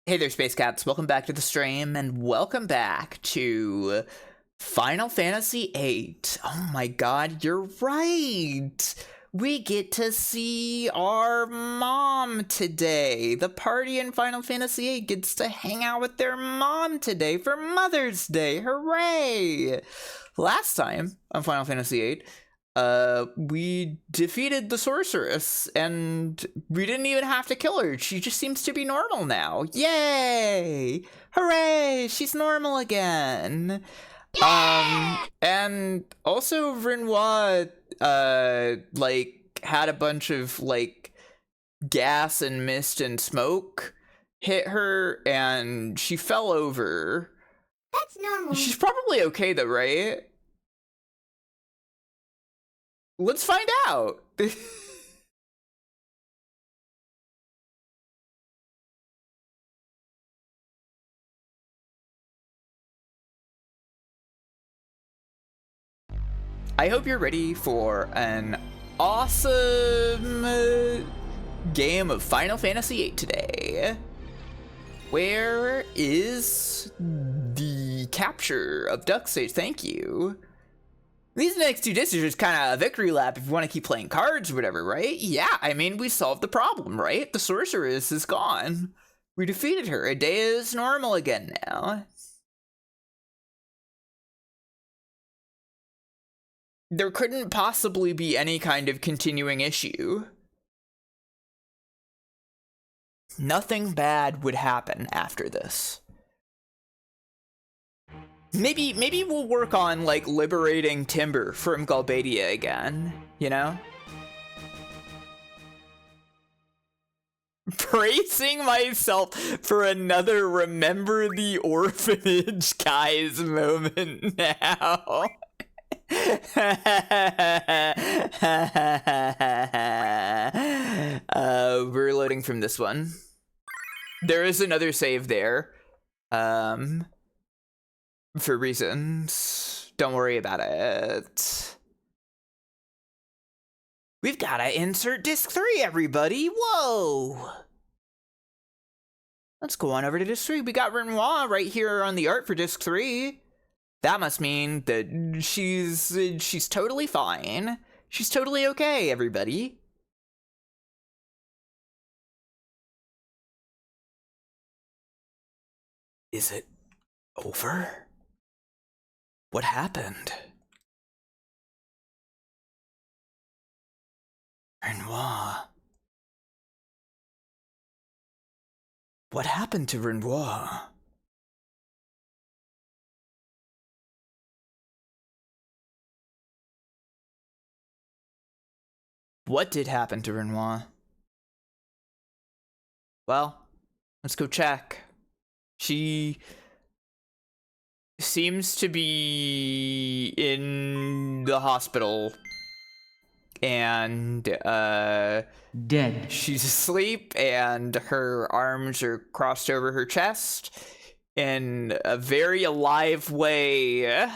Hey there, Space Cats. Welcome back to the stream, and welcome back to Final Fantasy VIII. Oh my god, you're right! We get to see our mom today. The party in Final Fantasy VIII gets to hang out with their mom today for Mother's Day. Hooray! Last time on Final Fantasy VIII, we defeated the sorceress, and we didn't even have to kill her. She just seems to be normal now. Yay! Hooray! She's normal again. And also Rinoa, had a bunch of, gas and mist and smoke hit her, and she fell over. That's normal. She's probably okay though, right? Let's find out. I hope you're ready for an awesome game of Final Fantasy VIII today. Where is the capture of Duck Stage? Thank you. These next two discs are just kind of a victory lap if you want to keep playing cards or whatever, right? Yeah, I mean, we solved the problem, right? The sorceress is gone. We defeated her. Edea is normal again now. There couldn't possibly be any kind of continuing issue. Nothing bad would happen after this. Maybe we'll work on, liberating Timber from Galbadia again, you know? Bracing myself for another remember the orphanage guys moment now. We're loading from this one. There is another save there. For reasons. Don't worry about it. We've gotta insert disc 3, everybody! Whoa! Let's go on over to disc 3. We got Rinoa right here on the art for disc 3. That must mean that she's totally fine. She's totally okay, everybody. Is it over? What happened? Rinoa. What happened to Rinoa? What did happen to Rinoa? Well, let's go check. She seems to be in the hospital, and dead. She's asleep, and her arms are crossed over her chest in a very alive way.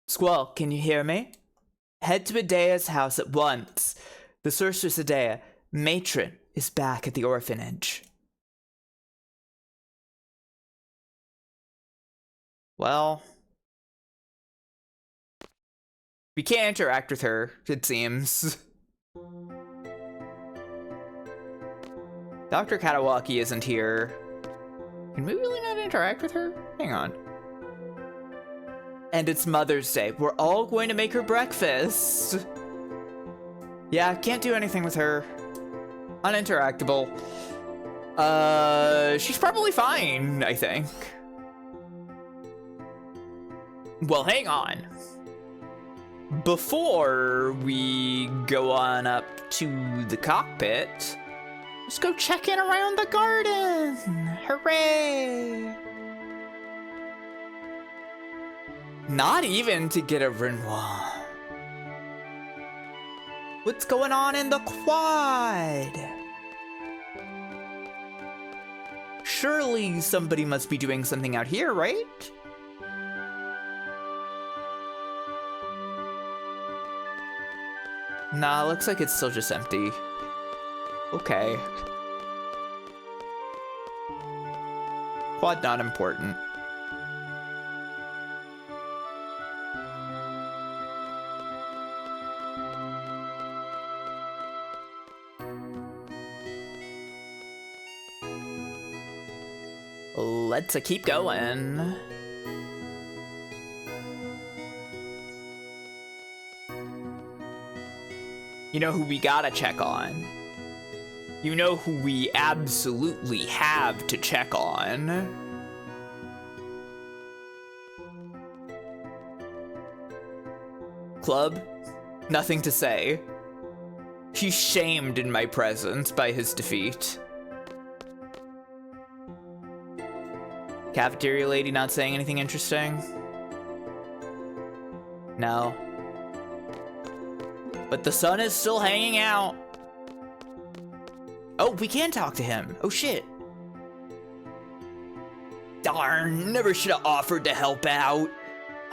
Squall, can you hear me? Head to Edea's house at once. The sorceress Edea, matron, is back at the orphanage. Well, we can't interact with her, it seems. Dr. Katawaki isn't here. Can we really not interact with her? Hang on. And it's Mother's Day. We're all going to make her breakfast. Yeah, can't do anything with her. Uninteractable. She's probably fine, I think. Well, hang on. Before we go on up to the cockpit, let's go check in around the garden. Hooray! Not even to get a Rinoa. What's going on in the quad? Surely somebody must be doing something out here, right? Nah, looks like it's still just empty. Okay. Quad not important. Let's keep going. You know who we gotta check on? You know who we absolutely have to check on? Club? Nothing to say. He's shamed in my presence by his defeat. Cafeteria lady not saying anything interesting? No. But the sun is still hanging out. Oh, we can talk to him. Oh, shit. Darn, never should have offered to help out.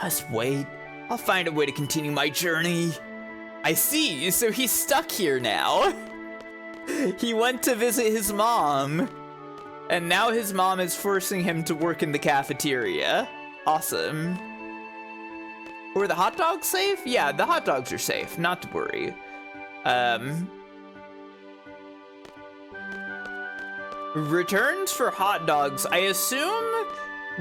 Just wait. I'll find a way to continue my journey. I see, so he's stuck here now. He went to visit his mom. And now his mom is forcing him to work in the cafeteria. Awesome. Were the hot dogs safe? Yeah, the hot dogs are safe, not to worry. Returns for hot dogs. I assume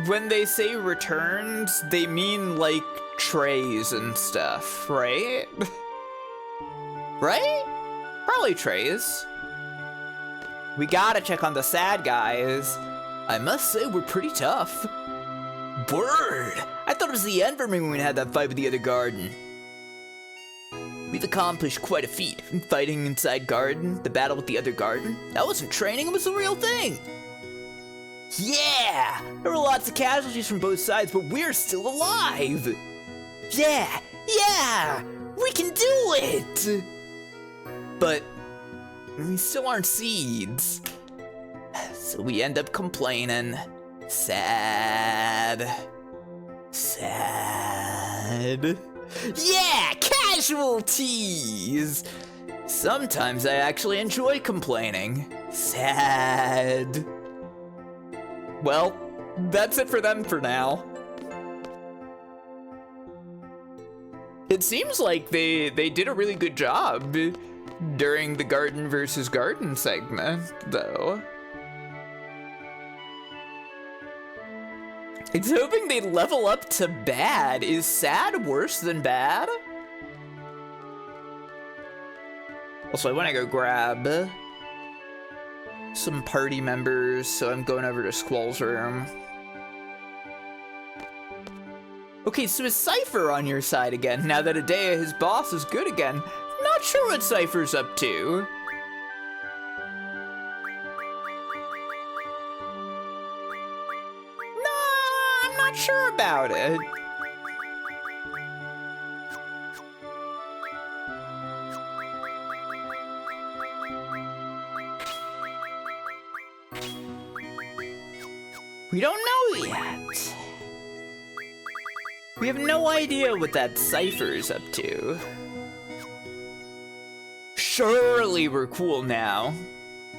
when they say returns, they mean like trays and stuff, right? Right? Probably trays. We gotta check on the sad guys. I must say we're pretty tough. Word! I thought it was the end for me when we had that fight with the other garden. We've accomplished quite a feat. Fighting inside garden, the battle with the other garden. That wasn't training, it was the real thing. Yeah! There were lots of casualties from both sides, but we're still alive! Yeah! Yeah! We can do it! But we still aren't seeds. So we end up complaining. Sad. Sad. Yeah, casualties! Sometimes I actually enjoy complaining. Sad. Well, that's it for them for now. It seems like they did a really good job during the garden versus garden segment, though. It's hoping they level up to bad. Is sad worse than bad? Also, I want to go grab some party members, so I'm going over to Squall's room. Okay, so is Seifer on your side again, now that Edea, his boss, is good again? Not sure what Seifer's up to. Nah, I'm not sure about it. We don't know yet. We have no idea what that Seifer's up to. Surely we're cool now.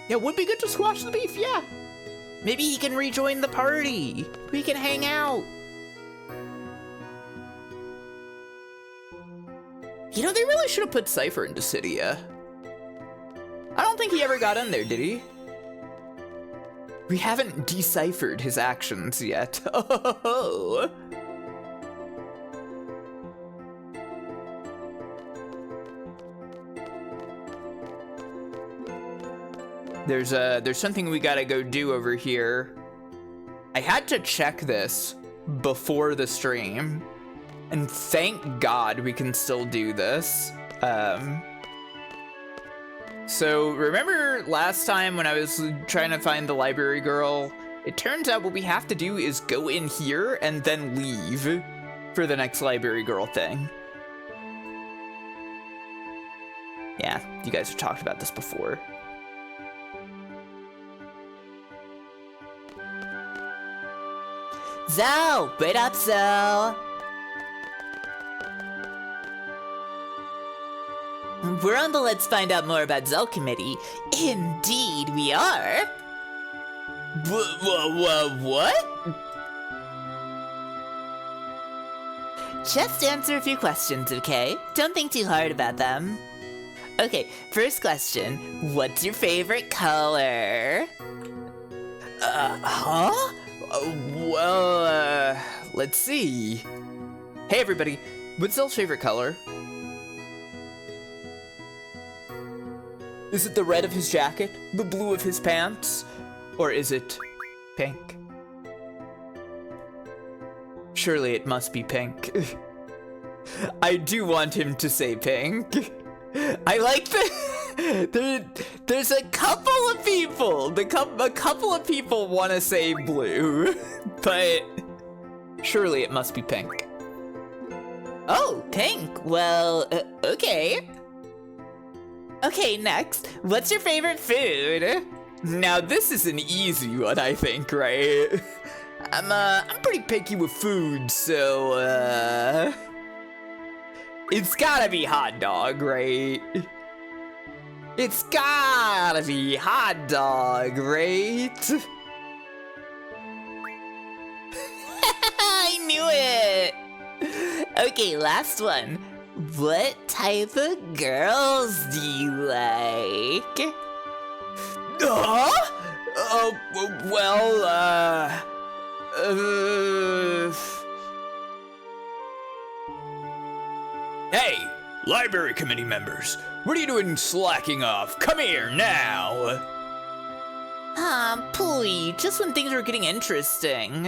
Yeah, would be good to squash the beef, yeah. Maybe he can rejoin the party. We can hang out. You know, they really should have put Seifer into Cydia. I don't think he ever got in there, did he? We haven't deciphered his actions yet. Oh. There's something we gotta go do over here. I had to check this before the stream, and thank God we can still do this. So remember last time when I was trying to find the library girl? It turns out what we have to do is go in here and then leave for the next library girl thing. Yeah, you guys have talked about this before. Zell! Wait up, Zell! We're on the Let's Find Out More About Zell Committee. Indeed, we are. What? Just answer a few questions, okay? Don't think too hard about them. Okay, first question. What's your favorite color? Let's see. Hey everybody, what's Zell's favorite color? Is it the red of his jacket? The blue of his pants? Or is it pink? Surely it must be pink. I do want him to say pink. I like there's a couple of people. A couple of people want to say blue, but surely it must be pink. Oh, pink. Well, okay. Okay, next. What's your favorite food? Now this is an easy one, I think, right? I'm pretty picky with food, so it's gotta be hot dog, right? It's gotta be hot dog, right? I knew it! Okay, last one. What type of girls do you like? Hey, library committee members, what are you doing slacking off? Come here now! Please, just when things are getting interesting.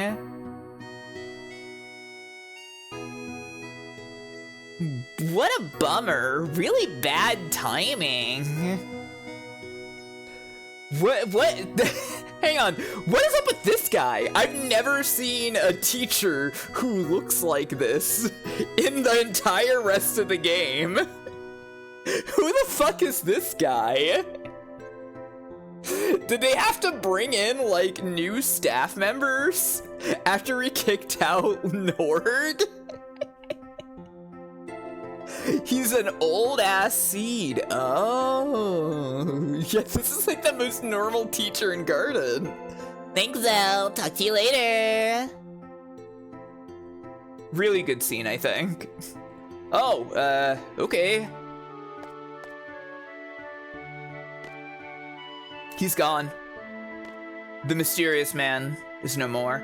What a bummer, really bad timing. What? Hang on, what is up with this guy? I've never seen a teacher who looks like this in the entire rest of the game. Who the fuck is this guy? Did they have to bring in, like, new staff members after we kicked out Nord? He's an old-ass seed. Oh. Yeah, this is like the most normal teacher in Garden. Thanks, Zell. Talk to you later. Really good scene, I think. Oh, okay. He's gone. The mysterious man is no more.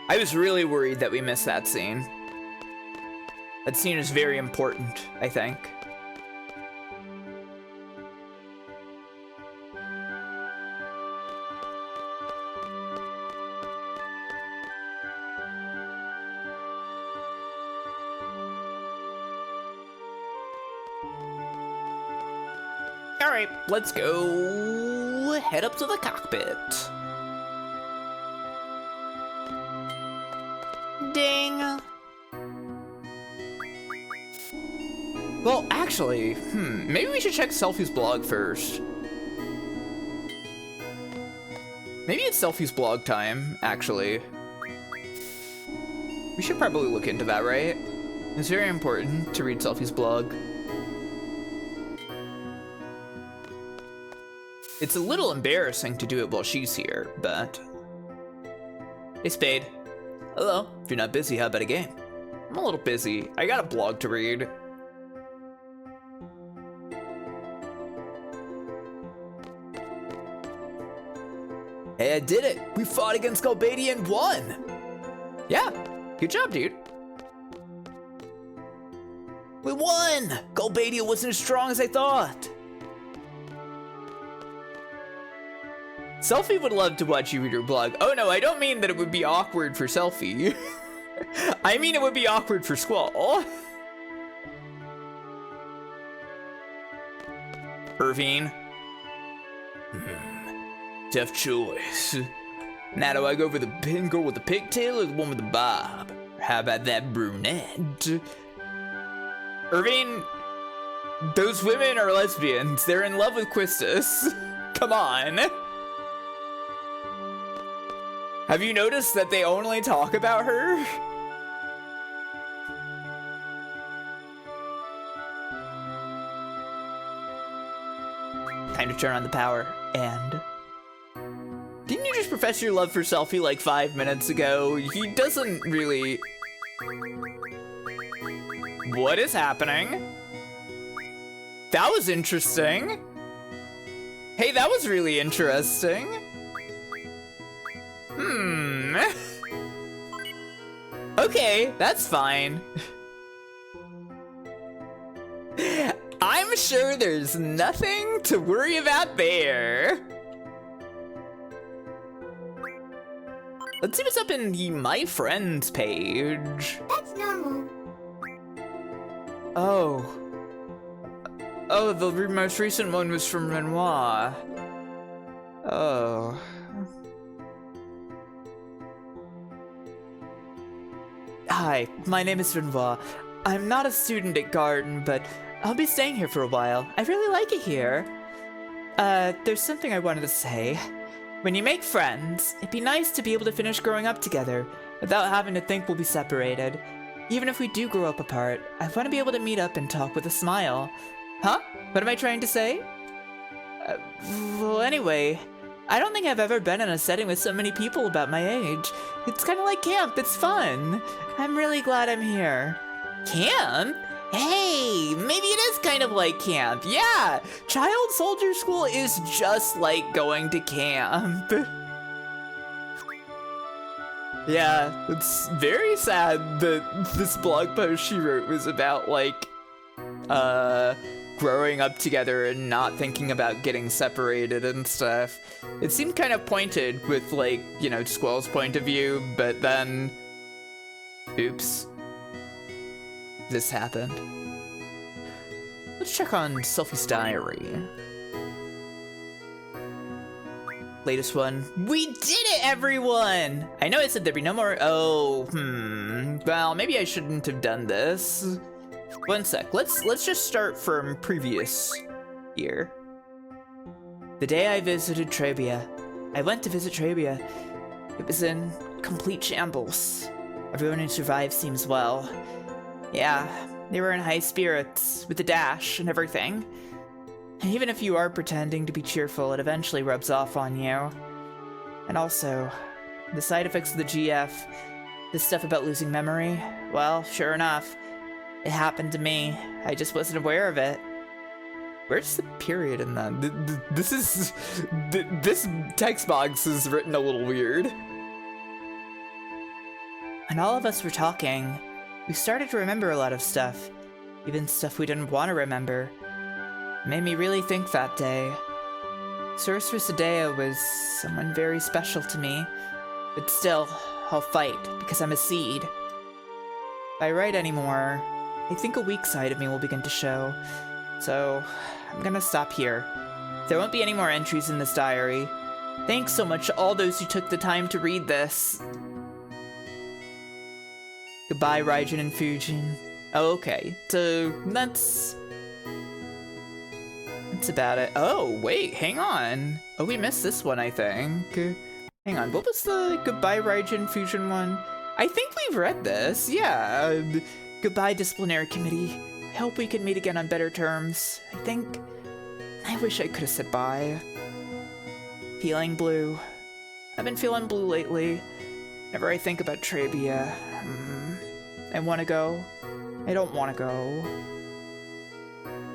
I was really worried that we missed that scene. That scene is very important, I think. All right, let's go head up to the cockpit. Ding. Well, actually, maybe we should check Selfie's blog first. Maybe it's Selfie's blog time, actually. We should probably look into that, right? It's very important to read Selfie's blog. It's a little embarrassing to do it while she's here, but... Hey, Spade. Hello. If you're not busy, how about a game? I'm a little busy. I got a blog to read. Hey, I did it! We fought against Galbadia and won! Yeah, good job, dude. We won! Galbadia wasn't as strong as I thought! Selfie would love to watch you read her blog. Oh no, I don't mean that it would be awkward for Selfie. I mean it would be awkward for Squall. Irvine. Tough choice. Now do I go for the pink girl with the pigtail or the one with the bob? How about that brunette? Irvine, those women are lesbians. They're in love with Quistis. Come on. Have you noticed that they only talk about her? to turn on the power. And... didn't you just profess your love for Selfie like 5 minutes ago? He doesn't really... What is happening? That was interesting. Hey, that was really interesting. Okay, that's fine. I'm sure there's nothing to worry about there. Let's see what's up in the My Friends page. That's normal. Oh, the most recent one was from Rinoa. Oh. Hi, my name is Rinoa. I'm not a student at Garden, but I'll be staying here for a while. I really like it here. There's something I wanted to say. When you make friends, it'd be nice to be able to finish growing up together without having to think we'll be separated. Even if we do grow up apart, I want to be able to meet up and talk with a smile. Huh? What am I trying to say? Well, anyway, I don't think I've ever been in a setting with so many people about my age. It's kind of like camp. It's fun. I'm really glad I'm here. Camp? Hey, maybe it is kind of like camp. Yeah, Child Soldier School is just like going to camp. Yeah, it's very sad that this blog post she wrote was about, like, growing up together and not thinking about getting separated and stuff. It seemed kind of pointed with, like, you know, Squall's point of view, but then... oops. This happened. Let's check on Selfie's diary. Latest one. We did it, everyone! I know I said there'd be no more... oh, well, maybe I shouldn't have done this. One sec. Let's just start from previous year. The day I visited Trebia. I went to visit Trebia. It was in complete shambles. Everyone who survived seems well. Yeah, they were in high spirits, with the dash and everything. And even if you are pretending to be cheerful, it eventually rubs off on you. And also, the side effects of the GF, this stuff about losing memory, well, sure enough, it happened to me. I just wasn't aware of it. Where's the period in that? This text box is written a little weird. When all of us were talking, we started to remember a lot of stuff, even stuff we didn't want to remember. It made me really think that day. Sorceress Edea was someone very special to me, but still, I'll fight, because I'm a seed. If I write anymore, I think a weak side of me will begin to show, so I'm gonna stop here. There won't be any more entries in this diary. Thanks so much to all those who took the time to read this. Goodbye, Raijin and Fujin. Oh, okay. So, that's about it. Oh, wait, hang on. Oh, we missed this one, I think. Hang on, what was the Goodbye, Raijin Fujin one? I think we've read this, yeah. Goodbye, Disciplinary Committee. I hope we can meet again on better terms. I wish I could have said bye. Feeling blue. I've been feeling blue lately. Whenever I think about Trebia, I want to go. I don't want to go.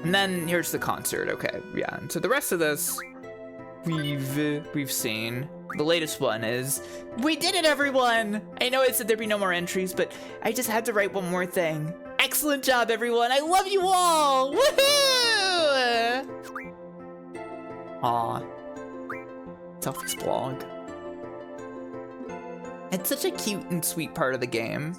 And then here's the concert. Okay, yeah. And so the rest of this, we've seen. The latest one is, we did it, everyone! I know I said there'd be no more entries, but I just had to write one more thing. Excellent job, everyone! I love you all! Woohoo! Aw. Selfie's blog. It's such a cute and sweet part of the game.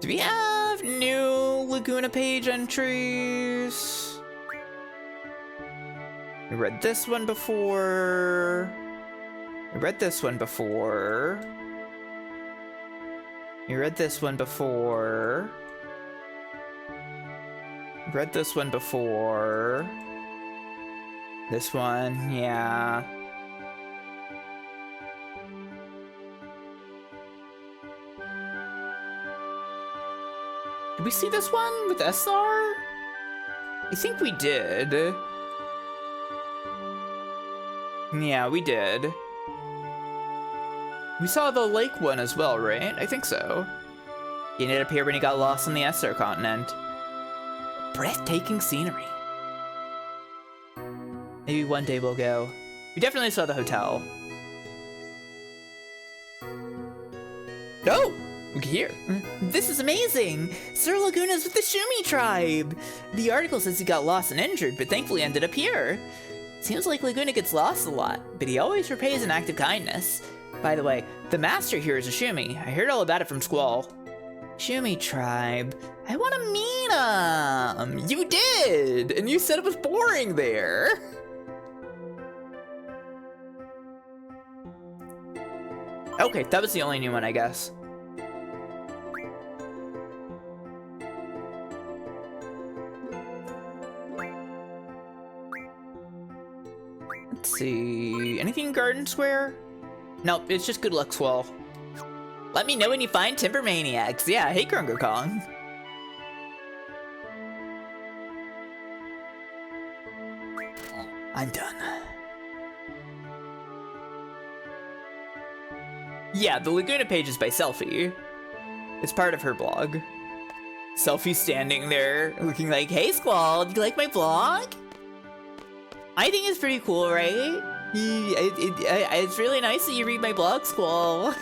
Do we have new Laguna page entries? I read this one before. I read this one before. I read this one before. I read this one before. This one, yeah. Did we see this one with esthar? I think we did. Yeah, we did. We saw the lake one as well, right? I think so. He ended up here when he got lost on the esthar continent. Breathtaking scenery. Maybe one day we'll go. We definitely saw the hotel. Oh! Look here. This is amazing! Sir Laguna's with the Shumi tribe! The article says he got lost and injured, but thankfully ended up here. Seems like Laguna gets lost a lot, but he always repays an act of kindness. By the way, the master here is a Shumi. I heard all about it from Squall. Shumi tribe. I want to meet him! You did! And you said it was boring there! Okay, that was the only new one, I guess. Let's see... anything in Garden Square? Nope, it's just good luck, Squall. Let me know when you find Timber Maniacs. Yeah, hey, Krungo Kong. I'm done. Yeah, the Laguna page is by Selfie. It's part of her blog. Selfie standing there, looking like, hey, Squall, do you like my blog? I think it's pretty cool, right? It's really nice that you read my blog, Squall.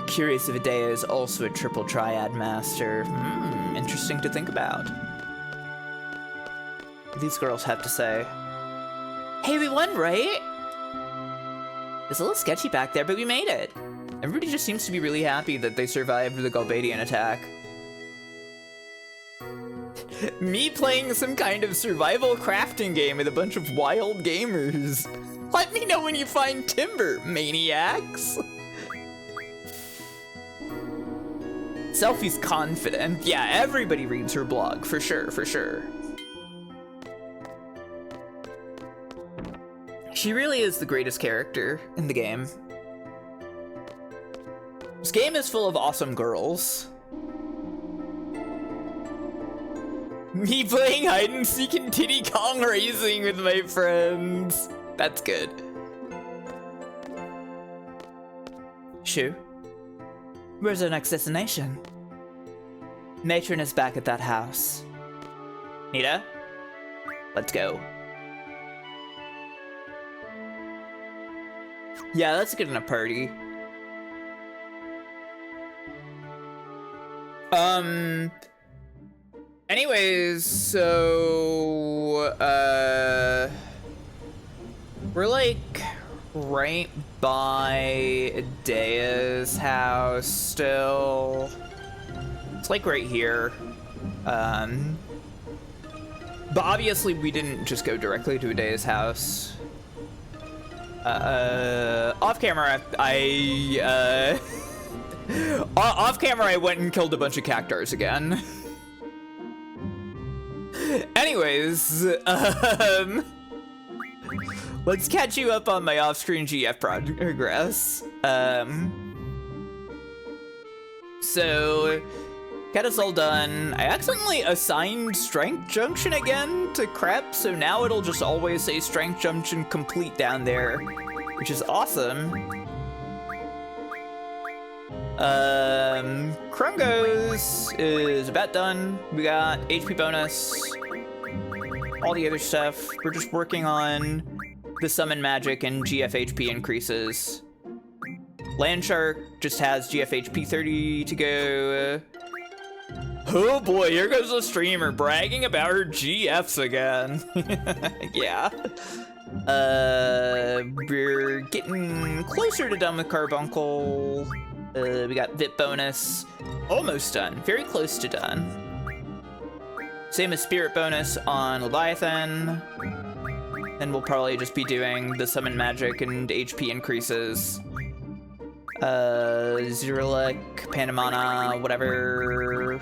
Curious if edea is also a triple triad master. Interesting to think about. What do these girls have to say? Hey, we won, right? It's a little sketchy back there, but we made it. Everybody just seems to be really happy that they survived the Galbadian attack. Me playing some kind of survival crafting game with a bunch of wild gamers. Let me know when you find Timber Maniacs. Selfie's confident. Yeah, everybody reads her blog, for sure, for sure. She really is the greatest character in the game. This game is full of awesome girls. Me playing hide and seek and Titty Kong racing with my friends. That's good. Shu, where's our next destination? Matron is back at that house. Nita, let's go. Yeah, that's good in a party. Anyways, so, we're like right by edea's house still. It's like right here. But obviously we didn't just go directly to edea's house. Off camera, off camera, I went and killed a bunch of cactars again. Anyways, let's catch you up on my off-screen GF progress. So, got us all done. I accidentally assigned Strength Junction again to Crep, so now it'll just always say Strength Junction complete down there, which is awesome. Krungo's is about done. We got HP bonus, all the other stuff. We're just working on the summon magic and GF HP increases. Landshark just has GF HP 30 to go. Oh boy, here goes the streamer bragging about her GFs again. Yeah. We're getting closer to done with Carbuncle. We got VIP bonus. Almost done. Very close to done. Same as Spirit bonus on Leviathan. Then we'll probably just be doing the summon magic and HP increases. Zerlik, Pandamana, whatever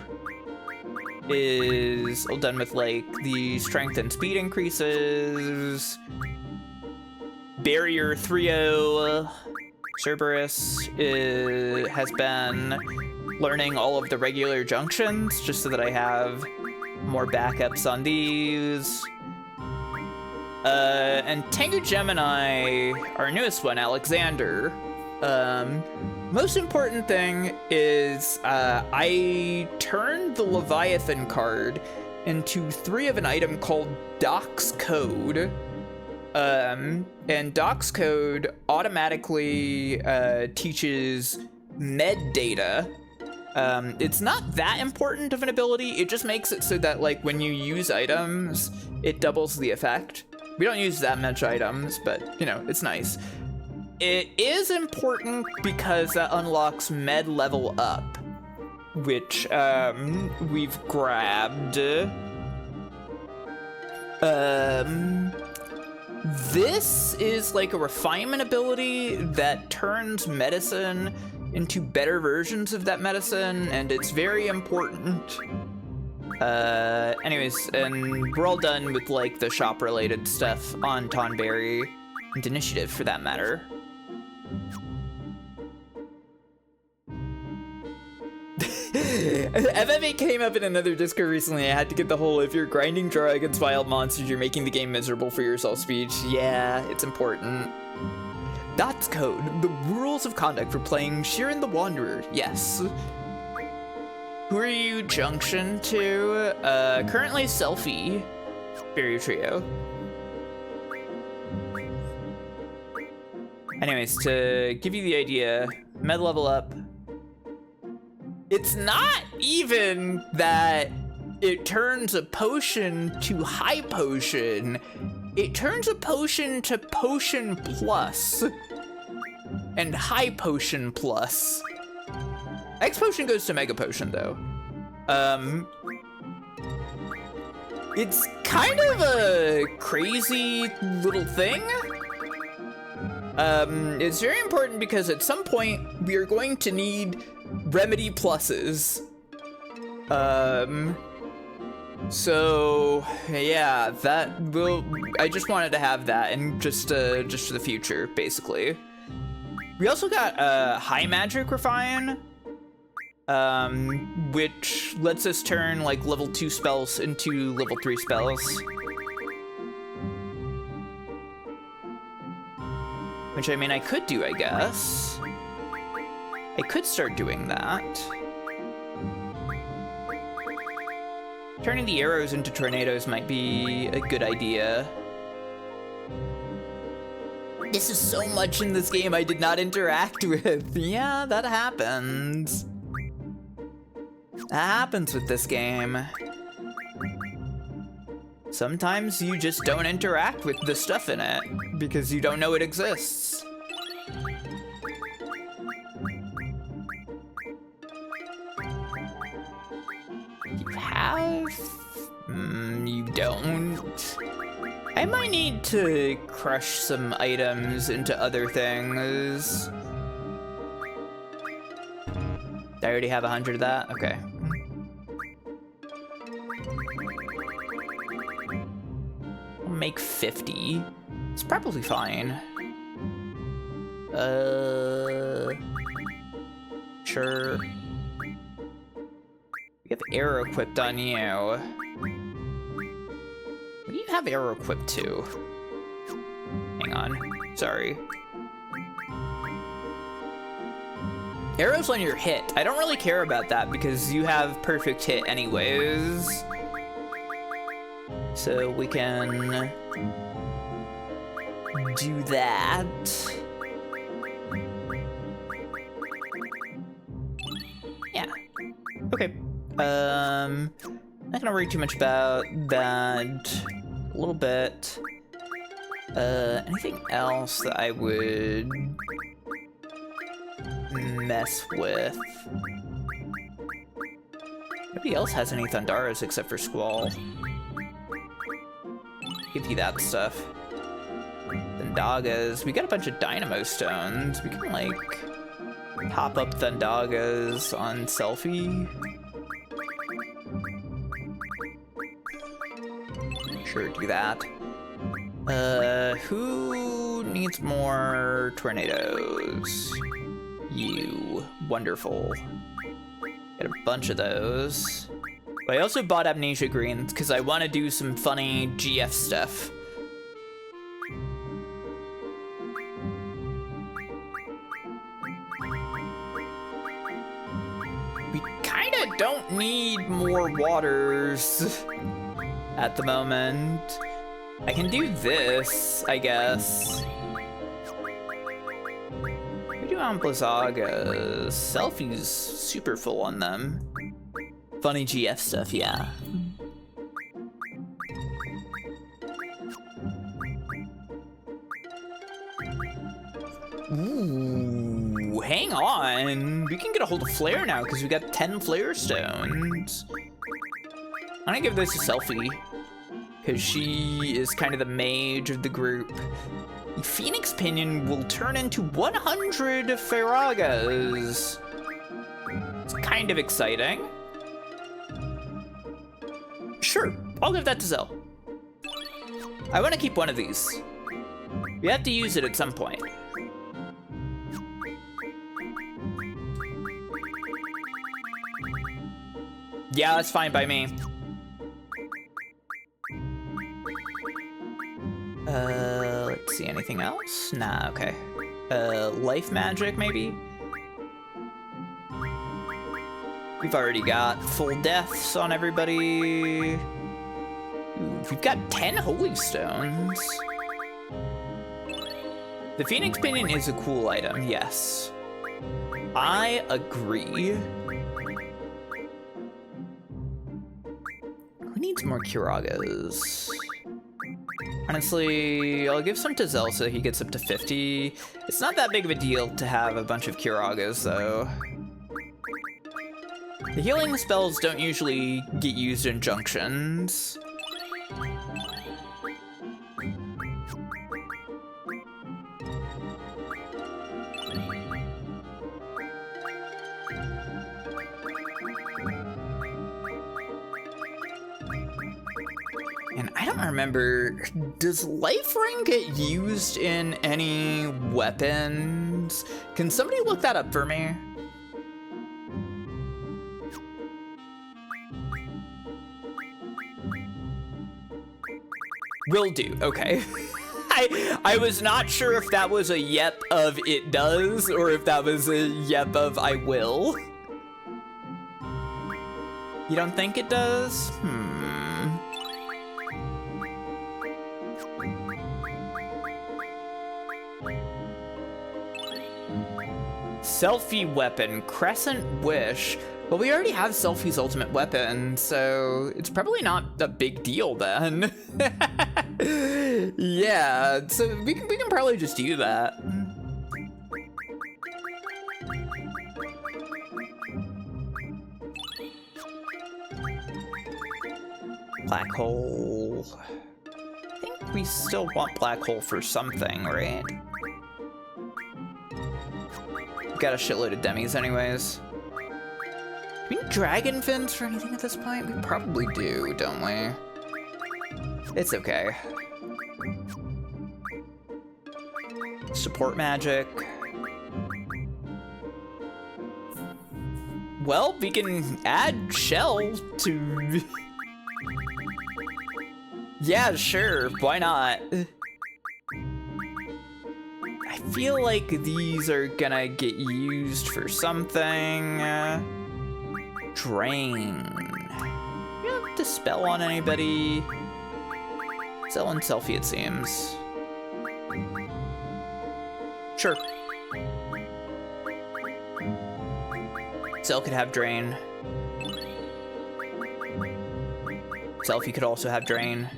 is all done with like the strength and speed increases. Barrier 3-0. Cerberus has been learning all of the regular junctions, just so that I have more backups on these. And Tengu Gemini, our newest one, Alexander. Most important thing is I turned the Leviathan card into 3 of an item called Docs Code. And Docs Code automatically teaches med data. It's not that important of an ability, it just makes it so that like when you use items, it doubles the effect. We don't use that much items, but you know, it's nice. It is important because that unlocks med level up, which we've grabbed. This is like a refinement ability that turns medicine into better versions of that medicine, and it's very important. Anyways, and we're all done with like the shop related stuff on Tonberry and Initiative for that matter. FF8 came up in another Discord recently. I had to get the whole if you're grinding draw against wild monsters, you're making the game miserable for yourself speech. Yeah, it's important. Dots Code, the rules of conduct for playing Shiren the Wanderer. Yes. Who are you junction to? Currently Selfie. Barrier Trio. Anyways, to give you the idea, med level up. It's not even that it turns a potion to high potion. It turns a potion to potion plus and high potion plus. X potion goes to mega potion though. It's kind of a crazy little thing. It's very important because at some point we are going to need remedy pluses. So yeah, that will. I just wanted to have that, and just for the future, basically. We also got high magic refine, which lets us turn like level 2 spells into level 3 spells. Which, I mean, I could do, I guess. I could start doing that. Turning the arrows into tornadoes might be a good idea. This is so much in this game I did not interact with. Yeah, that happens. That happens with this game. Sometimes you just don't interact with the stuff in it because you don't know it exists. You have? You don't? I might need to crush some items into other things. I already have 100 of that? Okay. I'll make 50. It's probably fine. Sure. We have arrow equipped on you. What do you have arrow equipped to? Hang on. Sorry. Arrows on your hit. I don't really care about that because you have perfect hit anyways. So we can do that. Yeah. Okay. Not gonna worry too much about that. A little bit. Anything else that I would mess with? Nobody else has any Thundaras except for Squall. Give you that stuff. Thundagas. We got a bunch of Dynamo Stones. We can, like, pop up Thundagas on Selfie. Sure, do that. Who needs more tornadoes? You. Wonderful. Get a bunch of those. But I also bought amnesia greens because I want to do some funny GF stuff. We kind of don't need more waters at the moment. I can do this, I guess. We do on Blizzaga. Selfie's super full on them. Funny GF stuff, yeah. Ooh, hang on. We can get a hold of Flare now because we got 10 Flare stones. I'm gonna give this a Selfie because she is kind of the mage of the group. The Phoenix Pinion will turn into 100 Faragas. It's kind of exciting. Sure, I'll give that to Zell. I want to keep one of these. We have to use it at some point. Yeah, that's fine by me. Let's see, anything else? Nah, okay. Life magic, maybe? We've already got full deaths on everybody. Ooh, we've got 10 holy stones. The Phoenix Pinion is a cool item, yes. I agree. Who needs more Curagas? Honestly, I'll give some to Zell so he gets up to 50. It's not that big of a deal to have a bunch of Curagas, though. The healing spells don't usually get used in junctions. And I don't remember, does life ring get used in any weapons? Can somebody look that up for me? Will do, okay. I was not sure if that was a yep of it does, or if that was a yep of I will. You don't think it does? Selfie weapon, Crescent Wish. Well, we already have Selfie's ultimate weapon, so it's probably not a big deal then. Yeah, so we can probably just do that. Black hole. I think we still want black hole for something, right? Got a shitload of demis anyways. Do we need dragon fins for anything at this point? We probably do, don't we? It's okay. Support magic. Well, we can add shell to... Yeah, sure, why not? I feel like these are gonna get used for something. Drain. You don't have to spell on anybody. Zell and Selfie, it seems. Sure. Zell could have Drain. Selfie could also have Drain.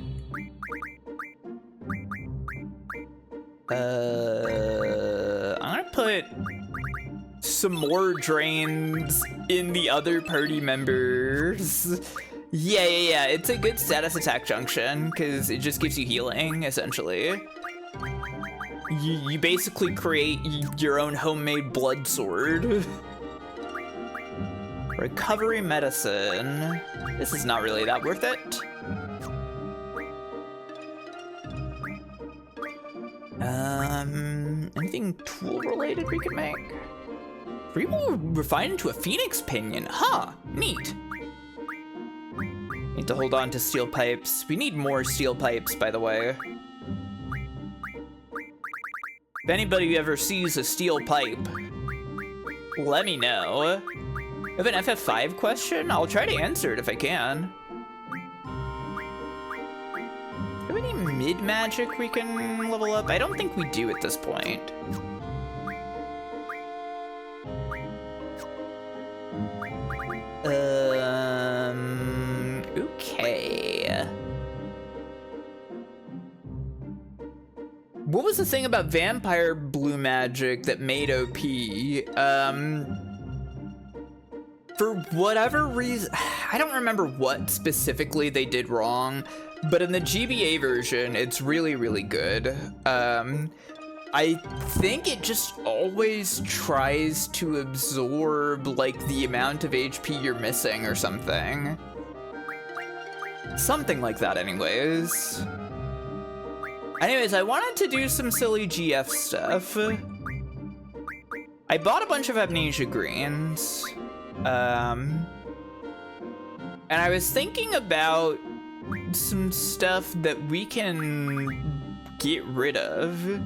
I'm gonna put some more drains in the other party members. Yeah, it's a good status attack junction because it just gives you healing, essentially. You basically create your own homemade blood sword. Recovery medicine. This is not really that worth it. Anything tool related we could make? Rinoa refined into a phoenix pinion. Huh, neat. Need to hold on to steel pipes. We need more steel pipes, by the way. If anybody ever sees a steel pipe, let me know. I have an FF5 question? I'll try to answer it if I can. Do we need mid-magic we can level up? I don't think we do at this point. Okay. What was the thing about vampire blue magic that made OP? For whatever reason, I don't remember what specifically they did wrong, but in the GBA version, it's really, really good. I think it just always tries to absorb, like, the amount of HP you're missing or something. Something like that, anyways. Anyways, I wanted to do some silly GF stuff. I bought a bunch of amnesia greens. And I was thinking about some stuff that we can get rid of.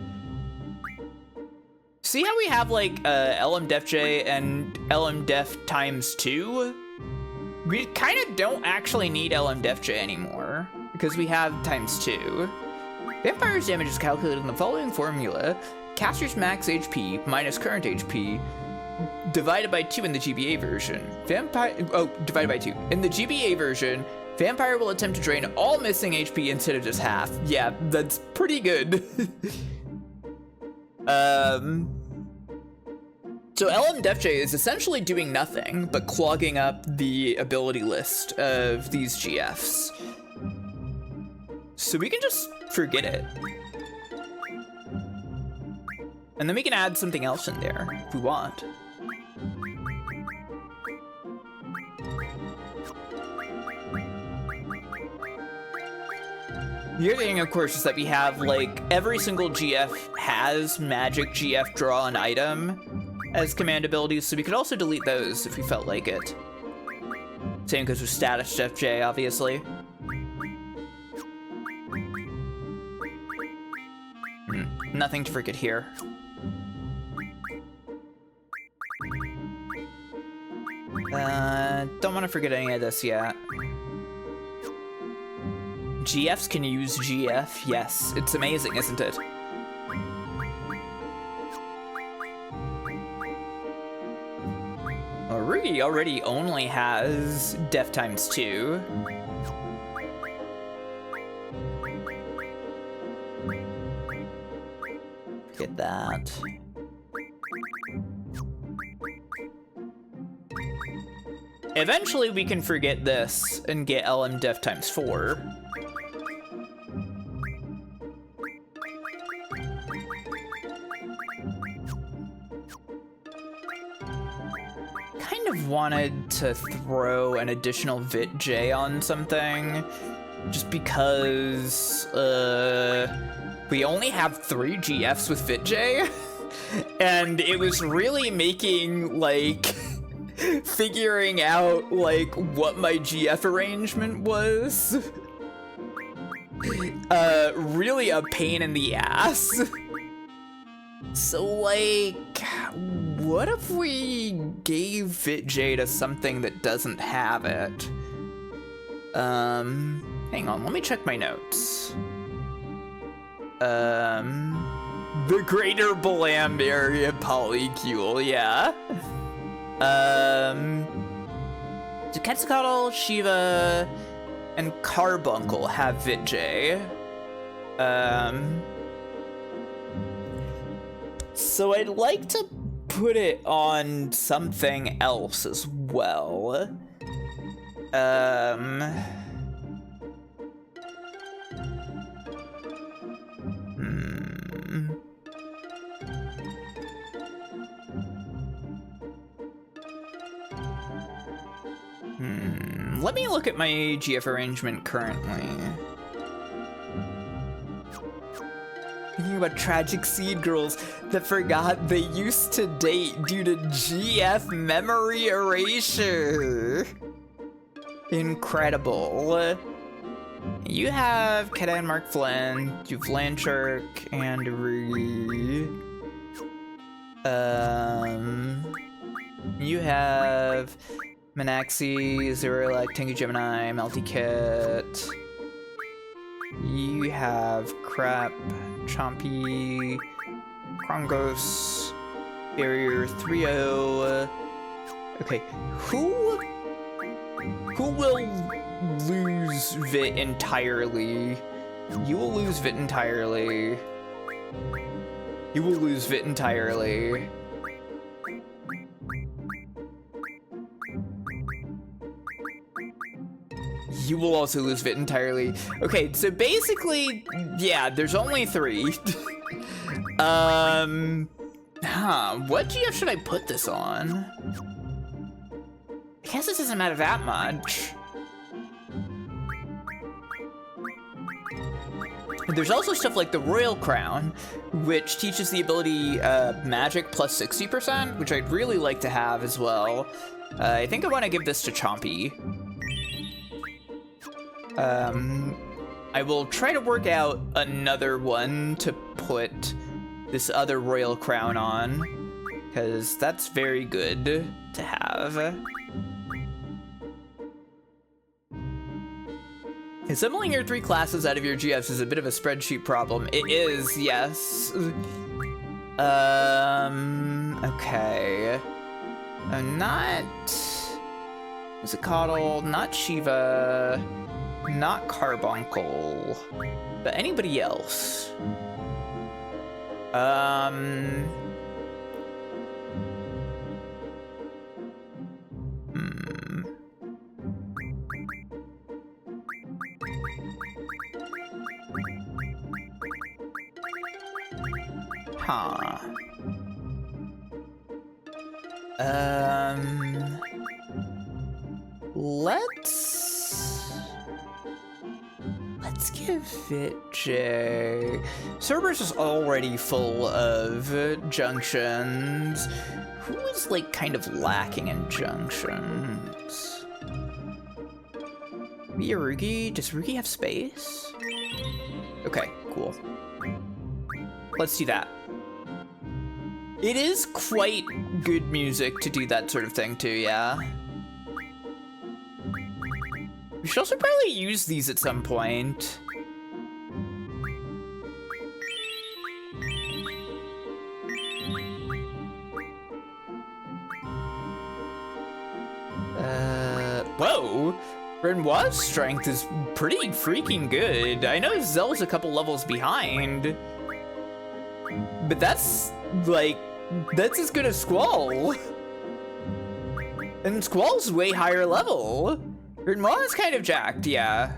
See how we have like LM Def J and LM Def ×2? We kind of don't actually need LM Def J anymore because we have ×2. Vampire's damage is calculated in the following formula: caster's max HP minus current HP divided by 2 in the GBA version. Divided by 2. In the GBA version, Vampire will attempt to drain all missing HP instead of just half. Yeah, that's pretty good. So LM Def J is essentially doing nothing but clogging up the ability list of these GFs. So we can just forget it. And then we can add something else in there if we want. The other thing, of course, is that we have, like, every single GF has magic GF draw an item as command abilities, so we could also delete those if we felt like it. Same goes with status Def J, obviously. Nothing to forget here. Don't want to forget any of this yet. GFs can use GF, yes. It's amazing, isn't it? Ruby already only has Def ×2. Get that. Eventually we can forget this and get LM Def ×4. Kind of wanted to throw an additional Vit J on something, just because we only have 3 GFs with Vit J, and it was really making, like, figuring out, like, what my GF arrangement was really a pain in the ass. So, like, what if we gave Vit J to something that doesn't have it? Hang on, let me check my notes. The Greater Blam Area Polycule, yeah. So Quetzalcoatl, Shiva, and Carbuncle have Vit J. So I'd like to put it on something else as well. Let me look at my GF arrangement currently. talking about tragic seed girls that forgot they used to date due to GF memory erasure. Incredible. You have Keda and Mark Flint, you have Lanchurk and Ree. You have Manaxi, Zerolak, Tengu Gemini, Melty Kit. You have Crap, Chompy, Krongos, Barrier 3-0. Okay, who will lose Vit entirely? You will lose Vit entirely. You will lose Vit entirely. You will also lose Vit entirely. Okay, so basically, yeah, there's only 3. What GF should I put this on? I guess it doesn't matter that much. There's also stuff like the Royal Crown, which teaches the ability Magic plus 60%, which I'd really like to have as well. I think I want to give this to Chompy. I will try to work out another one to put this other Royal Crown on, because that's very good to have. Assembling your 3 classes out of your GFs is a bit of a spreadsheet problem. It is, yes. Okay. Not Zacatl, not Shiva, not Carbuncle, but anybody else. Huh. Let's give it J. Cerberus is already full of junctions. Who is like kind of lacking in junctions? Maybe Rugi? Does Rugi have space? Okay, cool. Let's do that. It is quite good music to do that sort of thing too, yeah. We should also probably use these at some point. Whoa! Rinoa's strength is pretty freaking good. I know Zell's a couple levels behind, but that's as good as Squall. And Squall's way higher level. Rinoa's kind of jacked, yeah.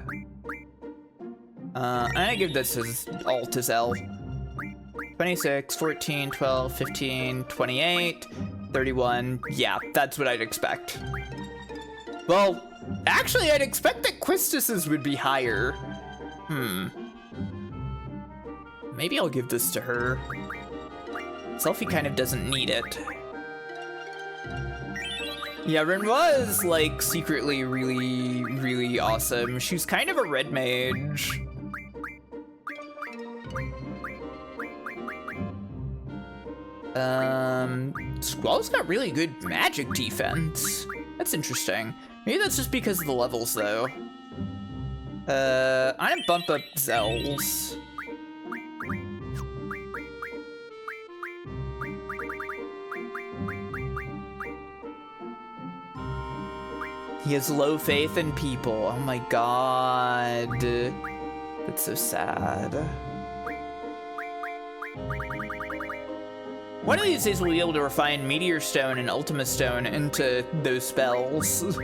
I'm gonna give this all to Zell. 26, 14, 12, 15, 28, 31. Yeah, that's what I'd expect. Well, actually, I'd expect that Quistis's would be higher. Maybe I'll give this to her. Selfie kind of doesn't need it. Yeah, Rinoa is like secretly really, really awesome. She's kind of a red mage. Squall's got really good magic defense. That's interesting. Maybe that's just because of the levels, though. I'm gonna bump up Zell's. He has low faith in people. Oh my god. That's so sad. One of these days we'll be able to refine Meteor Stone and Ultima Stone into those spells.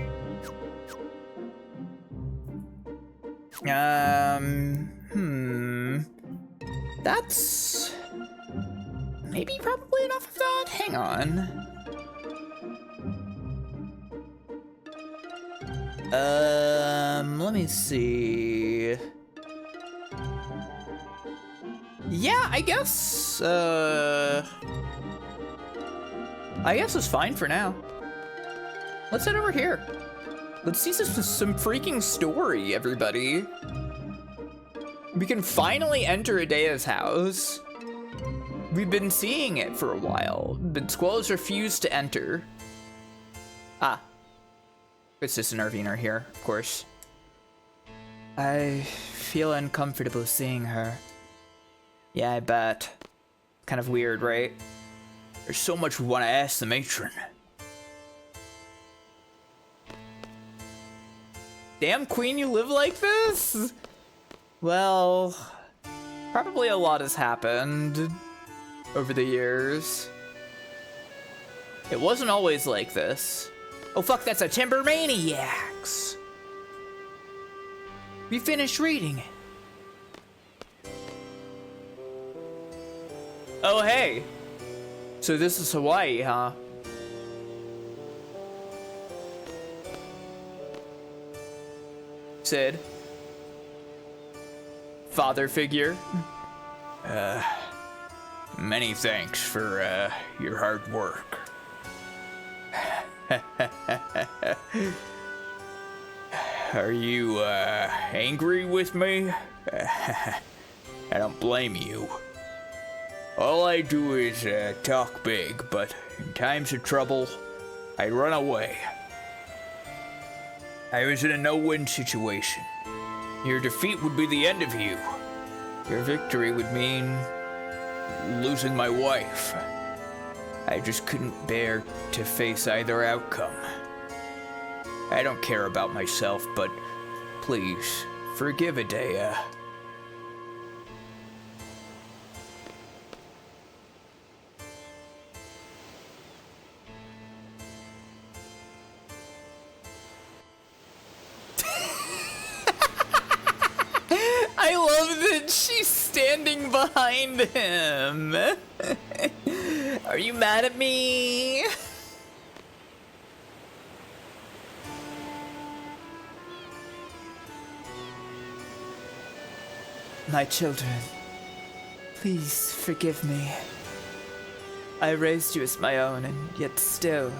That's maybe probably enough of that. Hang on. Let me see. Yeah, I guess it's fine for now. Let's head over here. Let's see some freaking story, everybody. We can finally enter Edea's house. We've been seeing it for a while, but Squall has refused to enter. Ah. It's just an Arviner here, of course. I feel uncomfortable seeing her. Yeah, I bet. Kind of weird, right? There's so much we want to ask the matron. Damn, Queen, you live like this? Well, probably a lot has happened over the years. It wasn't always like this. Oh fuck, that's a Timber Maniacs! We finished reading it. Oh hey! So this is Hawaii, huh? Sid. Father figure. Many thanks for your hard work. Are you angry with me? I don't blame you. All I do is talk big, but in times of trouble, I run away. I was in a no-win situation. Your defeat would be the end of you. Your victory would mean losing my wife. I just couldn't bear to face either outcome. I don't care about myself, but please, forgive Edea. I love that she's standing behind him. Are you mad at me? My children, please forgive me. I raised you as my own, and yet still,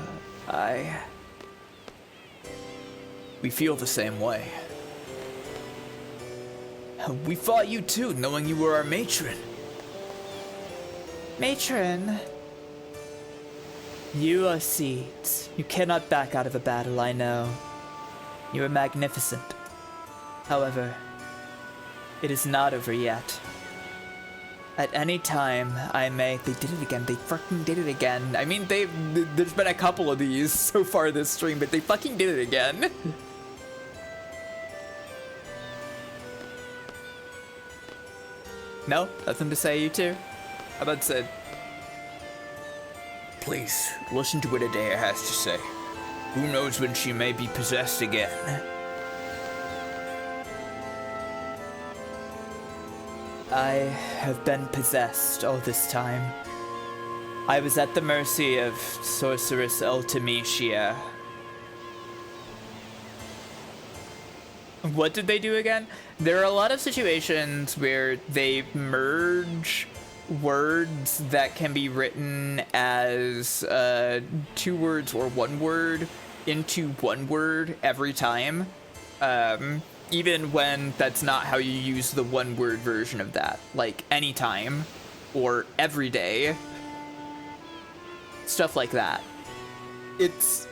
We feel the same way. We fought you too, knowing you were our matron. Matron? You are seeds. You cannot back out of a battle, I know. You are magnificent. However, it is not over yet. At any time, I may... They did it again. They fucking did it again. I mean, there's been a couple of these so far this stream, but they fucking did it again. No? Nothing to say, you two? How about Sid? Please, listen to what Edea has to say. Who knows when she may be possessed again? I have been possessed all this time. I was at the mercy of Sorceress Ultimecia. What did they do again? There are a lot of situations where they merge words that can be written as 2 words or 1 word into 1 word every time. Even when that's not how you use the 1 word version of that. Like anytime or every day. Stuff like that. It's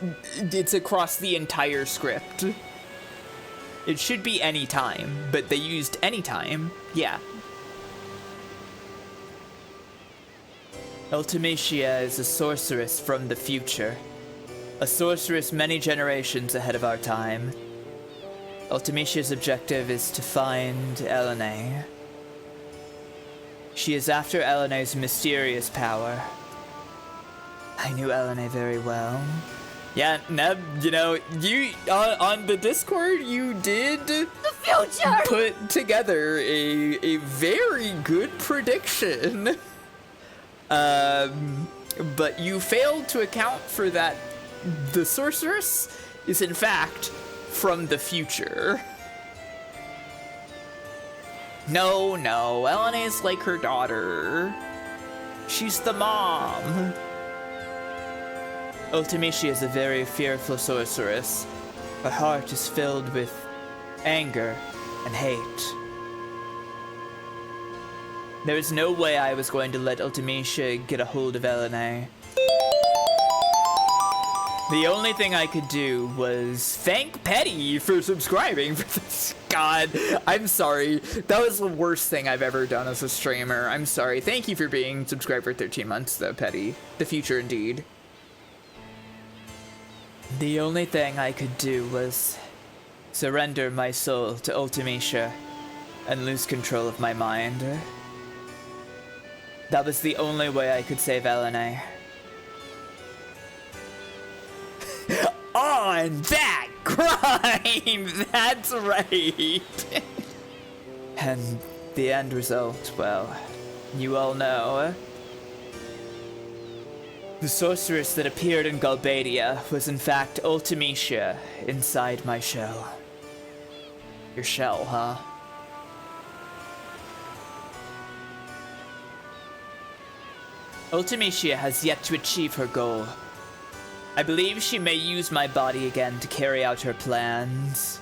across the entire script. It should be anytime, but they used anytime. Yeah. Ultimecia is a sorceress from the future. A sorceress many generations ahead of our time. Ultimecia's objective is to find Elene. She is after Elene's mysterious power. I knew Elene very well. Yeah, Neb, you know, you on the Discord, you did the future put together a very good prediction. But you failed to account for that the sorceress is in fact from the future. No, Elena's like her daughter. She's the mom. Ultimecia is a very fearful sorceress. Her heart is filled with anger and hate. There is no way I was going to let Ultimecia get a hold of Elena. The only thing I could do was thank Petty for subscribing for this. God, I'm sorry. That was the worst thing I've ever done as a streamer. I'm sorry. Thank you for being subscribed for 13 months, though, Petty. The future, indeed. The only thing I could do was surrender my soul to Ultimecia and lose control of my mind. That was the only way I could save Elena. On that grind! That's right! And the end result, well, you all know. The sorceress that appeared in Galbadia was in fact Ultimecia inside my shell. Your shell, huh? Ultimecia has yet to achieve her goal. I believe she may use my body again to carry out her plans.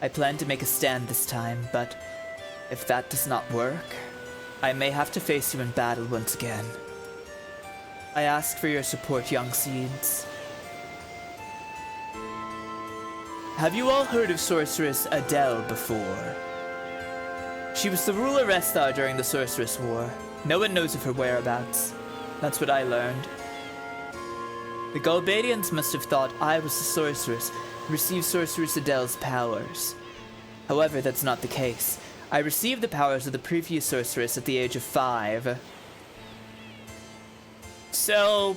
I plan to make a stand this time, but if that does not work, I may have to face you in battle once again. I ask for your support, young seeds. Have you all heard of sorceress Adele before? She was the ruler esthar during the Sorceress War. No one knows of her whereabouts. That's what I learned. The Galbadians must have thought I was the sorceress who received Sorceress Adele's powers. However, that's not the case. I received the powers of the previous sorceress at the age of 5. So,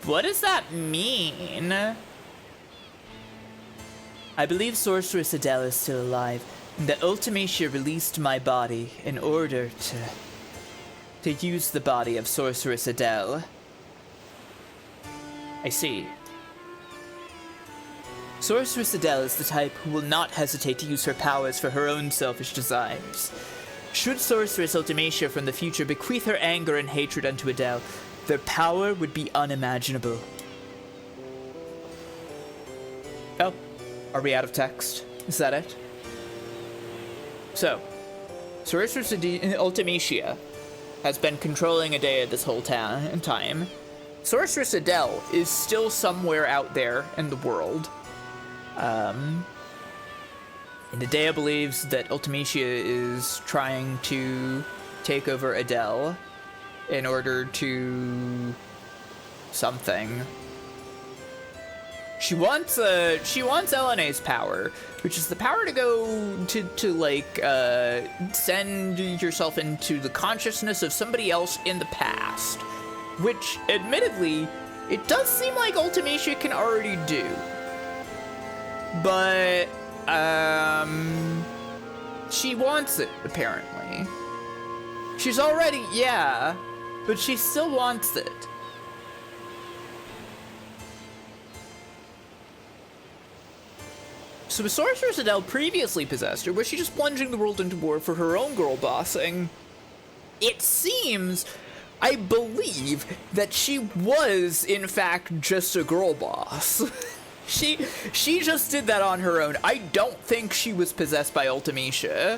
what does that mean? I believe Sorceress Adele is still alive, and that Ultimecia released my body in order to use the body of Sorceress Adele. I see. Sorceress Adele is the type who will not hesitate to use her powers for her own selfish desires. Should Sorceress Ultimecia from the future bequeath her anger and hatred unto Adele, their power would be unimaginable. Oh, are we out of text? Is that it? So, Sorceress Ultimecia has been controlling Edea this whole time. Sorceress Adele is still somewhere out there in the world. And Edea believes that Ultimecia is trying to take over Adele in order to something. She wants Elena's power, which is the power to go to like send yourself into the consciousness of somebody else in the past, which admittedly it does seem like Ultimecia can already do. But she wants it apparently. She's already, yeah, but she still wants it. So Sorceress Adele previously possessed her, was she just plunging the world into war for her own girl bossing? It seems, I believe, that she was, in fact, just a girl boss. She just did that on her own. I don't think she was possessed by Ultimecia.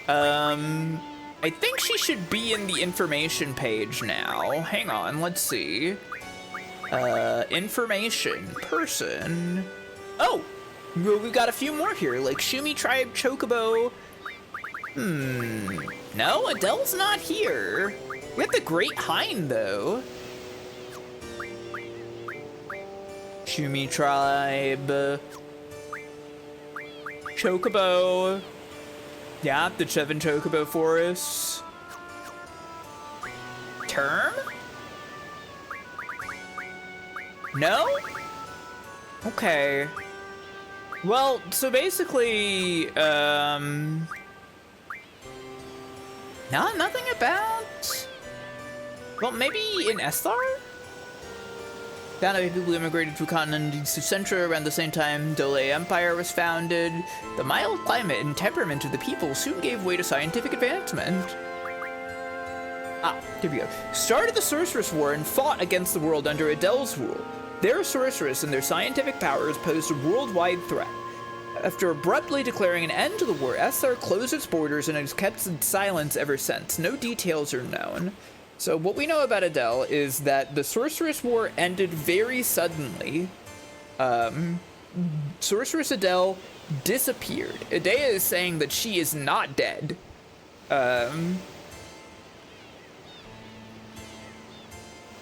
I think she should be in the information page now. Hang on, let's see. Information, person. Oh! Well, we've got a few more here, like Shumi Tribe, Chocobo. No, Adele's not here. We have the Great Hind, though. Shumi Tribe. Chocobo. Yeah, the Chevin Chocobo Forests. Term? No? Okay. Well, so basically, no, nothing about, well, maybe in esthar? Found out people immigrated to continent of Centra around the same time Dole Empire was founded. The mild climate and temperament of the people soon gave way to scientific advancement. Here we go. Started the Sorceress War and fought against the world under Adele's rule. Their sorceress and their scientific powers posed a worldwide threat. After abruptly declaring an end to the war, esthar closed its borders and has kept in silence ever since. No details are known. So what we know about Adele is that the Sorceress War ended very suddenly. Sorceress Adele disappeared. Edea is saying that she is not dead.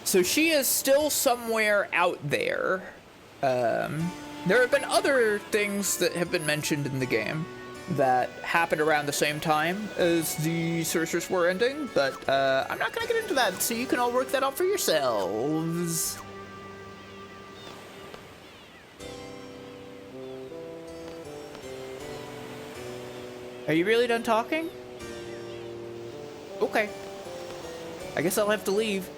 So she is still somewhere out there. There have been other things that have been mentioned in the game that happened around the same time as the Sorceress War ending, but I'm not gonna get into that, so you can all work that out for yourselves. Are you really done talking? Okay. I guess I'll have to leave.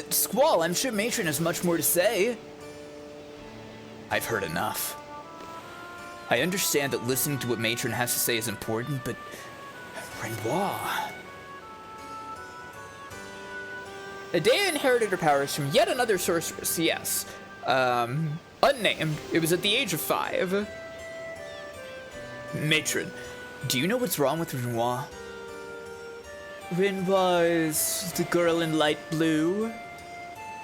Squall, I'm sure Matron has much more to say. I've heard enough. I understand that listening to what Matron has to say is important, but Rinoa. Edea inherited her powers from yet another sorceress, yes. Unnamed. It was at the age of 5. Matron, do you know what's wrong with Rinoa? Rinoa is the girl in light blue.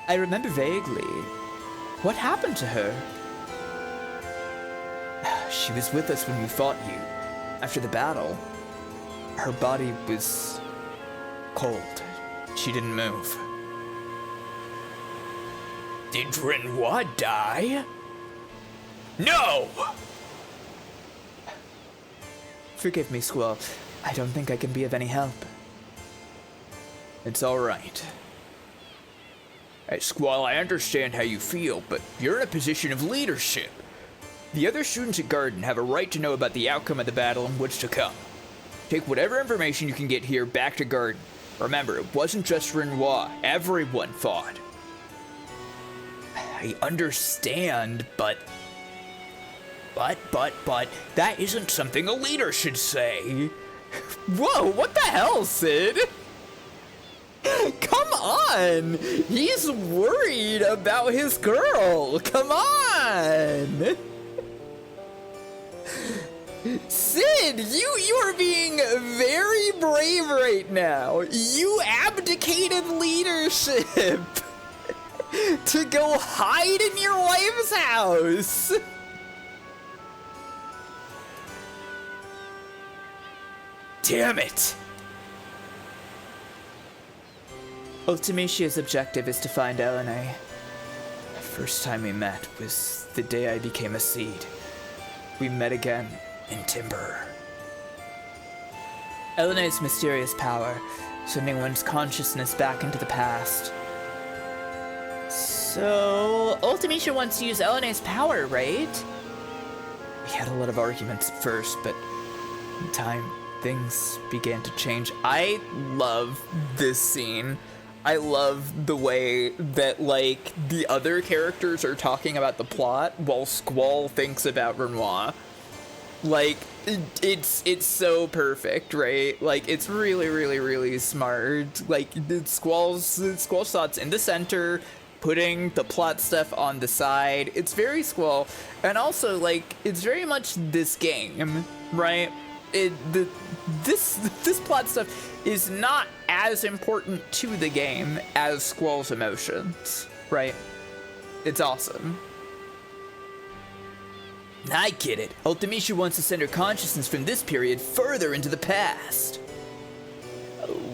I remember vaguely. What happened to her? She was with us when we fought you. After the battle, her body was cold. She didn't move. Did Rinoa die? No! Forgive me, Squall. I don't think I can be of any help. It's all right. Hey, Squall, I understand how you feel, but you're in a position of leadership. The other students at Garden have a right to know about the outcome of the battle and what's to come. Take whatever information you can get here back to Garden. Remember, it wasn't just Rinoa. Everyone fought. I understand, but, that isn't something a leader should say. Whoa, what the hell, Sid? Come on! He's worried about his girl! Come on! Sid, you are being very brave right now. You abdicated leadership to go hide in your wife's house. Damn it! Ultimatia's objective is to find Elena. The first time we met was the day I became a seed. We met again in Timber. Elena's mysterious power, sending one's consciousness back into the past. So, Ultimatia wants to use Elena's power, right? We had a lot of arguments at first, but in time, things began to change. I love this scene. I love the way that, like, the other characters are talking about the plot while Squall thinks about Rinoa. Like, it's so perfect, right? Like, it's really, really, really smart. Like, Squall's thoughts in the center, putting the plot stuff on the side. It's very Squall. And also, like, it's very much this game, right? This plot stuff is not as important to the game as Squall's emotions, right? It's awesome. I get it. Ultimatia wants to send her consciousness from this period further into the past.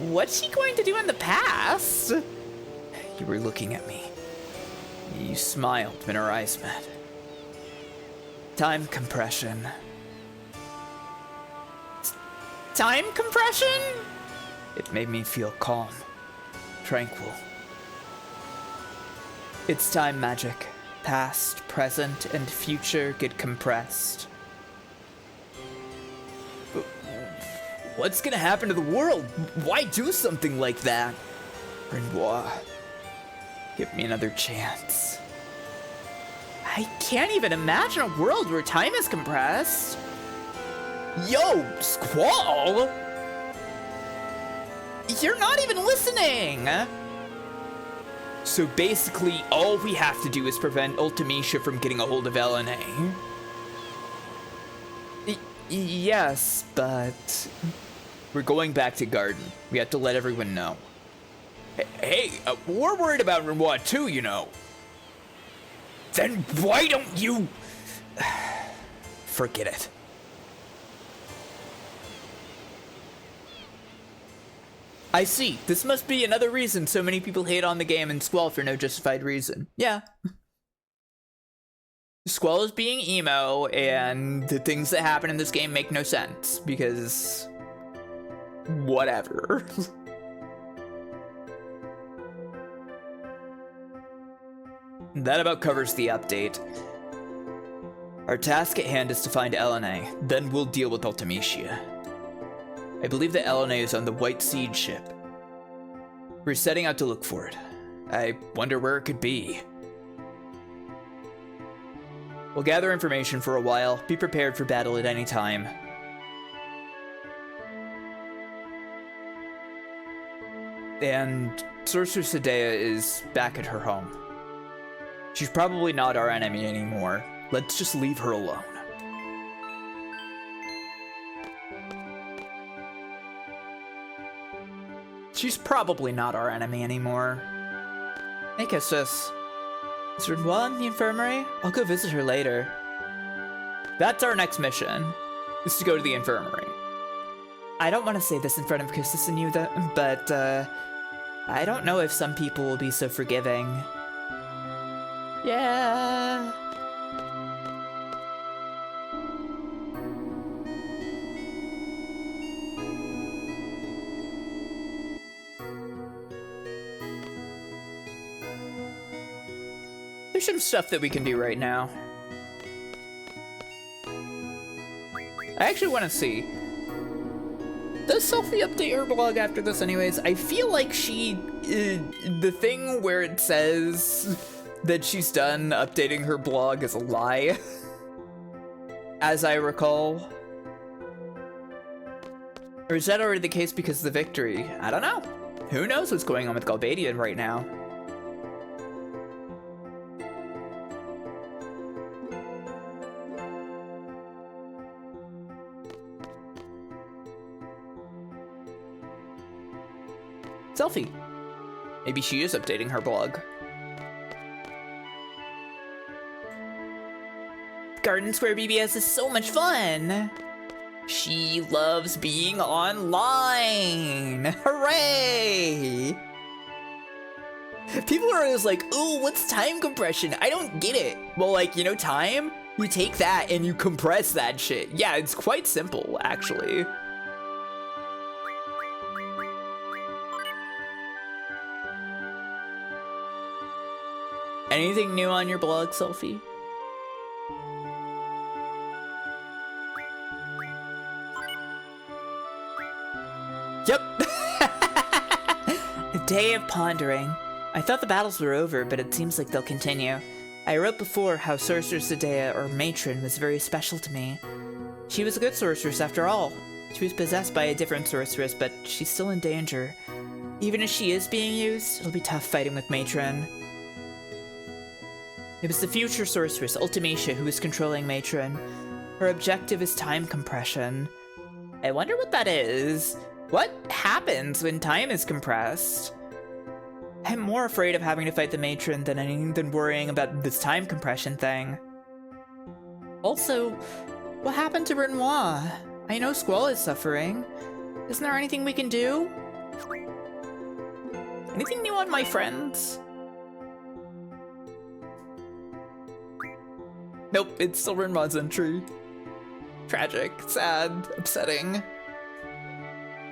What's she going to do in the past? You were looking at me. You smiled when our eyes met. Time compression. Time compression? It made me feel calm, tranquil. It's time magic. Past, present, and future get compressed. But what's gonna happen to the world? Why do something like that? Rinoa, give me another chance. I can't even imagine a world where time is compressed. Yo, Squall! You're not even listening! So basically, all we have to do is prevent Ultimecia from getting a hold of LNA. Yes, but... We're going back to Garden. We have to let everyone know. Hey, we're worried about Rinoa too, you know. Then why don't you... Forget it. I see. This must be another reason so many people hate on the game and Squall for no justified reason. Yeah. Squall is being emo, and the things that happen in this game make no sense, because... whatever. That about covers the update. Our task at hand is to find LNA, then we'll deal with Ultimecia. I believe that LNA is on the White Seed ship. We're setting out to look for it. I wonder where it could be. We'll gather information for a while, be prepared for battle at any time. And Sorceress Edea is back at her home. She's probably not our enemy anymore. Let's just leave her alone. She's probably not our enemy anymore. Hey, Kisses. Is Rinoa in the infirmary? I'll go visit her later. That's our next mission, is to go to the infirmary. I don't want to say this in front of Kisses and you, but I don't know if some people will be so forgiving. Yeah. There's some stuff that we can do right now. I actually want to see. Does Selfie update her blog after this anyways? I feel like she... the thing where it says that she's done updating her blog is a lie. As I recall. Or is that already the case because of the victory? I don't know. Who knows what's going on with Galbadian right now? Selfie. Maybe she is updating her blog. Garden Square BBS is so much fun! She loves being online! Hooray! People are always like, ooh, what's time compression? I don't get it. Well, like, you know, time? You take that and you compress that shit. Yeah, it's quite simple, actually. Anything new on your blog, Selfie? Yep. A day of pondering. I thought the battles were over, but it seems like they'll continue. I wrote before how Sorceress Edea, or Matron, was very special to me. She was a good sorceress after all. She was possessed by a different sorceress, but she's still in danger. Even if she is being used, it'll be tough fighting with Matron. It was the future sorceress, Ultimecia, who was controlling Matron. Her objective is time compression. I wonder what that is. What happens when time is compressed? I'm more afraid of having to fight the Matron than worrying about this time compression thing. Also, what happened to Rinoa? I know Squall is suffering. Isn't there anything we can do? Anything new on my friends? Nope, it's still Rinoa's entry. Tragic, sad, upsetting.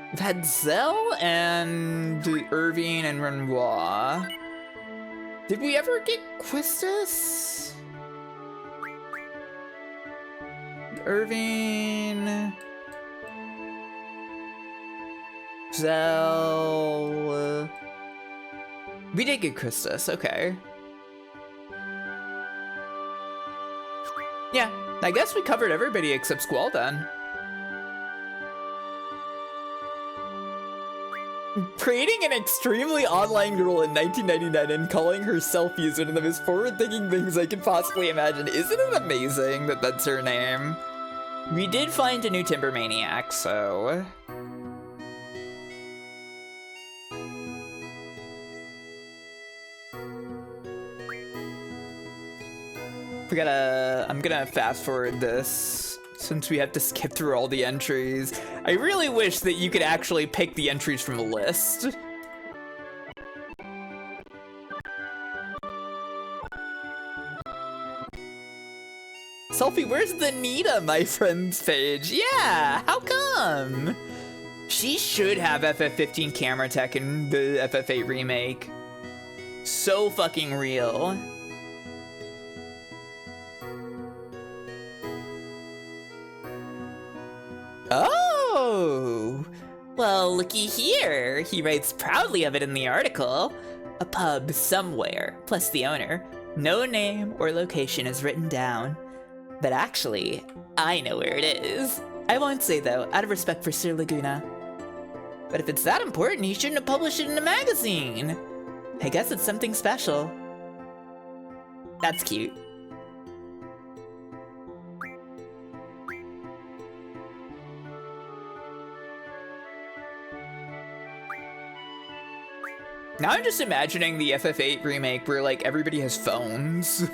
We've had Zell and Irvine and Rinoa. Did we ever get Quistis? Irvine... Zell... We did get Quistis, okay. Yeah, I guess we covered everybody except Squall then. Creating an extremely online girl in 1999 and calling her Selfie is one of the most forward-thinking things I could possibly imagine. Isn't it amazing that that's her name? We did find a new Timber Maniac, so... I'm gonna fast forward this since we have to skip through all the entries. I really wish that you could actually pick the entries from a list. Selfie, where's the Nita, my friend's page? Yeah, how come? She should have FF15 camera tech in the FF8 remake. So fucking real. Oh! Well, looky here. He writes proudly of it in the article. A pub somewhere, plus the owner. No name or location is written down. But actually, I know where it is. I won't say though, out of respect for Sir Laguna. But if it's that important, he shouldn't have published it in a magazine. I guess it's something special. That's cute. Now I'm just imagining the FF8 remake where, like, everybody has phones.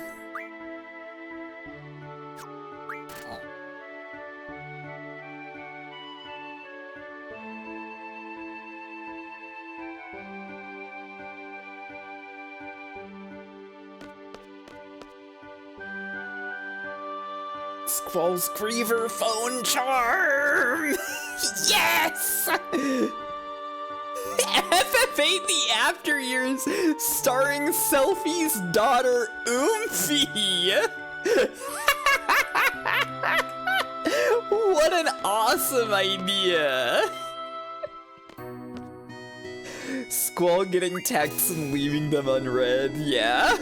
Squall's Griever phone charm! Yes! FF8 The After Years, starring Selfie's daughter, Oomphy! What an awesome idea! Squall getting texts and leaving them unread, yeah?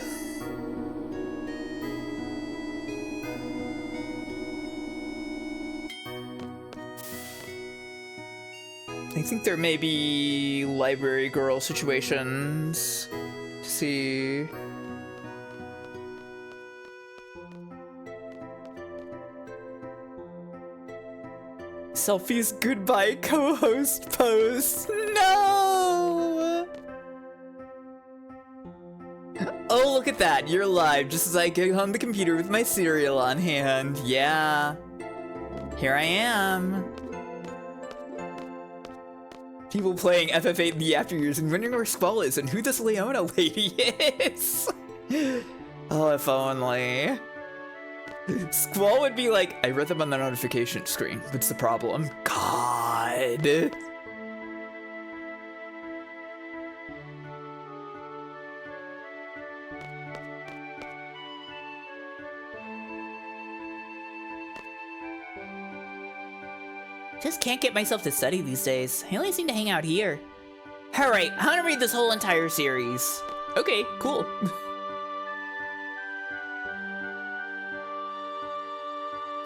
I think there may be library girl situations. Let's see. Selfie's goodbye co-host post. No! Oh, look at that. You're live just as I get on the computer with my cereal on hand. Yeah. Here I am. People playing FF8 The After Years and wondering where Squall is and who this Leona lady is. Oh, if only. Squall would be like, I read them on the notification screen. What's the problem? God. Just can't get myself to study these days. I only seem to hang out here. Alright, I'm gonna read this whole entire series. Okay, cool.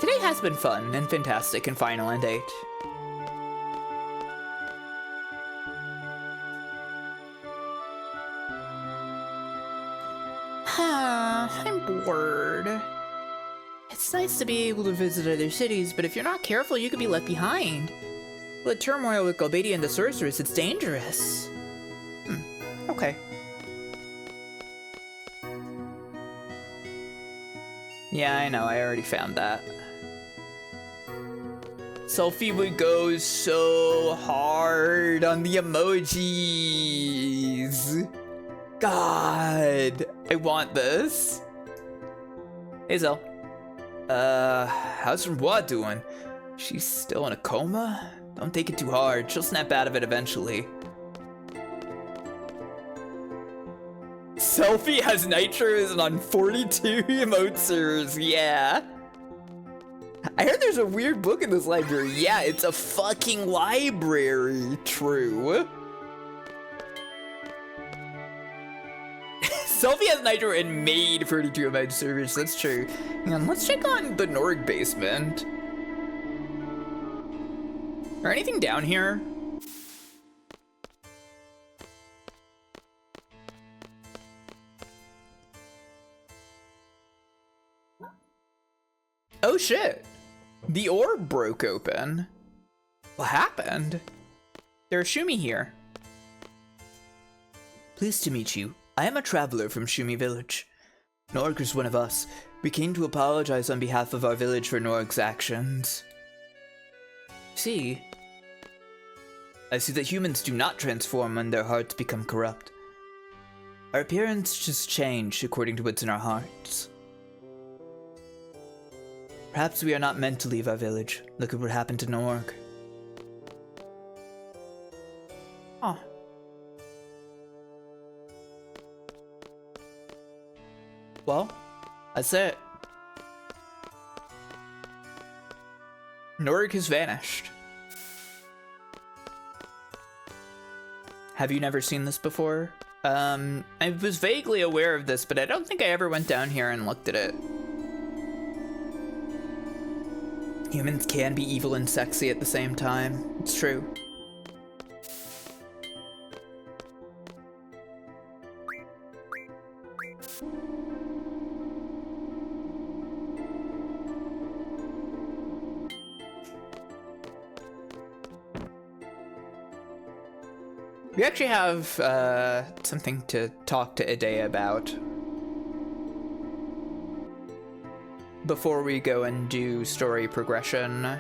Today has been fun and fantastic in Final End 8. I'm bored. It's nice to be able to visit other cities, but if you're not careful, you could be left behind. With turmoil with Galbadia and the Sorceress, it's dangerous. Okay. Yeah, I know, I already found that. Selfie would go so hard on the emojis. God, I want this. Hey, Zell. How's Rinoa doing? She's still in a coma? Don't take it too hard. She'll snap out of it eventually. Selfie has nitros on 42 emote servers, yeah. I heard there's a weird book in this library. Yeah, it's a fucking library. True. Sophie has nitro and made 32 image service. That's true. Hang on, let's check on the Norg basement. Or anything down here? Oh shit! The orb broke open. What happened? There's Shumi here. Pleased to meet you. I am a traveler from Shumi village. Norg is one of us. We came to apologize on behalf of our village for Norg's actions. See? I see that humans do not transform when their hearts become corrupt. Our appearance just changed according to what's in our hearts. Perhaps we are not meant to leave our village. Look at what happened to Norg. Oh. Well, that's it. Norg has vanished. Have you never seen this before? I was vaguely aware of this, but I don't think I ever went down here and looked at it. Humans can be evil and sexy at the same time. It's true. We actually have something to talk to Edea about before we go and do story progression.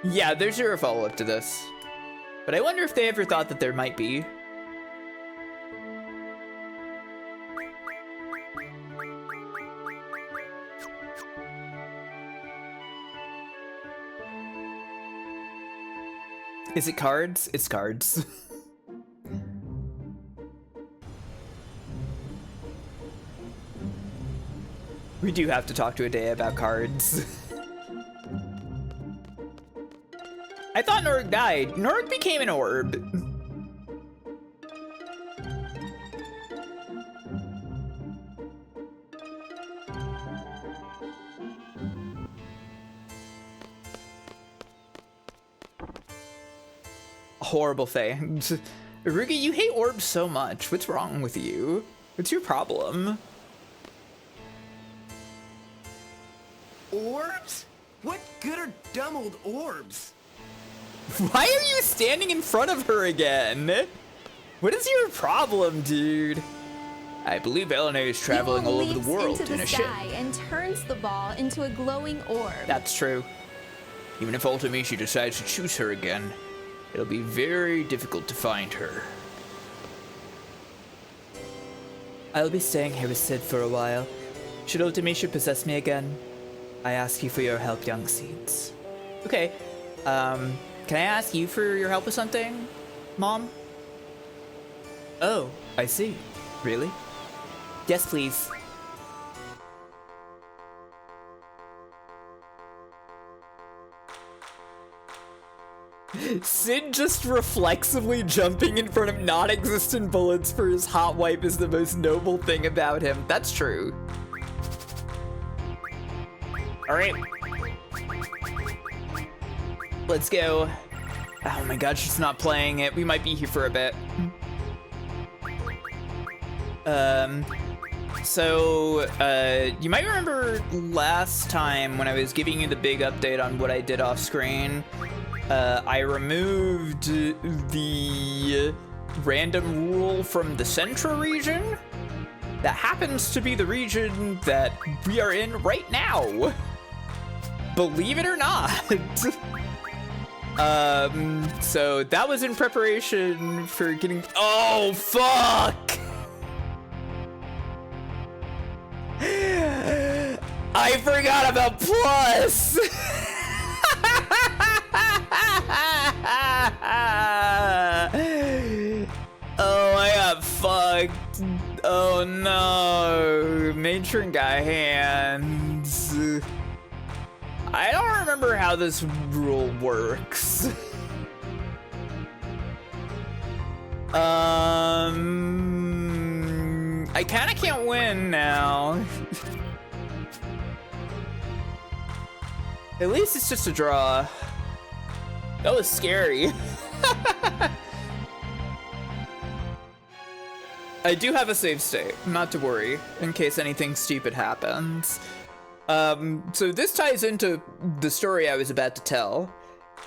Yeah, there's zero follow-up to this, but I wonder if they ever thought that there might be. Is it cards? It's cards. We do have to talk to Edea about cards. I thought Norg died. Norg became an orb. Horrible thing. Rugi, you hate orbs so much. What's wrong with you? What's your problem? Orbs? What good are dumb old orbs? Why are you standing in front of her again? What is your problem, dude? I believe Elena is traveling all over the world in a ship. And turns the ball into a glowing orb. That's true. Even if Ultimacy decides to choose her again, it'll be very difficult to find her. I'll be staying here with Sid for a while. Should Ultimacia possess me again, I ask you for your help, young seeds. Okay, can I ask you for your help with something, Mom? Oh, I see. Really? Yes, please. Sid just reflexively jumping in front of non-existent bullets for his hot wipe is the most noble thing about him. That's true. All right. Let's go. Oh my god, she's not playing it. We might be here for a bit. You might remember last time when I was giving you the big update on what I did off screen, I removed the random rule from the Central region. That happens to be the region that we are in right now. Believe it or not. So that was in preparation for getting, oh, fuck. I forgot about plus. Oh, I got fucked. Oh no, matron got hands. I don't remember how this rule works. I kind of can't win now. At least it's just a draw. That was scary. I do have a save state, not to worry, in case anything stupid happens. So this ties into the story I was about to tell.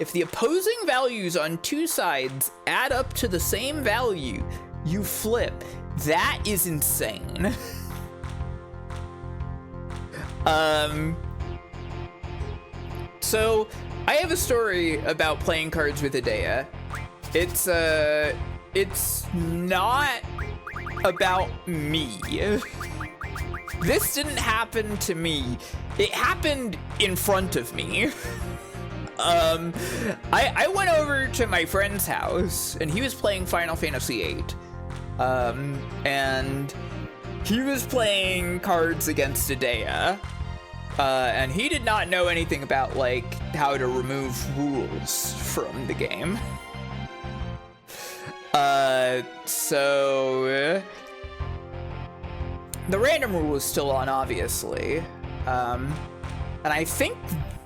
If the opposing values on two sides add up to the same value, you flip. That is insane. So I have a story about playing cards with edea. It's not about me. This didn't happen to me. It happened in front of me. I went over to my friend's house and he was playing Final Fantasy VIII. And he was playing cards against edea. And he did not know anything about, like, how to remove rules from the game. So the random rule is still on, obviously. And I think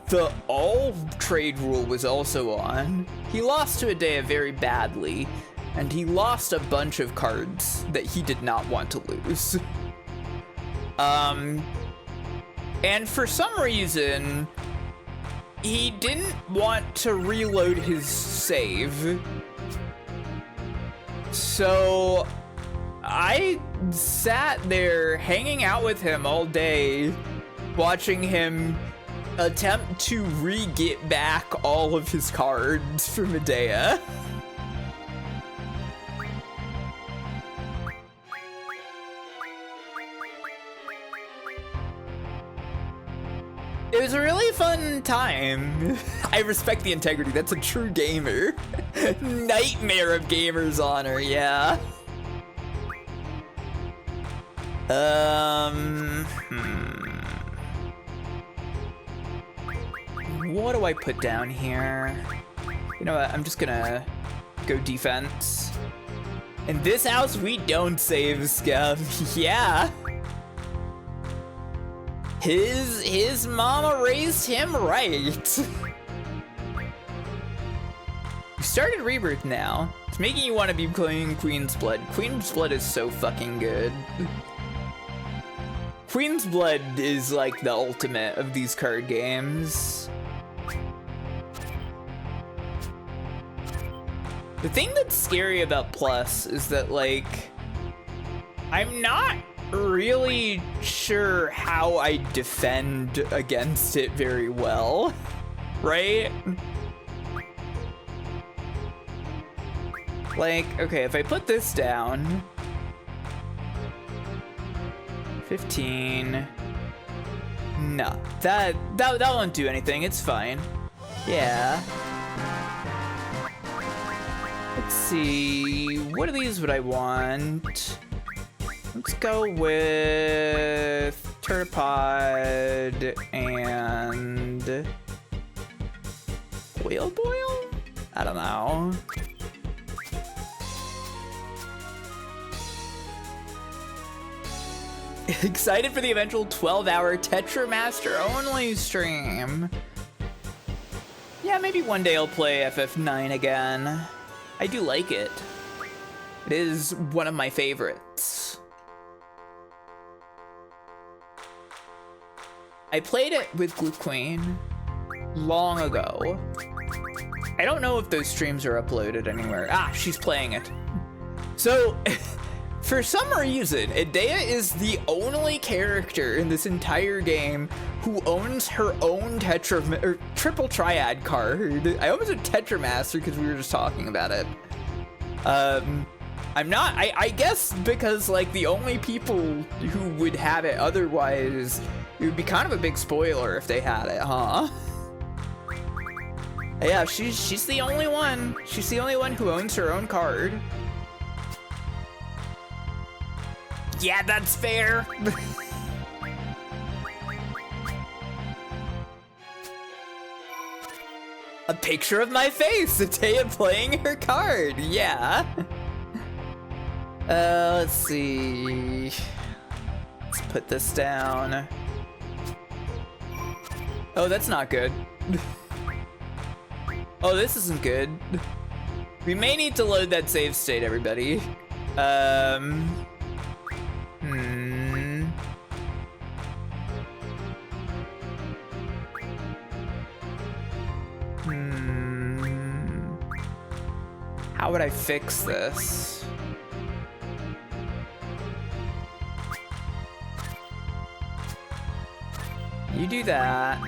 the all trade rule was also on. He lost to edea very badly, and he lost a bunch of cards that he did not want to lose. And for some reason, he didn't want to reload his save. So I sat there hanging out with him all day, watching him attempt to re-get back all of his cards from edea. It was a really fun time. I respect the integrity. That's a true gamer. Nightmare of gamers honor, yeah. What do I put down here? You know what? I'm just gonna go defense. In this house, we don't save scum. Yeah. His mama raised him right. You started Rebirth now. It's making you want to be playing Queen's Blood. Queen's Blood is so fucking good. Queen's Blood is like the ultimate of these card games. The thing that's scary about Plus is that, like, I'm not really sure how I defend against it very well, right? Like, okay, if I put this down, 15, no, that won't do anything, it's fine. Yeah. Let's see, what of these would I want? Let's go with Turtipod and Boil? I don't know. Excited for the eventual 12-hour Tetramaster only stream. Yeah, maybe one day I'll play FF9 again. I do like it. It is one of my favorites. I played it with Glue Queen long ago. I don't know if those streams are uploaded anywhere. Ah, she's playing it. So, for some reason, edea is the only character in this entire game who owns her own triple triad card. I almost said Tetramaster because we were just talking about it. I guess because, like, the only people who would have it otherwise, it would be kind of a big spoiler if they had it, huh? Yeah, she's the only one. She's the only one who owns her own card. Yeah, that's fair. A picture of my face, edea playing her card, yeah. Let's see. Let's put this down. Oh, that's not good. Oh, this isn't good. We may need to load that save state, everybody. How would I fix this? You do that,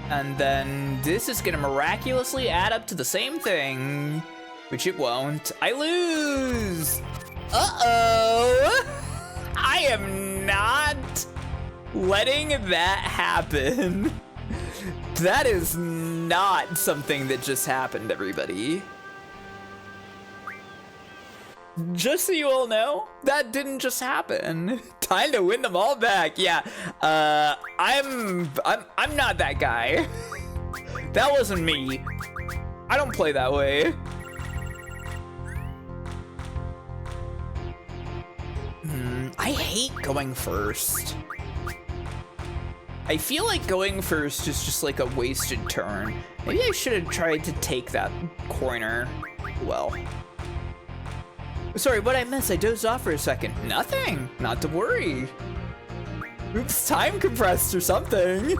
and then this is gonna miraculously add up to the same thing, which it won't. I lose! Uh-oh! I am not letting that happen. That is not something that just happened, everybody. Just so you all know, that didn't just happen. Time to win them all back. Yeah, I'm not that guy. That wasn't me. I don't play that way. I hate going first. I feel like going first is just like a wasted turn. Maybe I should have tried to take that corner. Well. Sorry, what I missed? I dozed off for a second. Nothing. Not to worry. Oops, time compressed or something.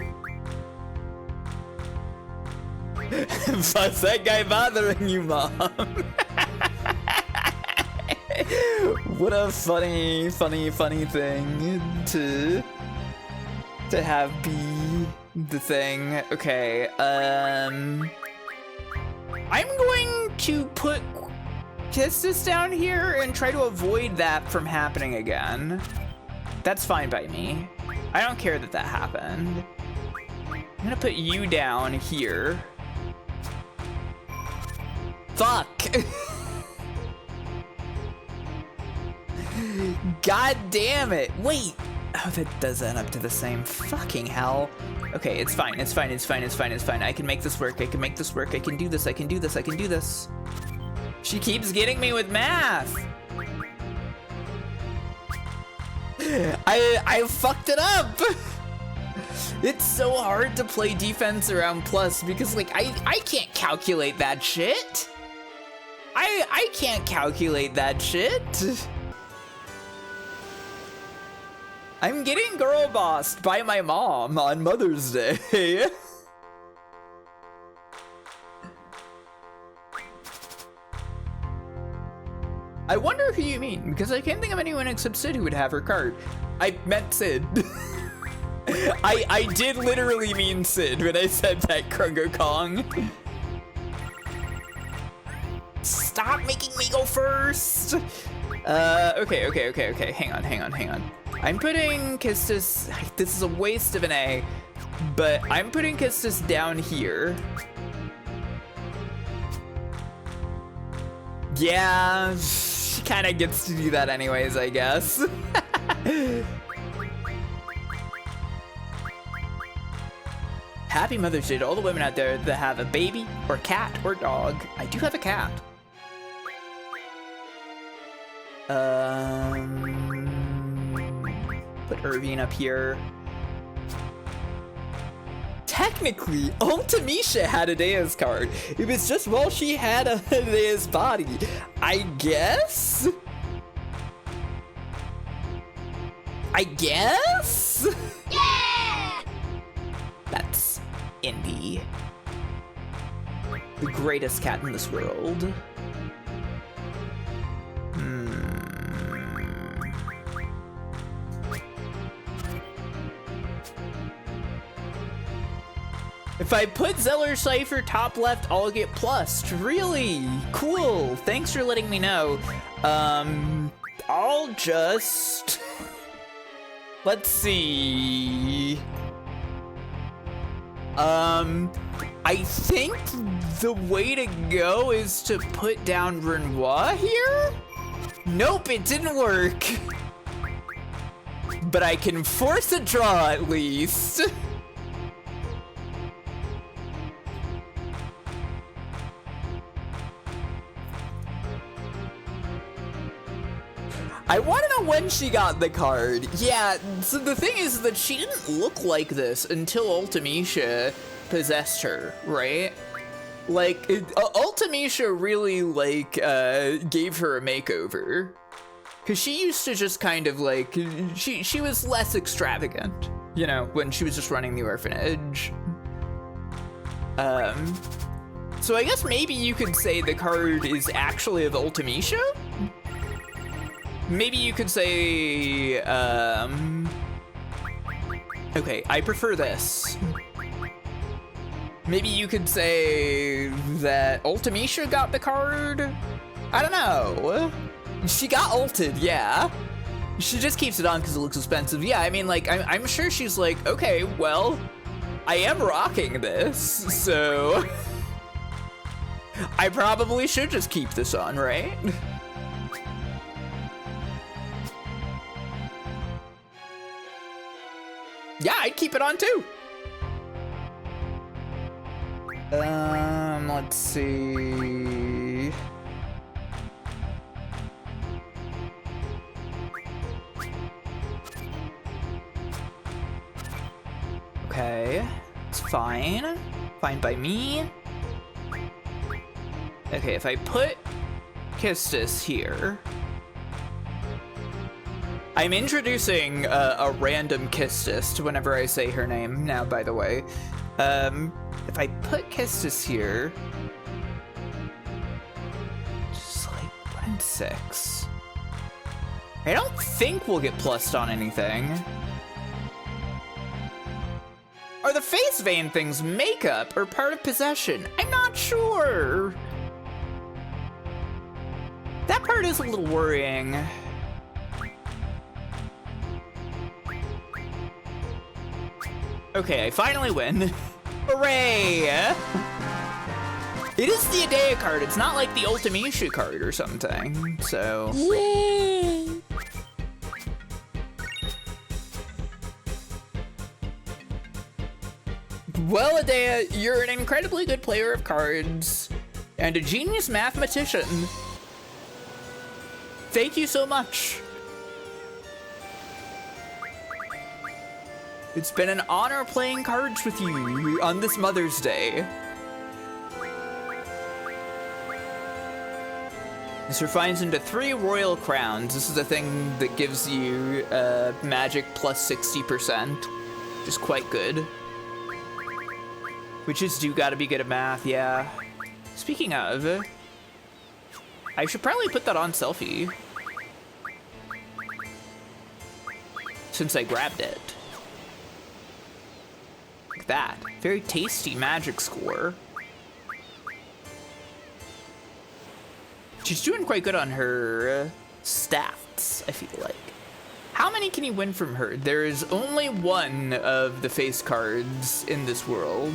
What's that guy bothering you, Mom? What a funny thing to have be the thing. Okay, I'm going to put Kistis down here and try to avoid that from happening again. That's fine by me. I don't care that that happened. I'm gonna put you down here. Fuck! God damn it! Wait! Oh, that does add up to the same. Fucking hell. Okay, it's fine, it's fine, it's fine, it's fine, it's fine. I can make this work, I can make this work, I can do this, I can do this, I can do this. She keeps getting me with math. I fucked it up. It's so hard to play defense around plus because like I can't calculate that shit. I can't calculate that shit. I'm getting girl bossed by my mom on Mother's Day. I wonder who you mean, because I can't think of anyone except Sid who would have her card. I meant Sid. I did literally mean Sid when I said that, Krungo Kong. Stop making me go first! Okay. Hang on. I'm putting Kistis... This is a waste of an A, but I'm putting Kistis down here. Yeah, she kind of gets to do that anyways, I guess. Happy Mother's Day to all the women out there that have a baby, or cat, or dog. I do have a cat. Put Irvine up here. Technically, Ultimisha had Edea's card. It was just while she had Edea's body. I guess? Yeah! That's Indy. The greatest cat in this world. If I put Zeller Seifer top left, I'll get plus. Really? Cool. Thanks for letting me know. I'll just... Let's see... I think the way to go is to put down Rinoa here? Nope, it didn't work. But I can force a draw at least. I want to know when she got the card. Yeah, so the thing is that she didn't look like this until Ultimecia possessed her, right? Like, Ultimecia really, like, gave her a makeover. Because she used to just kind of, like, she was less extravagant, you know, when she was just running the orphanage. So I guess maybe you could say the card is actually of Ultimecia? Maybe you could say, okay, I prefer this. Maybe you could say that Ultimecia got the card? I don't know. She got ulted, yeah. She just keeps it on because it looks expensive. Yeah, I mean, like, I'm sure she's like, okay, well, I am rocking this, so I probably should just keep this on, right? Yeah, I'd keep it on too. Let's see. Okay, it's fine. Fine by me. Okay, if I put Kistis here, I'm introducing a random Kistis to whenever I say her name now, by the way. If I put Kistis here, just like 1 and 6. I don't think we'll get plussed on anything. Are the face vein things makeup or part of possession? I'm not sure. That part is a little worrying. Okay, I finally win. Hooray! It is the Edea card. It's not like the Ultimecia card or something, so. Yay! Well, Edea, you're an incredibly good player of cards and a genius mathematician. Thank you so much. It's been an honor playing cards with you on this Mother's Day. This refines into 3 royal crowns. This is a thing that gives you magic plus 60%, which is quite good. Witches do gotta be good at math, yeah. Speaking of, I should probably put that on Selfie, since I grabbed it. Like that. Very tasty magic score. She's doing quite good on her stats, I feel like. How many can you win from her? There is only one of the face cards in this world.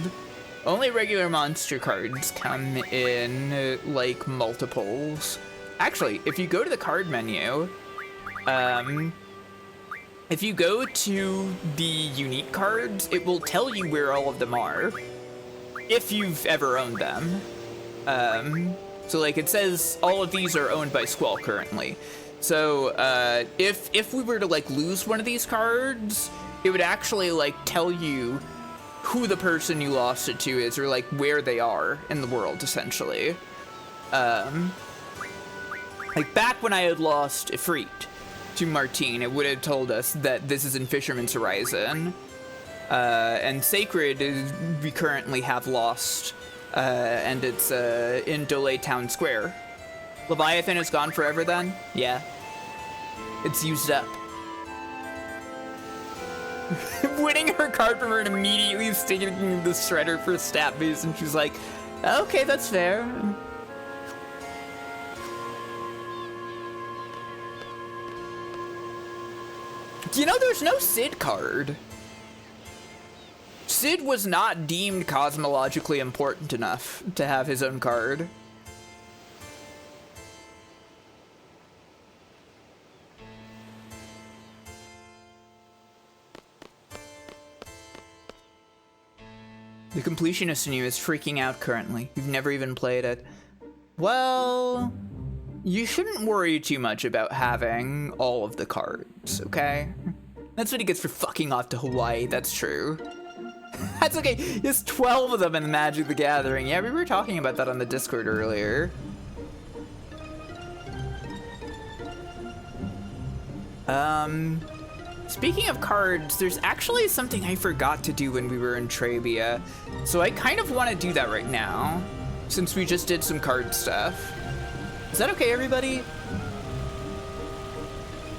Only regular monster cards come in, like, multiples. Actually, if you go to the card menu, if you go to the unique cards, it will tell you where all of them are, if you've ever owned them. So, like, it says all of these are owned by Squall currently. So, if we were to, like, lose one of these cards, it would actually, like, tell you who the person you lost it to is, or like where they are in the world, essentially. Like back when I had lost Ifrit to Martine, it would have told us that this is in Fisherman's Horizon. And Sacred we currently have lost, and it's in Dole Town Square. Leviathan is gone forever then? Yeah. It's used up. Winning her card from her and immediately sticking the shredder for stat boost, and she's like, okay, that's fair. You know, there's no Sid card. Sid was not deemed cosmologically important enough to have his own card. The completionist in you is freaking out currently. You've never even played it. Well, you shouldn't worry too much about having all of the cards, okay? That's what he gets for fucking off to Hawaii, that's true. That's okay, there's 12 of them in Magic the Gathering. Yeah, we were talking about that on the Discord earlier. Speaking of cards, there's actually something I forgot to do when we were in Trabia. So I kind of want to do that right now, since we just did some card stuff. Is that okay, everybody?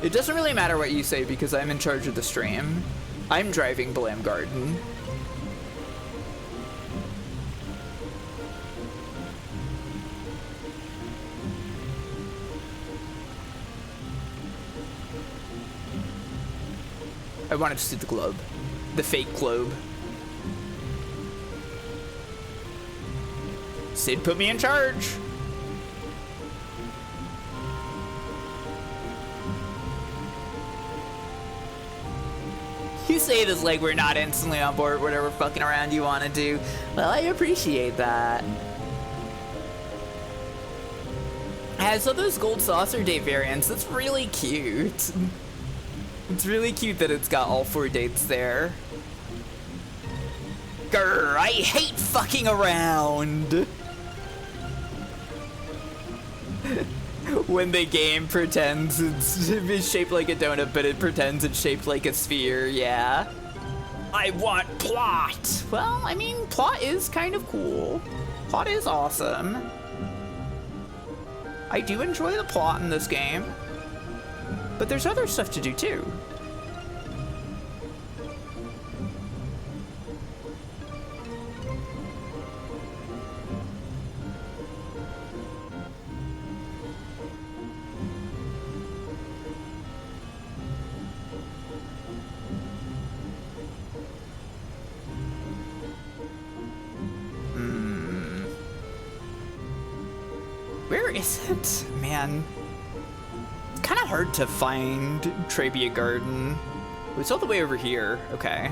It doesn't really matter what you say because I'm in charge of the stream. I'm driving Blam Garden. I wanted to see the globe. The fake globe. Sid put me in charge. You say this like we're not instantly on board, whatever fucking around you want to do. Well, I appreciate that. So those Gold Saucer Day variants, that's really cute. It's really cute that it's got all 4 dates there. Grr, I hate fucking around. When the game pretends it's shaped like a donut, but it pretends it's shaped like a sphere, yeah. I want plot. Well, I mean, plot is kind of cool. Plot is awesome. I do enjoy the plot in this game. But there's other stuff to do too. Where is it? Man. Kind of hard to find Trabia Garden. It's all the way over here. Okay.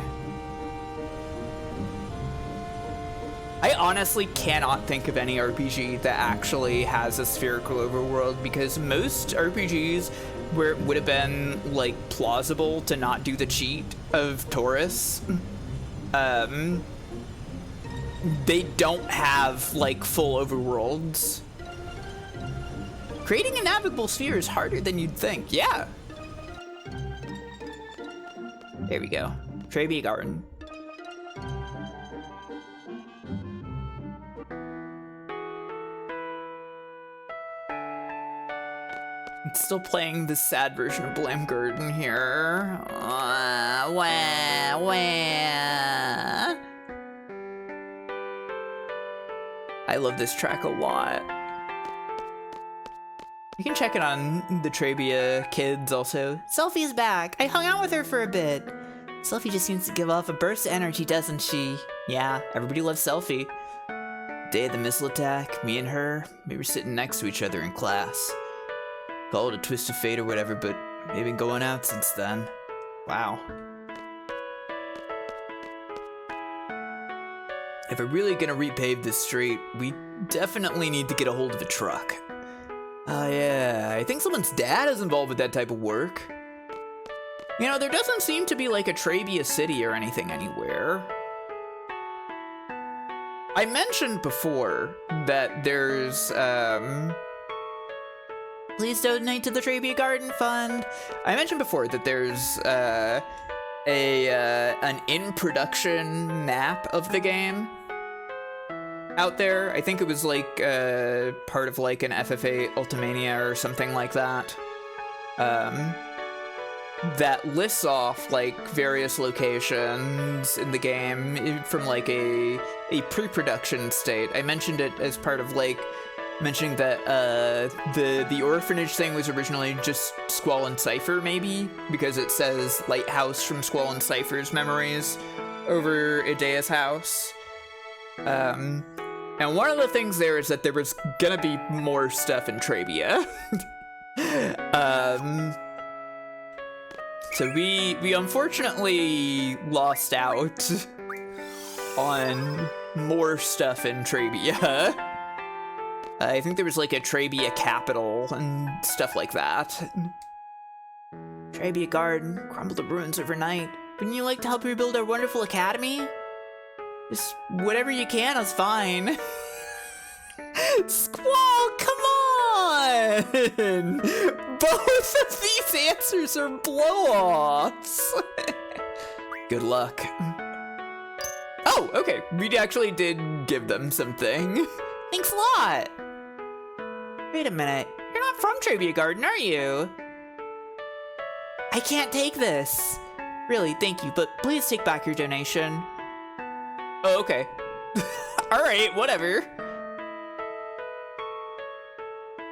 I honestly cannot think of any RPG that actually has a spherical overworld because most RPGs where it would have been like plausible to not do the cheat of Taurus, they don't have like full overworlds. Creating a navigable sphere is harder than you'd think, yeah. There we go, Trabia Garden. It's still playing the sad version of Blam Garden here. Wah, wah. I love this track a lot. You can check it on the Trabia kids also. Selfie's back. I hung out with her for a bit. Selfie just seems to give off a burst of energy, doesn't she? Yeah, everybody loves Selfie. Day of the missile attack, me and her, we were sitting next to each other in class. Call it a twist of fate or whatever, but they've been going out since then. Wow. If we're really gonna repave this street, we definitely need to get a hold of a truck. Yeah, I think someone's dad is involved with that type of work. You know, there doesn't seem to be like a Trabia city or anything anywhere. I mentioned before that there's, please donate to the Trabia Garden Fund. I mentioned before that there's, an in-production map of the game out there. I think it was like part of like an FFA Ultimania or something like that. That lists off like various locations in the game from like a pre-production state. I mentioned it as part of like mentioning that the orphanage thing was originally just Squall and Seifer, maybe, because it says lighthouse from Squall and Seifer's memories over Edea's house. And one of the things there is that there was gonna be more stuff in Trabia. So we unfortunately lost out on more stuff in Trabia. I think there was like a Trebia capital and stuff like that. Trebia Garden, crumbled to ruins overnight. Wouldn't you like to help rebuild our wonderful academy? Just whatever you can is fine. Squall, come on! Both of these answers are blow-offs. Good luck. Oh, okay. We actually did give them something. Thanks a lot. Wait a minute. You're not from Trebia Garden, are you? I can't take this. Really, thank you, but please take back your donation. Oh, okay. Alright, whatever.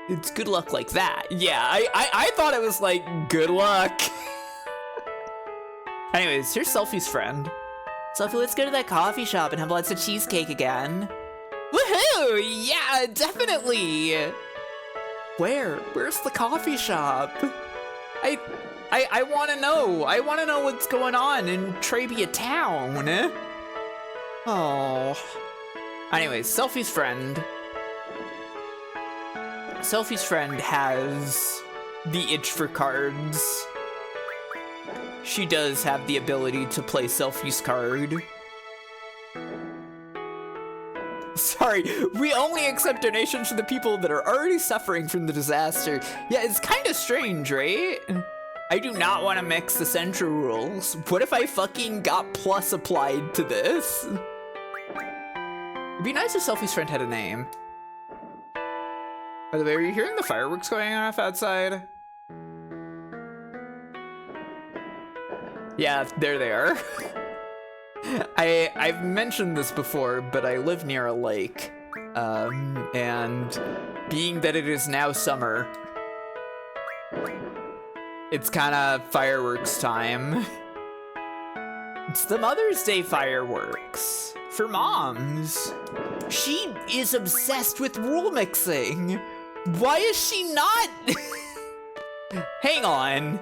It's good luck like that. Yeah, I thought it was like, good luck. Anyways, here's Selfie's friend. Selfie, let's go to that coffee shop and have lots of cheesecake again. Woohoo! Yeah, definitely! Where's the coffee shop? I wanna know. I wanna know what's going on in Trebia town. Oh. Anyways, Selfie's friend. Selfie's friend has the itch for cards. She does have the ability to play Selfie's card. Sorry, we only accept donations from the people that are already suffering from the disaster. Yeah, it's kind of strange, right? I do not want to mix the central rules. What if I fucking got plus applied to this? It'd be nice if Selfie's friend had a name. By the way, are you hearing the fireworks going off outside? Yeah, there they are. I've mentioned this before, but I live near a lake. And being that it is now summer, it's kind of fireworks time. It's the Mother's Day fireworks for moms. She is obsessed with rule mixing. Why is she not? Hang on.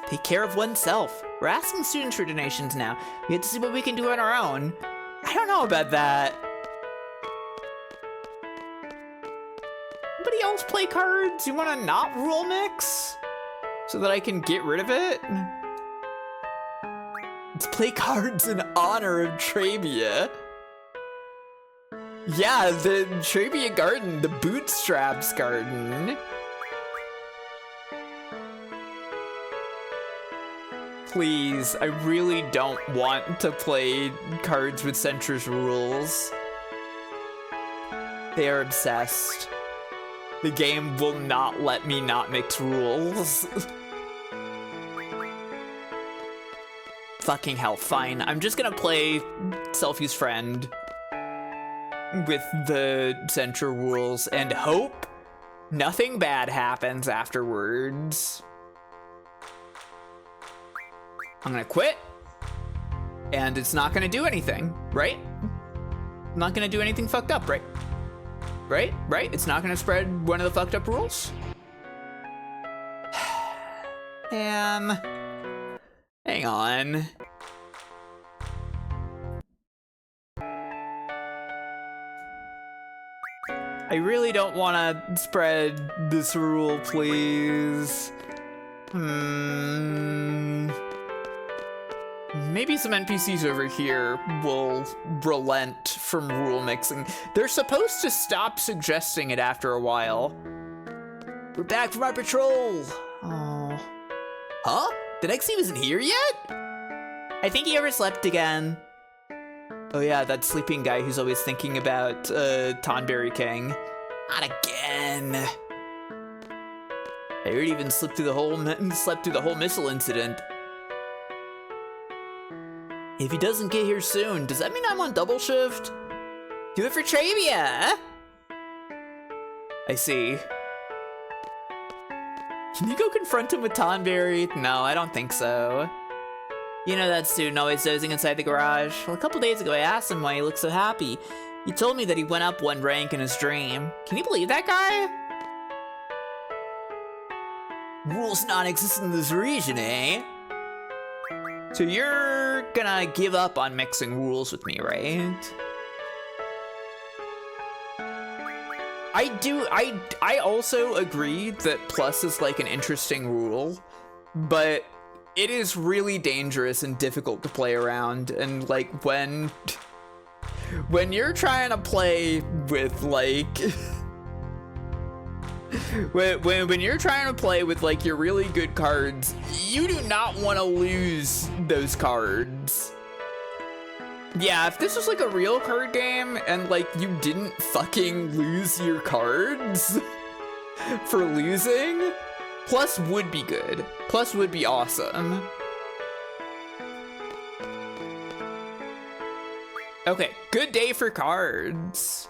Take care of oneself. We're asking students for donations now. We have to see what we can do on our own. I don't know about that. Anybody else play cards? You want to not rule mix? So that I can get rid of it? Let's play cards in honor of Trebia. Yeah, the Trebia Garden, the Bootstraps Garden. Please, I really don't want to play cards with Centra's rules. They are obsessed. The game will not let me not mix rules. Fucking hell, fine. I'm just gonna play Selfie's friend with the Centra rules and hope nothing bad happens afterwards. I'm gonna quit, and it's not gonna do anything, right? I'm not gonna do anything fucked up, right? Right? It's not gonna spread one of the fucked up rules? Damn. Hang on. I really don't want to spread this rule, please. Maybe some NPCs over here will relent from rule mixing. They're supposed to stop suggesting it after a while. We're back from our patrol. Oh. Huh? The next team isn't here yet? I think he overslept again. Oh yeah, that sleeping guy who's always thinking about Tonberry King. Not again. I already even slept through the whole missile incident. If he doesn't get here soon, does that mean I'm on double shift? Do it for Trebia! I see. Can you go confront him with Tonberry? No, I don't think so. You know that student always dozing inside the garage? Well, a couple days ago I asked him why he looked so happy. He told me that he went up one rank in his dream. Can you believe that guy? Rules non-existent in this region, eh? So you're gonna give up on mixing rules with me, right? I also agree that plus is like an interesting rule, but it is really dangerous and difficult to play around. And like when you're trying to play with like when you're trying to play with like your really good cards, you do not want to lose those cards. Yeah, if this was like a real card game and like you didn't fucking lose your cards for losing, plus would be good. Plus would be awesome. Okay, good day for cards.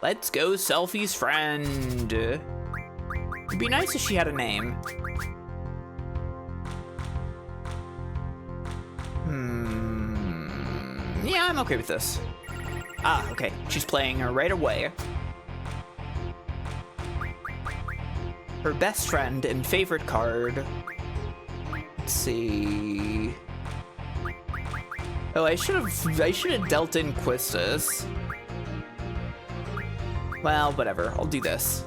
Let's go, Selfie's friend. It'd be nice if she had a name. Yeah, I'm okay with this. Ah, okay. She's playing her right away. Her best friend and favorite card. Let's see. Oh, I should have dealt in Quistis. Well, whatever. I'll do this.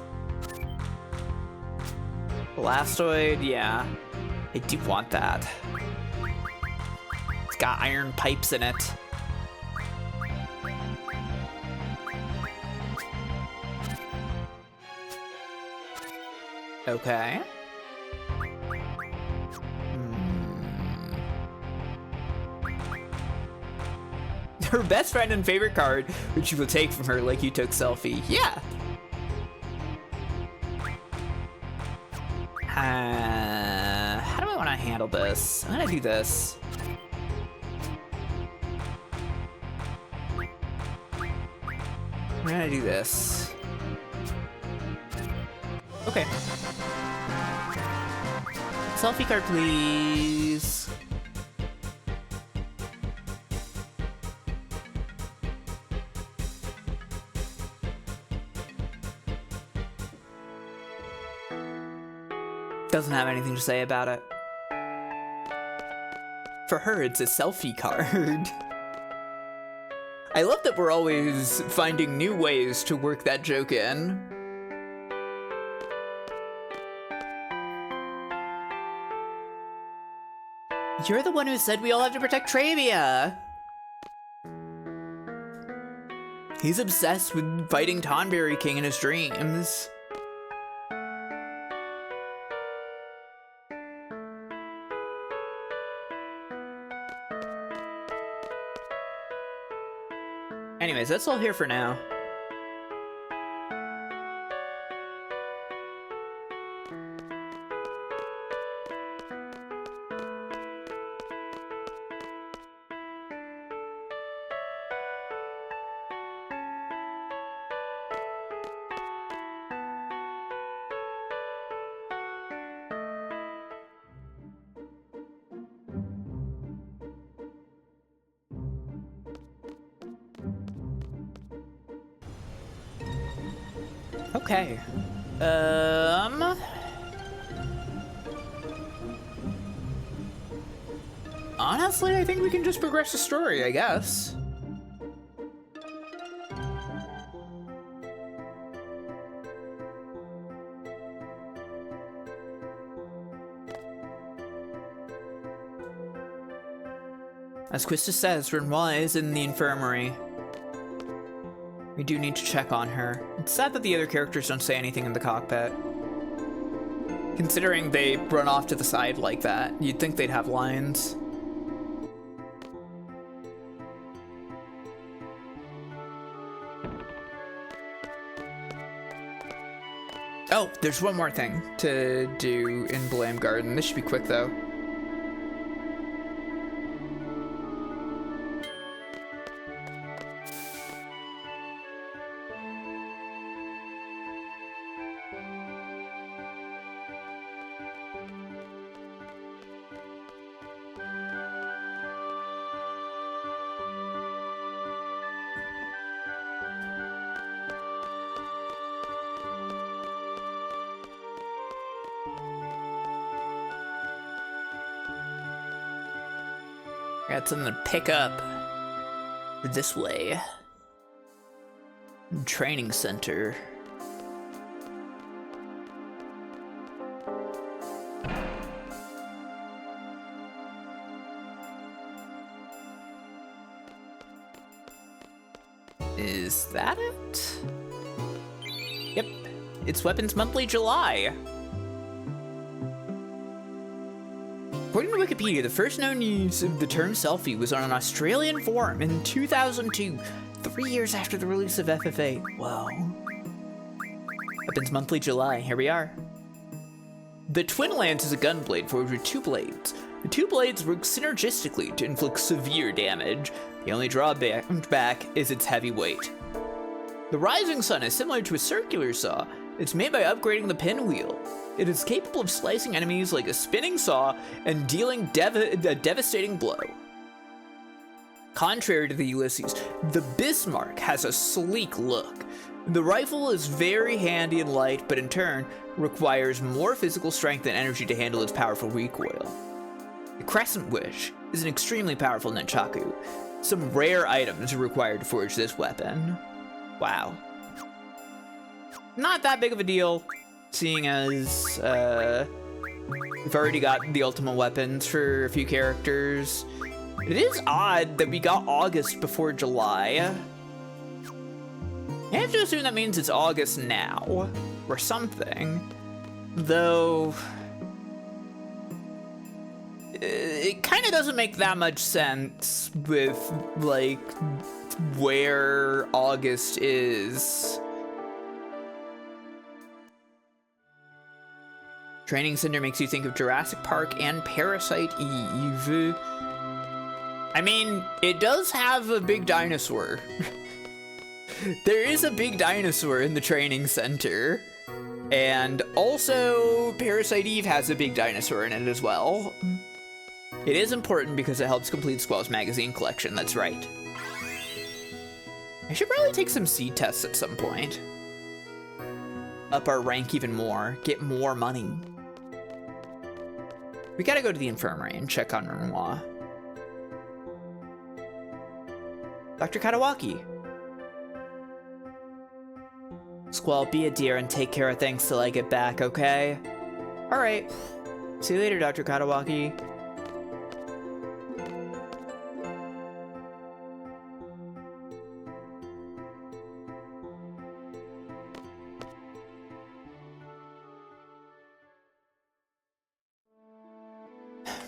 Blastoid, yeah. I do want that. It's got iron pipes in it. Okay. Her best friend and favorite card, which you will take from her like you took Selfie. Yeah. How do I want to handle this? I'm gonna do this. I'm gonna do this. Okay. Selfie card, please. Doesn't have anything to say about it. For her, it's a selfie card. I love that we're always finding new ways to work that joke in. You're the one who said we all have to protect Travia. He's obsessed with fighting Tonberry King in his dreams. Anyways, that's all here for now. Okay. Honestly, I think we can just progress the story, I guess. As Quistis says, Rinoa is in the infirmary. We do need to check on her. It's sad that the other characters don't say anything in the cockpit. Considering they run off to the side like that, you'd think they'd have lines. Oh, there's one more thing to do in Blame Garden. This should be quick though. Got something to pick up this way. Training center. Is that it? Yep, it's Weapons Monthly July. According to Wikipedia, the first known use of the term selfie was on an Australian forum in 2002, 3 years after the release of FFA. Wow. Weapons Monthly July, here we are. The twin lance is a gunblade forged with 2 blades. The 2 blades work synergistically to inflict severe damage. The only drawback is its heavy weight. The Rising Sun is similar to a circular saw. It's made by upgrading the pinwheel. It is capable of slicing enemies like a spinning saw and dealing a devastating blow. Contrary to the Ulysses, the Bismarck has a sleek look. The rifle is very handy and light, but in turn requires more physical strength and energy to handle its powerful recoil. The Crescent Wish is an extremely powerful nunchaku. Some rare items are required to forge this weapon. Wow. Not that big of a deal, seeing as we've already got the ultimate weapons for a few characters. It is odd that we got August before July. I have to assume that means it's August now, or something. Though, it kind of doesn't make that much sense with, like, where August is. Training Center makes you think of Jurassic Park and Parasite Eve. I mean, it does have a big dinosaur. There is a big dinosaur in the training center. And also, Parasite Eve has a big dinosaur in it as well. It is important because it helps complete Squall's magazine collection, that's right. I should probably take some seed tests at some point. Up our rank even more, get more money. We gotta go to the infirmary and check on Rinoa. Dr. Katawaki. Squall, be a dear and take care of things till I get back, okay? Alright. See you later, Dr. Katawaki.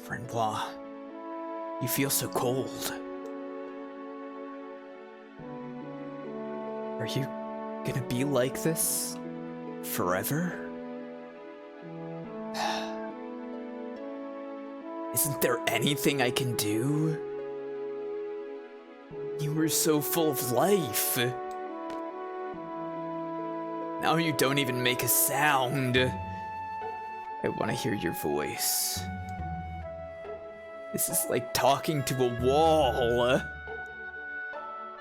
Rinoa, you feel so cold. Are you gonna be like this forever? Isn't there anything I can do? You were so full of life. Now you don't even make a sound. I want to hear your voice. This is like talking to a wall.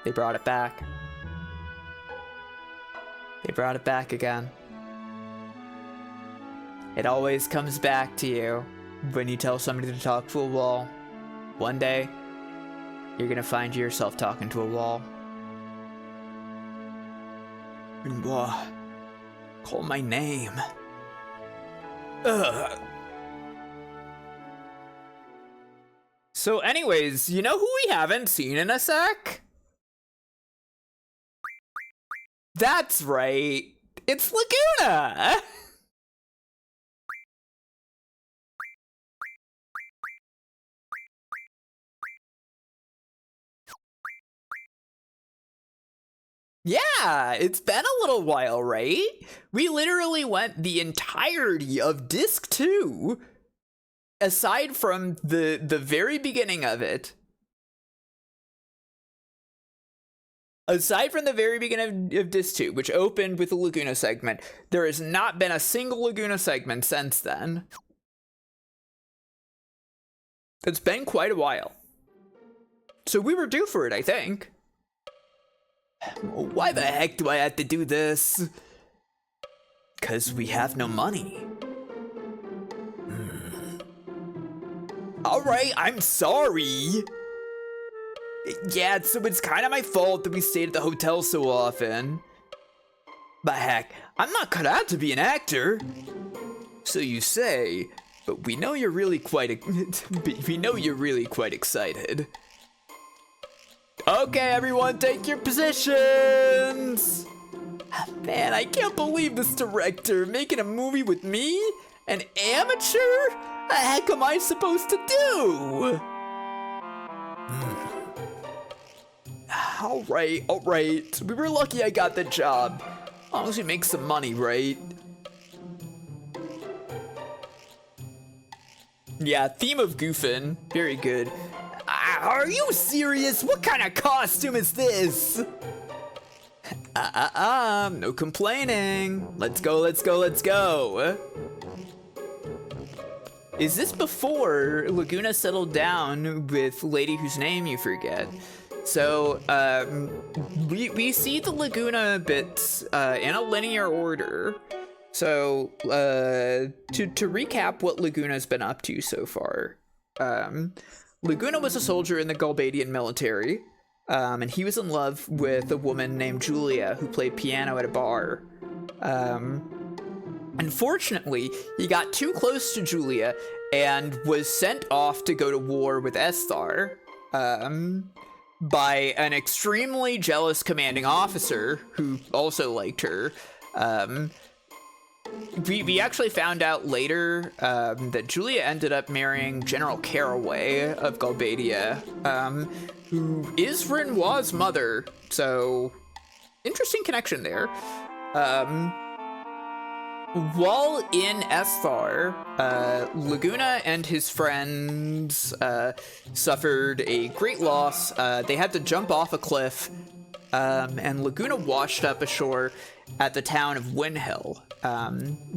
They brought it back. They brought it back again. It always comes back to you when you tell somebody to talk to a wall. One day, you're gonna find yourself talking to a wall. Rinoa, call my name. Ugh. So anyways, you know who we haven't seen in a sec? That's right, it's Laguna! Yeah, it's been a little while, right? We literally went the entirety of Disc 2. Aside from the very beginning of it. Aside from the very beginning of Disc 2, which opened with the Laguna segment, there has not been a single Laguna segment since then. It's been quite a while. So we were due for it, I think. Why the heck do I have to do this? 'Cause we have no money. Alright, I'm sorry. Yeah, so it's kind of my fault that we stayed at the hotel so often. But heck, I'm not cut out to be an actor. So you say, but we know you're really quite excited. Okay, everyone, take your positions. Man, I can't believe this director making a movie with me, an amateur. What the heck am I supposed to do? All right. We were lucky I got the job. As long as we make some money, right? Yeah, theme of goofing. Very good. Are you serious? What kind of costume is this? No complaining. Let's go. Is this before Laguna settled down with lady whose name you forget? So, we see the Laguna bits in a linear order. So, to recap what Laguna's been up to so far. Laguna was a soldier in the Galbadian military, and he was in love with a woman named Julia who played piano at a bar. Unfortunately, he got too close to Julia and was sent off to go to war with Esthar, by an extremely jealous commanding officer who also liked her. We actually found out later that Julia ended up marrying General Caraway of Galbadia, who is Rinoa's mother, so interesting connection there. While in Esthar, Laguna and his friends suffered a great loss. They had to jump off a cliff, and Laguna washed up ashore at the town of Windhill,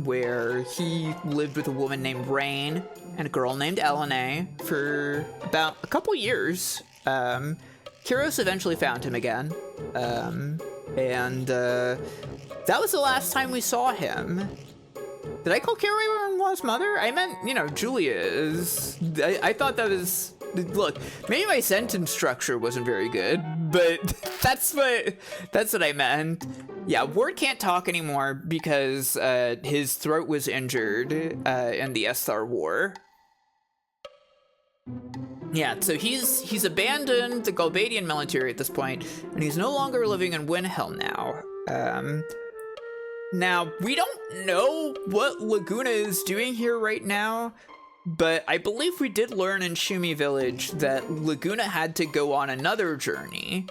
where he lived with a woman named Rain and a girl named Elena for about a couple years. Kyros eventually found him again, and that was the last time we saw him. Did I call Caraway Rinoa's mother? I meant, Julia's. I thought that was... Look, maybe my sentence structure wasn't very good, but that's what I meant. Yeah, Ward can't talk anymore because his throat was injured in the Esthar War. Yeah, so he's abandoned the Galbadian military at this point, and he's no longer living in Windhill now. Now, we don't know what Laguna is doing here right now, but I believe we did learn in Shumi Village that Laguna had to go on another journey,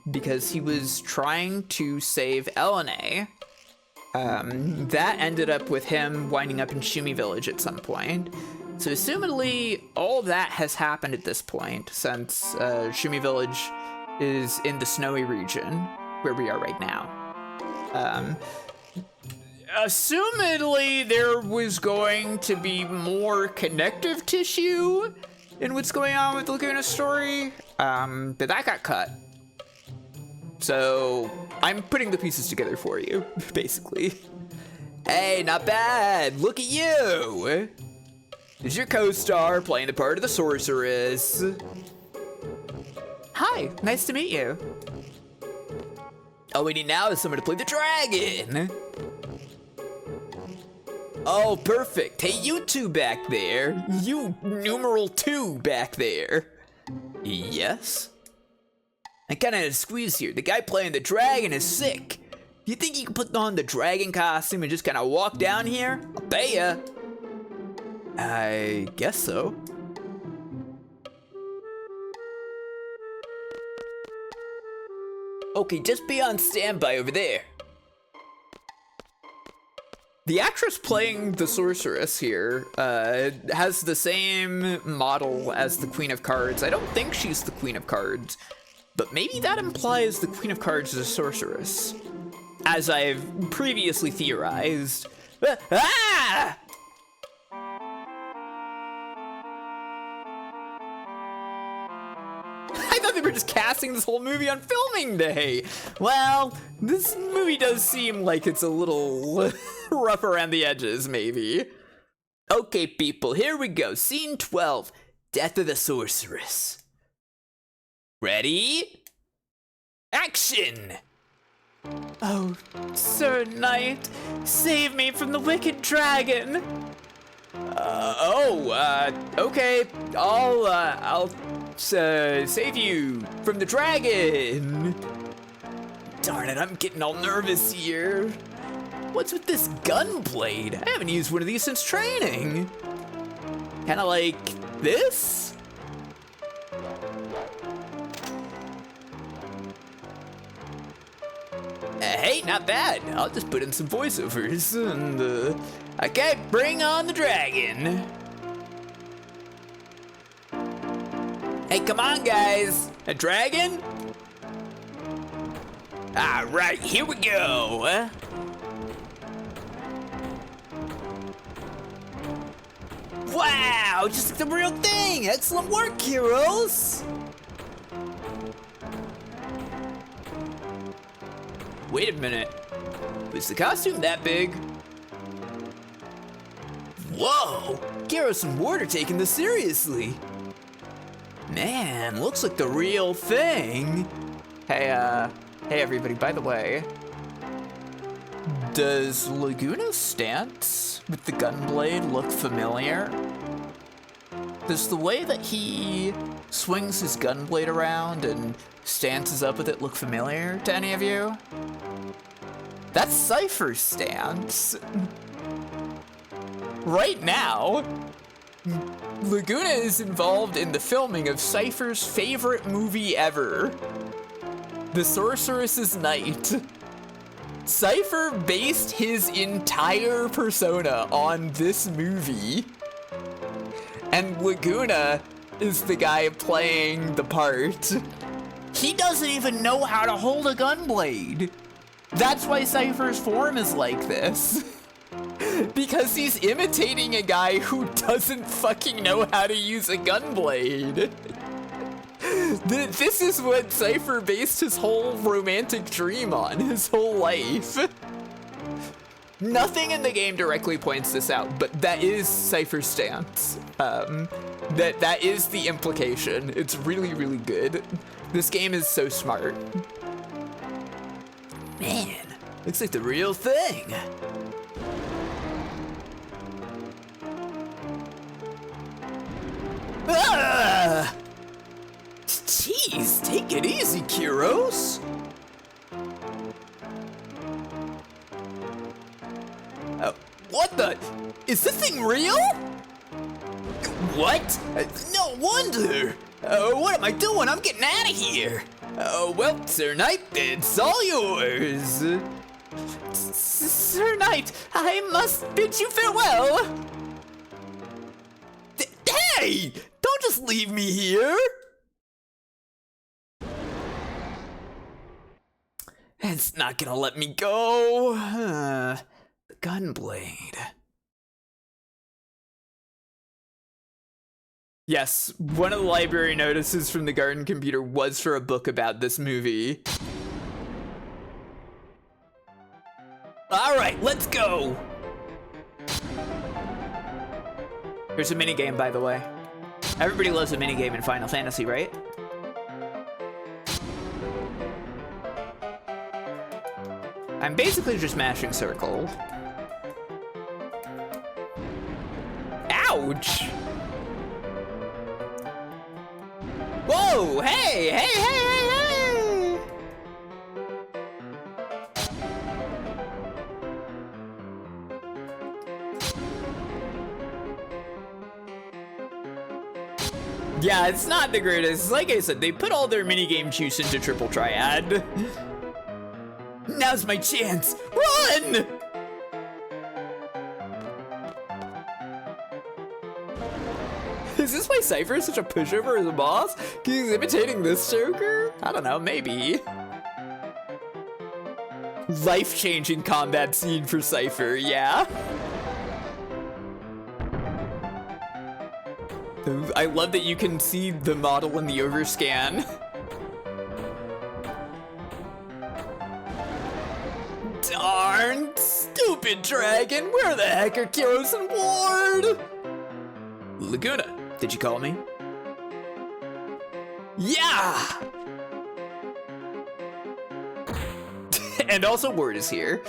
because he was trying to save Elena. That ended up with him winding up in Shumi Village at some point. So assumedly, all of that has happened at this point, since Shumi Village is in the snowy region, where we are right now. Assumedly, there was going to be more connective tissue in what's going on with Laguna's story, but that got cut. So, I'm putting the pieces together for you, basically. Hey, not bad! Look at you! This is your co-star playing the part of the sorceress. Hi, nice to meet you. All we need now is someone to play the dragon. Oh, perfect. Hey, you two back there. You numeral 2 back there. Yes? I kinda had a squeeze here. The guy playing the dragon is sick. You think you can put on the dragon costume and just kinda walk down here? I'll pay ya. I guess so. Okay, just be on standby over there. The actress playing the sorceress here has the same model as the Queen of Cards. I don't think she's the Queen of Cards, but maybe that implies the Queen of Cards is a sorceress, as I've previously theorized. Ah! I thought they were just casting this whole movie on filming day. Well, this movie does seem like it's a little rough around the edges, maybe. Okay, people, here we go. Scene 12, Death of the Sorceress. Ready? Action! Oh, Sir Knight, save me from the wicked dragon. Okay. I'll save you from the dragon. Darn it, I'm getting all nervous here. What's with this gun blade? I haven't used one of these since training. Kinda like this? Hey, not bad. I'll just put in some voiceovers and, okay, bring on the dragon. Hey, come on, guys. A dragon? All right, here we go. Wow, just like the real thing. Excellent work, heroes. Wait a minute. Was the costume that big? Whoa! Gyros and Ward are taking this seriously. Man, looks like the real thing. Hey everybody, by the way. Does Laguna's stance with the gunblade look familiar? Does the way that he swings his gunblade around and stances up with it look familiar to any of you? That's Seifer's stance. Right now, Laguna is involved in the filming of Seifer's favorite movie ever, The Sorceress's Night. Seifer based his entire persona on this movie, and Laguna is the guy playing the part. He doesn't even know how to hold a gunblade. That's why Seifer's form is like this. Because he's imitating a guy who doesn't fucking know how to use a gunblade. This is what Seifer based his whole romantic dream on, his whole life. Nothing in the game directly points this out, but that is Seifer's stance. That is the implication. It's really, really good. This game is so smart. Man, looks like the real thing. Ah! Jeez, take it easy, Kyros. What the? Is this thing real? What? No wonder. What am I doing? I'm getting out of here. Well, Sir Knight, it's all yours. Sir Knight, I must bid you farewell. Hey! Don't just leave me here! It's not gonna let me go. The gunblade. Yes, one of the library notices from the garden computer was for a book about this movie. Alright, let's go! Here's a minigame, by the way. Everybody loves a minigame in Final Fantasy, right? I'm basically just mashing circle. Ouch! Whoa! Hey! Hey, hey, hey, hey! Yeah, it's not the greatest. Like I said, they put all their minigame juice into Triple Triad. Now's my chance. Run! Is this why Seifer is such a pushover as a boss? He's imitating this Joker? I don't know, maybe. Life-changing combat scene for Seifer, yeah? I love that you can see the model in the overscan. Darn stupid dragon! Where the heck are Kyros and Ward? Laguna, did you call me? Yeah! And also Word is here.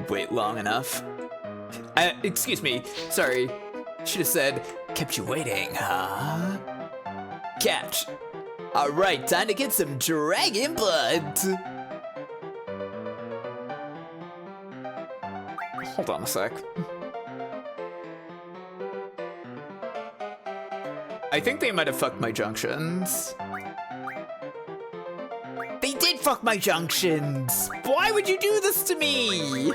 Wait long enough. Excuse me, sorry. Should have said, kept you waiting, huh? Catch. All right, time to get some dragon blood. Hold on a sec. I think they might have fucked my junctions. They did fuck my junctions. Why would you do this to me?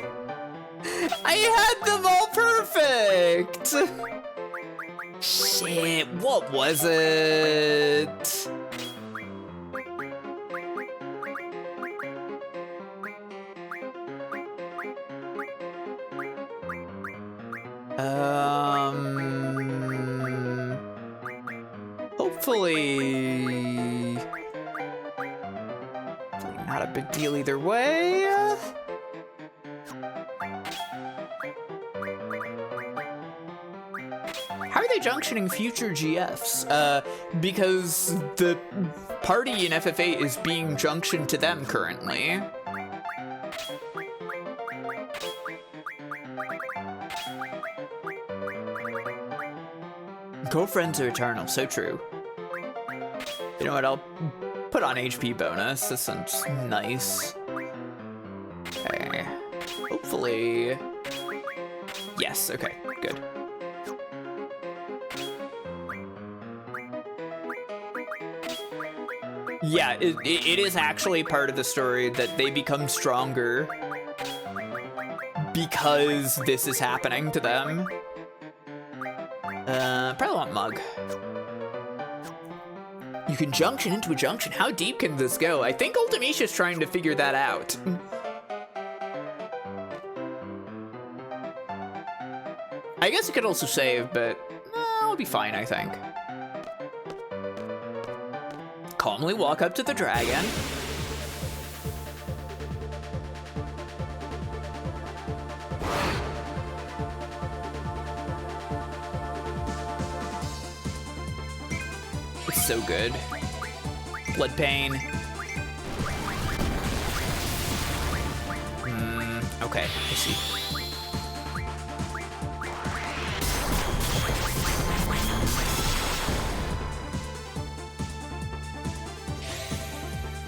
I had them all perfect. Shit, what was it? Hopefully not a big deal either way. How are they junctioning future GFs? Because the party in FF8 is being junctioned to them currently. Girlfriends are eternal, so true. You know what, I'll put on HP bonus. This sounds nice. Okay. Hopefully... Yes, okay, good. Yeah, it is actually part of the story that they become stronger because this is happening to them. Probably want Mug. You can junction into a junction. How deep can this go? I think Ultimicia's trying to figure that out. I guess it could also save, but I'll be fine, I think. Calmly walk up to the dragon. It's so good. Blood pain. Okay, I see.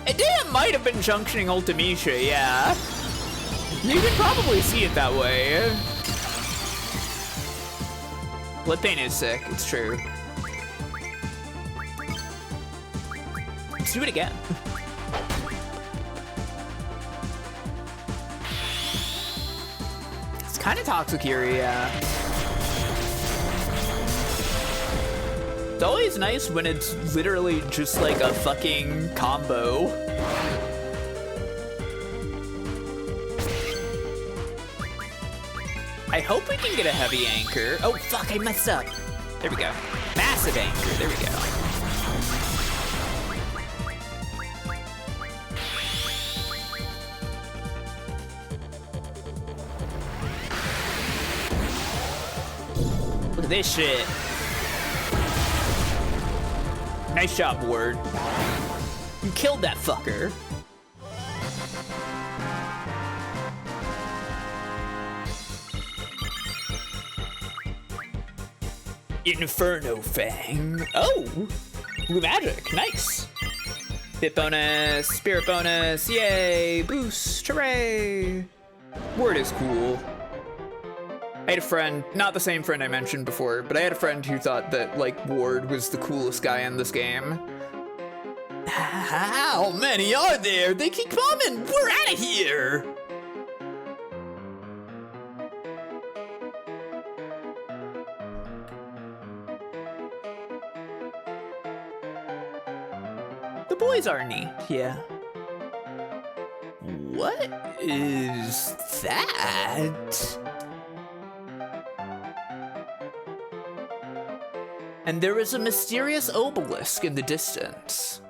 Edea might have been junctioning Ultimisia, yeah. You can probably see it that way. Blood pain is sick, it's true. Let's do it again. It's kind of toxic here, yeah. It's always nice when it's literally just like a fucking combo. I hope we can get a heavy anchor. Oh, fuck, I messed up. There we go. Massive anchor, there we go. Look at this shit. Nice job, Ward. You killed that fucker. Inferno Fang. Oh, blue magic, nice. Hit bonus, spirit bonus, yay, boost, hooray. Word is cool. I had a friend, not the same friend I mentioned before, but I had a friend who thought that, like, Ward was the coolest guy in this game. How many are there? They keep coming! We're out of here! The boys are neat, yeah. What is that? And there is a mysterious obelisk in the distance.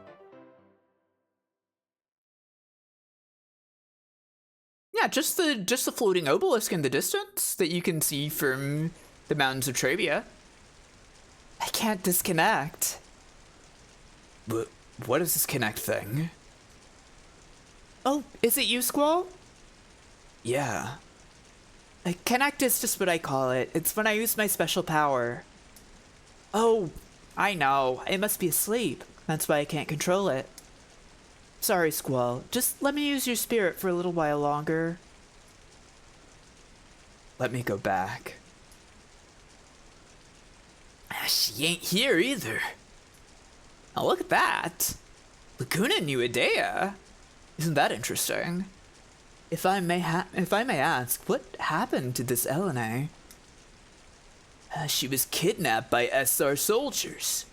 Yeah, just the floating obelisk in the distance that you can see from the Mountains of Trabia. I can't disconnect. But what is this connect thing? Oh, is it you, Squall? Yeah. Connect is just what I call it. It's when I use my special power. Oh, I know. It must be asleep. That's why I can't control it. Sorry, Squall. Just let me use your spirit for a little while longer. Let me go back. She ain't here either. Oh, look at that. Laguna knew edea. Isn't that interesting? If I may ask, what happened to this Elena? She was kidnapped by esthar soldiers.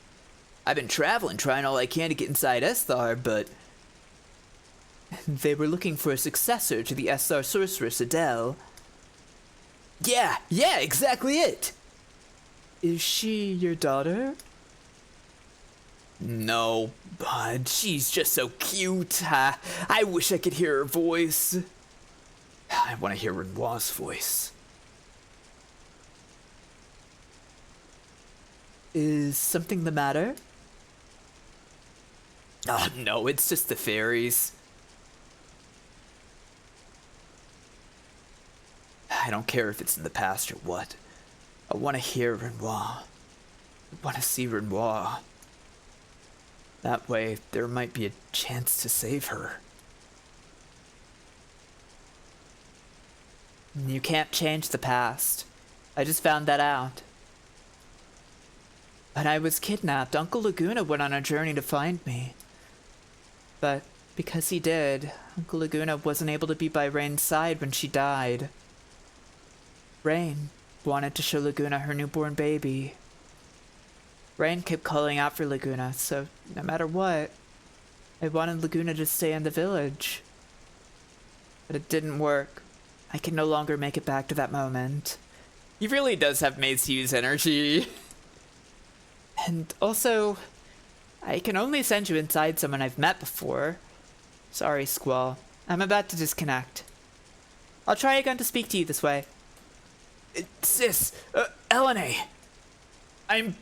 I've been traveling, trying all I can to get inside esthar, but they were looking for a successor to the esthar sorceress Adele. Yeah, exactly it. Is she your daughter? No, but she's just so cute. I wish I could hear her voice. I want to hear Rinoa's voice. Is something the matter? Oh, no, it's just the fairies. I don't care if it's in the past or what. I want to hear Rinoa. I want to see Rinoa. That way, there might be a chance to save her. You can't change the past. I just found that out. When I was kidnapped, Uncle Laguna went on a journey to find me. But because he did, Uncle Laguna wasn't able to be by Rain's side when she died. Rain wanted to show Laguna her newborn baby. Rain kept calling out for Laguna, so no matter what, I wanted Laguna to stay in the village. But it didn't work. I can no longer make it back to that moment. He really does have Mace Hughes energy. And also, I can only send you inside someone I've met before. Sorry, Squall. I'm about to disconnect. I'll try again to speak to you this way. Sis, Elena. I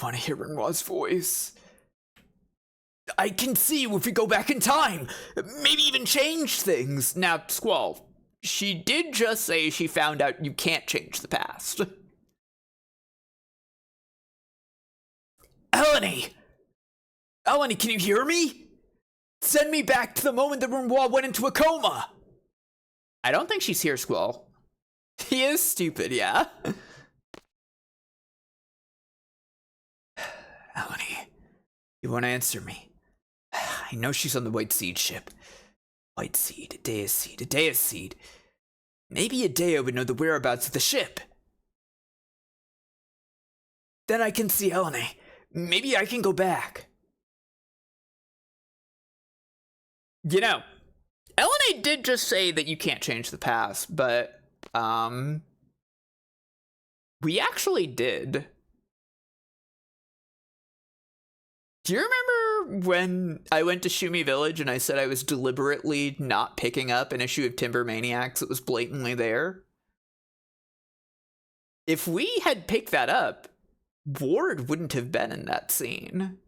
want to hear Rinoa's voice. I can see you if we go back in time. Maybe even change things. Now, Squall, she did just say she found out you can't change the past. Elena! Elena, can you hear me? Send me back to the moment that Rinoa went into a coma. I don't think she's here, Squall. He is stupid, yeah? Elena, you won't answer me. I know she's on the White Seed ship. White Seed, edea seed. Maybe edea would know the whereabouts of the ship. Then I can see Elena. Maybe I can go back. You know, Elena did just say that you can't change the past, but, we actually did. Do you remember when I went to Shumi Village and I said I was deliberately not picking up an issue of Timber Maniacs that was blatantly there? If we had picked that up, Ward wouldn't have been in that scene.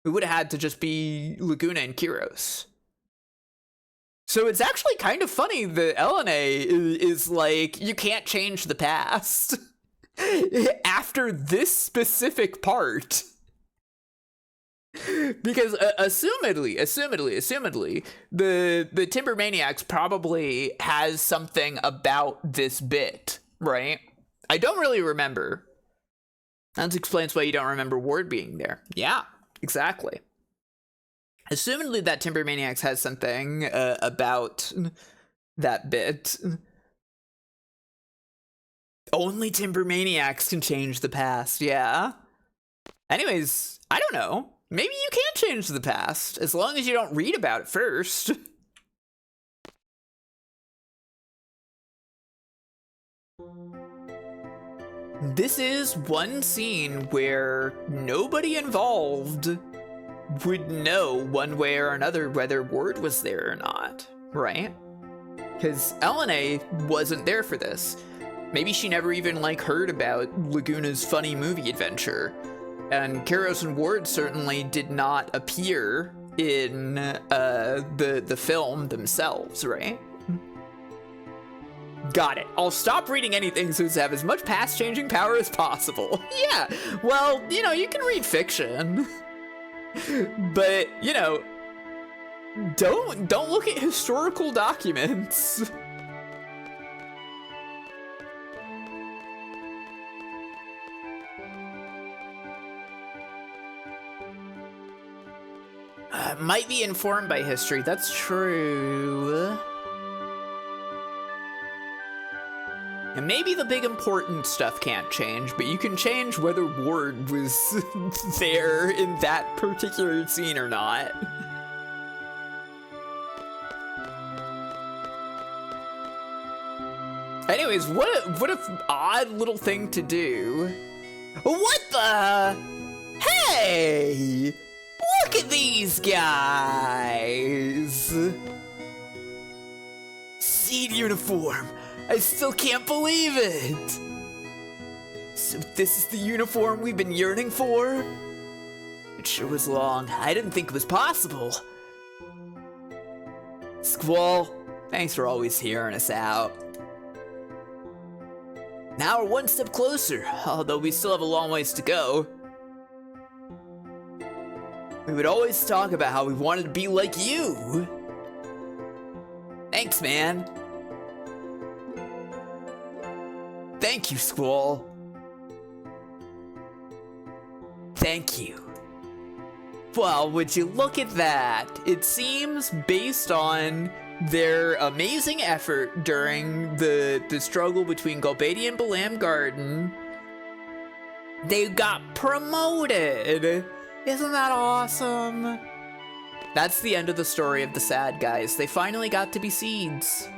It would have had to just be Laguna and Kiros. So it's actually kind of funny that Elena is like, you can't change the past after this specific part. Because assumedly, the Timber Maniacs probably has something about this bit, right? I don't really remember. That explains why you don't remember Ward being there. Yeah, exactly. Assumedly that Timber Maniacs has something about that bit. Only Timber Maniacs can change the past, yeah. Anyways, I don't know. Maybe you can change the past, as long as you don't read about it first. This is one scene where nobody involved would know one way or another whether Ward was there or not, right? Because Elena wasn't there for this. Maybe she never even, like, heard about Laguna's funny movie adventure. And Kairos and Ward certainly did not appear in the film themselves, right? Got it. I'll stop reading anything so as to have as much past-changing power as possible. Yeah, well, you know, you can read fiction. But, you know, don't look at historical documents. Might be informed by history, that's true. And maybe the big important stuff can't change, but you can change whether Ward was there in that particular scene or not. Anyways, what a odd little thing to do. What the? Hey! Look at these guys! Seed uniform! I still can't believe it! So this is the uniform we've been yearning for? It sure was long. I didn't think it was possible. Squall, thanks for always hearing us out. Now we're one step closer, although we still have a long ways to go. We would always talk about how we wanted to be like you. Thanks, man. Thank you, Squall. Thank you. Well, would you look at that? It seems, based on their amazing effort during the struggle between Golbady and Balam Garden, they got promoted. Isn't that awesome? That's the end of the story of the sad guys. They finally got to be seeds.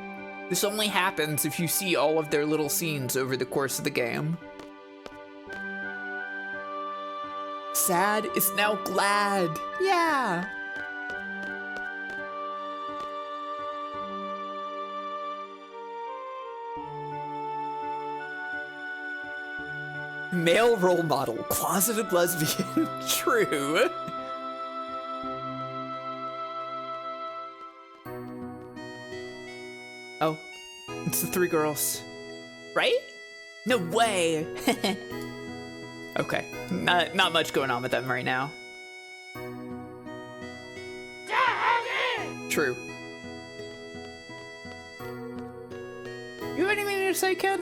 This only happens if you see all of their little scenes over the course of the game. Sad is now glad. Yeah. Male role model, closeted lesbian. True. Oh, it's the three girls. Right? No way. Okay, not much going on with them right now. True. You have anything to say, kid?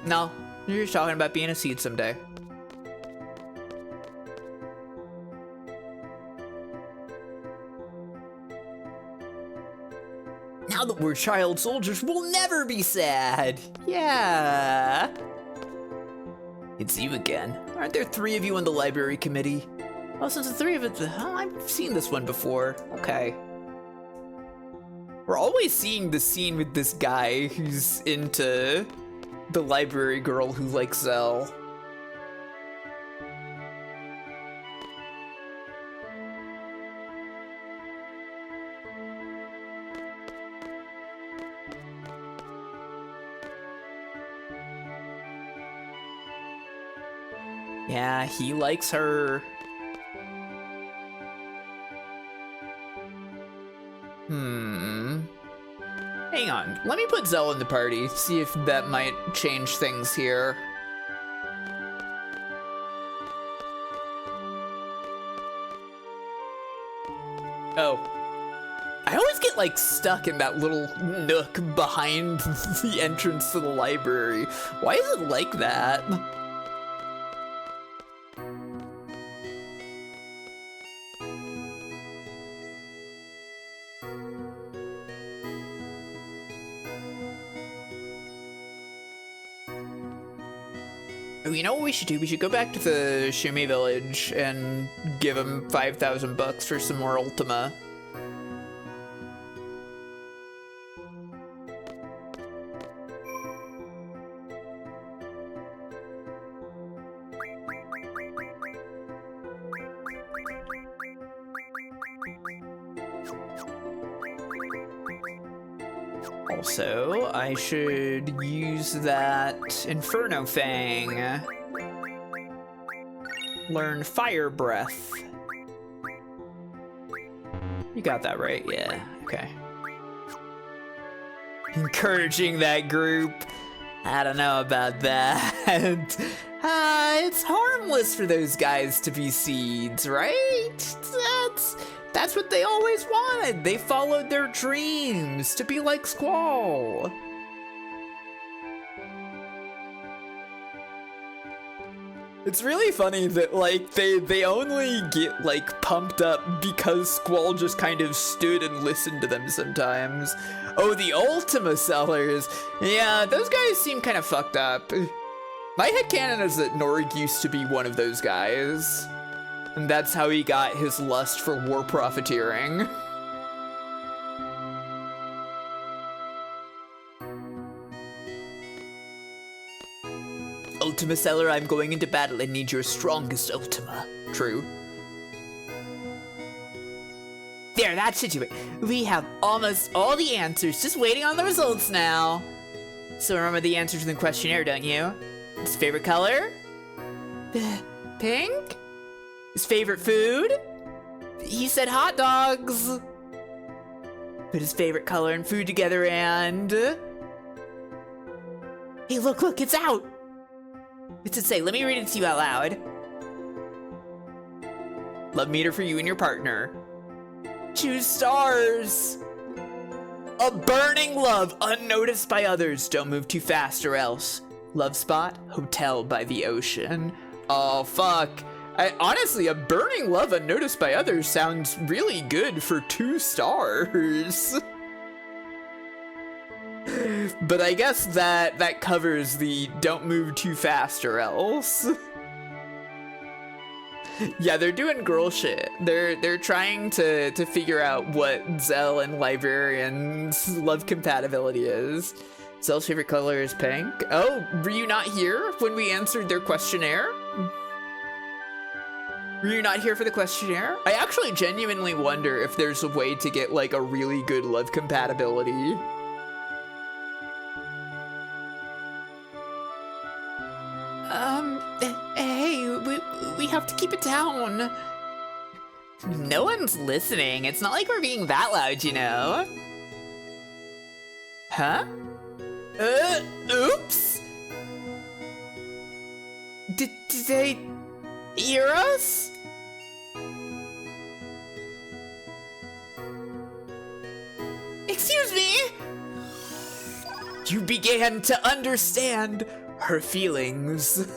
No, you're just talking about being a seed someday. Now that we're child soldiers, we'll never be sad. Yeah. It's you again. Aren't there three of you on the library committee? Oh, since the three of us, I've seen this one before. Okay. We're always seeing the scene with this guy who's into the library girl who likes Zell. Yeah, he likes her. Hang on, let me put Zell in the party, see if that might change things here. Oh. I always get, like, stuck in that little nook behind the entrance to the library. Why is it like that? You know what we should do? We should go back to the Shumi village and give him 5,000 bucks for some more Ultima. Also, I should use that Inferno Fang. Learn Fire Breath. You got that right? Yeah, okay. Encouraging that group. I don't know about that. It's harmless for those guys to be seeds, right? That's what they always wanted. They followed their dreams to be like Squall. It's really funny that, like, they only get, like, pumped up because Squall just kind of stood and listened to them sometimes. Oh, the Ultima sellers. Yeah, those guys seem kind of fucked up. My headcanon is that Norig used to be one of those guys. And that's how he got his lust for war profiteering. Ultima Seller, I'm going into battle and need your strongest Ultima. True. There, that should do it. We have almost all the answers, just waiting on the results now. So remember the answers in the questionnaire, don't you? His favorite color? Pink? His favorite food? He said hot dogs. Put his favorite color and food together and... Hey, look, it's out! What's it say? Let me read it to you out loud. Love meter for you and your partner. Choose stars. A burning love, unnoticed by others. Don't move too fast or else. Love spot, hotel by the ocean. Oh, fuck. Honestly, a burning love unnoticed by others sounds really good for 2 stars. But I guess that covers the don't move too fast or else. Yeah, they're doing girl shit. They're trying to figure out what Zell and Librarian's love compatibility is. Zell's favorite color is pink. Oh, were you not here when we answered their questionnaire? Were you not here for the questionnaire? I actually genuinely wonder if there's a way to get, like, a really good love compatibility. Hey, we have to keep it down. No one's listening. It's not like we're being that loud, you know? Huh? Oops. Did they hear us? Excuse me? You began to understand her feelings.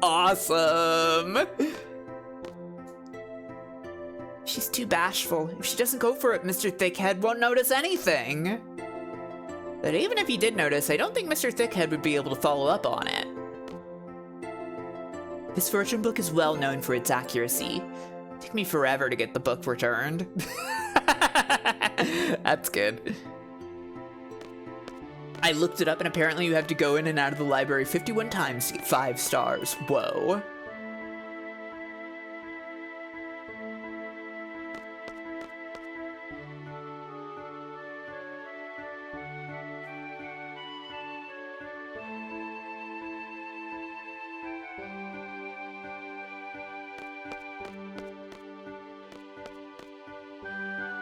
Awesome. She's too bashful. If she doesn't go for it, Mr. Thickhead won't notice anything. But even if he did notice, I don't think Mr. Thickhead would be able to follow up on it. This fortune book is well known for its accuracy. It took me forever to get the book returned. That's good. I looked it up and apparently you have to go in and out of the library 51 times to get 5 stars. Whoa.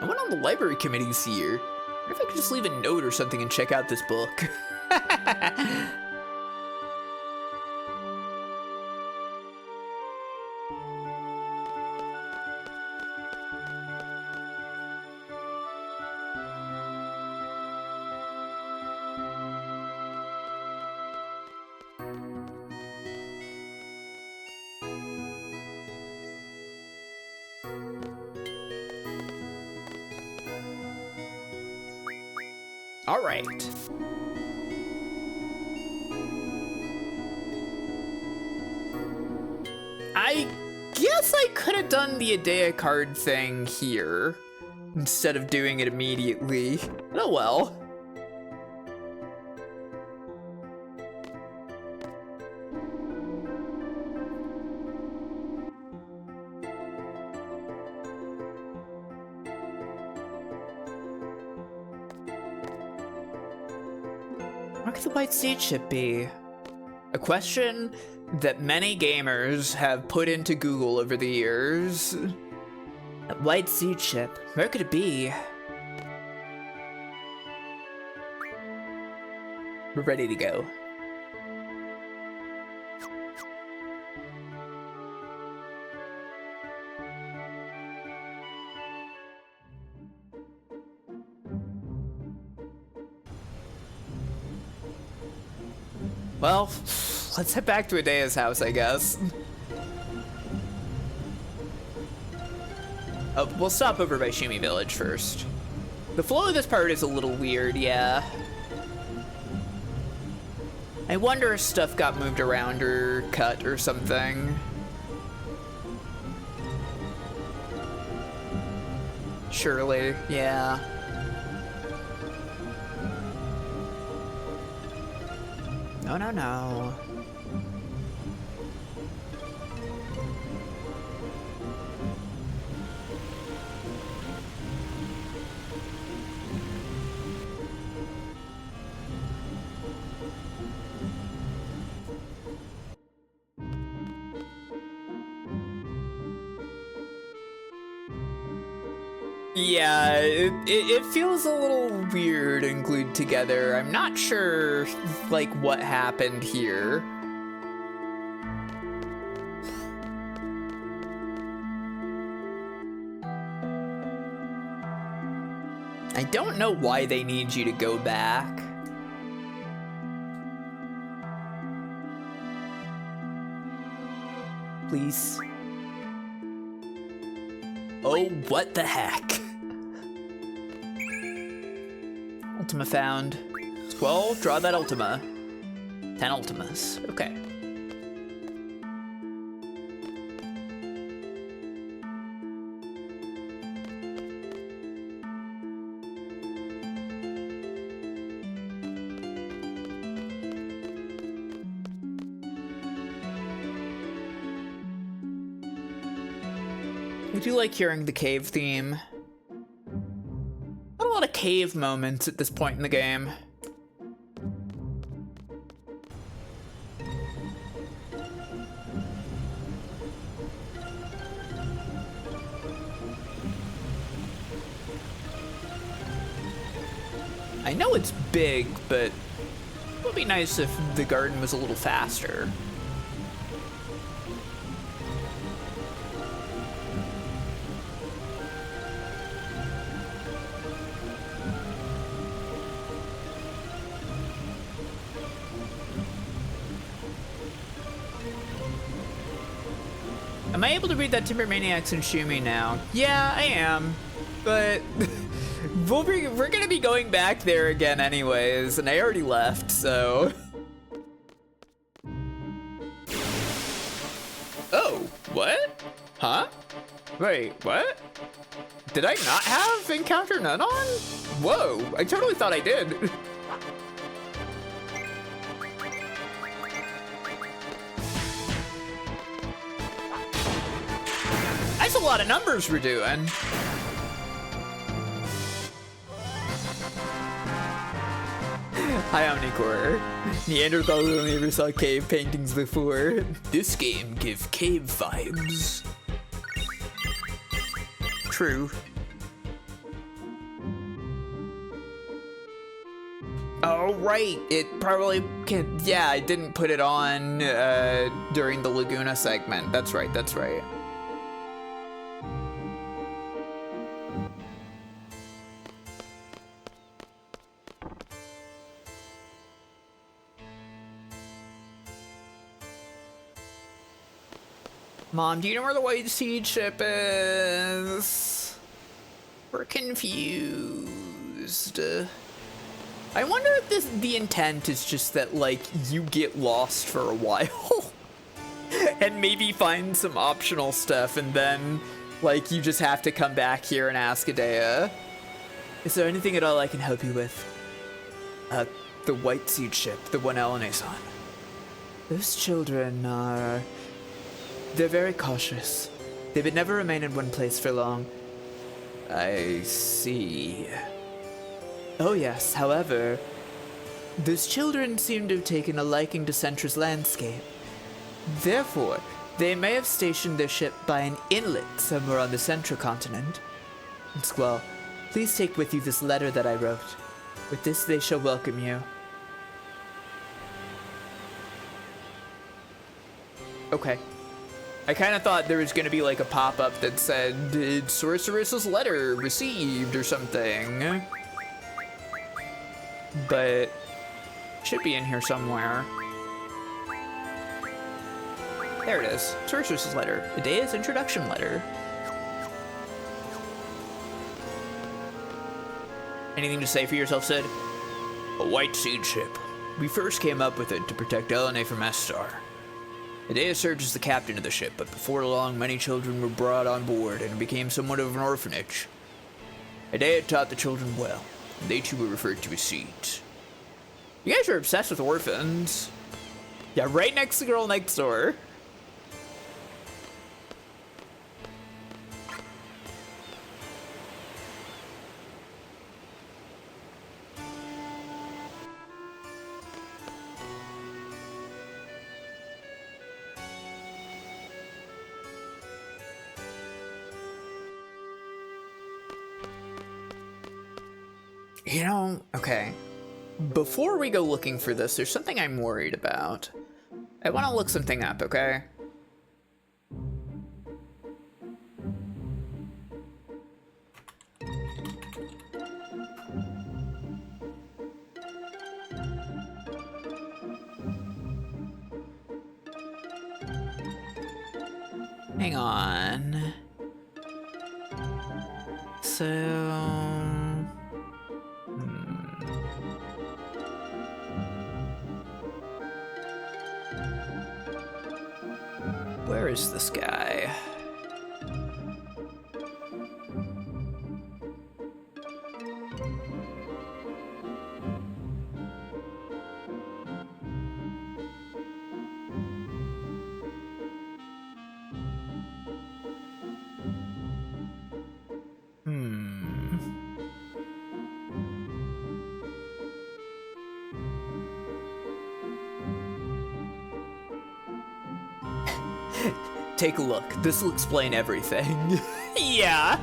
I went on the library committee this year. What if I could just leave a note or something and check out this book? All right. I guess I could have done the edea card thing here instead of doing it immediately. Oh well. Where could the white seed ship be? A question that many gamers have put into Google over the years. A white seed ship, where could it be? We're ready to go. Well, let's head back to Edea's house, I guess. Oh, we'll stop over by Shumi Village first. The flow of this part is a little weird, yeah. I wonder if stuff got moved around or cut or something. Surely, yeah. No, no, no. Yeah, it feels a little weird and glued together. I'm not sure, like, what happened here. I don't know why they need you to go back. Please. Oh, what the heck? Ultima found. Squall, draw that Ultima. 10 Ultimas. Okay. I do like hearing the cave theme. Not a lot of cave moments at this point in the game. I know it's big, but it would be nice if the garden was a little faster. Am I able to read that Timber Maniacs and Shumi now? Yeah, I am. But we're gonna be going back there again anyways, and I already left, so. Oh, what? Huh? Wait, what? Did I not have Encounter None on? Whoa, I totally thought I did. That's a lot of numbers we're doing. Hi, Omnicore. Neanderthals only ever saw cave paintings before. This game gives cave vibes. True. Oh, right. It probably can. Yeah, I didn't put it on during the Laguna segment. That's right, that's right. Mom, do you know where the white seed ship is? We're confused. I wonder if the intent is just that, like, you get lost for a while and maybe find some optional stuff, and then, like, you just have to come back here and ask Edea. Is there anything at all I can help you with? The white seed ship, the one Elena's on. Those children are... They're very cautious. They would never remain in one place for long. I see. Oh yes, however, Those children seem to have taken a liking to Centra's landscape. Therefore, they may have stationed their ship by an inlet somewhere on the Central continent. And Squall, please take with you this letter that I wrote. With this, they shall welcome you. Okay. I kind of thought there was going to be like a pop-up that said, Sorceress's letter received or something. But should be in here somewhere. There it is. Sorceress's letter. Edea's introduction letter. Anything to say for yourself, Sid? A white seed ship. We first came up with it to protect Elena from esthar. Edea served as the captain of the ship, but before long, many children were brought on board, and it became somewhat of an orphanage. Edea taught the children well, and they too were referred to as seeds. You guys are obsessed with orphans. Yeah, right next to Girl Next Door. You know, okay. Before we go looking for this, there's something I'm worried about. I want to look something up, okay? Hang on. So... Where is this guy? Take a look. This will explain everything. Yeah,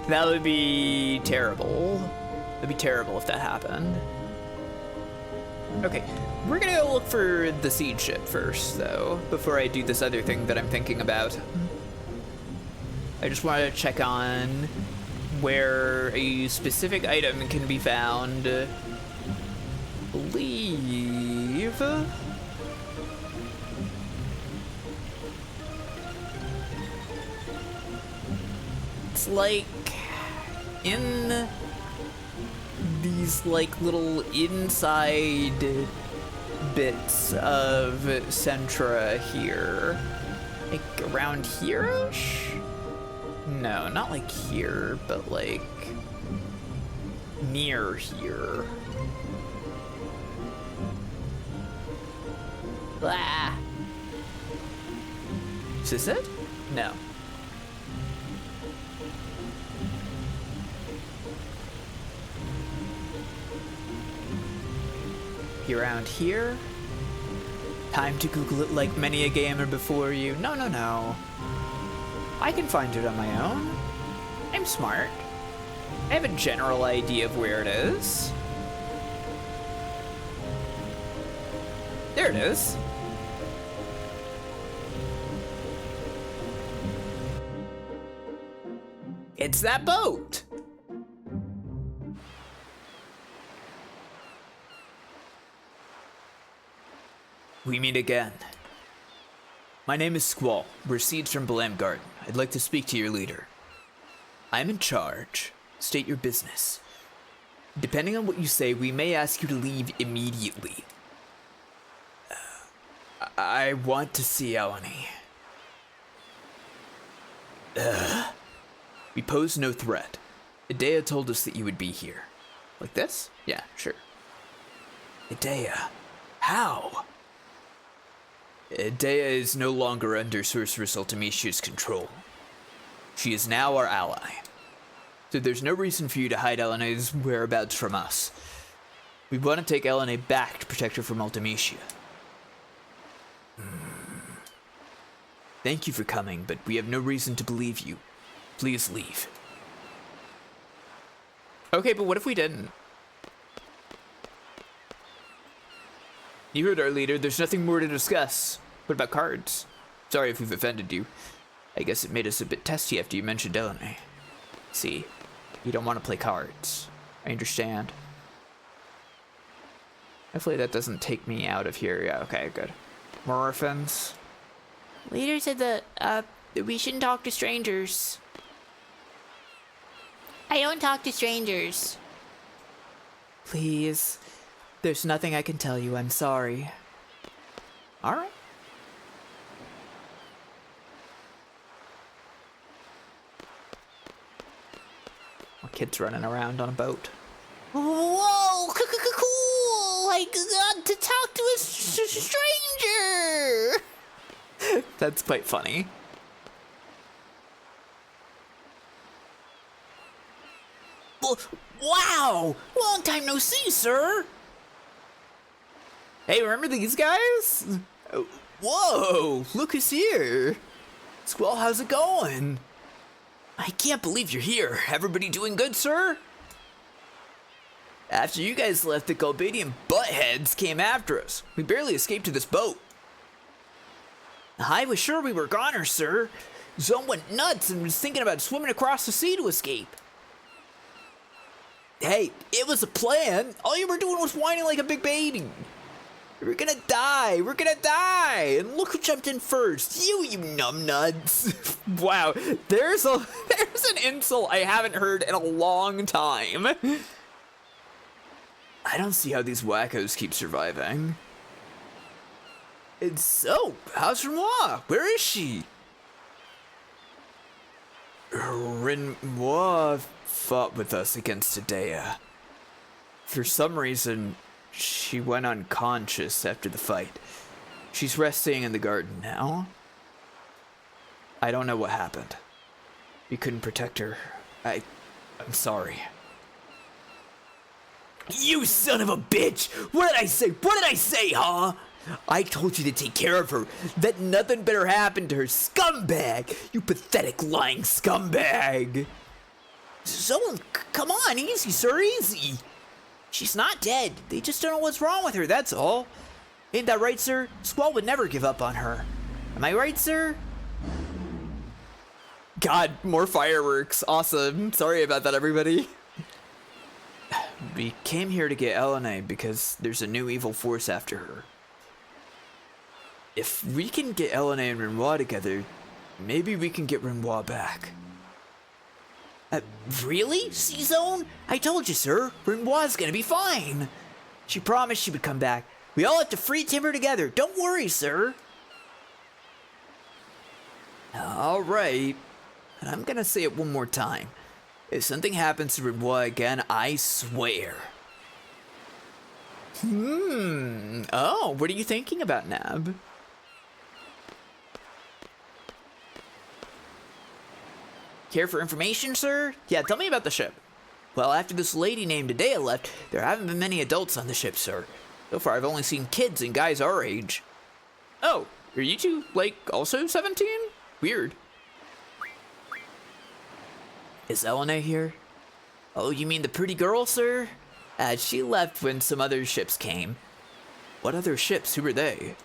that would be terrible. That'd be terrible if that happened. Okay, we're gonna go look for the seed ship first, though, before I do this other thing that I'm thinking about. I just want to check on where a specific item can be found. Believe... It's like in these like little inside bits of Centra here. Like around here-ish? No, not like here, but like near here. Blah. Is this it? No. Around here? Time to Google it like many a gamer before you. No, no, no. I can find it on my own. I'm smart. I have a general idea of where it is. There it is. It's that boat! We meet again. My name is Squall. We're seeds from Blam Garden. I'd like to speak to your leader. I'm in charge. State your business. Depending on what you say, we may ask you to leave immediately. I want to see Eleni. We pose no threat. Edea told us that you would be here. Like this? Yeah, sure. Edea. How? Edea is no longer under Sorceress Ultimatia's control. She is now our ally. So there's no reason for you to hide Elena's whereabouts from us. We want to take LNA back to protect her from Ultimecia. Thank you for coming, but we have no reason to believe you. Please leave. Okay, but what if we didn't? You heard our leader. There's nothing more to discuss. What about cards? Sorry if we've offended you. I guess it made us a bit testy after you mentioned LNA. See, you don't want to play cards. I understand. Hopefully that doesn't take me out of here. Yeah, okay, good. More orphans. Leader said that, we shouldn't talk to strangers. I don't talk to strangers. Please. There's nothing I can tell you. I'm sorry. Alright. More kids running around on a boat. Whoa! Cool! I got to talk to a stranger! That's quite funny. Wow! Long time no see, sir! Hey, remember these guys? Whoa! Look who's here! Squall, how's it going? I can't believe you're here. Everybody doing good, sir? After you guys left, the Galbadian buttheads came after us. We barely escaped to this boat. I was sure we were goners, sir. Zone went nuts and was thinking about swimming across the sea to escape. Hey, it was a plan. All you were doing was whining like a big baby. We're gonna die. We're gonna die. And look who jumped in first. You numbnuts. Wow, there's an insult I haven't heard in a long time. I don't see how these wackos keep surviving. It's Soap. How's Rinoa? Where is she? Rinoa fought with us against Edea. For some reason, she went unconscious after the fight. She's resting in the garden now. I don't know what happened. We couldn't protect her. I'm sorry. You son of a bitch! What did I say? What did I say, huh? I told you to take care of her, that nothing better happened to her, scumbag! You pathetic lying scumbag! Zone, come on, easy, sir, easy! She's not dead, they just don't know what's wrong with her, that's all. Ain't that right, sir? Squall would never give up on her. Am I right, sir? God, more fireworks, awesome. Sorry about that, everybody. We came here to get LNA because there's a new evil force after her. If we can get LNA and Rinoa together, maybe we can get Rinoa back. Really? C-Zone? I told you, sir. Rinoa's gonna be fine. She promised she would come back. We all have to free Timber together. Don't worry, sir. Alright. And I'm gonna say it one more time. If something happens to Rinoa again, I swear. Oh, what are you thinking about, Nab? Care for information, sir? Yeah, tell me about the ship. Well, after this lady named Edea left, there haven't been many adults on the ship, sir. So far, I've only seen kids and guys our age. Oh, are you two, like, also 17? Weird. Is Elena here? Oh, you mean the pretty girl, sir? She left when some other ships came. What other ships? Who were they?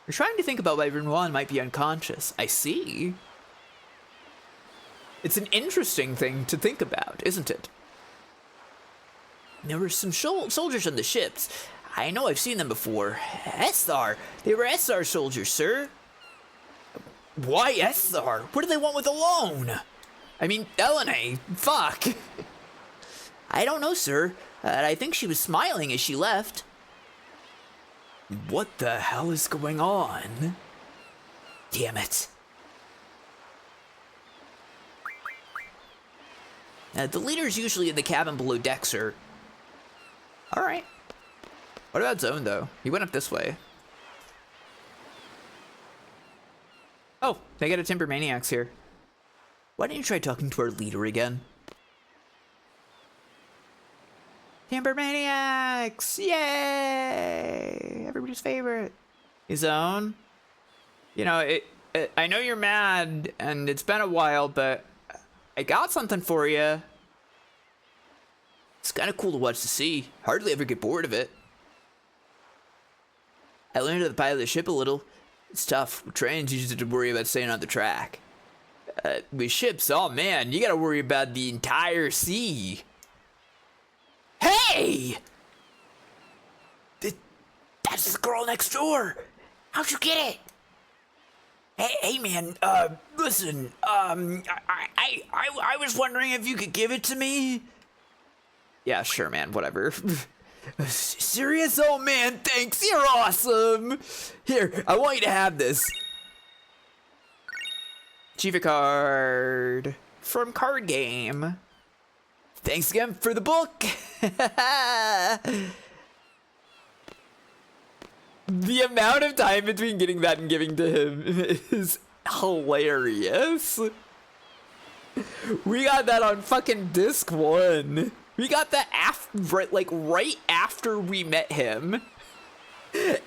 We're trying to think about why Rinoa might be unconscious. I see. It's an interesting thing to think about, isn't it? There were some soldiers on the ships. I know I've seen them before. Esthar. They were Esthar soldiers, sir. Why Esthar? What do they want with a loan? I mean, Elena, fuck. I don't know, sir. I think she was smiling as she left. What the hell is going on? Damn it. The leader's usually in the cabin below deck, sir. Alright. What about Zone, though? He went up this way. Oh, they got a Timber Maniacs here. Why don't you try talking to our leader again? Timber Maniacs! Yay! Everybody's favorite. His own. You know, I know you're mad, and it's been a while, but I got something for you. It's kind of cool to watch the sea. Hardly ever get bored of it. I learned how to pilot the ship a little. It's tough. With trains, you just have to worry about staying on the track. With ships, oh man, you gotta worry about the entire sea. Hey! That's the girl next door. How'd you get it? Hey man, listen, I was wondering if you could give it to me? Yeah, sure, man, whatever. Serious? Oh man, thanks, you're awesome! Here, I want you to have this. Chiva card from Card Game. Thanks again for the book! The amount of time between getting that and giving to him is hilarious. We got that on fucking disc 1. We got that right after we met him.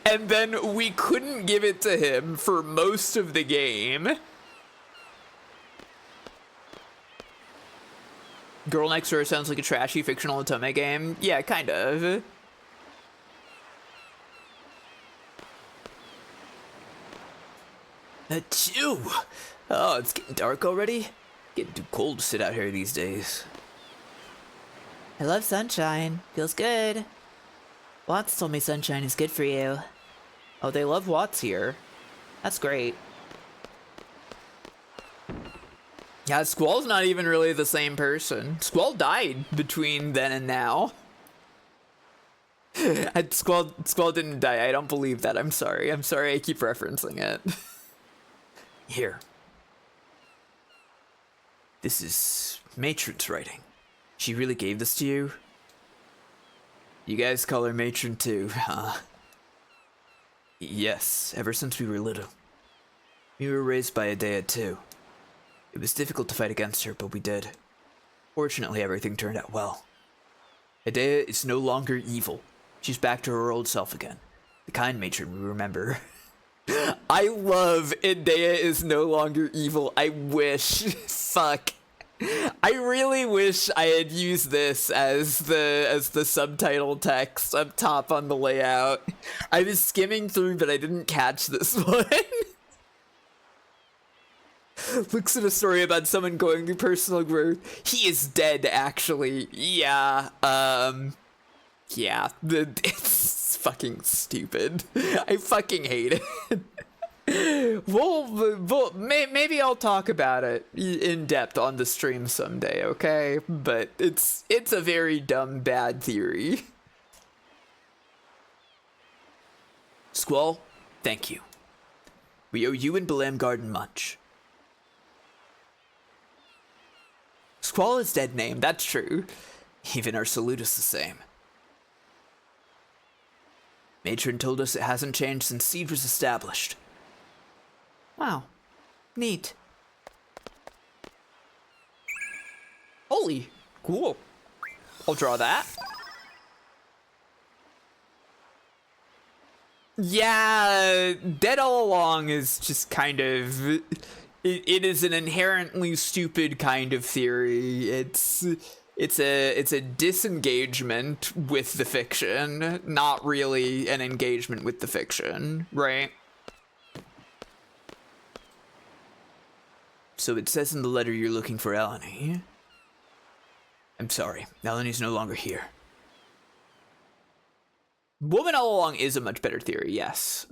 And then we couldn't give it to him for most of the game. Girl Next Door sounds like a trashy fictional otome game. Yeah, kind of. Achoo! Oh, it's getting dark already? Getting too cold to sit out here these days. I love sunshine. Feels good. Watts told me sunshine is good for you. Oh, they love Watts here. That's great. Yeah, Squall's not even really the same person. Squall died between then and now. Squall didn't die. I don't believe that. I'm sorry. I'm sorry I keep referencing it. Here. This is Matron's writing. She really gave this to you? You guys call her Matron too, huh? Yes, ever since we were little. We were raised by Edea too. It was difficult to fight against her, but we did. Fortunately, everything turned out well. Edea is no longer evil. She's back to her old self again. The kind matron we remember. I love Edea is no longer evil. I wish. Fuck. I really wish I had used this as the subtitle text up top on the layout. I was skimming through, but I didn't catch this one. Looks at a story about someone going through personal growth. He is dead, actually. Yeah, yeah. It's fucking stupid. I fucking hate it. Well, maybe I'll talk about it in depth on the stream someday, okay? But it's a very dumb, bad theory. Squall, thank you. We owe you and Balam Garden much. Squall is dead name, that's true. Even our salute is the same. Matron told us it hasn't changed since Seed was established. Wow. Neat. Holy. Cool. I'll draw that. Yeah, Dead All Along is just kind of... It is an inherently stupid kind of theory. It's a disengagement with the fiction, not really an engagement with the fiction, right? So it says in the letter you're looking for Eleni. I'm sorry, Eleni's no longer here. Woman All Along is a much better theory, yes.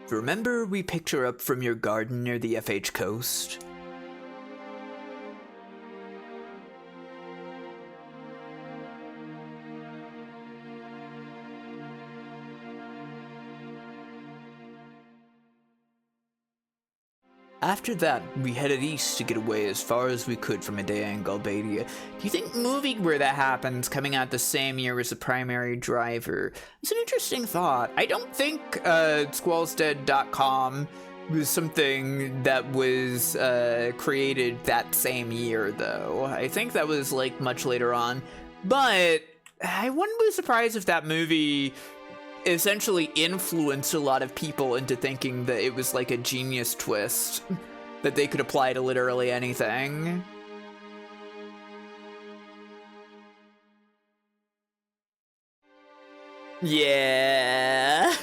Remember we picked her up from your garden near the FH coast? After that, we headed east to get away as far as we could from Edea and Galbadia. Do you think moving where that happens, coming out the same year as the primary driver, is an interesting thought. I don't think squallsdead.com was something that was created that same year, though. I think that was like much later on, but I wouldn't be surprised if that movie essentially influenced a lot of people into thinking that it was like a genius twist that they could apply to literally anything. Yeah.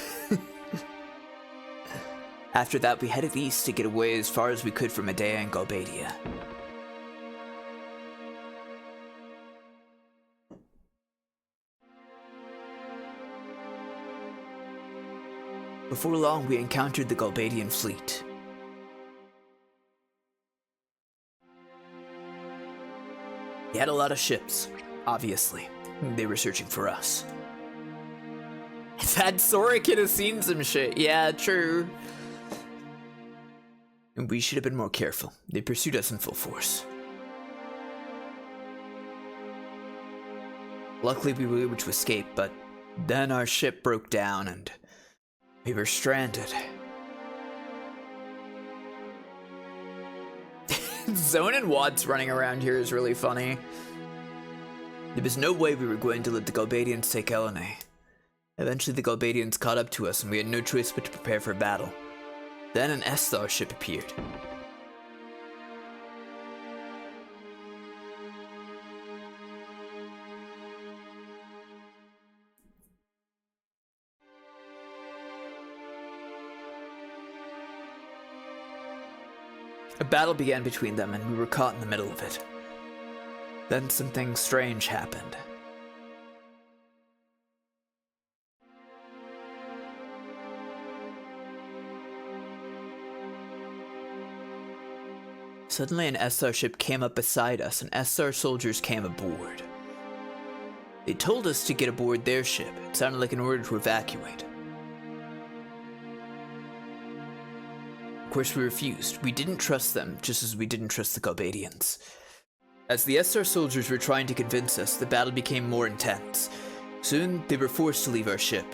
After that, we headed east to get away as far as we could from Edea and Galbadia. Before long, we encountered the Galbadian fleet. They had a lot of ships, obviously. They were searching for us. That Sora could have seen some shit. Yeah, true. And we should have been more careful. They pursued us in full force. Luckily, we were able to escape, but then our ship broke down and we were stranded. Zone and Watts running around here is really funny. There was no way we were going to let the Galbadians take Elene. Eventually the Galbadians caught up to us and we had no choice but to prepare for battle. Then an esthar ship appeared. A battle began between them and we were caught in the middle of it. Then something strange happened. Suddenly an esthar ship came up beside us and esthar soldiers came aboard. They told us to get aboard their ship. It sounded like an order to evacuate. Of course we refused. We didn't trust them, just as we didn't trust the Galbadians. As the esthar soldiers were trying to convince us, the battle became more intense. Soon, they were forced to leave our ship.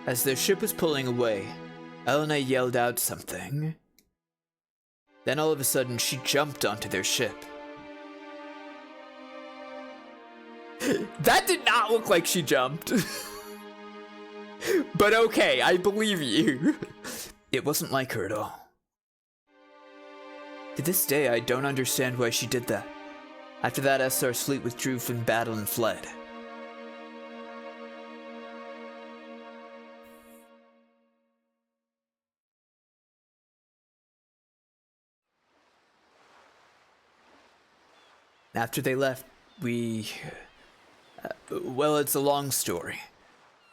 As their ship was pulling away, Elena yelled out something. Then all of a sudden, she jumped onto their ship. That did not look like she jumped. But okay, I believe you. It wasn't like her at all. To this day, I don't understand why she did that. After that, Esthar's fleet withdrew from battle and fled. After they left, well, it's a long story.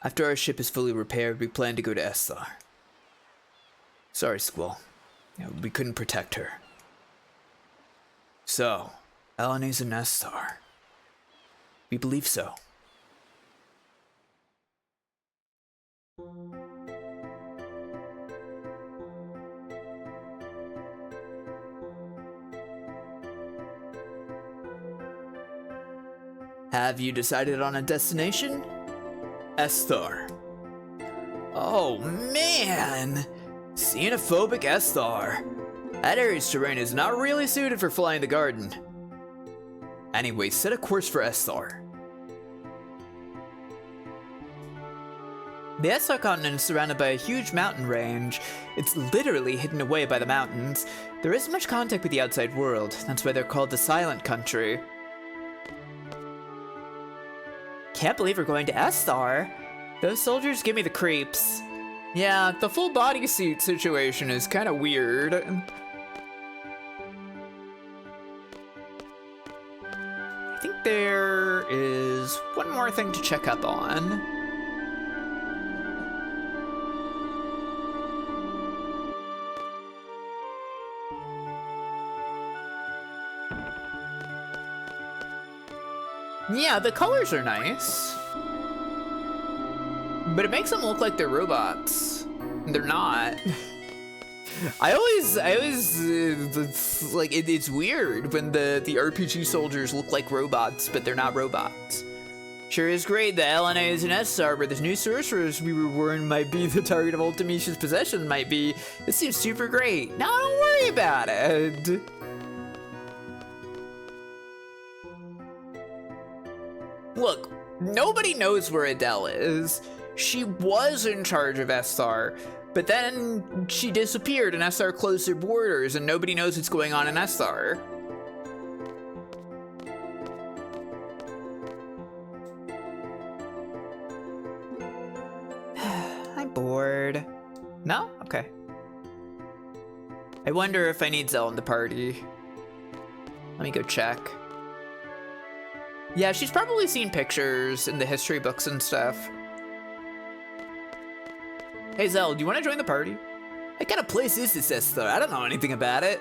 After our ship is fully repaired, we plan to go to Esthar. Sorry, Squall. We couldn't protect her. So, Elene's an Esthar. We believe so. Have you decided on a destination? Esthar. Oh man! Xenophobic Esthar. That area's terrain is not really suited for flying the garden. Anyway, set a course for Esthar. The Esthar continent is surrounded by a huge mountain range. It's literally hidden away by the mountains. There isn't much contact with the outside world. That's why they're called the Silent Country. Can't believe we're going to Esthar. Those soldiers give me the creeps. Yeah, the full bodysuit situation is kind of weird. I think there is one more thing to check up on. Yeah, the colors are nice. But it makes them look like they're robots. They're not. I always it's like it's weird when the RPG soldiers look like robots, but they're not robots. Sure is great that LNA is an esthar, but this new sorceress we were warned might be the target of Ultimicia's possession might be. This seems super great. No, don't worry about it. Look, nobody knows where Adele is. She was in charge of esthar, but then she disappeared and esthar closed their borders and nobody knows what's going on in esthar. I'm bored. No? Okay. I wonder if I need Zell in the party. Let me go check. Yeah, she's probably seen pictures in the history books and stuff. Hey Zell, do you want to join the party? What kind of place is this esthar? I don't know anything about it.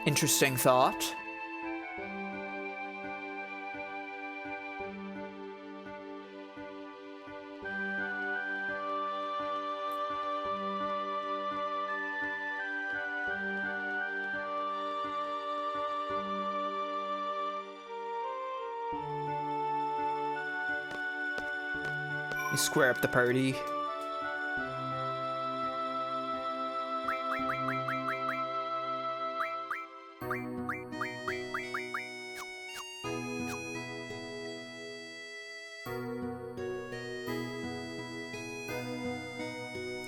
Interesting thought. You square up the party.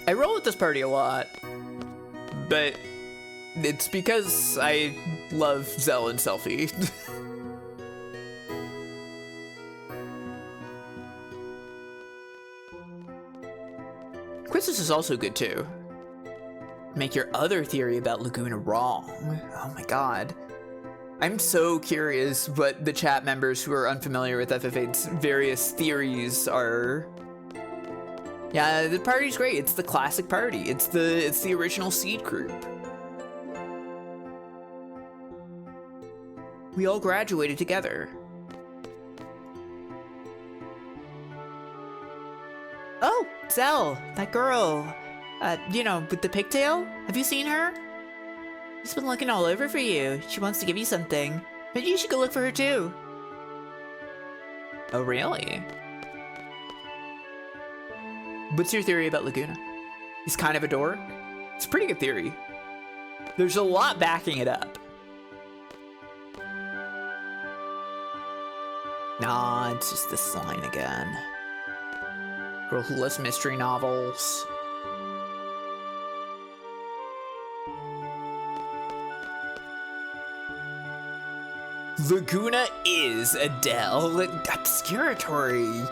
I roll with this party a lot, but it's because I love Zell and Selfie. Quizzes is also good too. Make your other theory about Laguna wrong. Oh my god. I'm so curious what the chat members who are unfamiliar with FF8's various theories are. Yeah, the party's great. It's the classic party. It's the original seed group. We all graduated together. Oh, Zell, that girl. You know, with the pigtail? Have you seen her? She's been looking all over for you. She wants to give you something. Maybe you should go look for her too. Oh, really? What's your theory about Laguna? He's kind of a dork? It's a pretty good theory. There's a lot backing it up. Nah, it's just this line again. Girl who loves mystery novels. Laguna is Adele. Obscuratory.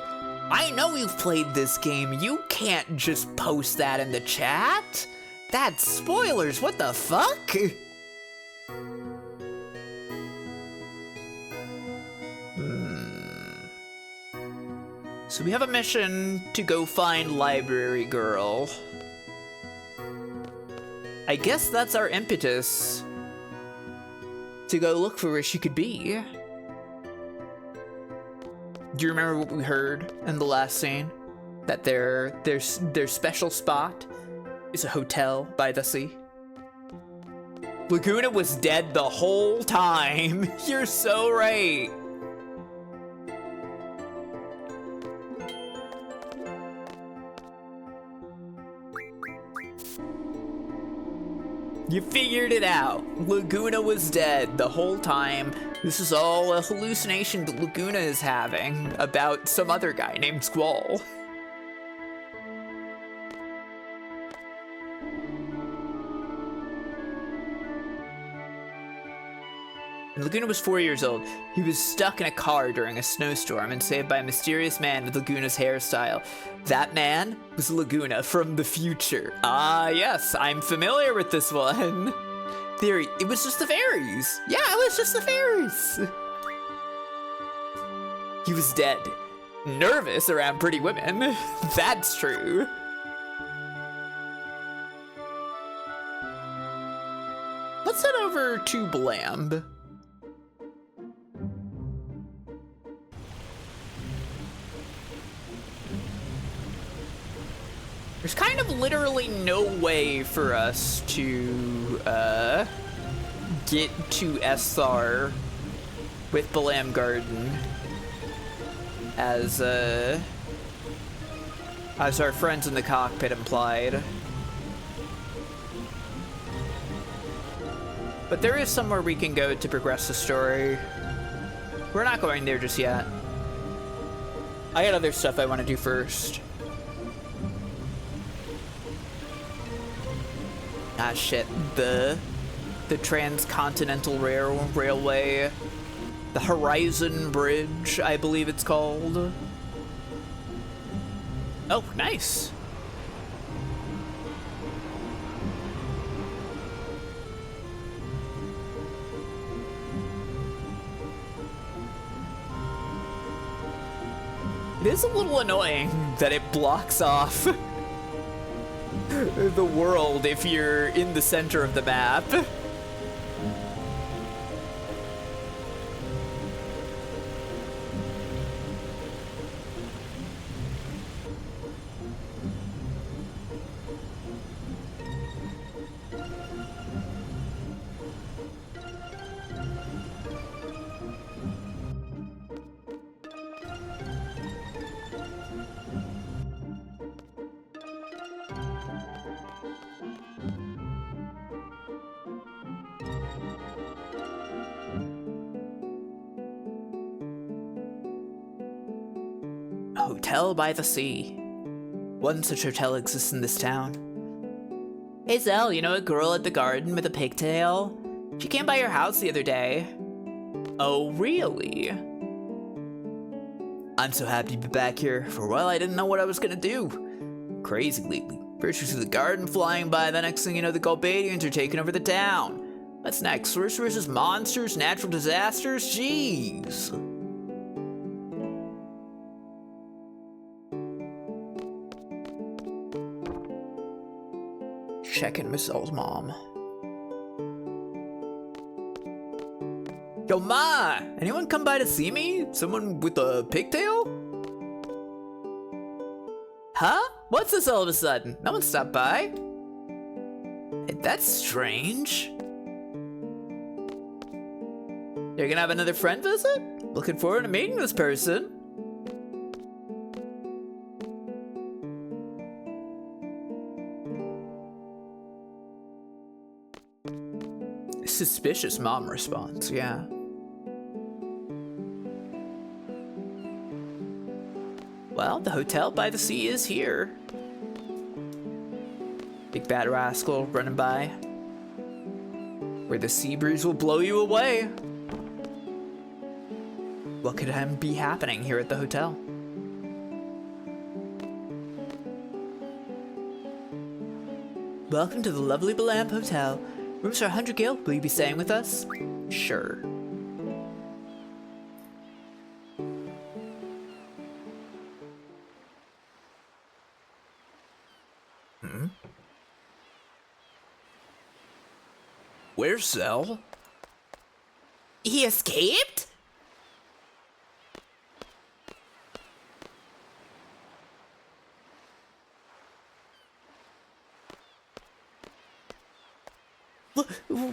I know you've played this game. You can't just post that in the chat. That's spoilers. What the fuck? So we have a mission to go find Library Girl. I guess that's our impetus to go look for where she could be. Do you remember what we heard in the last scene? That their special spot is a hotel by the sea. Laguna was dead the whole time. You're so right. You figured it out. Laguna was dead the whole time. This is all a hallucination that Laguna is having about some other guy named Squall. When Laguna was 4 years old, he was stuck in a car during a snowstorm and saved by a mysterious man with Laguna's hairstyle. That man was Laguna from the future. Ah, yes, I'm familiar with this one. Theory, it was just the fairies. Yeah, it was just the fairies. He was dead. Nervous around pretty women. That's true. Let's head over to Blamb. kind of literally no way for us to get to Esthar with Balam Garden as our friends in the cockpit implied. But there is somewhere we can go to progress the story. We're not going there just yet. I got other stuff I want to do first. Ah shit, the Transcontinental Railway, the Horizon Bridge, I believe it's called. Oh, nice. It is a little annoying that it blocks off the world if you're in the center of the map. Hotel by the Sea. One such hotel exists in this town. Hey Zell, you know a girl at the garden with a pigtail? She came by your house the other day. Oh, really? I'm so happy to be back here. For a while I didn't know what I was gonna do. Crazy lately. First you see the garden flying by, the next thing you know the Galbadians are taking over the town. What's next? Sorcerers, monsters, natural disasters? Jeez. Checking Miss Zell's mom. Yo, Ma! Anyone come by to see me? Someone with a pigtail? Huh? What's this all of a sudden? No one stopped by. Hey, that's strange. You're gonna have another friend visit? Looking forward to meeting this person. Suspicious mom response, yeah. Well, the hotel by the sea is here. Big bad rascal running by. Where the sea breeze will blow you away. What could be happening here at the hotel? Welcome to the lovely Balamp Hotel. Rooms are 100 gil. Will you be staying with us? Sure. Where's Zell? He escaped?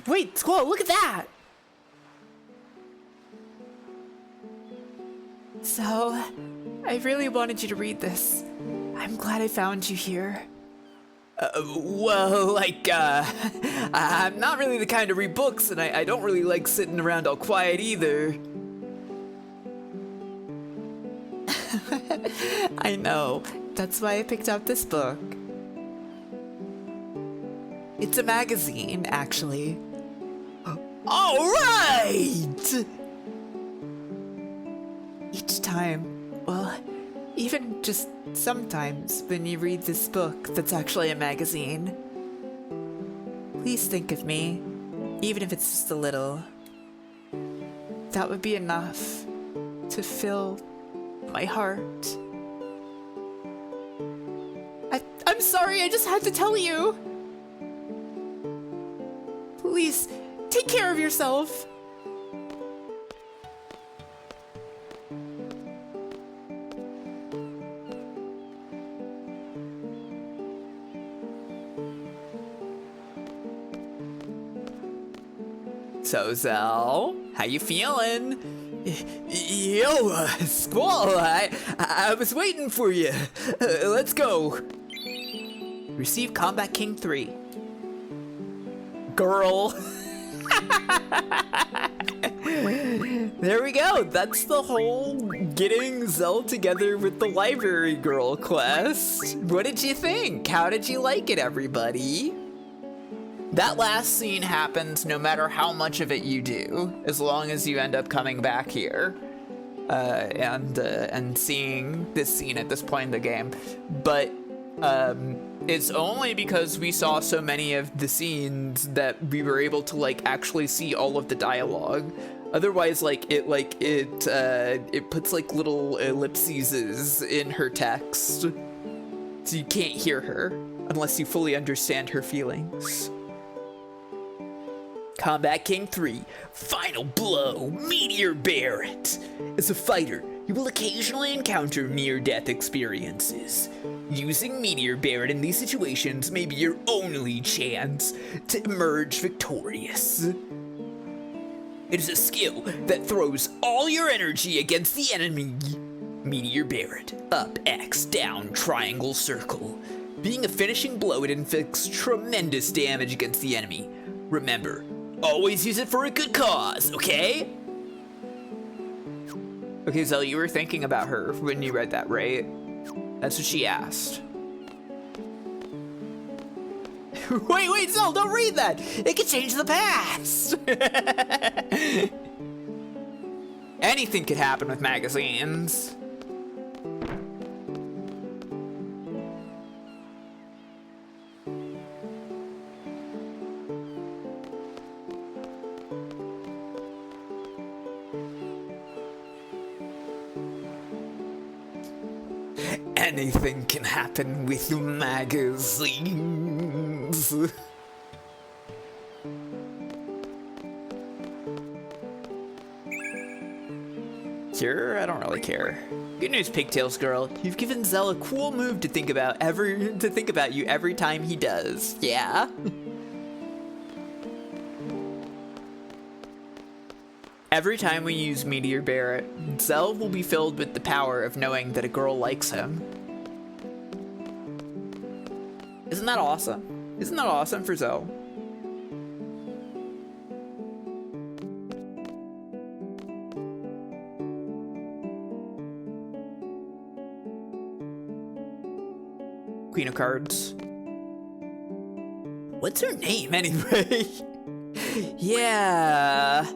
Wait, Squall, look at that! So, I really wanted you to read this. I'm glad I found you here. Well, like, I'm not really the kind to read books, and I don't really like sitting around all quiet either. I know. That's why I picked up this book. It's a magazine, actually. All right! Each time, well, even just sometimes when you read this book that's actually a magazine, please think of me, even if it's just a little. That would be enough to fill my heart. I'm sorry, I just had to tell you. Please, take care of yourself. So, Zell, how you feeling? Yo, Squall, I was waiting for you. Let's go. Receive Combat King 3. Girl. There we go. That's the whole getting Zell together with the library girl quest. What did you think? How did you like it, everybody? That last scene happens no matter how much of it you do, as long as you end up coming back here and seeing this scene at this point in the game. But it's only because we saw so many of the scenes that we were able to like actually see all of the dialogue. Otherwise, it puts like little ellipses in her text, so you can't hear her unless you fully understand her feelings. Combat King 3, Final Blow, Meteor Barret. As a fighter, you will occasionally encounter near-death experiences. Using Meteor Barret in these situations may be your only chance to emerge victorious. It is a skill that throws all your energy against the enemy. Meteor Barret, up, X, down, triangle, circle. Being a finishing blow, it inflicts tremendous damage against the enemy. Remember, always use it for a good cause, okay? Okay, Zell, you were thinking about her when you read that, right? That's what she asked. Wait, Zell, don't read that! It could change the past! Anything could happen with magazines. Anything can happen with magazines. Sure, I don't really care. Good news, Pigtails girl. You've given Zell a cool move to think about you every time he does. Yeah. Every time we use Meteor Barret, Zell will be filled with the power of knowing that a girl likes him. Isn't that awesome? Isn't that awesome for Zell? Queen of Cards. What's her name anyway? Yeah.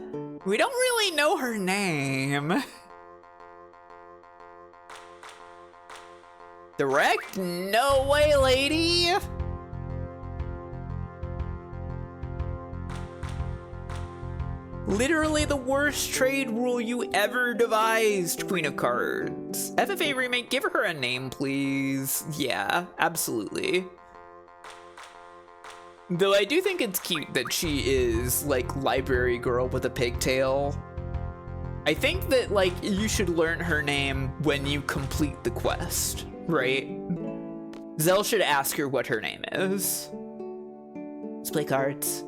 We don't really know her name. Direct? No way, lady. Literally the worst trade rule you ever devised, Queen of Cards. FFA remake, give her a name, please. Yeah, absolutely. Though I do think it's cute that she is, like, library girl with a pigtail. I think that, like, you should learn her name when you complete the quest, right? Zell should ask her what her name is. Let's play cards.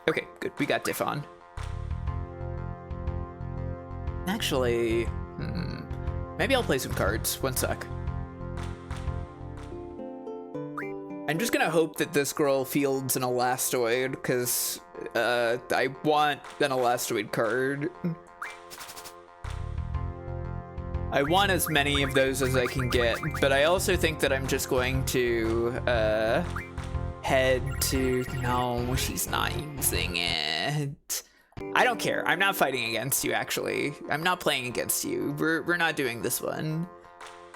Okay, good. We got Diff on. Actually, maybe I'll play some cards. One sec. I'm just gonna hope that this girl fields an Elastoid, because I want an Elastoid card. I want as many of those as I can get, but I also think that I'm just going to head to... No, she's not using it. I don't care. I'm not fighting against you, actually. I'm not playing against you. We're not doing this one.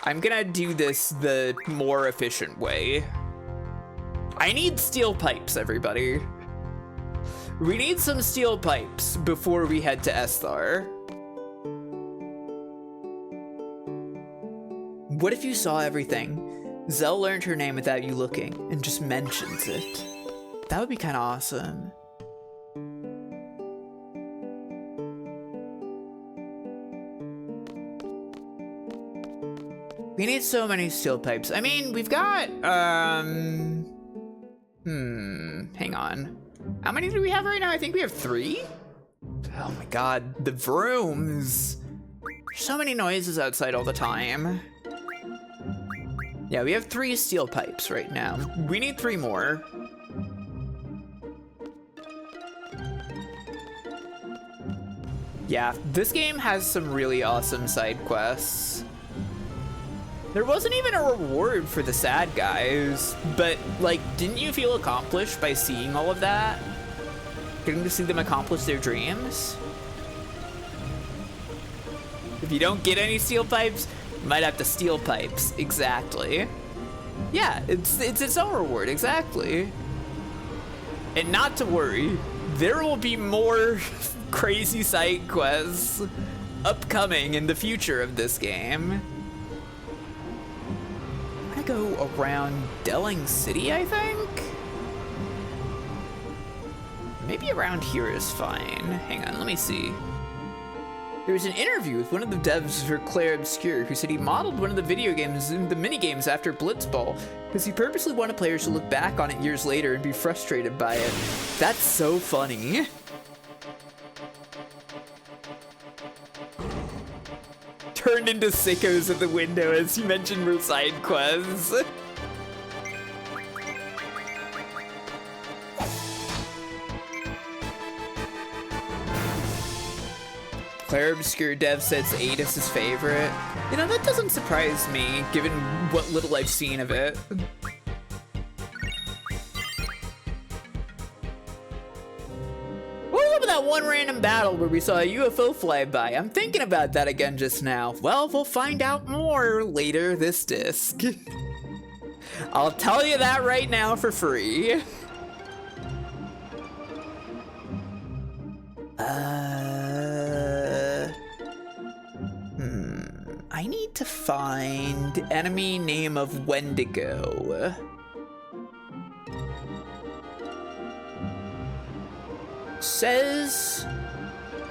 I'm gonna do this the more efficient way. I need steel pipes, everybody. We need some steel pipes before we head to esthar. What if you saw everything? Zell learned her name without you looking and just mentions it. That would be kind of awesome. We need so many steel pipes. I mean, we've got, hang on. How many do we have right now? I think we have 3? Oh my god, the vrooms. So many noises outside all the time. Yeah, we have 3 steel pipes right now. We need 3 more. Yeah, this game has some really awesome side quests. There wasn't even a reward for the sad guys, but like, didn't you feel accomplished by seeing all of that? Getting to see them accomplish their dreams? If you don't get any steel pipes, you might have to steal pipes. Exactly. Yeah, it's its own reward, exactly. And not to worry, there will be more crazy side quests upcoming in the future of this game. I'm gonna go around Delling City, I think? Maybe around here is fine. Hang on, let me see. There was an interview with one of the devs for Claire Obscure who said he modeled one of the video games, the minigames after Blitzball, because he purposely wanted players to look back on it years later and be frustrated by it. That's so funny. Turned into sickos at the window as you mentioned were side quests. Claire Obscure Dev says 8 is his favorite. You know, that doesn't surprise me, given what little I've seen of it. What about that one random battle where we saw a UFO fly by? I'm thinking about that again just now. Well, we'll find out more later this disc. I'll tell you that right now for free. I need to find enemy name of Wendigo. Says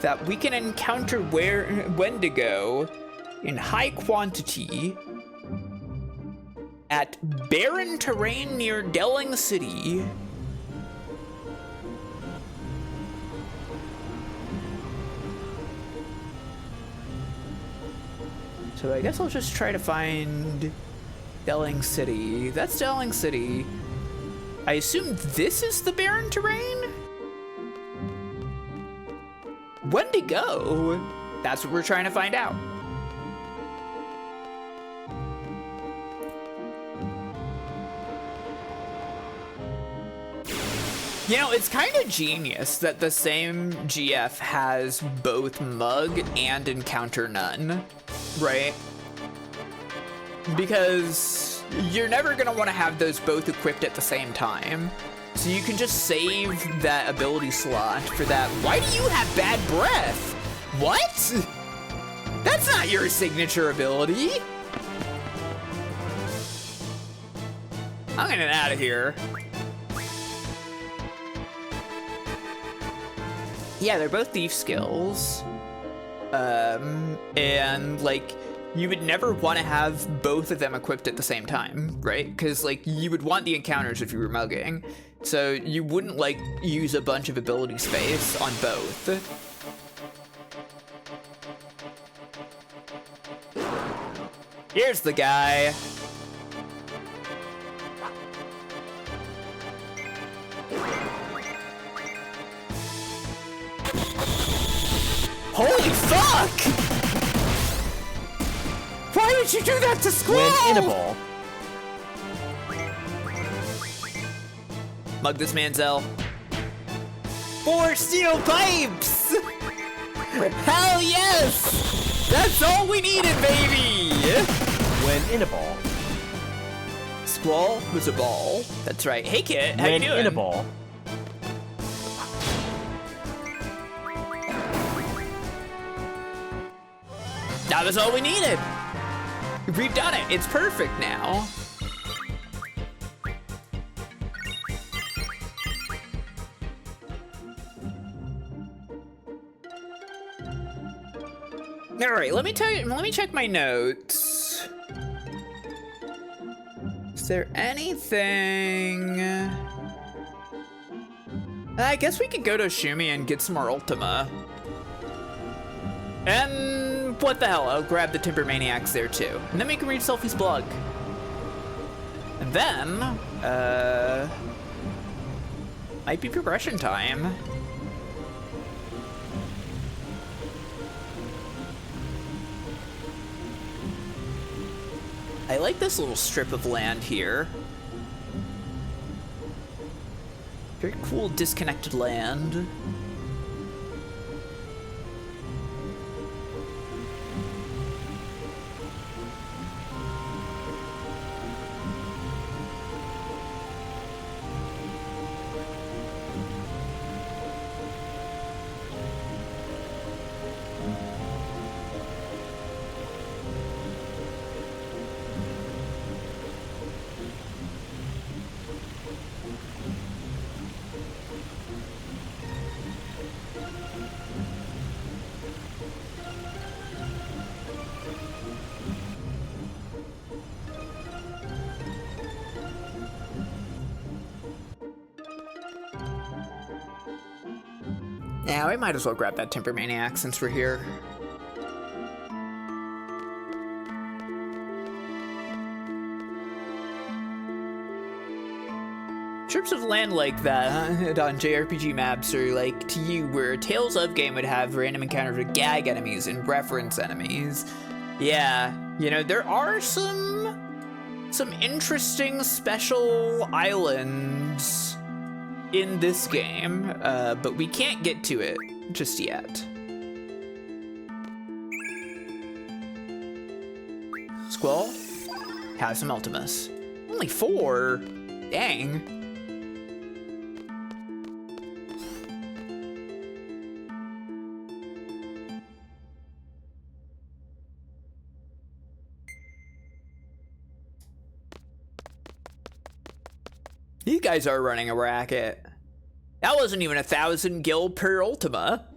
that we can encounter Wendigo in high quantity at barren terrain near Delling City. So I guess I'll just try to find Delling City. That's Delling City. I assume this is the barren terrain? Wendigo? That's what we're trying to find out. You know, it's kind of genius that the same GF has both Mug and Encounter None, right? Because you're never gonna want to have those both equipped at the same time. So you can just save that ability slot for that. Why do you have bad breath? What? That's not your signature ability. I'm getting out of here. Yeah, they're both thief skills. And like, you would never want to have both of them equipped at the same time, right? Because like, you would want the encounters if you were mugging. So you wouldn't like use a bunch of ability space on both. Here's the guy. Holy fuck! Why did you do that to Squall? When in a ball. Mug this man, Zell. 4 steel pipes! Hell yes! That's all we needed, baby! When in a ball. Squall was a ball. That's right. Hey, Kit, how you When doing? in a ball. That was all we needed. We've done it. It's perfect now. All right, let me check my notes. Is there anything? I guess we could go to Shumi and get some more Ultima. And what the hell, I'll grab the Timber Maniacs there too. And then we can read Selfie's blog. And then, might be progression time. I like this little strip of land here. Very cool disconnected land. Yeah, we might as well grab that Timber Maniac since we're here. Strips of land like that on JRPG maps are like to you where a Tales of game would have random encounters with gag enemies and reference enemies. Yeah, you know, there are some interesting special islands in this game, but we can't get to it just yet. Squall, have some Ultimas. Only 4? Dang. You guys are running a racket. That wasn't even 1,000 gil per Ultima.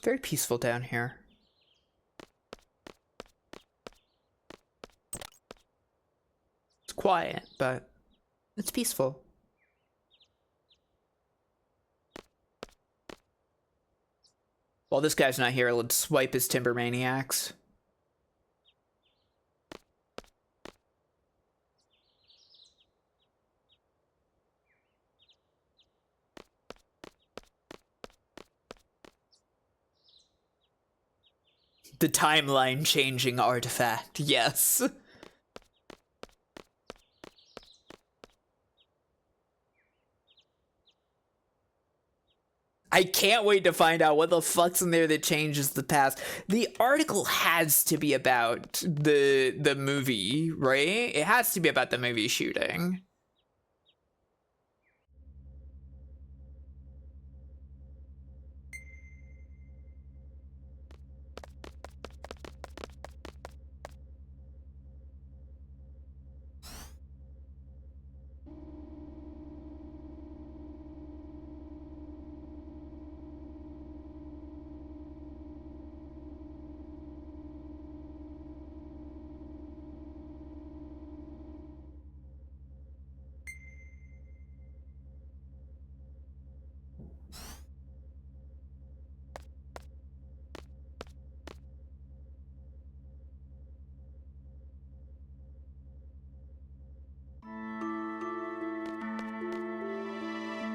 Very peaceful down here. It's quiet, but it's peaceful. While this guy's not here, let's swipe his Timber Maniacs. The timeline changing artifact, yes. I can't wait to find out what the fuck's in there that changes the past. The article has to be about the movie, right? It has to be about the movie shooting.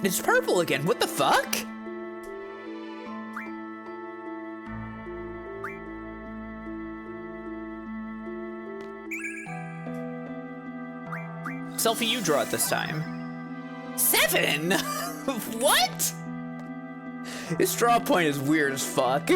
It's purple again, what the fuck? Selfie, you draw it this time. 7? What? This draw point is weird as fuck.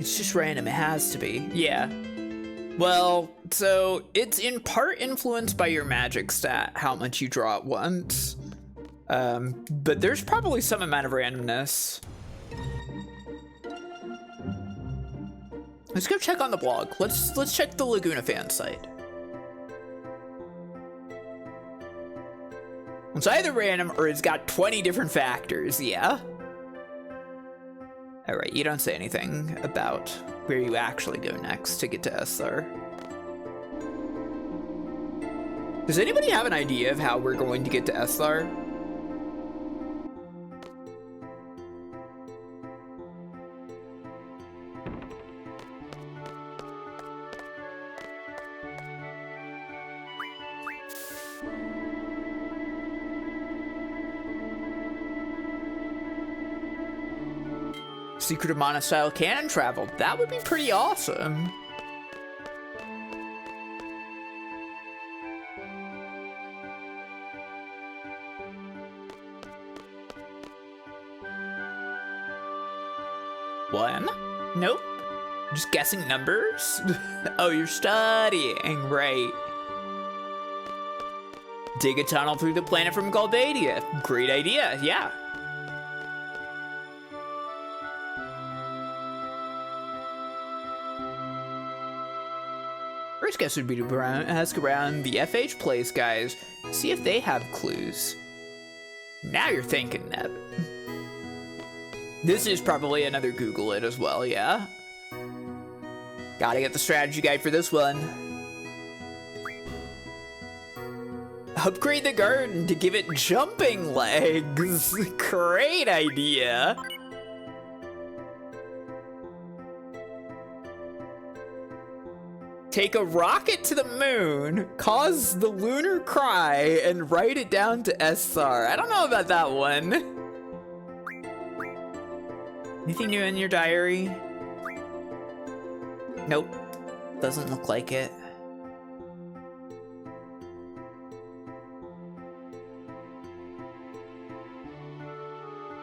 It's just random, it has to be. Yeah. Well, so it's in part influenced by your magic stat, how much you draw at once. But there's probably some amount of randomness. Let's go check on the blog. Let's check the Laguna fan site. It's either random or it's got 20 different factors, yeah? Alright, you don't say anything about where you actually go next to get to esthar. Does anybody have an idea of how we're going to get to esthar? Secret of Mana style cannon travel. That would be pretty awesome. One? Nope. Just guessing numbers? Oh, you're studying, right. Dig a tunnel through the planet from Galbadia. Great idea, yeah. First guess would be to ask around the FH place guys, see if they have clues. Now you're thinking, Neb. This is probably another Google it as well, yeah? Gotta get the strategy guide for this one. Upgrade the garden to give it jumping legs. Great idea. Take a rocket to the moon, cause the lunar cry, and write it down to esthar. I don't know about that one. Anything new in your diary? Nope. Doesn't look like it.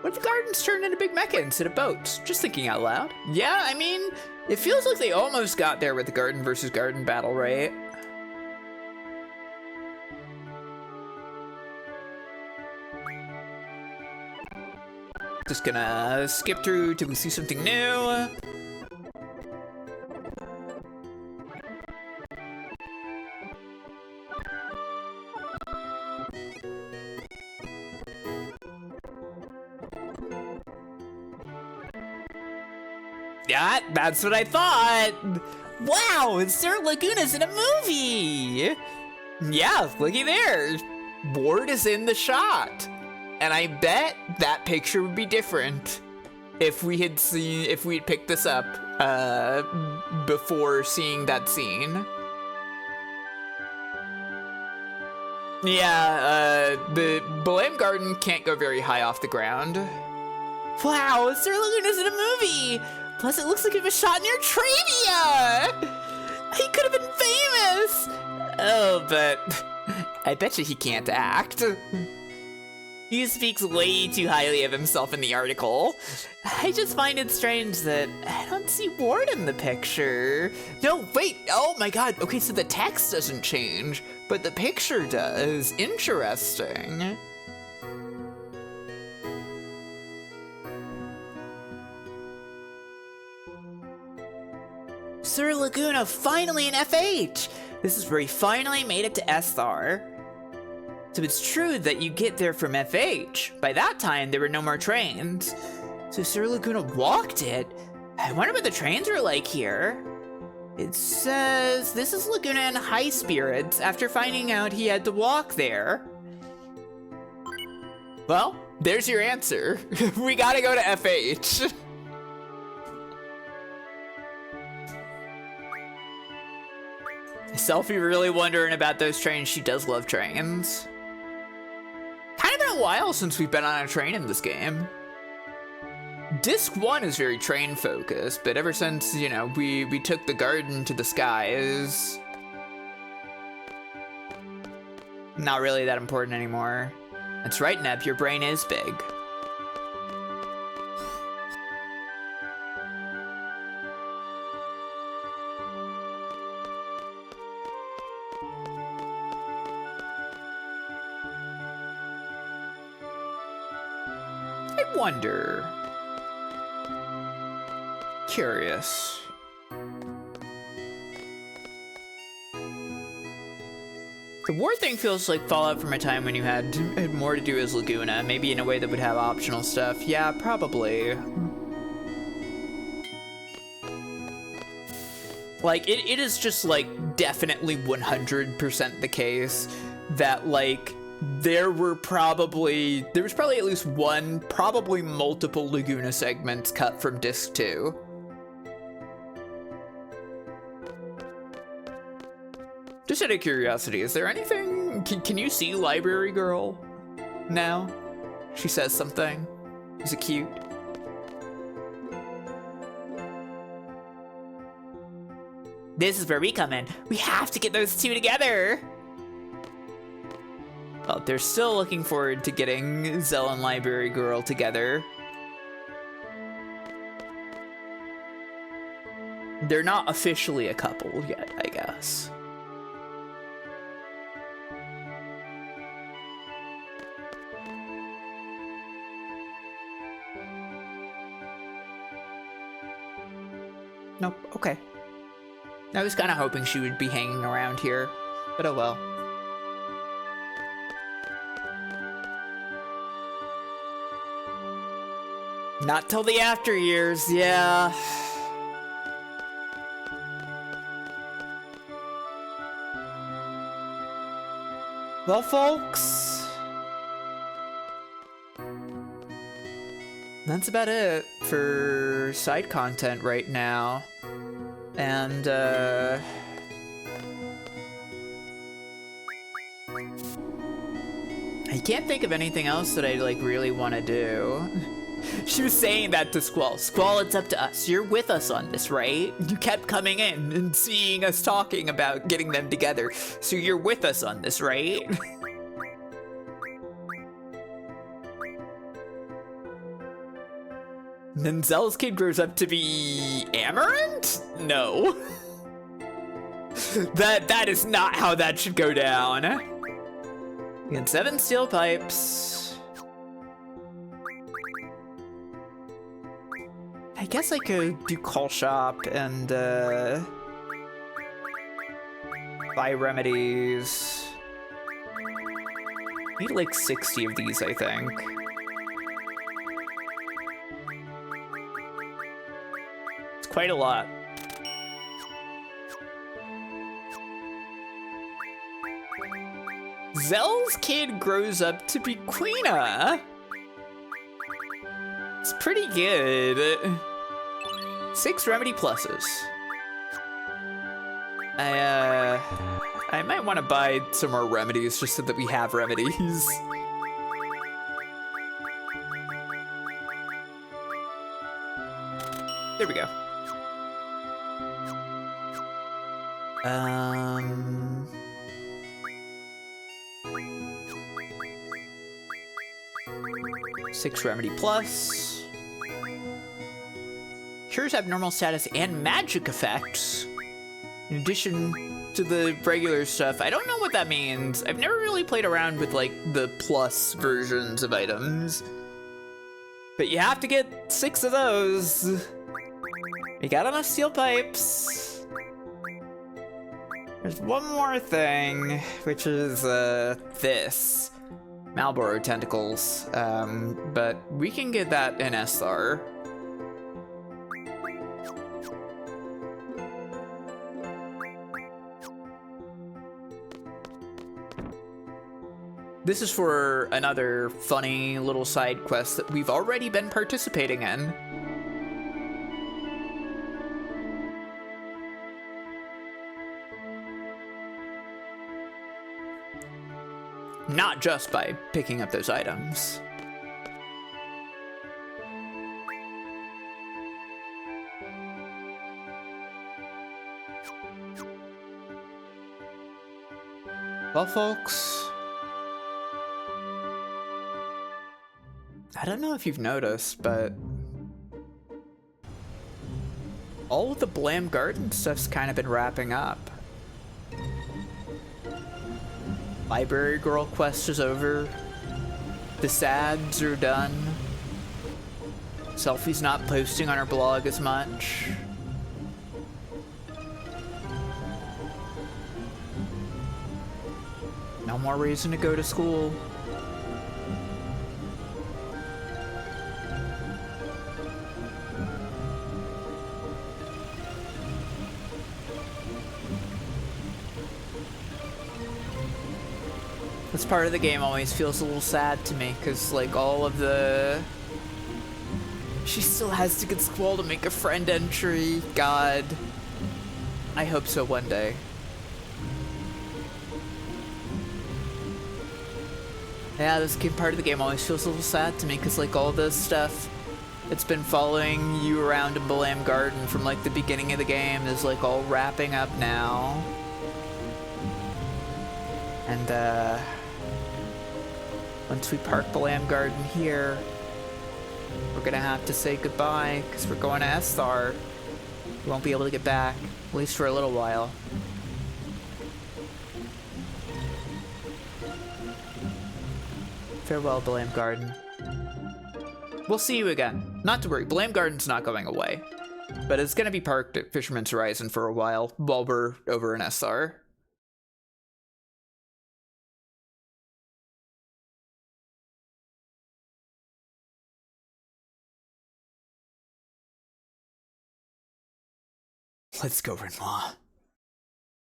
What if the gardens turned into big mecha instead of boats? Just thinking out loud. Yeah, I mean, it feels like they almost got there with the garden versus garden battle, right? Just gonna skip through till we see something new. Yeah, that's what I thought. Wow, Sir Laguna's in a movie. Yeah, looky there. Ward is in the shot. And I bet that picture would be different if we had picked this up before seeing that scene. Yeah, the Belém Garden can't go very high off the ground. Wow, Sir Laguna's in a movie! Plus it looks like it was shot near Trivia! He could have been famous! Oh, but I bet you he can't act. He speaks way too highly of himself in the article. I just find it strange that I don't see Ward in the picture. No, wait, oh my god. Okay, so the text doesn't change, but the picture does. Interesting. Sir Laguna finally in FH! This is where he finally made it to esthar. So it's true that you get there from FH. By that time, there were no more trains. So Sir Laguna walked it? I wonder what the trains are like here. It says, this is Laguna in high spirits after finding out he had to walk there. Well, there's your answer. We gotta go to FH. Selfie really wondering about those trains. She does love trains. Kind of been a while since we've been on a train in this game. Disc 1 is very train focused, but ever since, you know, we took the garden to the skies, not really that important anymore. That's right, Neb, your brain is big. I wonder. Curious. The war thing feels like Fallout from a time when you had more to do as Laguna, maybe in a way that would have optional stuff. Yeah, probably. Like, it is just, like, definitely 100% the case that, like, there was probably at least one, probably multiple Laguna segments cut from Disc 2. Just out of curiosity, is there anything... Can you see Library Girl now? She says something. Is it cute? This is where we come in. We have to get those two together! Well, they're still looking forward to getting Zell and Library Girl together. They're not officially a couple yet, I guess. Nope, okay. I was kind of hoping she would be hanging around here, but oh well. Not till the after years, yeah. Well, folks, that's about it for side content right now. And, I can't think of anything else that I, like, really want to do. She was saying that to Squall. Squall, it's up to us. You're with us on this, right? You kept coming in and seeing us talking about getting them together. So you're with us on this, right? Then Zell's kid grows up to be Amaranth? No. That is not how that should go down. We got 7 steel pipes. I guess I could do call shop and buy remedies. Need like 60 of these, I think. It's quite a lot. Zell's kid grows up to be Queena. It's pretty good. 6 remedy pluses. I might want to buy some more remedies just so that we have remedies. There we go. 6 remedy plus. Cures abnormal status and magic effects. In addition to the regular stuff. I don't know what that means. I've never really played around with like the plus versions of items. But you have to get 6 of those. We got enough steel pipes. There's one more thing, which is this. Marlboro tentacles. But we can get that in esthar. This is for another funny little side quest that we've already been participating in. Not just by picking up those items. Well, folks, I don't know if you've noticed, but all of the Blam Garden stuff's kind of been wrapping up. Library Girl quest is over. The SADs are done. Selfie's not posting on her blog as much. No more reason to go to school. This part of the game always feels a little sad to me, because, like, all of the... She still has to get Squall to make a friend entry. God. I hope so one day. Yeah, this part of the game always feels a little sad to me, because, like, all this stuff that's been following you around in Blam Garden from, like, the beginning of the game is, like, all wrapping up now. And, once we park Blam Garden here, we're gonna have to say goodbye, because we're going to Esthar. We won't be able to get back, at least for a little while. Farewell, Blam Garden. We'll see you again. Not to worry, Blam Garden's not going away. But it's gonna be parked at Fisherman's Horizon for a while we're over in Esthar. Let's go, Rinoa.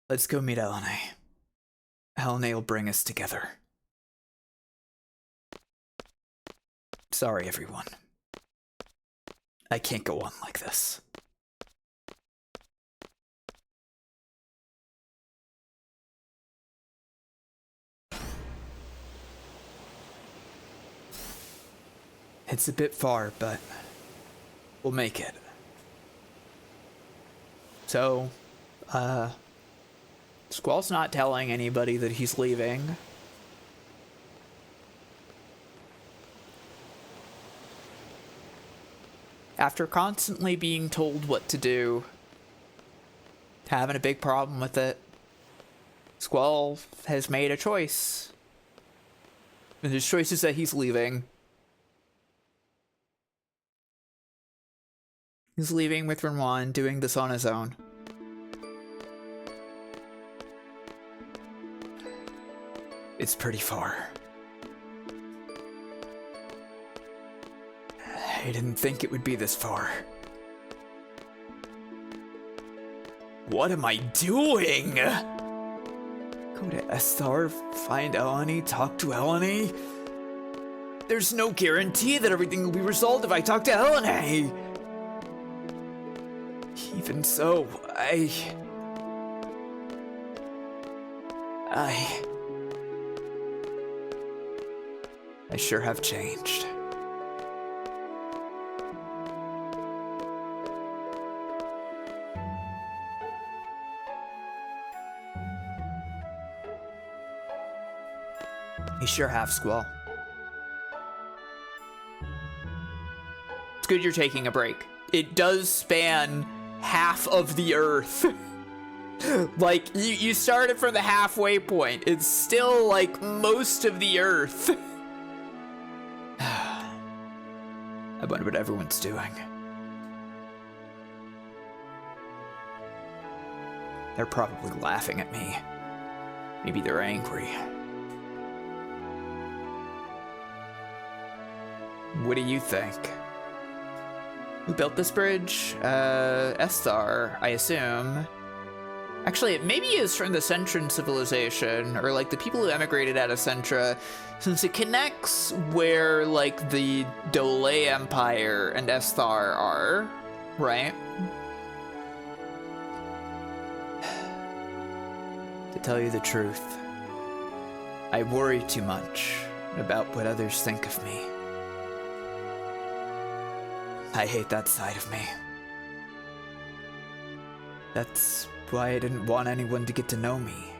Let's go meet Elene. Elene will bring us together. Sorry, everyone. I can't go on like this. It's a bit far, but we'll make it. So, Squall's not telling anybody that he's leaving. After constantly being told what to do, having a big problem with it, Squall has made a choice. And his choice is that he's leaving. He's leaving with Rinoa and doing this on his own. It's pretty far. I didn't think it would be this far. What am I doing? Go to Esthar, find Elene, talk to Elene? There's no guarantee that everything will be resolved if I talk to Elene! Even so, I sure have changed. You sure have, Squall. It's good you're taking a break. It does span half of the Earth. Like, you started from the halfway point. It's still, like, most of the Earth. I wonder what everyone's doing. They're probably laughing at me. Maybe they're angry. What do you think? Who built this bridge? Esthar, I assume. Actually, it maybe is from the Centran civilization, or like the people who emigrated out of Centra, since it connects where like the Dole Empire and Esthar are, right? To tell you the truth, I worry too much about what others think of me. I hate that side of me. That's why I didn't want anyone to get to know me.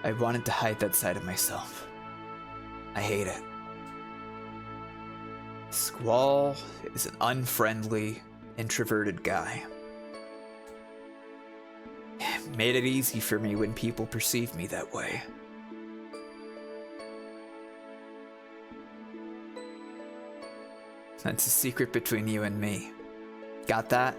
I wanted to hide that side of myself. I hate it. Squall is an unfriendly, introverted guy. Made it easy for me when people perceive me that way. That's a secret between you and me. Got that?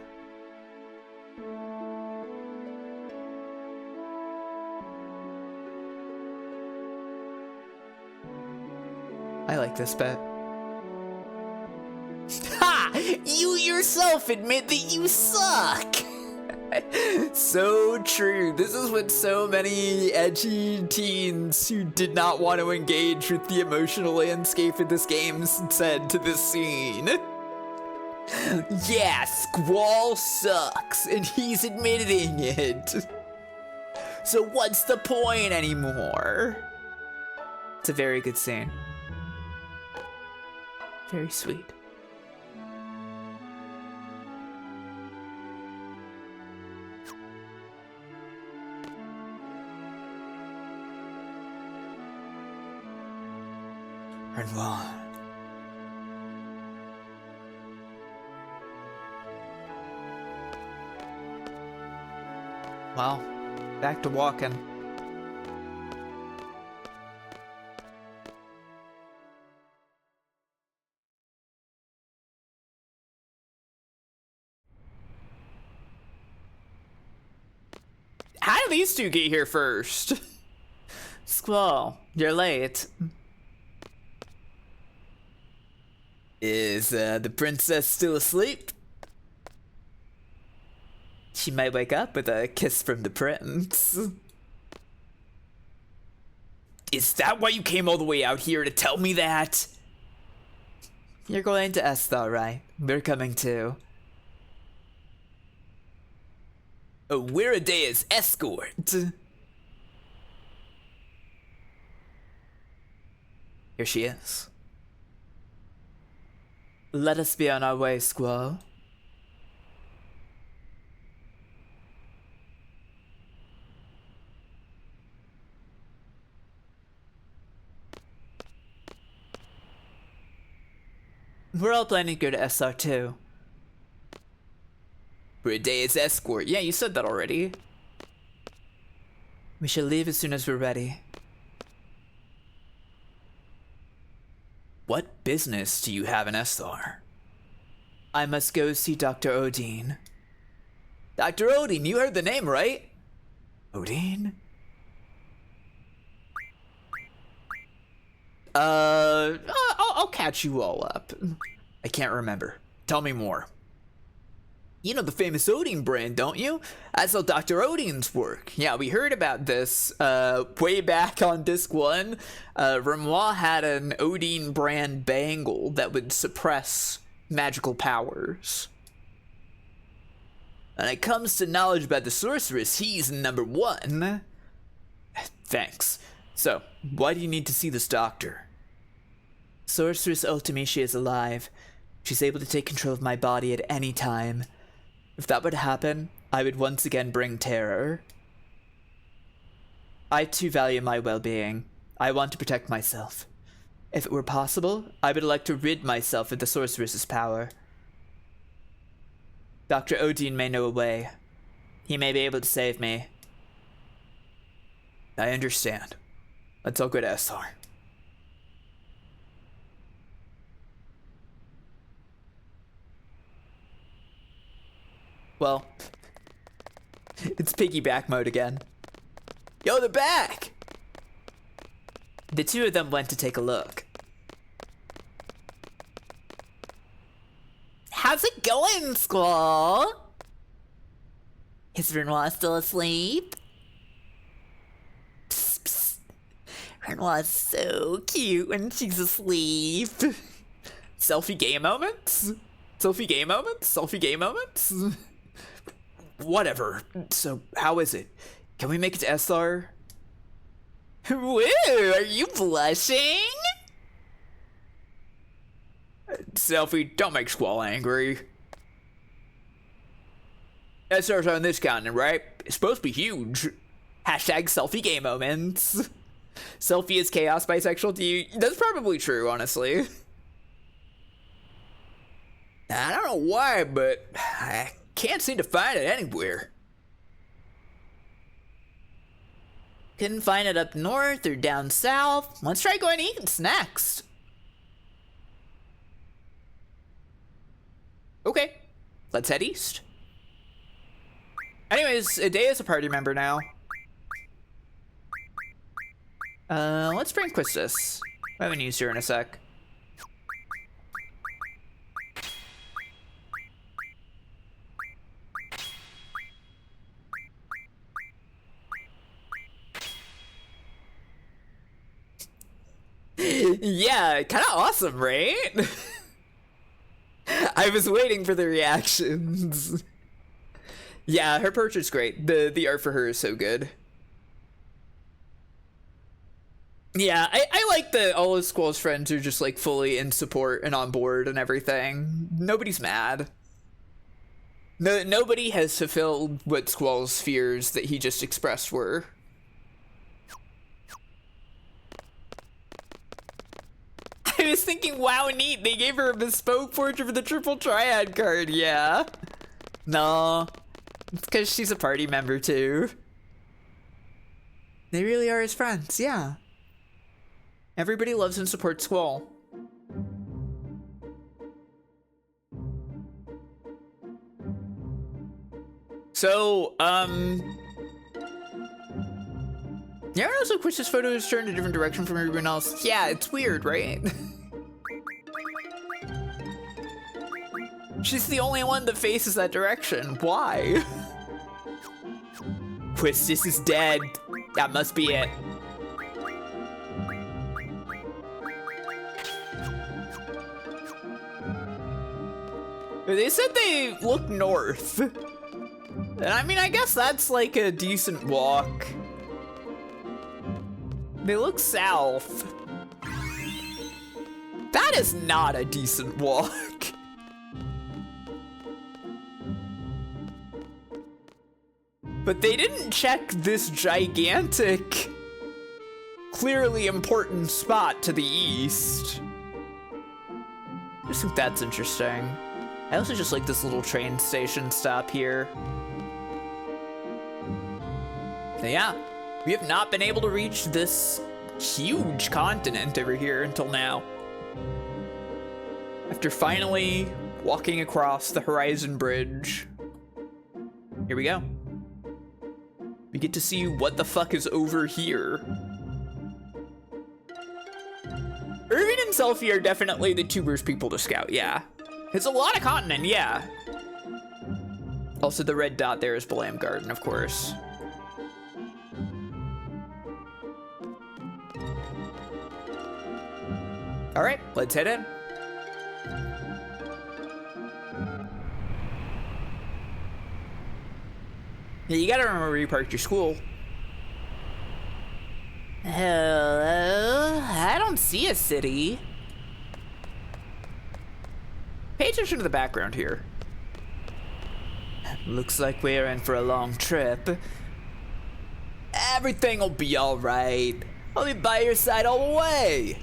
I like this bet. Ha! You yourself admit that you suck! So true. This is what so many edgy teens who did not want to engage with the emotional landscape of this game said to this scene. Yeah, Squall sucks, and he's admitting it. So what's the point anymore? It's a very good scene. Very sweet. Rinoa. Well, back to walking. How did these two get here first? Squall, you're late. Is the princess still asleep? She might wake up with a kiss from the prince. Is that why you came all the way out here to tell me that? You're going to esthar, right? We're coming too. Oh, we're edea's escort. Here she is. Let us be on our way, Squall. We're all planning to go to SR too. We're edea's escort. Yeah, you said that already. We shall leave as soon as we're ready. What business do you have in esthar? I must go see Dr. Odin. Dr. Odin, you heard the name, right? Odin? I'll catch you all up. I can't remember. Tell me more. You know the famous Odin brand, don't you? That's all Dr. Odin's work. Yeah, we heard about this way back on Disc 1. Rinoa had an Odin brand bangle that would suppress magical powers. When it comes to knowledge about the sorceress, he's number one. Thanks. So, why do you need to see this doctor? Sorceress Ultimecia is alive. She's able to take control of my body at any time. If that would happen, I would once again bring terror. I too value my well-being. I want to protect myself. If it were possible, I would like to rid myself of the sorceress's power. Dr. Odin may know a way. He may be able to save me. I understand. Let's all go to esthar. Well, it's piggyback mode again. Yo, they're back! The two of them went to take a look. How's it going, Squall? Is Rinoa still asleep? Psst, psst. Rinoa's so cute when she's asleep. Selfie gay moments? Selfie gay moments? Selfie gay moments? Whatever. So, how is it? Can we make it to esthar? Woo, are you blushing? Selfie, don't make Squall angry. SR's on this continent, right? It's supposed to be huge. Hashtag selfie gay moments. Selfie is chaos bisexual to you? That's probably true, honestly. I don't know why, but I can't seem to find it anywhere. Couldn't find it up north or down south. Let's try going east next. Okay, let's head east. Anyways, Edea's a party member now. Let's bring Quistis. I haven't used her in a sec. Yeah, kind of awesome, right? I was waiting for the reactions. Yeah, her portrait's great. The art for her is so good. Yeah, I like that all of Squall's friends are just like fully in support and on board and everything. Nobody's mad. No, nobody has fulfilled what Squall's fears that he just expressed were. I was thinking, wow, neat, they gave her a bespoke portrait for the triple triad card, yeah. No, it's because she's a party member too. They really are his friends, yeah. Everybody loves and supports Squall. So, yeah, also Quish's photo is turned a different direction from everyone else. Yeah, it's weird, right? She's the only one that faces that direction. Why? Quistis is dead. That must be it. They said they look north. And I mean, I guess that's like a decent walk. They look south. That is not a decent walk. But they didn't check this gigantic, clearly important spot to the east. I just think that's interesting. I also just like this little train station stop here. So yeah, we have not been able to reach this huge continent over here until now. After finally walking across the Horizon Bridge. Here we go. We get to see what the fuck is over here. Irving and Selfie are definitely the two worst people to scout, yeah. It's a lot of continent, yeah. Also, the red dot there is Blam Garden, of course. All right, let's head in. Yeah, you gotta remember where you parked your school. Hello? I don't see a city. Pay attention to the background here. Looks like we're in for a long trip. Everything will be all right. I'll be by your side all the way.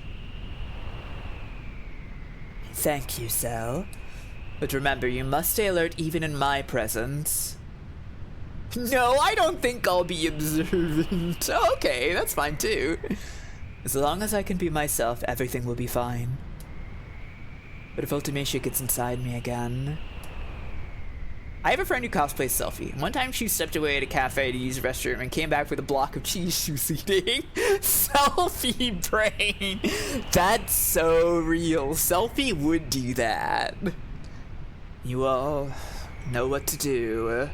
Thank you, Zell. But remember, you must stay alert even in my presence. No, I don't think I'll be observant. Okay, that's fine too. As long as I can be myself, everything will be fine. But if Ultimacia gets inside me again... I have a friend who cosplays Selfie. One time she stepped away at a cafe to use the restroom and came back with a block of cheese she was eating. Selfie brain. That's so real. Selfie would do that. You all know what to do.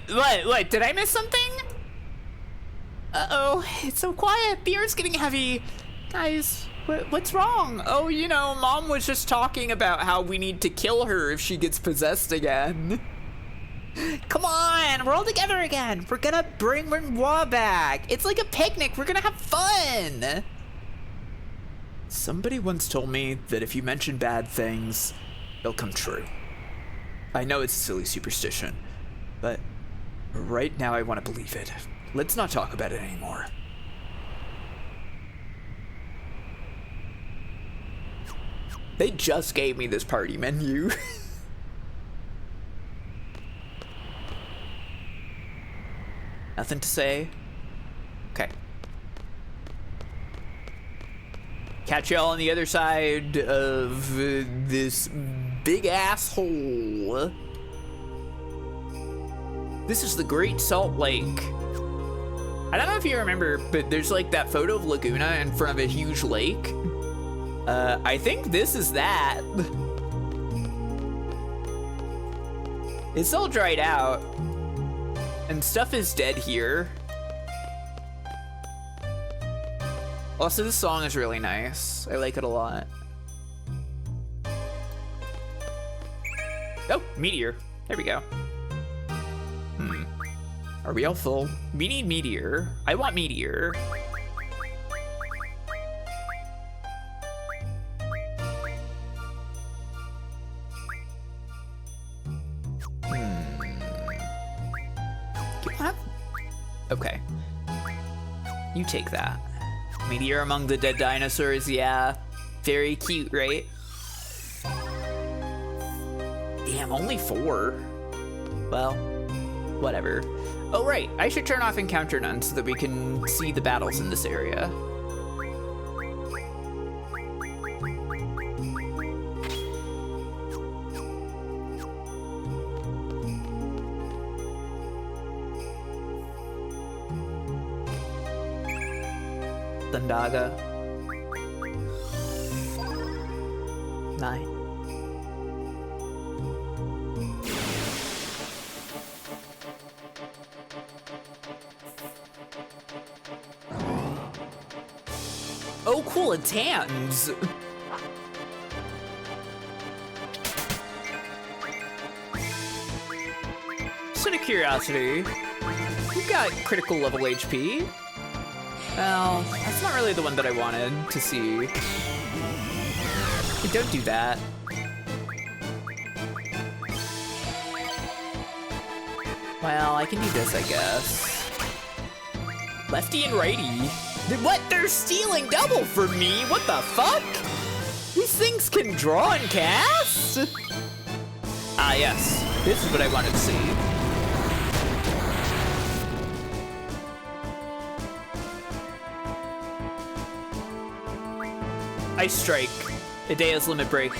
What, did I miss something? Uh-oh, it's so quiet. The air's getting heavy. Guys, what's wrong? Oh, you know, Mom was just talking about how we need to kill her if she gets possessed again. Come on, we're all together again. We're gonna bring Rinoa back. It's like a picnic. We're gonna have fun. Somebody once told me that if you mention bad things, they'll come true. I know it's a silly superstition, but right now I want to believe it. Let's not talk about it anymore. They just gave me this party menu. Nothing to say? Okay. Catch y'all on the other side of this big asshole. This is the Great Salt Lake. I don't know if you remember, but there's like that photo of Laguna in front of a huge lake. I think this is that. It's all dried out. And stuff is dead here. Also, this song is really nice. I like it a lot. Oh, meteor. There we go. Are we all full? We need meteor. I want meteor. Okay. You take that. Meteor among the dead dinosaurs, yeah. Very cute, right? Damn, only 4. Well, whatever. Oh, right. I should turn off encounter none so that we can see the battles in this area. Thundaga. 9. Oh, cool, it's hands. Just out of curiosity, you've got critical level HP. Well, that's not really the one that I wanted to see. Hey, don't do that. Well, I can do this, I guess. Lefty and righty. What? They're stealing double from me? What the fuck? These things can draw and cast? Ah, yes. This is what I wanted to see. Ice Strike. Edea's Limit Break.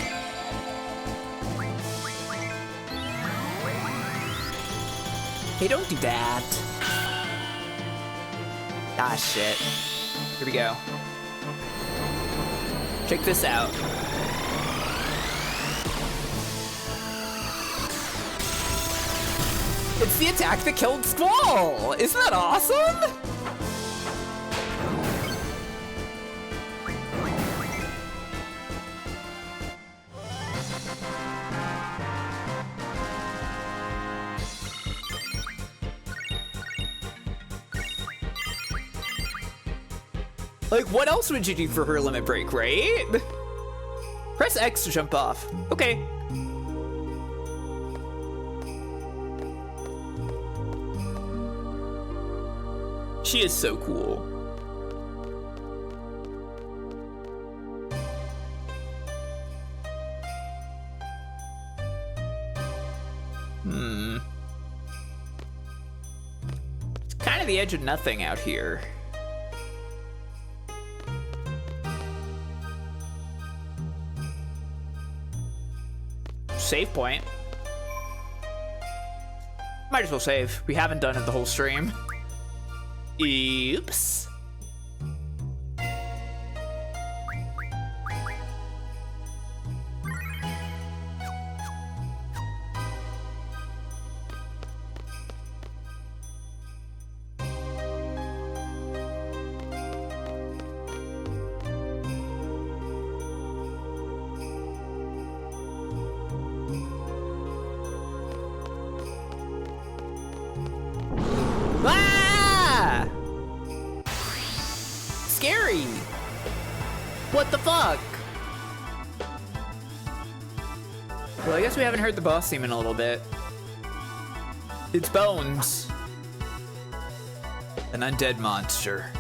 Hey, don't do that. Ah, shit. Here we go. Check this out. It's the attack that killed Squall! Isn't that awesome? Like, what else would you do for her limit break, right? Press X to jump off. Okay. She is so cool. It's kind of the edge of nothing out here. Save point. Might as well save. We haven't done it the whole stream. Oops. What the fuck? Well, I guess we haven't heard the boss theme in a little bit. It's Bones. An undead monster.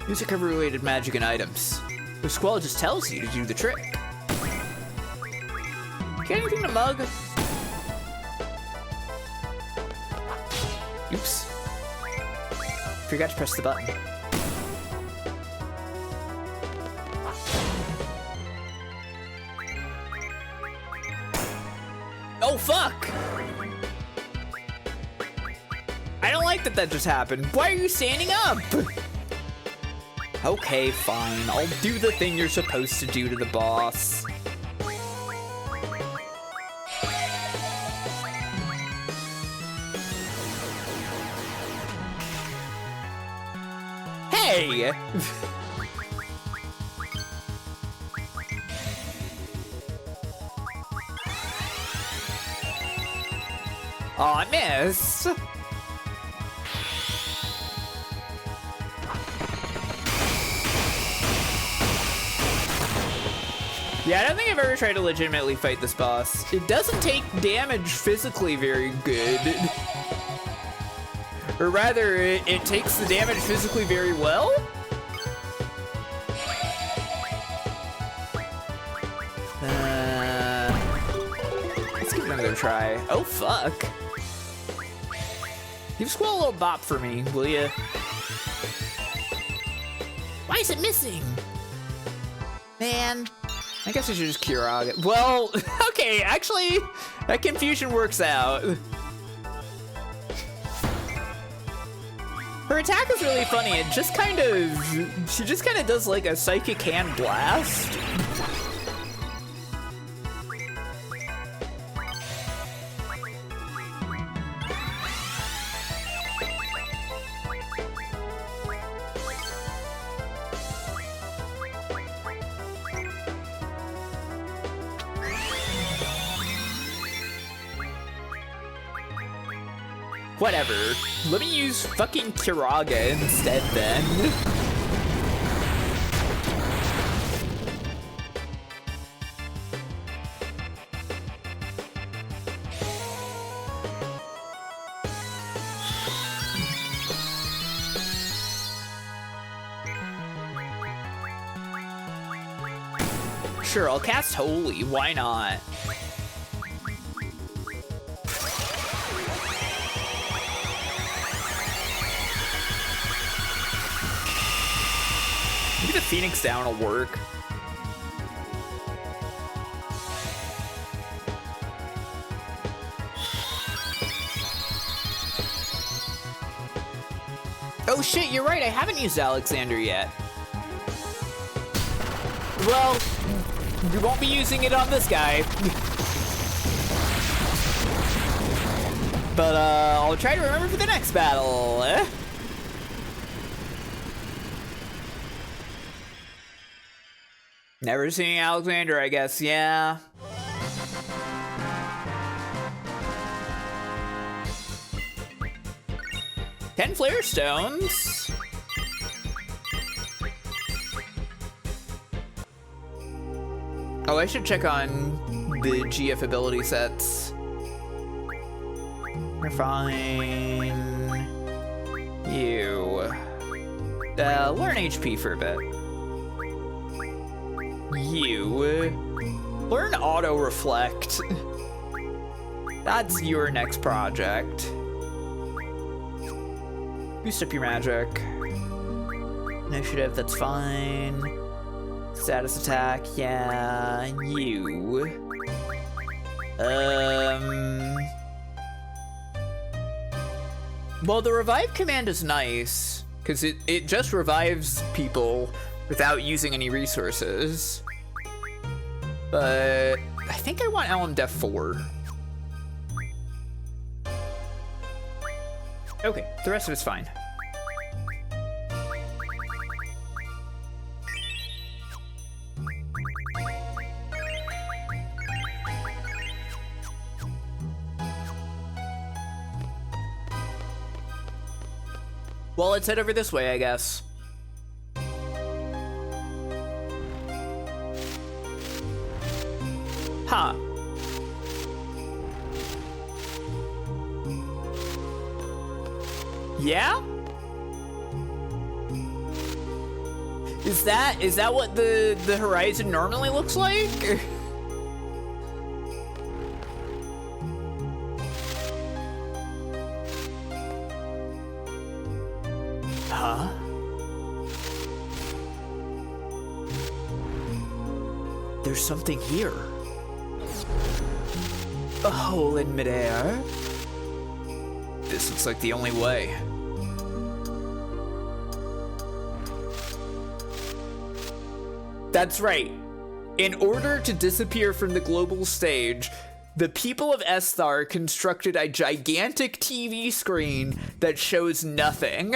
Use recovery-related magic and items. The Squall just tells you to do the trick. Get anything to mug? Oops. Forgot to press the button. Oh, fuck! I don't like that just happened. Why are you standing up? Okay, fine. I'll do the thing you're supposed to do to the boss. Hey! Aw, I missed. Yeah, I don't think I've ever tried to legitimately fight this boss. It doesn't take damage physically very good. Or rather, it takes the damage physically very well? Let's give it another try. Oh, fuck. Give Squall a little bop for me, will ya? Why is it missing? Man. I guess I should just Kurog it. Well, okay, actually, that confusion works out. Her attack is really funny. It just kind of, she just kind of does like a psychic hand blast. Whatever. Let me use fucking Kiraga instead then. Sure, I'll cast Holy. Why not? Maybe the Phoenix down will work. Oh shit, you're right, I haven't used Alexander yet. Well, we won't be using it on this guy. But I'll try to remember for the next battle. Never seen Alexander, I guess, yeah. Ten flare stones. Oh, I should check on the GF ability sets. You're fine. You. Learn HP for a bit. You. Learn auto reflect. That's your next project. Boost up your magic. Initiative, that's fine. Status attack, yeah. You. Well, the revive command is nice, because it just revives people without using any resources. But I think I want Alum Def 4. Okay, the rest of it's fine. Well, let's head over this way, I guess. Huh. Yeah? Is that what the horizon normally looks like? Huh? There's something here. A hole in midair? This looks like the only way. That's right. In order to disappear from the global stage, the people of Esthar constructed a gigantic TV screen that shows nothing.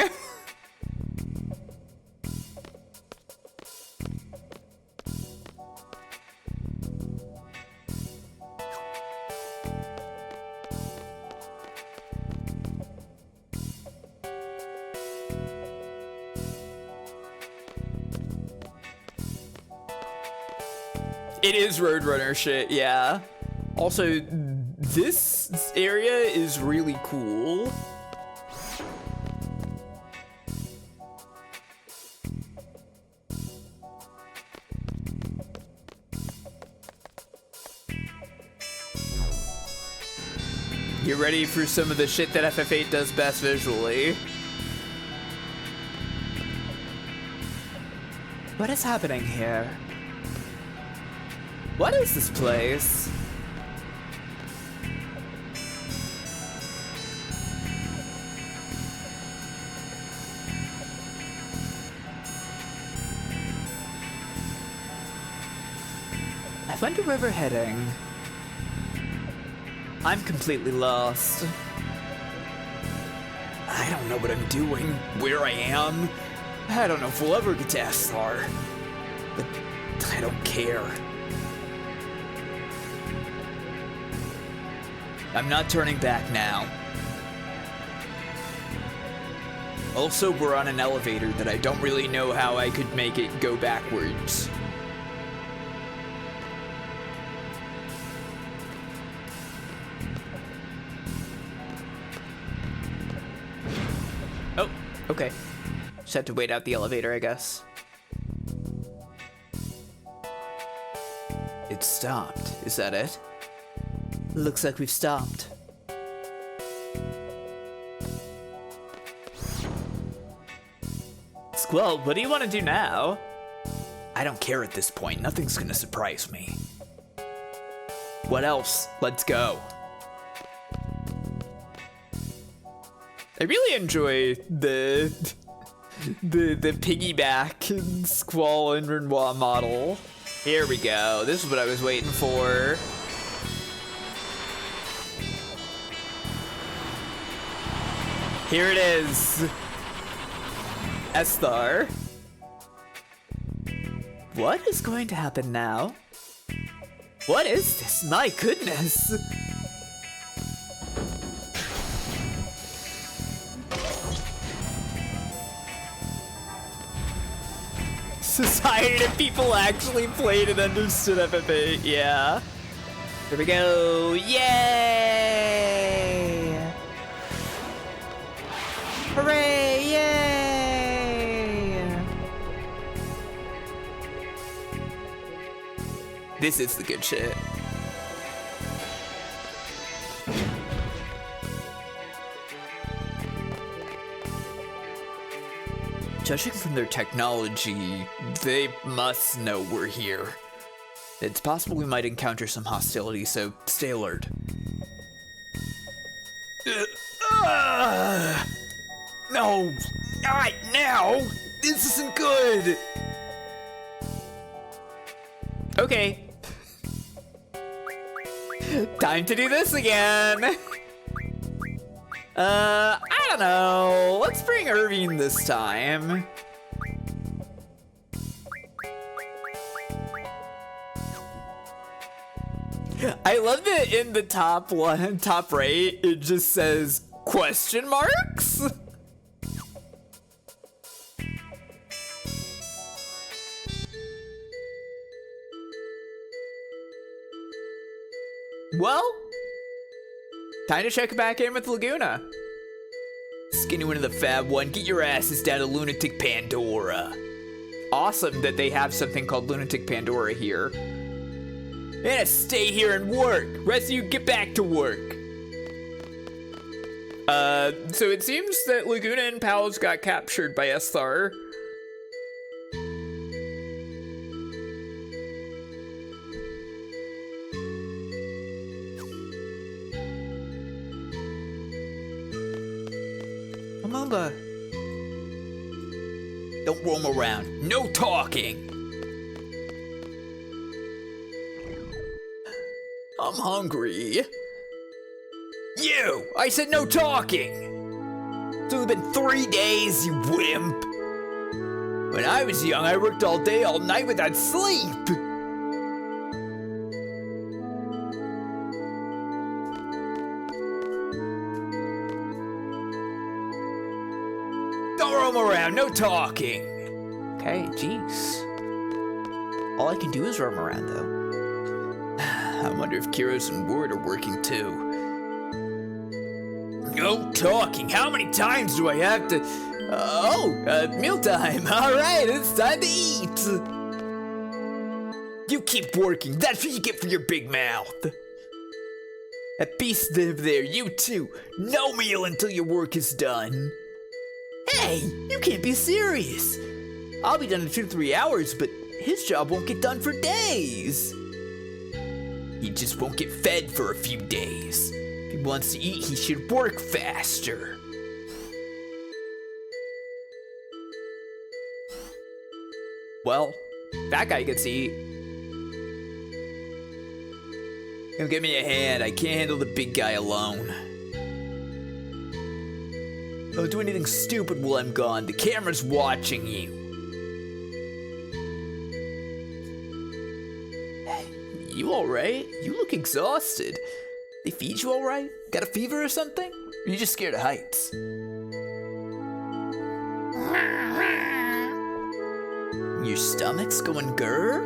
It is Roadrunner shit, yeah. Also, this area is really cool. You ready for some of the shit that FF8 does best visually? What is happening here? What is this place? I wonder where we're heading. I'm completely lost. I don't know what I'm doing, where I am. I don't know if we'll ever get to Esthar. But I don't care. I'm not turning back now. Also, we're on an elevator that I don't really know how I could make it go backwards. Oh, okay. Just had to wait out the elevator, I guess. It stopped. Is that it? Looks like we've stopped. Squall, what do you want to do now? I don't care at this point. Nothing's gonna surprise me. What else? Let's go. I really enjoy the piggyback Squall and Rinoa model. Here we go. This is what I was waiting for. Here it is. Esthar. What is going to happen now? What is this? My goodness. Society of people actually played and understood FF8, yeah. Here we go. Yay! Hooray! Yay! This is the good shit. Judging from their technology, they must know we're here. It's possible we might encounter some hostility, so stay alert. No, not now! This isn't good! Okay. Time to do this again! I don't know. Let's bring Irving this time. I love that in the top right, it just says question marks. well, time to check back in with Laguna. Skinny one of the Fab One, get your asses down to Lunatic Pandora. Awesome that they have something called Lunatic Pandora here. Yeah, stay here and work. Rest of you get back to work. So it seems that Laguna and pals got captured by esthar. Amanda. Don't roam around. No talking. I'm hungry. You! I said no talking! It's only been 3 days, you wimp! When I was young, I worked all day, all night without sleep! Don't roam around, no talking! Okay, jeez. All I can do is roam around, though. I wonder if Kiros and Ward are working, too. No talking. How many times do I have to... mealtime. All right, it's time to eat. You keep working. That's what you get for your big mouth. That beast live there, you too. No meal until your work is done. Hey, you can't be serious. I'll be done in 2 to 3 hours, but his job won't get done for days. He just won't get fed for a few days. If he wants to eat, he should work faster. Well, that guy gets to eat. Come give me a hand. I can't handle the big guy alone. Don't do anything stupid while I'm gone. The camera's watching you. You alright? You look exhausted. They feed you alright? Got a fever or something? Or you just scared of heights? Your stomach's going grr?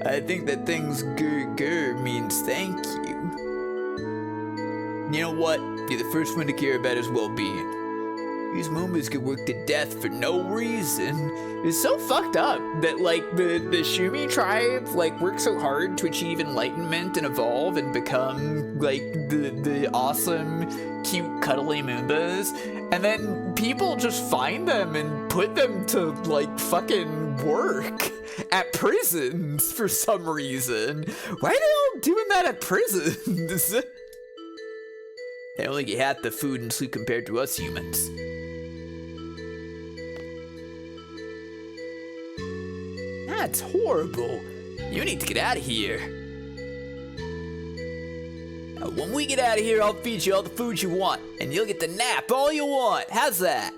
I think that thing's grr means thank you. You know what? You're the first one to care about his well-being. These Moombas get worked to death for no reason. It's so fucked up that, like, the Shumi tribe, like, works so hard to achieve enlightenment and evolve and become, like, the awesome, cute, cuddly Moombas. And then people just find them and put them to, like, fucking work at prisons for some reason. Why are they all doing that at prisons? They only get half the food and sleep compared to us humans. That's horrible. You need to get out of here. Now, when we get out of here, I'll feed you all the food you want, and you'll get to nap all you want. How's that?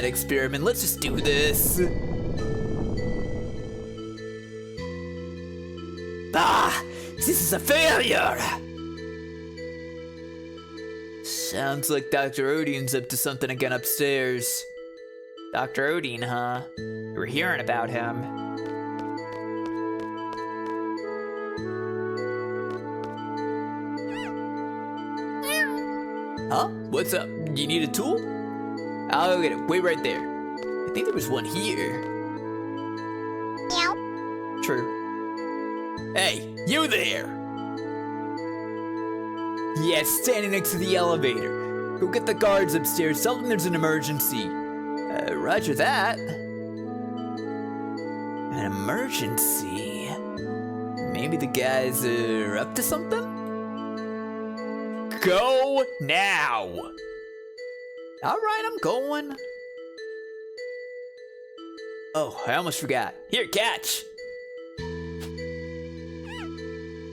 Experiment. Let's just do this. This is a failure. Sounds like Dr. Odine's up to something again upstairs. Dr. Odine, huh? We're hearing about him. Huh? What's up? You need a tool? I'll go get it. Wait right there. I think there was one here. Meow. True. Hey, you there! Yeah, standing next to the elevator. Go get the guards upstairs. Tell them there's an emergency. Roger that. An emergency? Maybe the guys are up to something? Go now! Alright, I'm going. Oh, I almost forgot. Here, catch!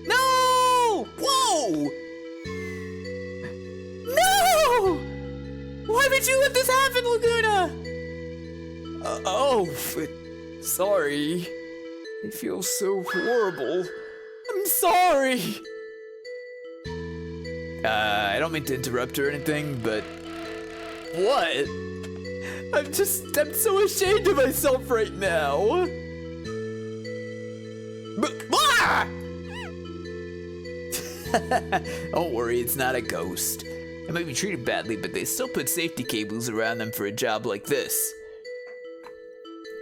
No! Whoa! No! Why did you let this happen, Laguna? Sorry. It feels so horrible. I'm sorry. I don't mean to interrupt or anything, but... What? I'm so ashamed of myself right now. Ah! Don't worry, it's not a ghost. They might be treated badly, but they still put safety cables around them for a job like this.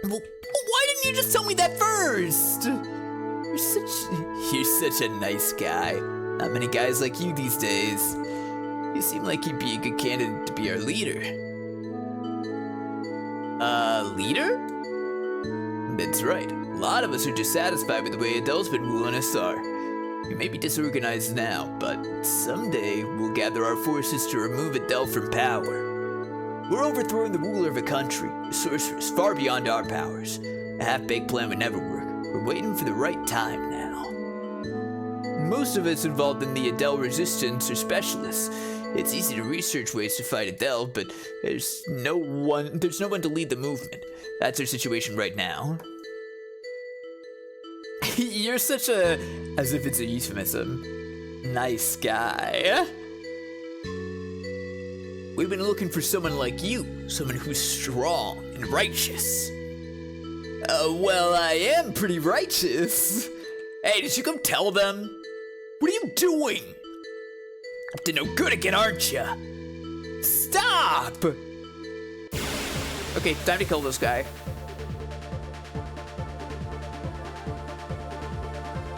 Well, why didn't you just tell me that first? You're such a nice guy. Not many guys like you these days. You seem like you'd be a good candidate to be our leader. Leader? That's right. A lot of us are dissatisfied with the way Adele's been ruling esthar. You may be disorganized now, but someday we'll gather our forces to remove Adele from power. We're overthrowing the ruler of a country, a sorceress far beyond our powers. A half-baked plan would never work. We're waiting for the right time now. Most of us involved in the Adele resistance are specialists. It's easy to research ways to fight Adele, but there's no one to lead the movement. That's our situation right now. You're such a, as if it's a euphemism, nice guy. We've been looking for someone like you, someone who's strong and righteous. Well, I am pretty righteous. Hey, did you come tell them? What are you doing? Up to no good again, aren't you? Stop! Okay, time to kill this guy.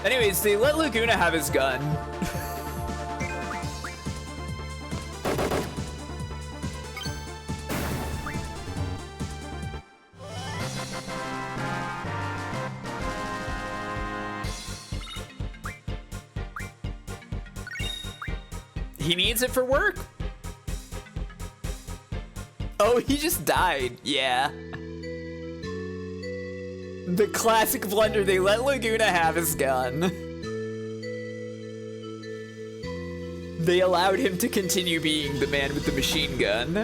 Anyways, they let Laguna have his gun. He needs it for work. Oh, he just died. Yeah. The classic blunder, they let Laguna have his gun. They allowed him to continue being the man with the machine gun.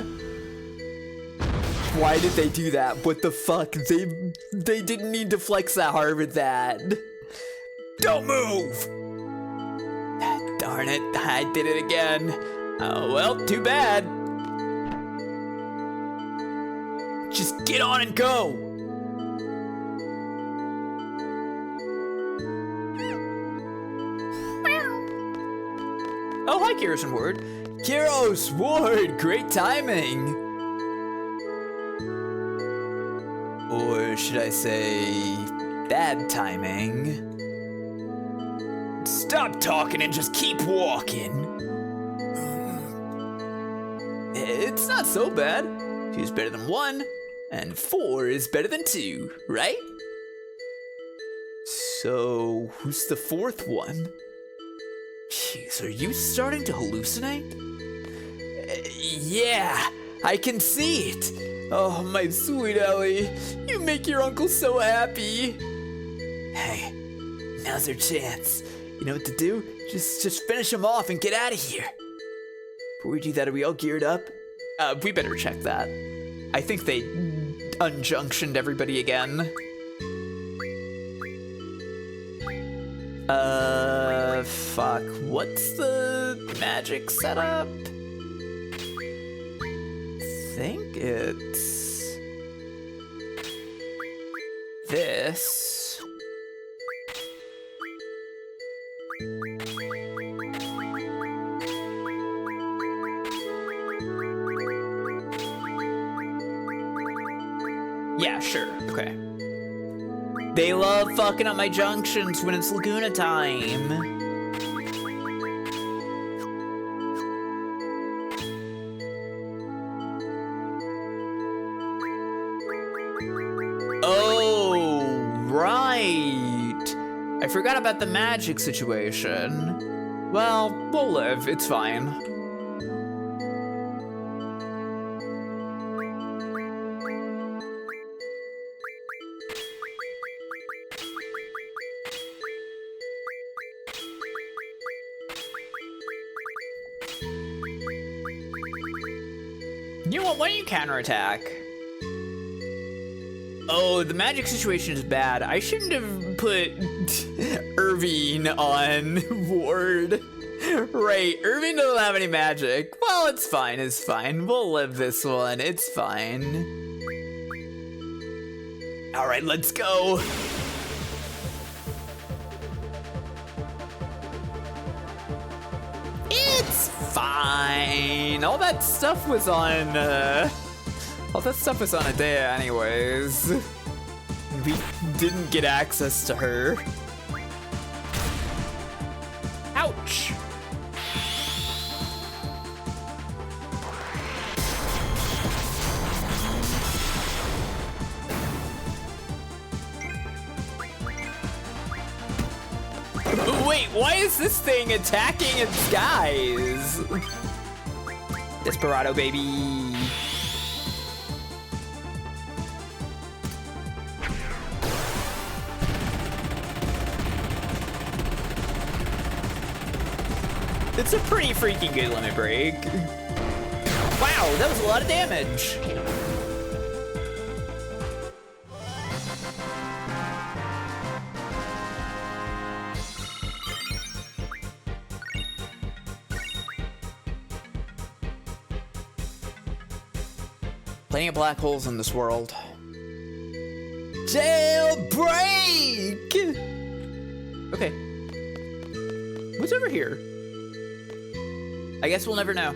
Why did they do that? What the fuck? They didn't need to flex that hard with that. Don't move! Darn it, I did it again. Oh, well, too bad. Just get on and go! Oh, hi, Kirsten Ward. Kiros Ward, great timing. Or should I say, bad timing? Stop talking and just keep walking. It's not so bad. 2 is better than 1, and 4 is better than 2, right? So, who's the 4th one? Jeez, are you starting to hallucinate? Yeah, I can see it. Oh, my sweet Ellie, you make your uncle so happy. Hey, now's our chance. You know what to do? Just finish him off and get out of here. Before we do that, are we all geared up? We better check that. I think they unjunctioned everybody again. Fuck. What's the magic setup? I think it's this. Yeah, sure. Okay. They love fucking up my junctions when it's Laguna time. Oh, right. I forgot about the magic situation. Well, we'll live. It's fine. You know what? Why don't you counterattack? Oh, the magic situation is bad. I shouldn't have put Irving on Ward. Right, Irving doesn't have any magic. Well, it's fine, it's fine. We'll live this one, it's fine. Alright, let's go. It's fine. All that stuff was on, edea anyways. We didn't get access to her. Ouch. Wait, why is this thing attacking its guys? Desperado, baby. It's a pretty freaking good limit break. Wow, that was a lot of damage. Plenty of black holes in this world. Jailbreak! Okay. What's over here? I guess we'll never know.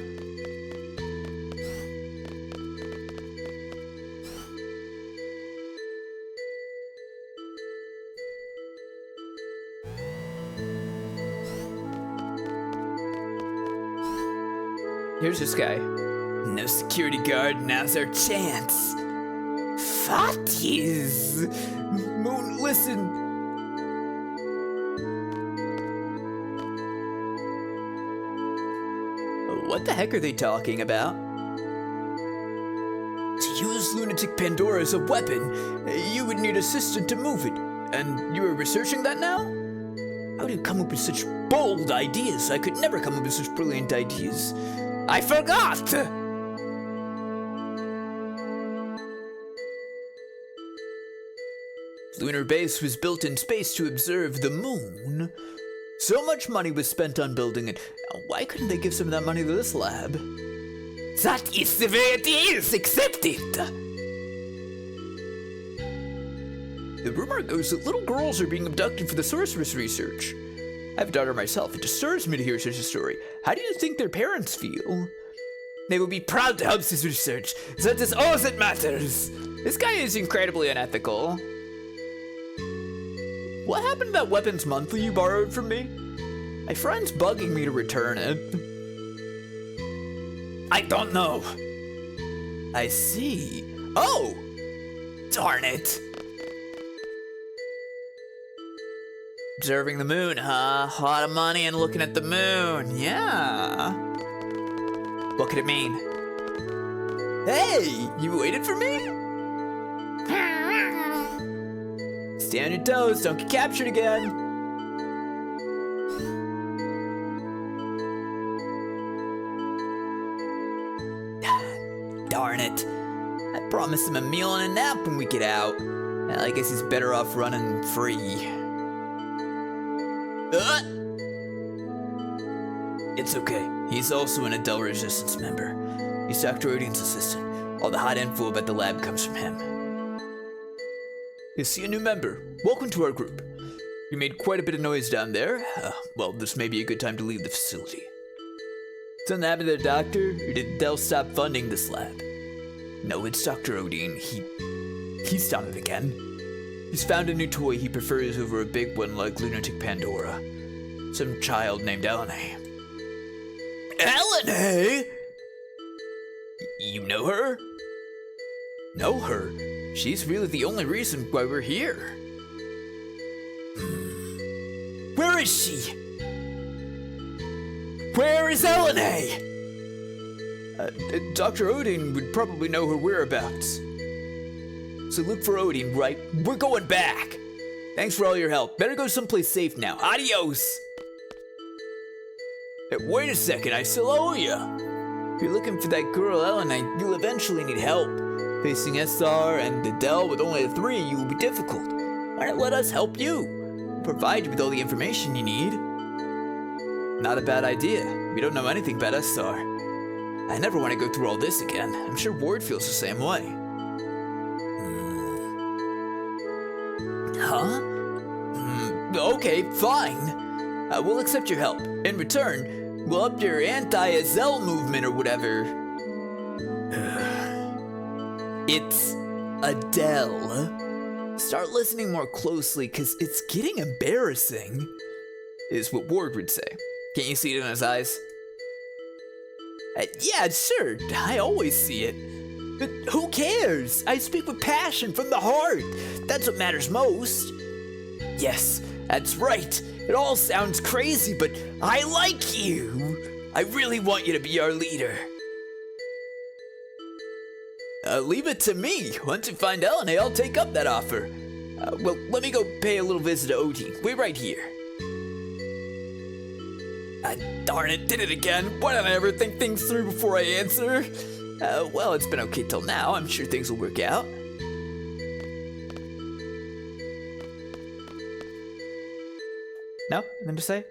Here's this guy. No security guard, now's our chance. Fatties! Moon, listen. What the heck are they talking about? To use Lunatic Pandora as a weapon, you would need assistant to move it. And you are researching that now? How do you come up with such bold ideas? I could never come up with such brilliant ideas. I forgot! Lunar base was built in space to observe the moon. So much money was spent on building it. Why couldn't they give some of that money to this lab? That is the way it is! Accept it! The rumor goes that little girls are being abducted for the sorceress research. I have a daughter myself. It disturbs me to hear such a story. How do you think their parents feel? They will be proud to help this research. That is all that matters. This guy is incredibly unethical. What happened to that weapons monthly you borrowed from me? My friend's bugging me to return it. I don't know. I see. Oh! Darn it. Observing the moon, huh? A lot of money and looking at the moon. Yeah. What could it mean? Hey! You waited for me? Stay on your toes, don't get captured again. Darn it. I promised him a meal and a nap when we get out. I guess he's better off running free. It's okay. He's also an Zell Resistance member. He's Dr. Odine's assistant. All the hot info about the lab comes from him. You see a new member. Welcome to our group. You made quite a bit of noise down there. Well, this may be a good time to leave the facility. Something happened to the doctor, or did Zell stop funding this lab? No, it's Dr. Odine. He's done it again. He's found a new toy he prefers over a big one like Lunatic Pandora. Some child named Elena. Elena? You know her? Know her? She's really the only reason why we're here. Where is she? Where is Elena? Dr. Odine would probably know her whereabouts. So look for Odine, right? We're going back. Thanks for all your help. Better go someplace safe now. Adios. Hey, wait a second, I still owe you. If you're looking for that girl Elena, you'll eventually need help. Facing esthar and Adele with only the three, you will be difficult. Why not let us help you? We'll provide you with all the information you need. Not a bad idea. We don't know anything about esthar. I never want to go through all this again. I'm sure Ward feels the same way. Huh? Okay, fine. We'll accept your help. In return, we'll up your anti-Zell movement or whatever. It's Adele. Start listening more closely, cause it's getting embarrassing, is what Ward would say. Can't you see it in his eyes? Yeah, sure, I always see it. But who cares? I speak with passion from the heart. That's what matters most. Yes, that's right. It all sounds crazy, but I like you. I really want you to be our leader. Leave it to me. Once you find Elena, I'll take up that offer. Well, let me go pay a little visit to Odin. Wait right here. Darn it, did it again. Why don't I ever think things through before I answer? Well, it's been okay till now. I'm sure things will work out. No? Nothing to say?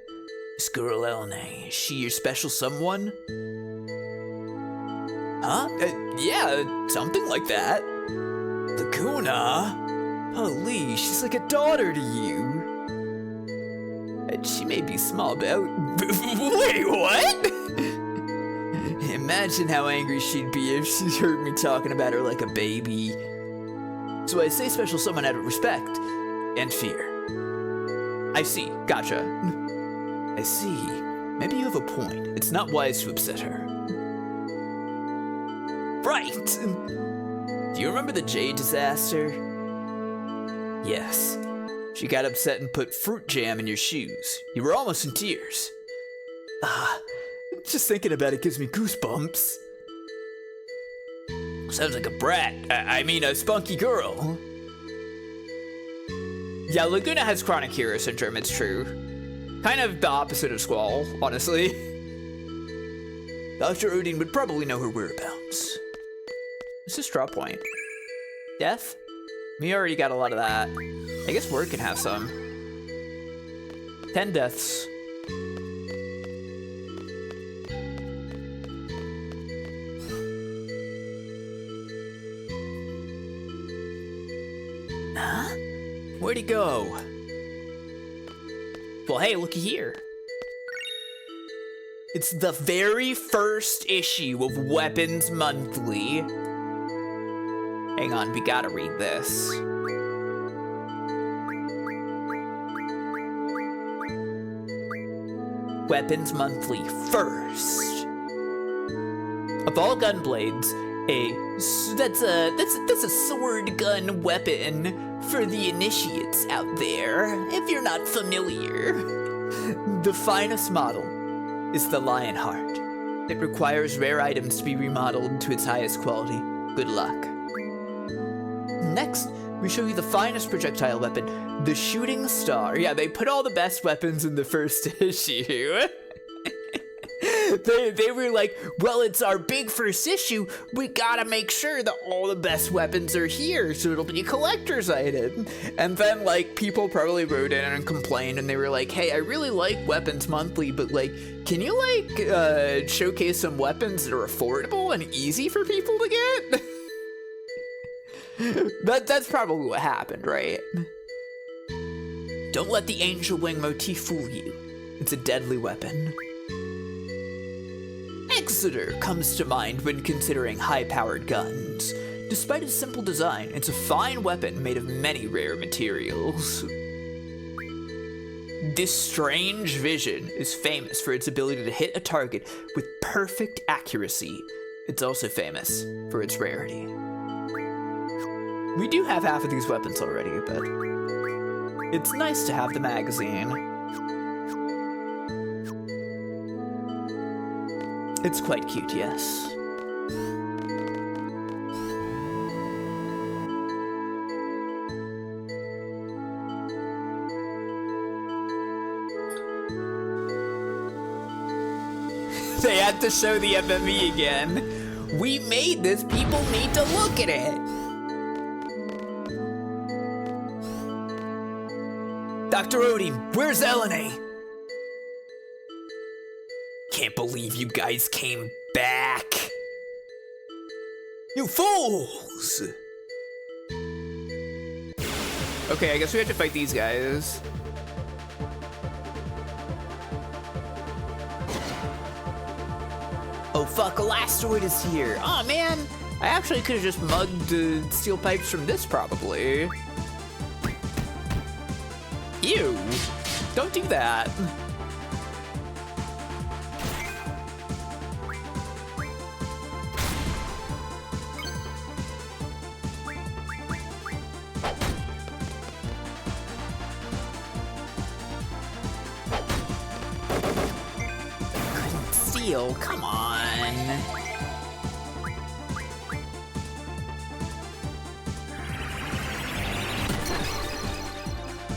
This girl Elena, is she your special someone? Huh? Yeah, something like that. Laguna? Holy, she's like a daughter to you. She may be small, but wait, what? Imagine how angry she'd be if she heard me talking about her like a baby. So I say special someone out of respect and fear. I see, gotcha. I see. Maybe you have a point. It's not wise to upset her. Right! Do you remember the Jade disaster? Yes. She got upset and put fruit jam in your shoes. You were almost in tears. Just thinking about it gives me goosebumps. Sounds like a brat. I mean, a spunky girl. Yeah, Laguna has chronic hero syndrome, it's true. Kind of the opposite of Squall, honestly. Dr. Odin would probably know her whereabouts. What's this draw point? Death? We already got a lot of that. I guess Word can have some. 10 deaths. Huh? Where'd he go? Well, hey, looky here. It's the very first issue of Weapons Monthly. Hang on, we gotta read this. Weapons Monthly first. Of all gun blades, that's a sword gun weapon for the initiates out there, if you're not familiar. The finest model is the Lionheart. It requires rare items to be remodeled to its highest quality. Good luck. Next, we show you the finest projectile weapon, the Shooting Star. Yeah, they put all the best weapons in the first issue. They were like, well, it's our big first issue. We gotta make sure that all the best weapons are here, so it'll be a collector's item. And then, like, people probably wrote in and complained, and they were like, hey, I really like Weapons Monthly, but, like, can you, like, showcase some weapons that are affordable and easy for people to get? That's probably what happened, right? Don't let the angel wing motif fool you. It's a deadly weapon. Exeter comes to mind when considering high-powered guns. Despite its simple design, it's a fine weapon made of many rare materials. This strange vision is famous for its ability to hit a target with perfect accuracy. It's also famous for its rarity. We do have half of these weapons already, but it's nice to have the magazine. It's quite cute, yes. They had to show the FMV again. We made this, people need to look at it. Dr. Odin, where's Elena? can't believe you guys came back. You fools! Okay, I guess we have to fight these guys. Oh fuck, Elastoid is here. Oh man, I actually could have just mugged the steel pipes from this probably. Ew, don't do that. Couldn't steal, come on.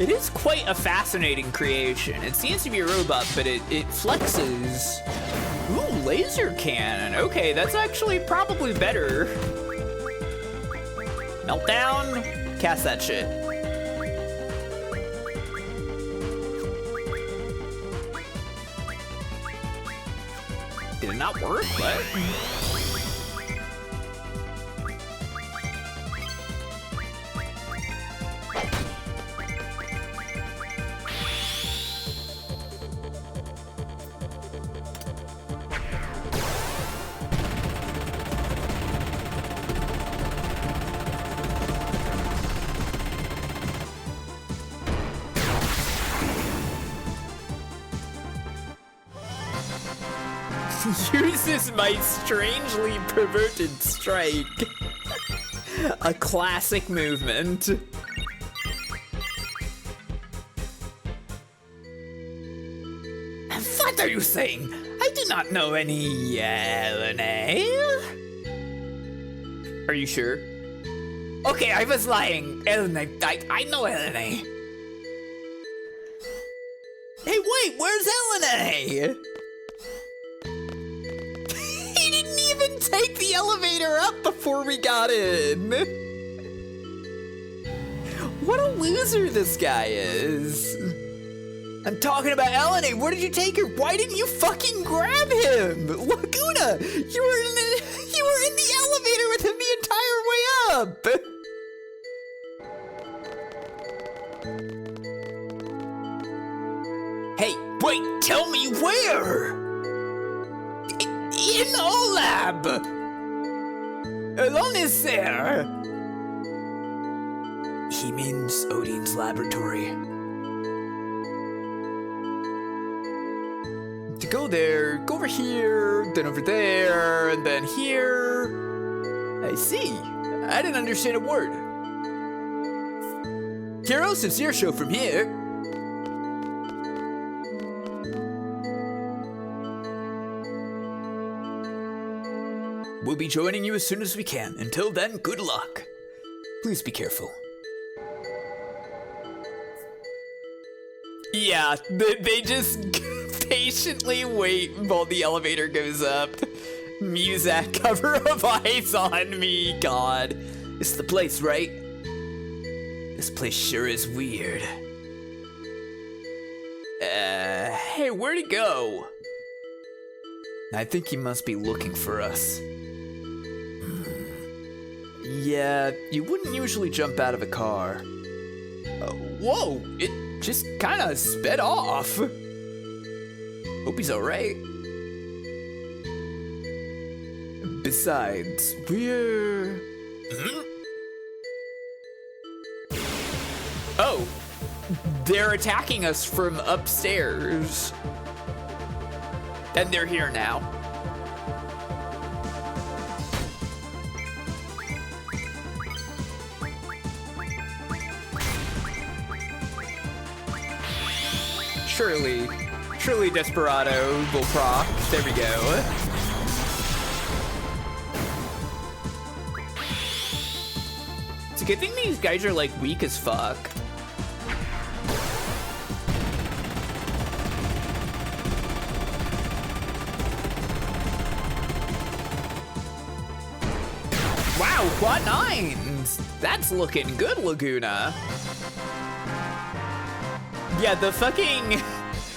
It is quite a fascinating creation. It seems to be a robot, but it flexes. Ooh, laser cannon. Okay, that's actually probably better. Meltdown. Cast that shit. Did it not work? What? Uses my strangely perverted strike. A classic movement. What are you saying? I do not know any LNA. Are you sure? Okay, I was lying. LNA, I know LNA. Hey, wait, where's LNA? Take the elevator up before we got in. What a loser this guy is. I'm talking about LNA. Where did you take her? Why didn't you fucking grab him? Laguna, you were in the elevator with him the entire way up. Hey, wait, tell me where? In Olab! Alone is there! He means Odin's laboratory. To go there, go over here, then over there, and then here. I see. I didn't understand a word. Kyros, it's your show from here. We'll be joining you as soon as we can. Until then, good luck. Please be careful. Yeah, they just patiently wait while the elevator goes up. Muzak, cover of eyes on me, God. It's the place, right? This place sure is weird. Hey, where'd he go? I think he must be looking for us. Yeah, you wouldn't usually jump out of a car. Whoa, it just kind of sped off. Hope he's alright. Besides, we're... Oh, they're attacking us from upstairs. And they're here now. Surely Desperado will proc. There we go. It's a good thing these guys are like weak as fuck. Wow, quad 9s! That's looking good, Laguna. Yeah, the fucking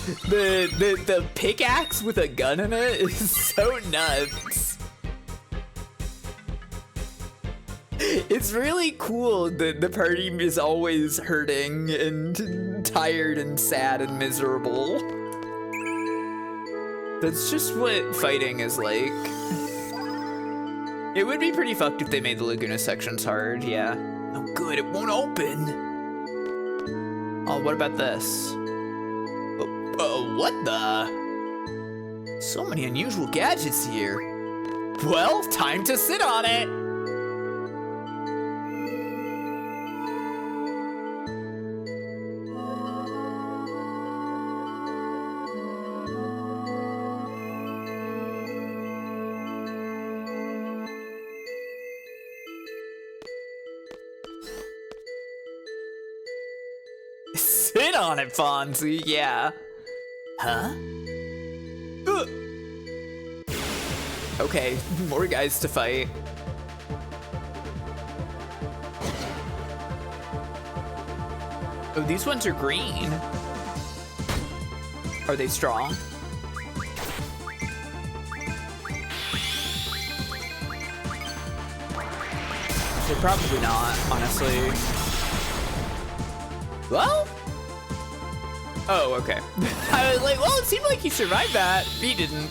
The pickaxe with a gun in it is so nuts. It's really cool that the party is always hurting and tired and sad and miserable. That's just what fighting is like. It would be pretty fucked if they made the Laguna sections hard, yeah. Oh good, it won't open. Oh, what about this? What the? So many unusual gadgets here. Well, time to sit on it. Sit on it, Fonzie, yeah. Huh? Okay, more guys to fight. Oh, these ones are green. Are they strong? They're probably not, honestly. Well? Oh, okay. I was like, well, it seemed like he survived that. He didn't.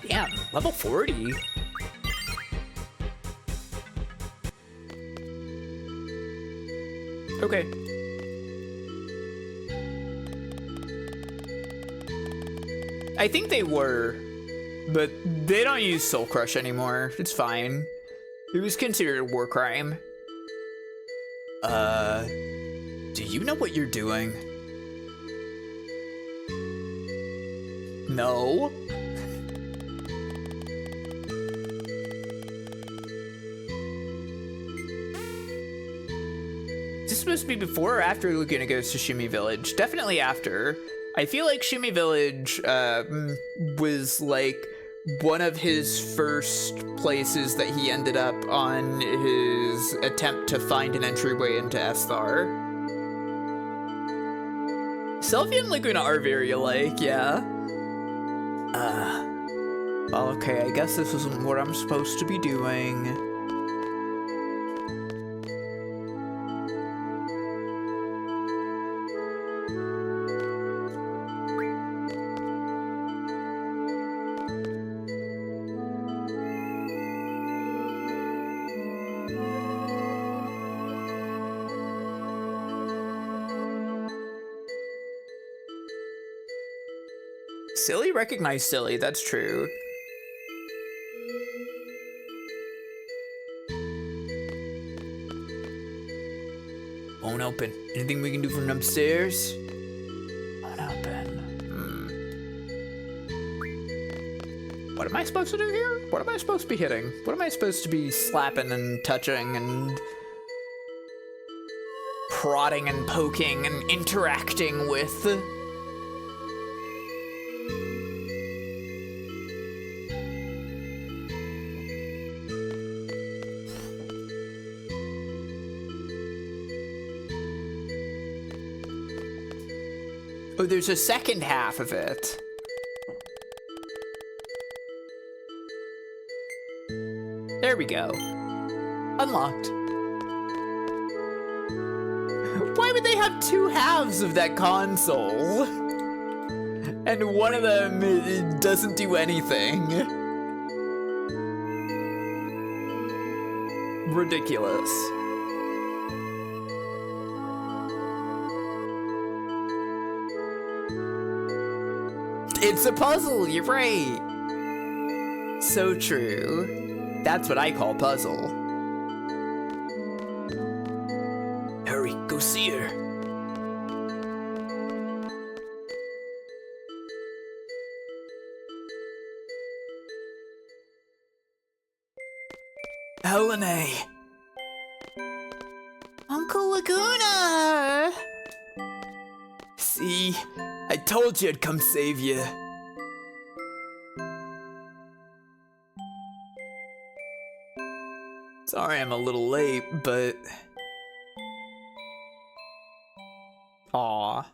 Damn, level 40. Okay. I think they were, but they don't use Soul Crush anymore. It's fine. It was considered a war crime. Do you know what you're doing? No. Is this supposed to be before or after Laguna goes to Shumi Village? Definitely after. I feel like Shumi Village was like one of his first places that he ended up on his attempt to find an entryway into Esthar. Sylvia and Laguna are very alike, yeah. Okay, I guess this isn't what I'm supposed to be doing. Silly recognized Silly, that's true. Won't open. Anything we can do from upstairs? Won't open. What am I supposed to do here? What am I supposed to be hitting? What am I supposed to be slapping and touching and prodding and poking and interacting with? Oh, there's a second half of it. There we go. Unlocked. Why would they have two halves of that console? And one of them doesn't do anything. Ridiculous. It's a puzzle, you're right. So true. That's what I call puzzle. Hurry, go see her. Elena! Uncle Laguna! See? I told you I'd come save you. Sorry I'm a little late, but... Aw.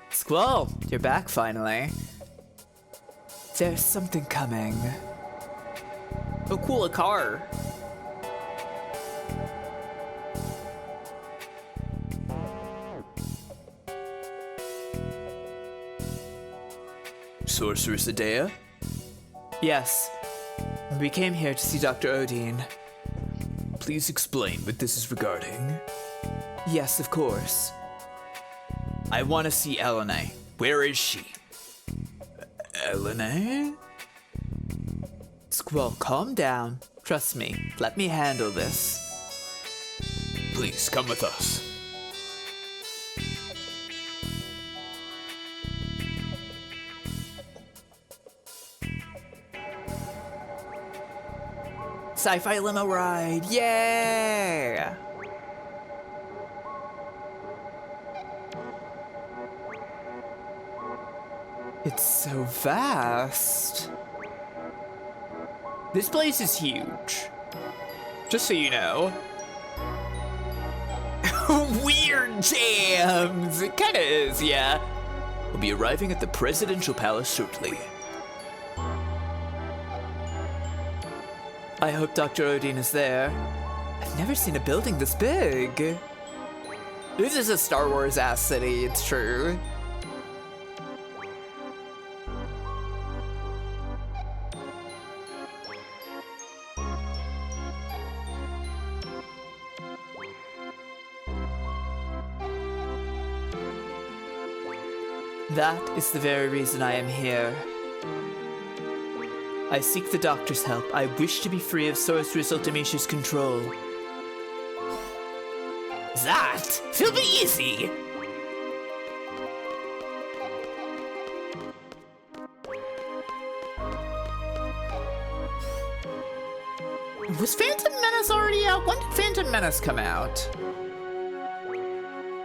Squall, you're back finally. There's something coming. Oh cool, a car. Sorceress Edea? Yes. We came here to see Dr. Odin. Please explain what this is regarding. Yes, of course. I want to see Elena. Where is she? Elena? Squall, calm down. Trust me. Let me handle this. Please, come with us. Sci-fi limo ride. Yeah! It's so vast. This place is huge. Just so you know. Weird jams! It kinda is, yeah. We'll be arriving at the Presidential Palace shortly. I hope Dr. Odin is there. I've never seen a building this big. This is a Star Wars-ass city, it's true. That is the very reason I am here. I seek the doctor's help. I wish to be free of Sorceress Ultimatia's control. That will be easy. Was Phantom Menace already out? When did Phantom Menace come out?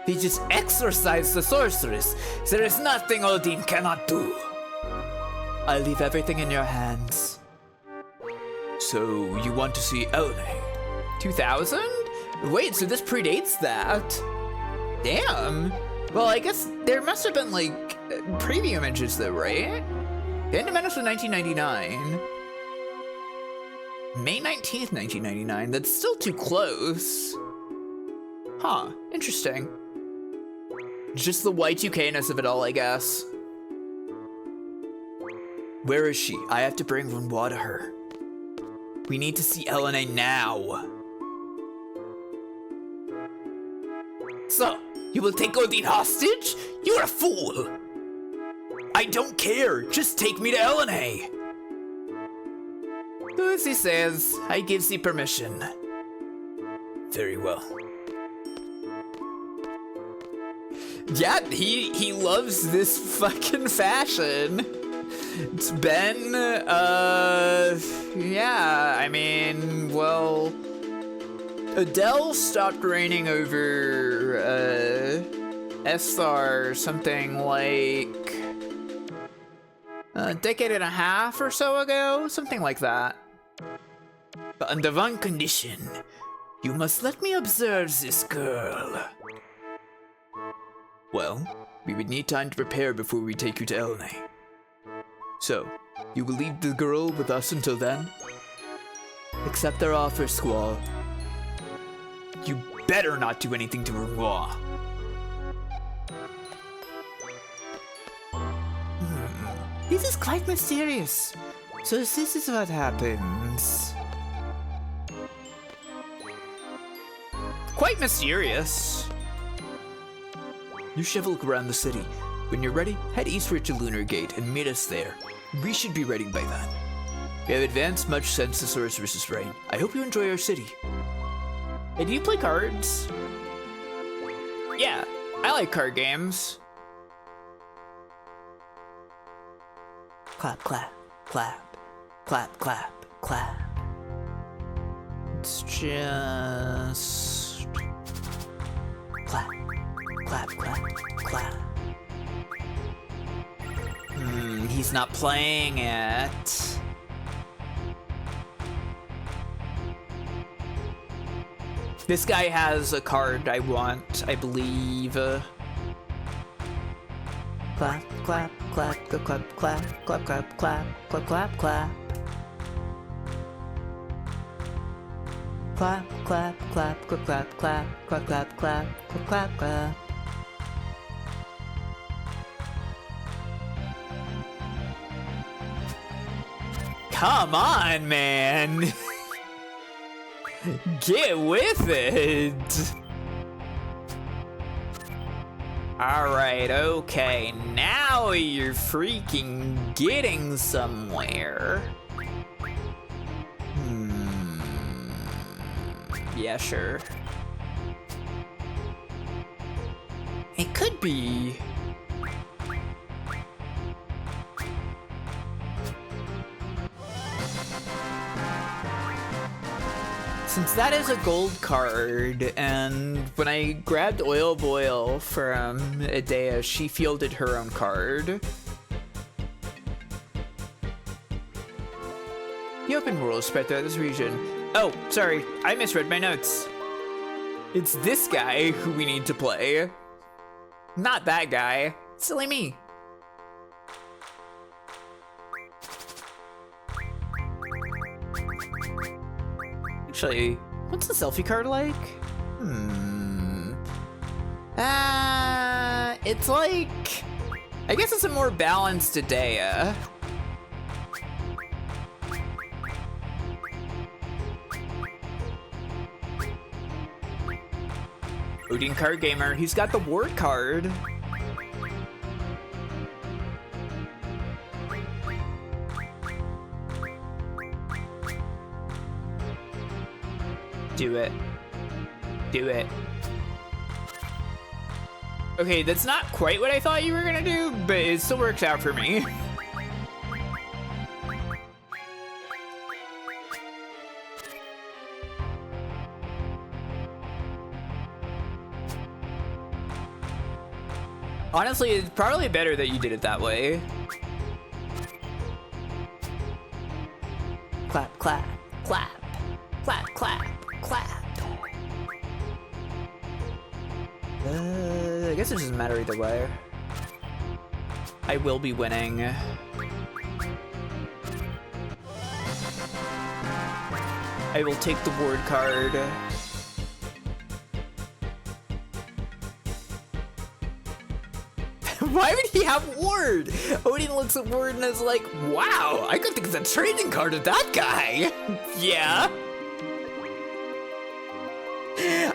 They just exorcised the sorceress. There is nothing Odin cannot do. I leave everything in your hands. So, you want to see Elena? 2000? Wait, so this predates that? Damn. Well, I guess there must have been, like, preview images though, right? Phantom Menace was 1999. May 19th, 1999. That's still too close. Huh, interesting. Just the Y2K-ness of it all, I guess. Where is she? I have to bring Rinoa to her. We need to see Elena now. So, you will take Odin hostage? You're a fool. I don't care. Just take me to Elena. Do as he says. I gives thee permission. Very well. Yeah, he loves this fucking fashion. It's been, yeah, I mean, well, Adele stopped reigning over, esthar something like a decade and a half or so ago, something like that. But under one condition, you must let me observe this girl. Well, we would need time to prepare before we take you to Elena. So, you will leave the girl with us until then? Accept their offer, Squall. You better not do anything to Rinoa. This is quite mysterious. So this is what happens. Quite mysterious. You should have a look around the city. When you're ready, head eastward to Lunar Gate and meet us there. We should be ready by then. We have advanced much since the Sorceress's reign. I hope you enjoy our city. Hey, do you play cards? Yeah, I like card games. Clap, clap, clap, clap, clap, clap. It's just clap, clap, clap, clap. He's not playing it. This guy has a card I want, I believe. Clap, clap, clap, clap, clap, clap, clap, clap, clap, clap, clap, clap. Clap, clap, clap, clap, clap, clap, clap, clap, clap, clap, clap, clap. Come on, man! Get with it! Alright, okay, now you're freaking getting somewhere. Yeah, sure. It could be. Since that is a gold card, and when I grabbed Oil Boil from Edea, she fielded her own card. The open world is spread throughout this region. Oh, sorry, I misread my notes. It's this guy who we need to play. Not that guy. Silly me. Actually, what's the selfie card like? It's like... I guess it's a more balanced Edea. Odin Card Gamer, he's got the ward card. Do it. Do it. Okay, that's not quite what I thought you were gonna do, but it still works out for me. Honestly, it's probably better that you did it that way. Clap, clap, clap, clap, clap, clap. I guess it doesn't matter either way. I will be winning. I will take the ward card. Why would he have ward? Odin looks at ward and is like, wow, I could think it's a trading card of that guy. Yeah.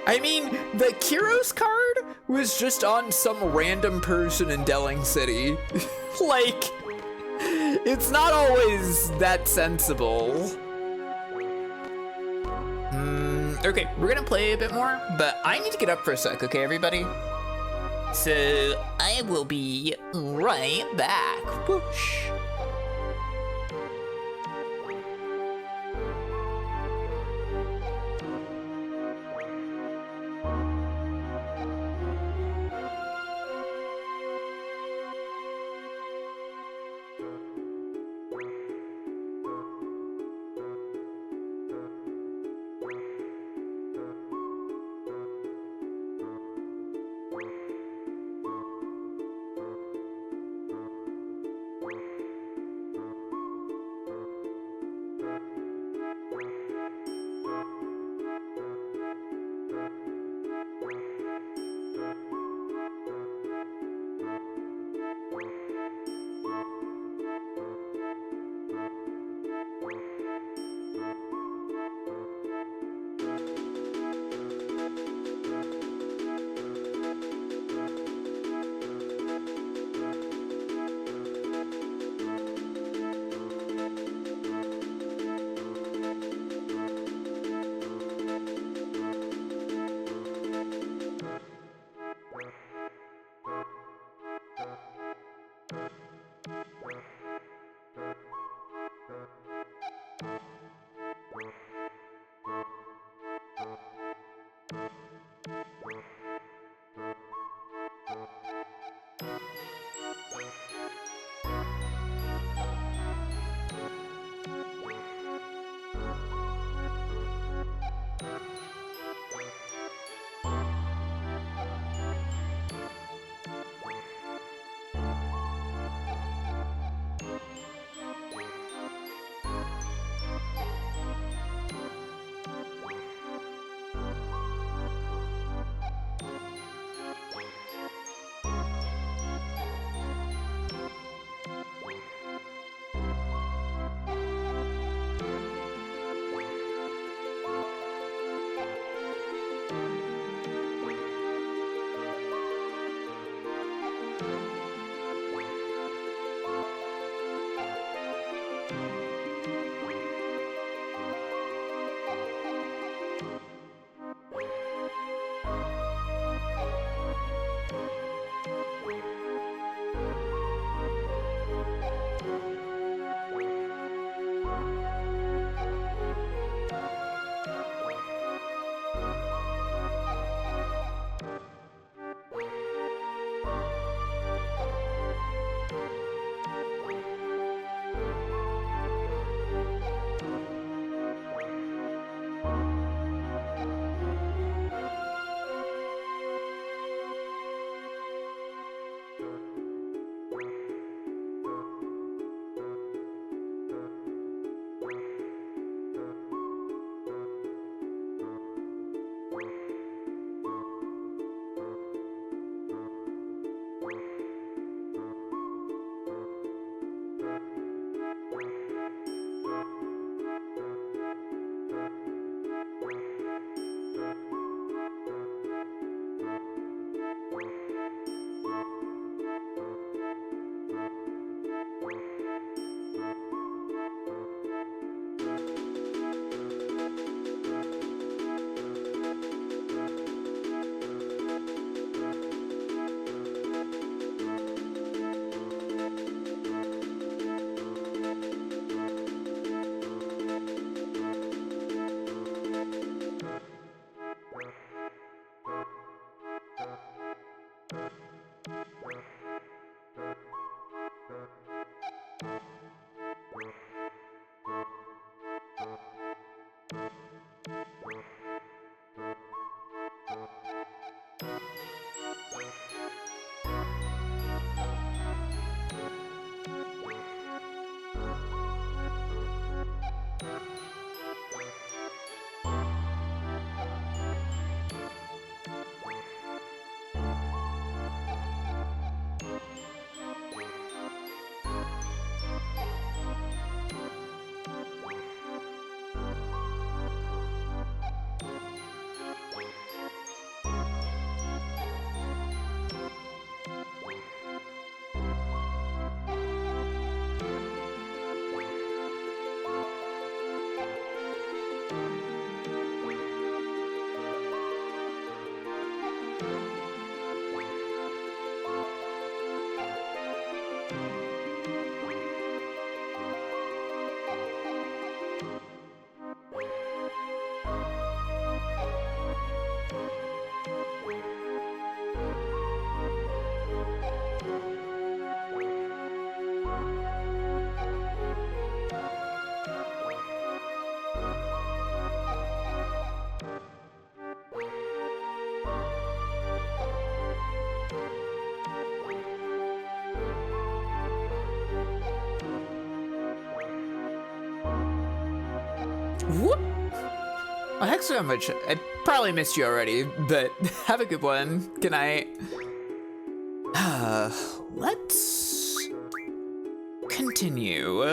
I mean, the Kyros card was just on some random person in Delling City. Like, it's not always that sensible. Okay, we're gonna play a bit more, but I need to get up for a sec, okay, everybody? So, I will be right back. Whoosh. Whoop. Oh, heck so much. I probably missed you already, but have a good one. Good night. Let's continue.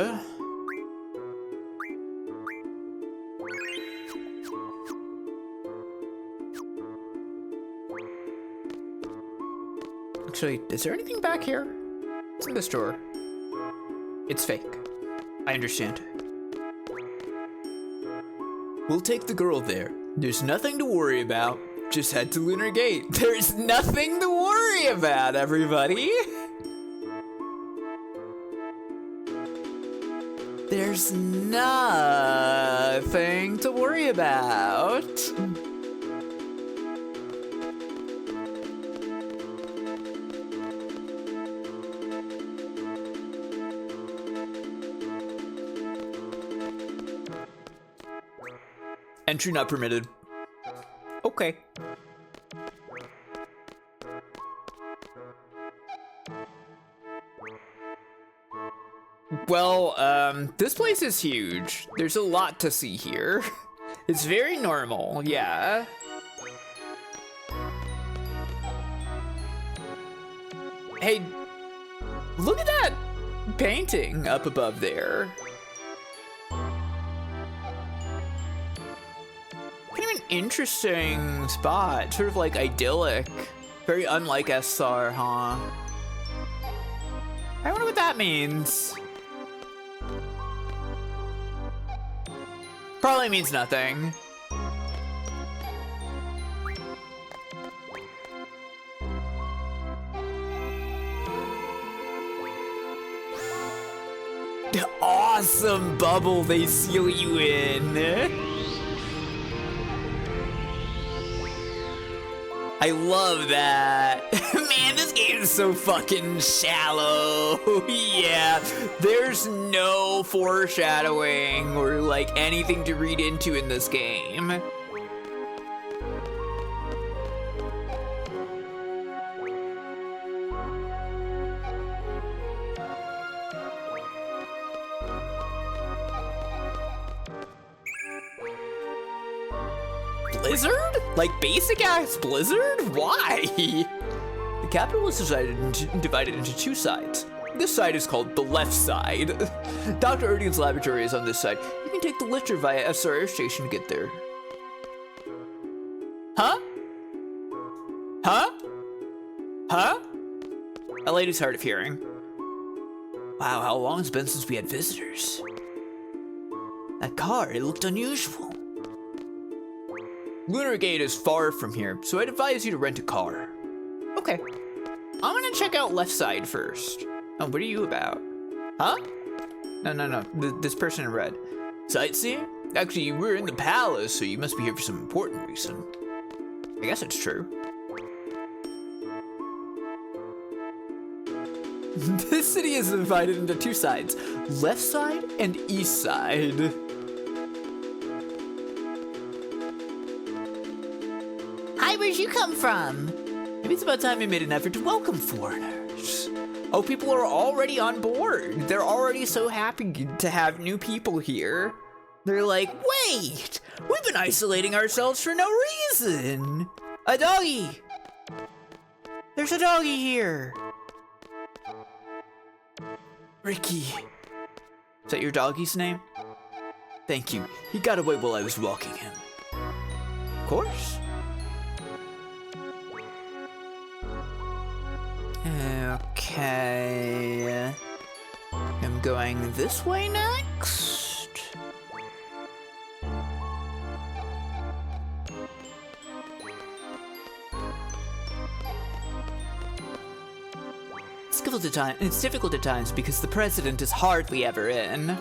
Actually, is there anything back here? It's in the store. It's fake. I understand. We'll take the girl there. There's nothing to worry about. Just head to Lunar Gate. There's nothing to worry about, everybody. There's nothing to worry about. Entry not permitted. Okay. Well, this place is huge. There's a lot to see here. It's very normal, yeah. Hey, look at that painting up above there. Interesting spot, sort of like idyllic, very unlike esthar, huh? I wonder what that means. Probably means nothing. The awesome bubble they seal you in. I love that. Man, this game is so fucking shallow. Yeah, there's no foreshadowing or like anything to read into in this game. Blizzard? Like basic ass Blizzard? Why? The capital is divided into two sides. This side is called the left side. Dr. Erdian's laboratory is on this side. You can take the lifter via esthar Air Station to get there. Huh? Huh? Huh? A lady's hard of hearing. Wow, how long it's been since we had visitors. That car, it looked unusual. Lunar Gate is far from here, so I'd advise you to rent a car. Okay. I'm gonna check out left side first. Oh, what are you about? Huh? No. This person in red. Sightseeing? Actually, we're in the palace, so you must be here for some important reason. I guess it's true. This city is divided into two sides. Left side and east side. Where'd you come from? Maybe it's about time we made an effort to welcome foreigners. Oh, people are already on board. They're already so happy to have new people here. They're like, wait, we've been isolating ourselves for no reason. A doggy. There's a doggy here. Ricky. Is that your doggy's name? Thank you. He got away while I was walking him. Of course. Okay. I'm going this way next. It's difficult at times because the president is hardly ever in.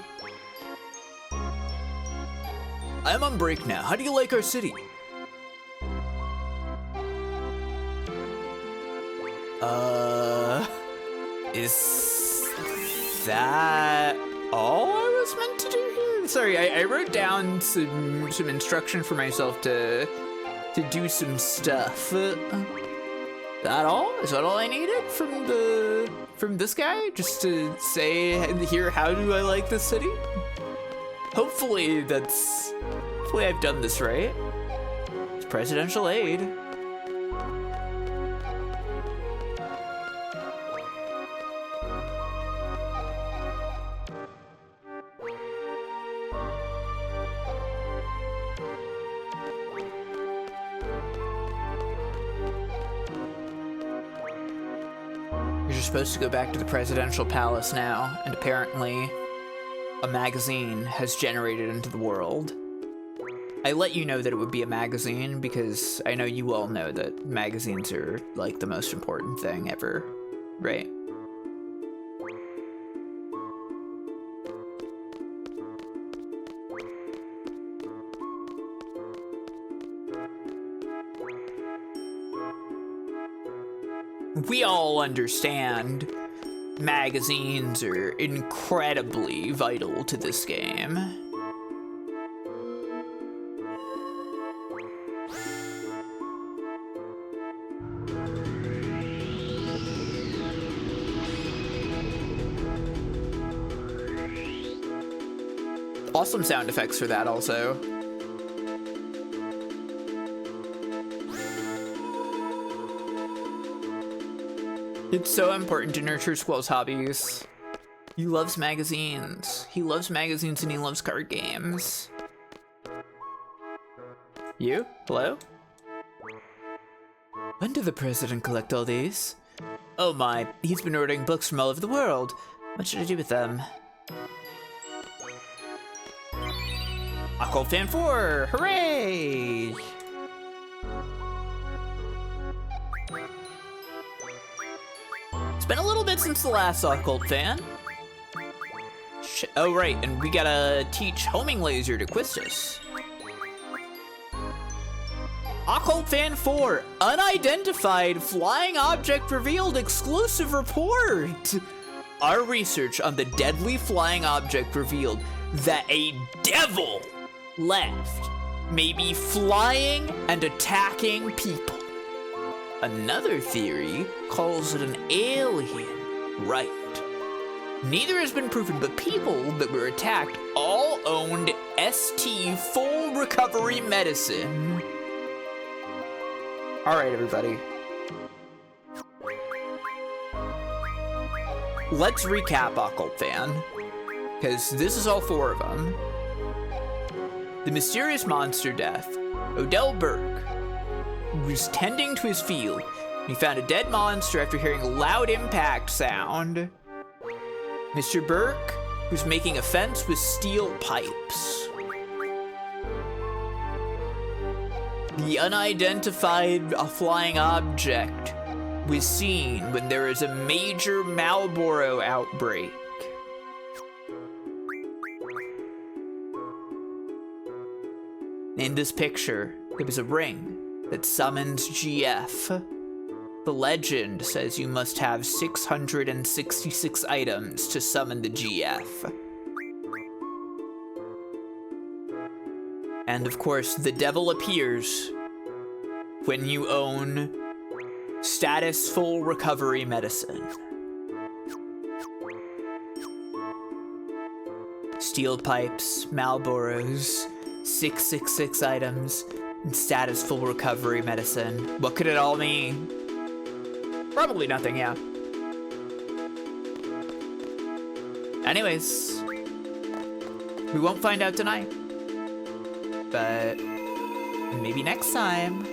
I'm on break now. How do you like our city? Is that all I was meant to do here? Sorry, I wrote down some instruction for myself to do some stuff. That all? Is that all I needed from this guy? Just to say here, how do I like this city? Hopefully I've done this right. It's presidential aid. You're supposed to go back to the presidential palace now, and apparently a magazine has generated into the world. I let you know that it would be a magazine because I know you all know that magazines are like the most important thing ever, right? We all understand magazines are incredibly vital to this game. Awesome sound effects for that also. It's so important to nurture Squall's hobbies. He loves magazines. He loves magazines and he loves card games. You? Hello? When did the president collect all these? Oh my, he's been ordering books from all over the world. What should I do with them? Occult Fan 4! Hooray! It's been a little bit since the last Occult Fan. Oh right, and we gotta teach Homing Laser to Quistis. Occult Fan 4, unidentified flying object revealed exclusive report. Our research on the deadly flying object revealed that a devil left may be flying and attacking people. Another theory calls it an alien. Right. Neither has been proven, but people that were attacked all owned ST full recovery medicine. All right, everybody. Let's recap Occult Fan, because this is all 4 of them. The mysterious monster death. Odell Burke was tending to his field. He found a dead monster after hearing a loud impact sound. Mr. Burke was making a fence with steel pipes. The unidentified flying object was seen when there is a major Marlboro outbreak. In this picture, there was a ring that summons GF. The legend says you must have 666 items to summon the GF. And of course, the devil appears when you own status full recovery medicine. Steel pipes, Marlboros, 666 items, and status full recovery medicine. What could it all mean? Probably nothing, yeah. Anyways, we won't find out tonight. But maybe next time.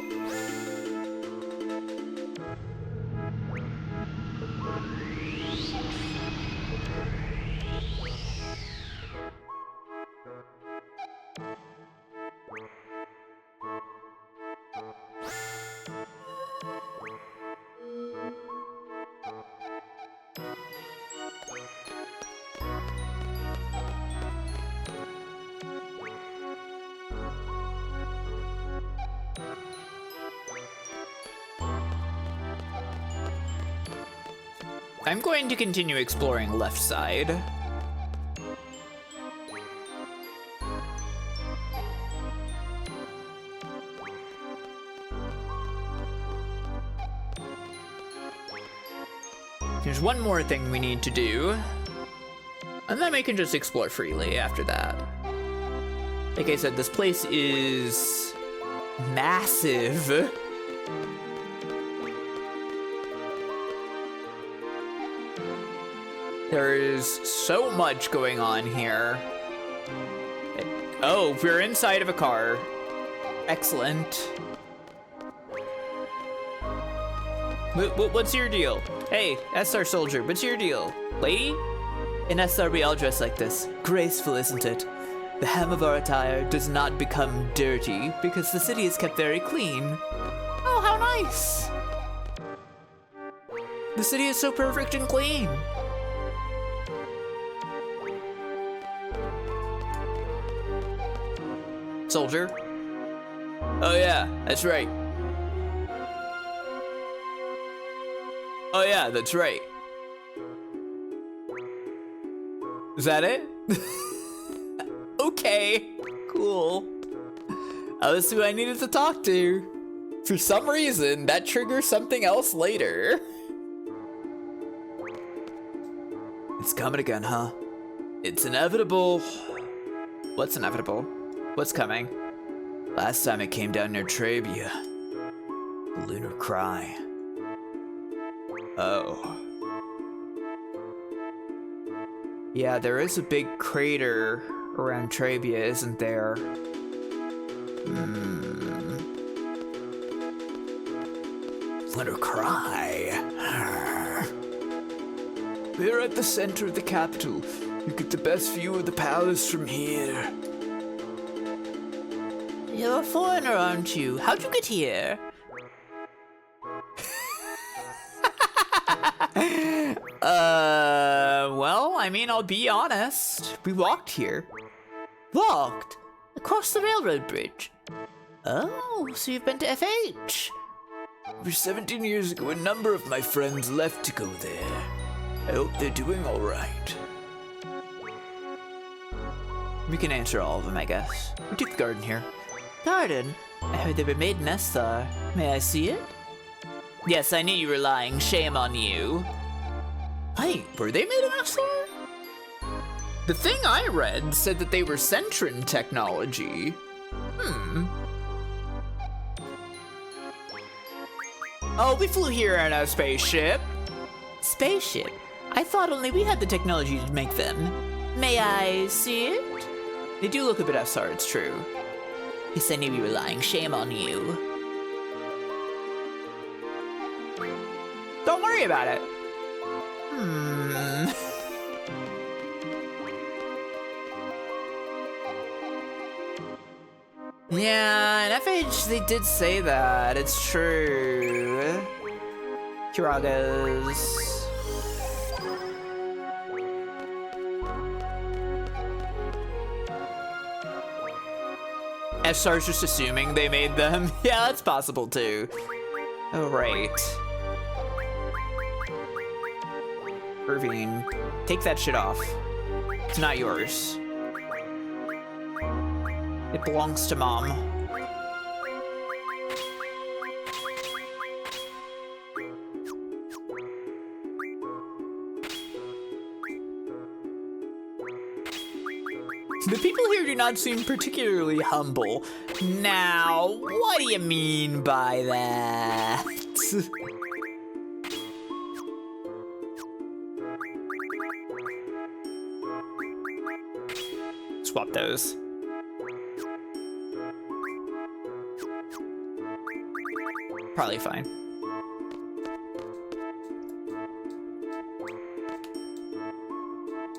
I'm going to continue exploring left side. There's one more thing we need to do, and then we can just explore freely after that. Like I said, this place is massive. There is so much going on here. Oh, we're inside of a car. Excellent. What's your deal? Hey, esthar soldier, what's your deal? Lady? In esthar we all dress like this. Graceful, isn't it? The hem of our attire does not become dirty because the city is kept very clean. Oh, how nice! The city is so perfect and clean. Soldier? Oh yeah, that's right. Oh yeah, that's right. Is that it? Okay, cool. I was who I needed to talk to. For some reason, that triggers something else later. It's coming again, huh? It's inevitable. What's inevitable? What's coming? Last time it came down near Trebia. The lunar cry. Oh. Yeah, there is a big crater around Trebia, isn't there? Lunar cry. We're at the center of the capital. You get the best view of the palace from here. You're a foreigner, aren't you? How'd you get here? Well, I mean, I'll be honest. We walked here. Walked? Across the railroad bridge? Oh, so you've been to FH? Over 17 years ago, a number of my friends left to go there. I hope they're doing all right. We can answer all of them, I guess. We took the garden here. Garden? I heard they were made in esthar. May I see it? Yes, I knew you were lying. Shame on you. Wait, were they made in esthar? The thing I read said that they were Centran technology. Oh, we flew here in a spaceship. Spaceship? I thought only we had the technology to make them. May I see it? They do look a bit esthar, it's true. Yes, I knew you were lying. Shame on you. Don't worry about it. Yeah, in FH they did say that. It's true. Kiragos. Estar's just assuming they made them. Yeah, that's possible too. Oh, right. Irvine, take that shit off. It's not yours. It belongs to Mom. The people here do not seem particularly humble. Now, what do you mean by that? Swap those. Probably fine.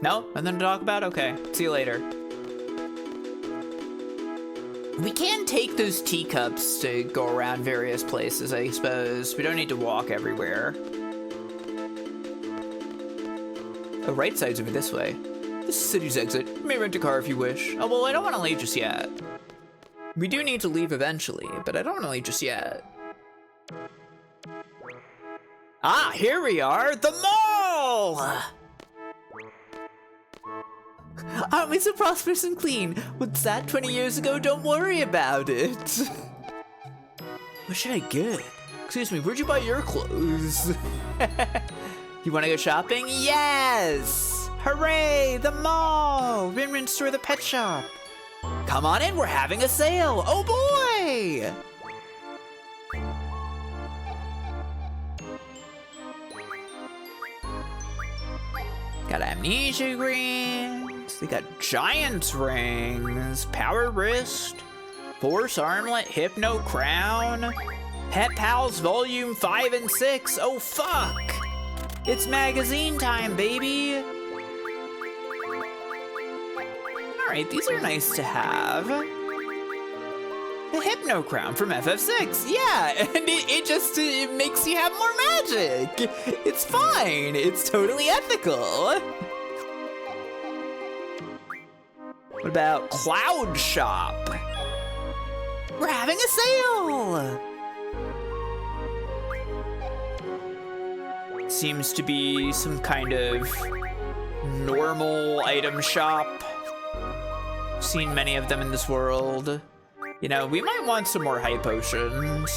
No? Nothing to talk about? Okay. See you later. We can take those teacups to go around various places, I suppose. We don't need to walk everywhere. The right side's over this way. This is the city's exit. You may rent a car if you wish. Oh, well, I don't want to leave just yet. We do need to leave eventually, but I don't want to leave just yet. Ah, here we are, the mall! Aren't we so prosperous and clean? What's that, 20 years ago? Don't worry about it. What should I get? Excuse me, where'd you buy your clothes? You want to go shopping? Yes! Hooray, the mall! Rinrin store, the pet shop. Come on in, we're having a sale. Oh boy! Got amnesia rings. They got giant's rings, power wrist, force armlet, hypno crown, Pet Pals Volume 5 and 6. Oh fuck! It's magazine time, baby! Alright, these are nice to have. The Hypno Crown from FF6, yeah! And it makes you have more magic! It's fine, it's totally ethical! What about Cloud Shop? We're having a sale! Seems to be some kind of normal item shop. Seen many of them in this world. You know, we might want some more high potions.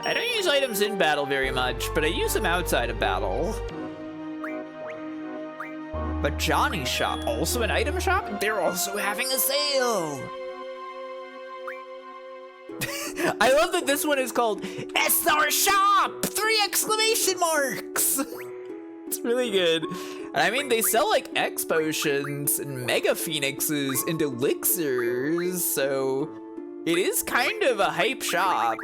I don't use items in battle very much, but I use them outside of battle. But Johnny's shop, also an item shop? They're also having a sale. I love that this one is called esthar Shop! 3 exclamation marks! It's really good. And I mean, they sell like X potions and mega phoenixes and elixirs, so it is kind of a hype shop.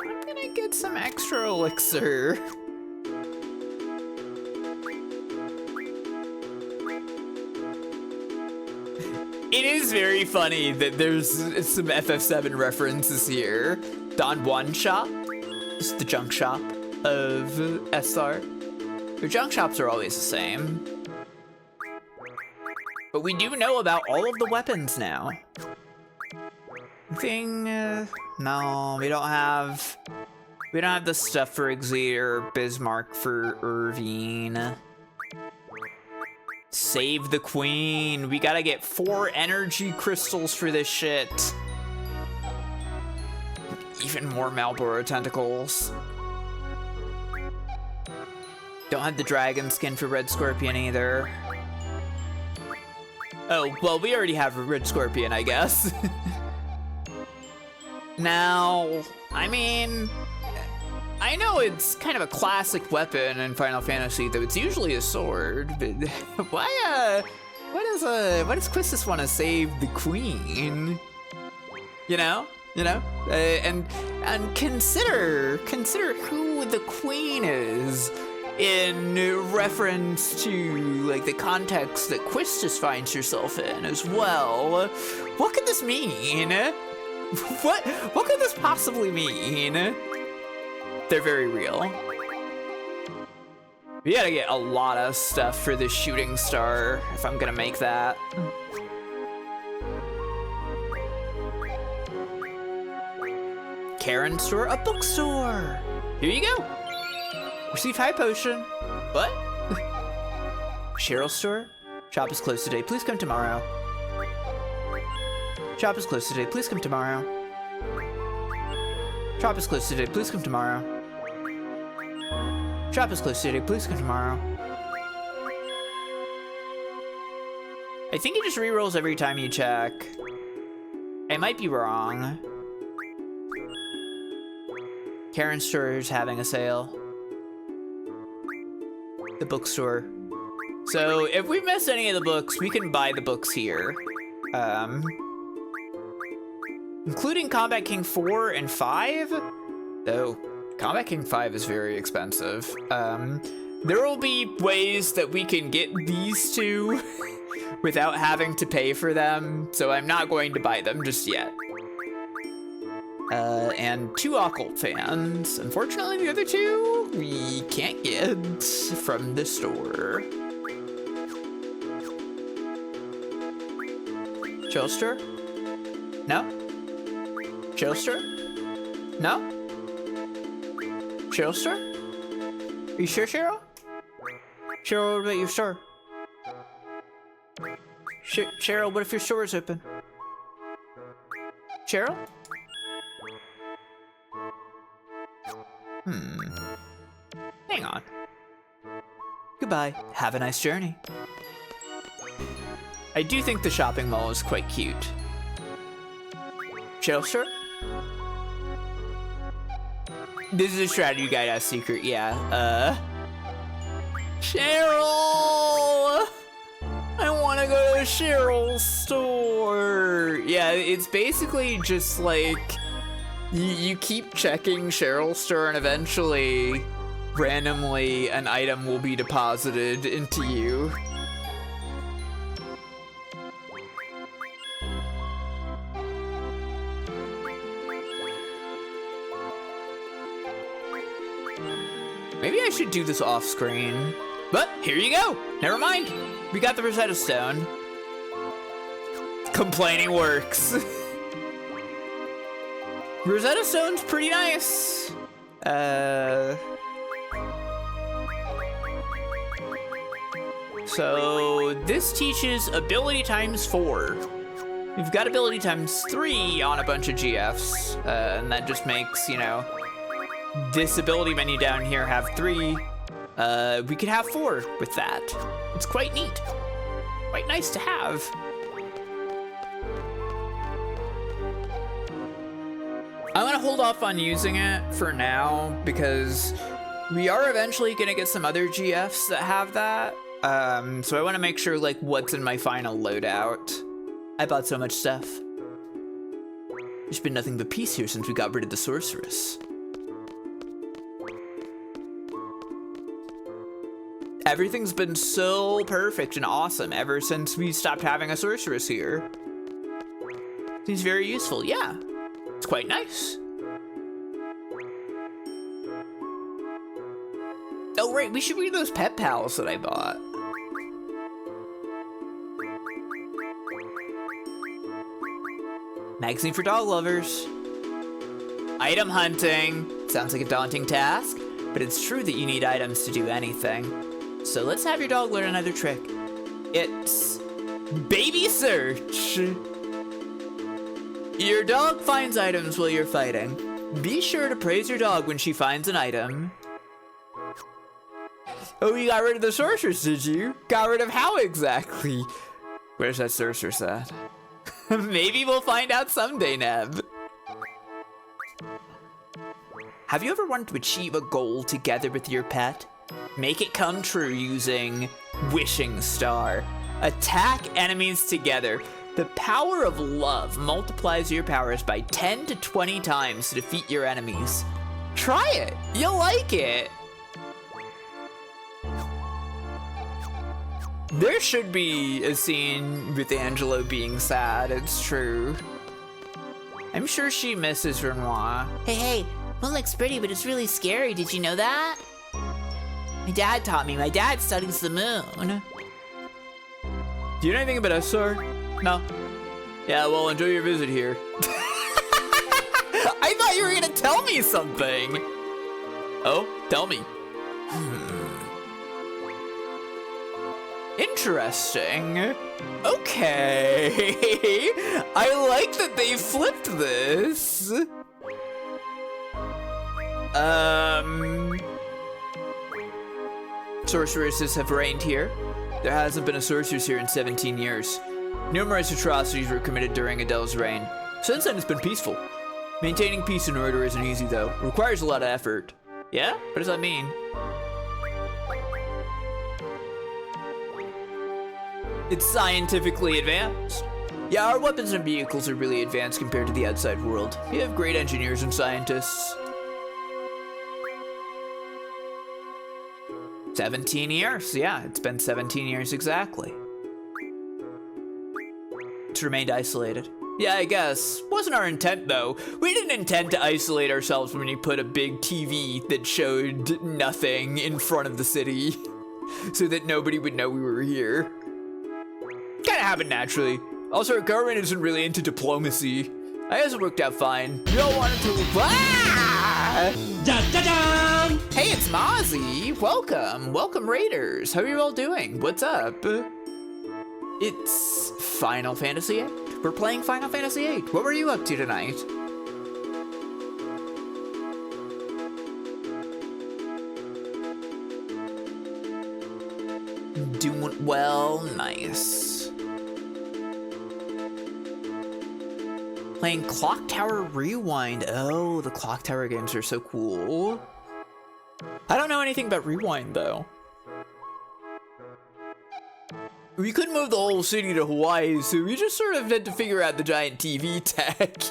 I'm gonna get some extra elixir. It is very funny that there's some FF7 references here. Don Juan Shop, it's the junk shop of esthar. Your junk shops are always the same. But we do know about all of the weapons now. No, we don't have the stuff for Xavier, Bismarck for Irvine. Save the queen. We gotta get 4 energy crystals for this shit. Even more Malboro tentacles. Don't have the dragon skin for Red Scorpion either. Oh, well, we already have a Red Scorpion, I guess. Now, I mean, I know it's kind of a classic weapon in Final Fantasy, though it's usually a sword, but why does Quistis want to save the queen? You know? And consider who the queen is in reference to like the context that Quistis finds herself in as well. What could this mean? What could this possibly mean? They're very real. We gotta get a lot of stuff for this shooting star if I'm gonna make that. Karen store, a bookstore. Here you go. Receive high potion. What? Cheryl store. Shop is closed today. Please come tomorrow. Shop is closed today. Please come tomorrow. Shop is closed today. Please come tomorrow. Shop is closed today. Please come tomorrow. I think it just rerolls every time you check. I might be wrong. Karen's store is having a sale. The bookstore. So if we miss any of the books, we can buy the books here. Including Combat King 4 and 5, though Combat King 5 is very expensive. There will be ways that we can get these two without having to pay for them, so I'm not going to buy them just yet. And 2 occult fans. Unfortunately, the other 2 we can't get from the store. Chillster? No? Chillster? No? Chillster? Are you sure, Cheryl? Cheryl, what about your store? Cheryl, what if your store is open? Cheryl? Hang on. Goodbye. Have a nice journey. I do think the shopping mall is quite cute. Cheryl store? This is a strategy guide as secret, yeah. Cheryl! I want to go to Cheryl's store. Yeah, it's basically just like you keep checking Cheryl's store and eventually, randomly, an item will be deposited into you. Maybe I should do this off screen. But here you go. Never mind. We got the Rosetta Stone. Complaining works. Rosetta Stone's pretty nice. So this teaches ability times 4. We've got ability times 3 on a bunch of GFs. And that just makes, you know, this ability menu down here have 3. We could have 4 with that. It's quite neat. Quite nice to have. I'm gonna hold off on using it for now because we are eventually gonna get some other GFs that have that. So I wanna make sure like what's in my final loadout. I bought so much stuff. There's been nothing but peace here since we got rid of the sorceress. Everything's been so perfect and awesome ever since we stopped having a sorceress here. Seems very useful, yeah. It's quite nice. Oh right, we should read those pet pals that I bought. Magazine for dog lovers. Item hunting. Sounds like a daunting task, but it's true that you need items to do anything. So let's have your dog learn another trick. It's baby search. Your dog finds items while you're fighting. Be sure to praise your dog when she finds an item. Oh, you got rid of the sorceress, did you? Got rid of how exactly? Where's that sorceress at? Maybe we'll find out someday, Neb. Have you ever wanted to achieve a goal together with your pet? Make it come true using Wishing Star. Attack enemies together. The power of love multiplies your powers by 10 to 20 times to defeat your enemies. Try it. You'll like it. There should be a scene with Angelo being sad, it's true. I'm sure she misses Rinoa. Hey, moon looks pretty, but it's really scary. Did you know that? My dad taught me. My dad studies the moon. Do you know anything about esthar? No. Yeah, well, enjoy your visit here. I thought you were gonna tell me something. Oh, tell me. Interesting. Okay. I like that they flipped this. Sorceresses have reigned here. There hasn't been a sorceress here in 17 years. Numerous atrocities were committed during Adele's reign. Since then, it's been peaceful. Maintaining peace and order isn't easy, though. It requires a lot of effort. Yeah? What does that mean? It's scientifically advanced. Yeah, our weapons and vehicles are really advanced compared to the outside world. We have great engineers and scientists. 17 years, yeah, it's been 17 years exactly. It's remained isolated. Yeah, I guess. Wasn't our intent, though. We didn't intend to isolate ourselves when we put a big TV that showed nothing in front of the city so that nobody would know we were here. Kinda happened naturally. Also, our government isn't really into diplomacy. I guess it worked out fine. We all wanted to... Ah! Hey, it's Mozzie. Welcome. Welcome, Raiders. How are you all doing? What's up? It's Final Fantasy VIII. We're playing Final Fantasy VIII. What were you up to tonight? Doing well, nice. Playing Clock Tower Rewind. Oh, the Clock Tower games are so cool. I don't know anything about Rewind, though. We couldn't move the whole city to Hawaii, so we just sort of had to figure out the giant TV tech.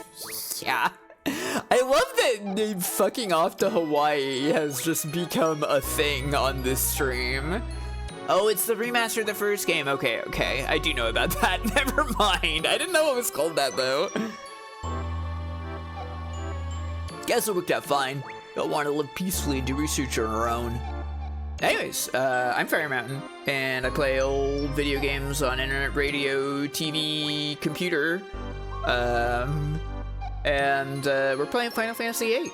Yeah. I love that fucking off to Hawaii has just become a thing on this stream. Oh, it's the remaster of the first game. Okay, okay. I do know about that. Never mind. I didn't know it was called that, though. Guess it worked out fine. Don't want to live peacefully and do research on our own. Anyways, I'm firemtn, and I play old video games on internet, radio, TV, computer. We're playing Final Fantasy VIII.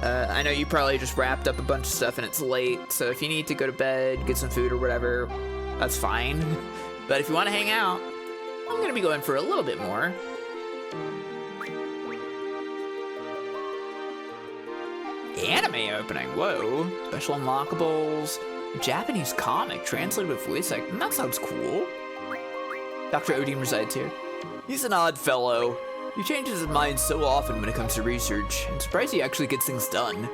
I know you probably just wrapped up a bunch of stuff and it's late, so if you need to go to bed, get some food or whatever, that's fine. But if you want to hang out, I'm gonna be going for a little bit more. Anime opening, whoa. Special unlockables, Japanese comic translated with voice acting, that sounds cool. Dr. Odin resides here. He's an odd fellow. He changes his mind so often when it comes to research. I'm surprised he actually gets things done.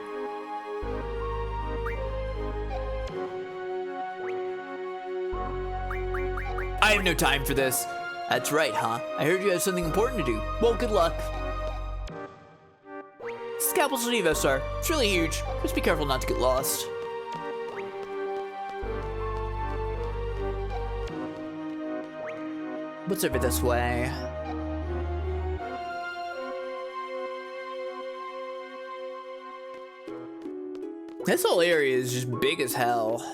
I have no time for this. That's right, huh? I heard you have something important to do. Well, good luck. This is capital city of Esthar. It's really huge. Just be careful not to get lost. What's over this way? This whole area is just big as hell.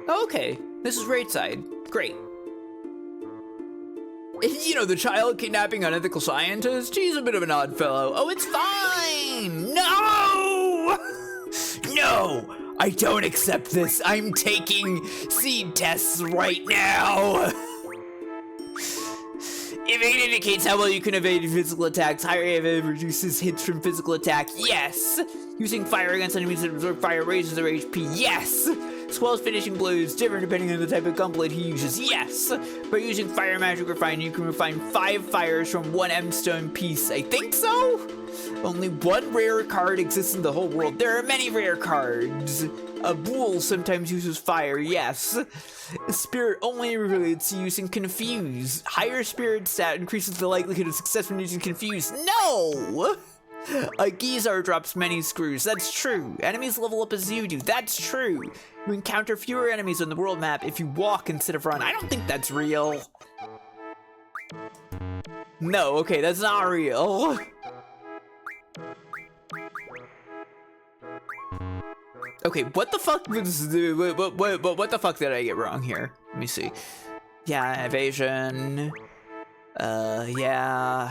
Okay, this is right side. Great. You know, the child kidnapping unethical scientist? He's a bit of an odd fellow. Oh, it's fine! No! No! I don't accept this. I'm taking seed tests right now. Evade indicates how well you can evade physical attacks. Higher evade reduces hits from physical attack. Yes! Using fire against enemies that absorb fire raises their HP. Yes! Squall's finishing blow is different depending on the type of gunblade he uses. Yes! By using fire magic refine, you can refine 5 fires from 1 M-stone piece. I think so? Only 1 rare card exists in the whole world. There are many rare cards. A bull sometimes uses fire, yes. Spirit only relates to using confuse. Higher spirit stat increases the likelihood of success when using confuse. No! A Geezar drops many screws. That's true. Enemies level up as you do. That's true. You encounter fewer enemies on the world map if you walk instead of run. I don't think that's real. No, okay, that's not real. Okay, what the fuck was what the fuck did I get wrong here? Let me see. Yeah, evasion. Yeah.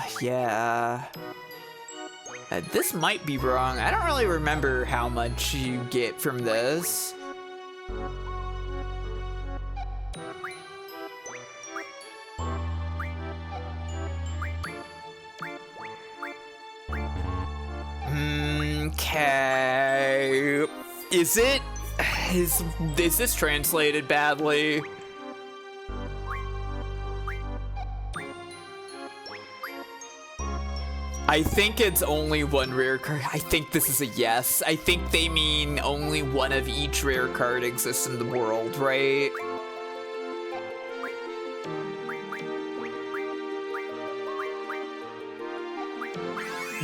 This might be wrong. I don't really remember how much you get from this. Okay. Is this translated badly? I think it's only 1 rare card. I think this is a yes. I think they mean only 1 of each rare card exists in the world, right?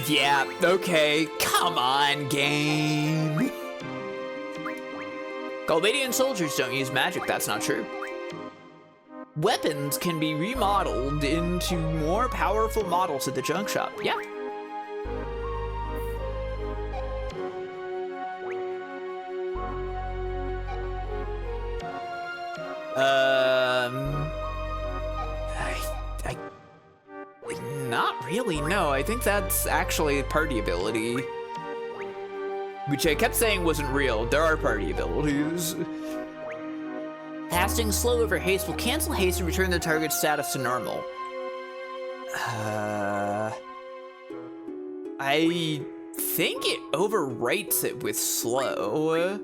Yeah, okay. Come on, game. Galbadian soldiers don't use magic, that's not true. Weapons can be remodeled into more powerful models at the junk shop. Yeah. Not really, no. I think that's actually a party ability. which I kept saying wasn't real. There are party abilities. Casting slow over haste will cancel haste and return the target's status to normal. I think it overwrites it with slow,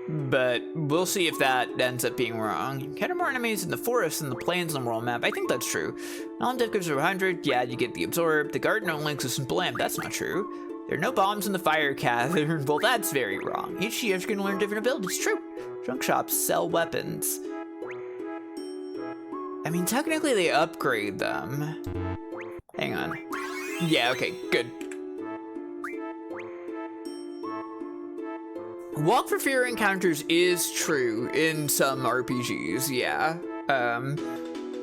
but we'll see if that ends up being wrong. You encounter more enemies in the forest and the plains on the world map. I think that's true. Non-death gives her 100. Yeah, you get the absorb. The garden only exists in blam. That's not true. There are no bombs in the fire cavern. Well, that's very wrong. Each GF can learn different abilities. True. Junk shops sell weapons. I mean, technically they upgrade them. Hang on. Yeah, okay, good. Walk for fear encounters is true in some RPGs, yeah. I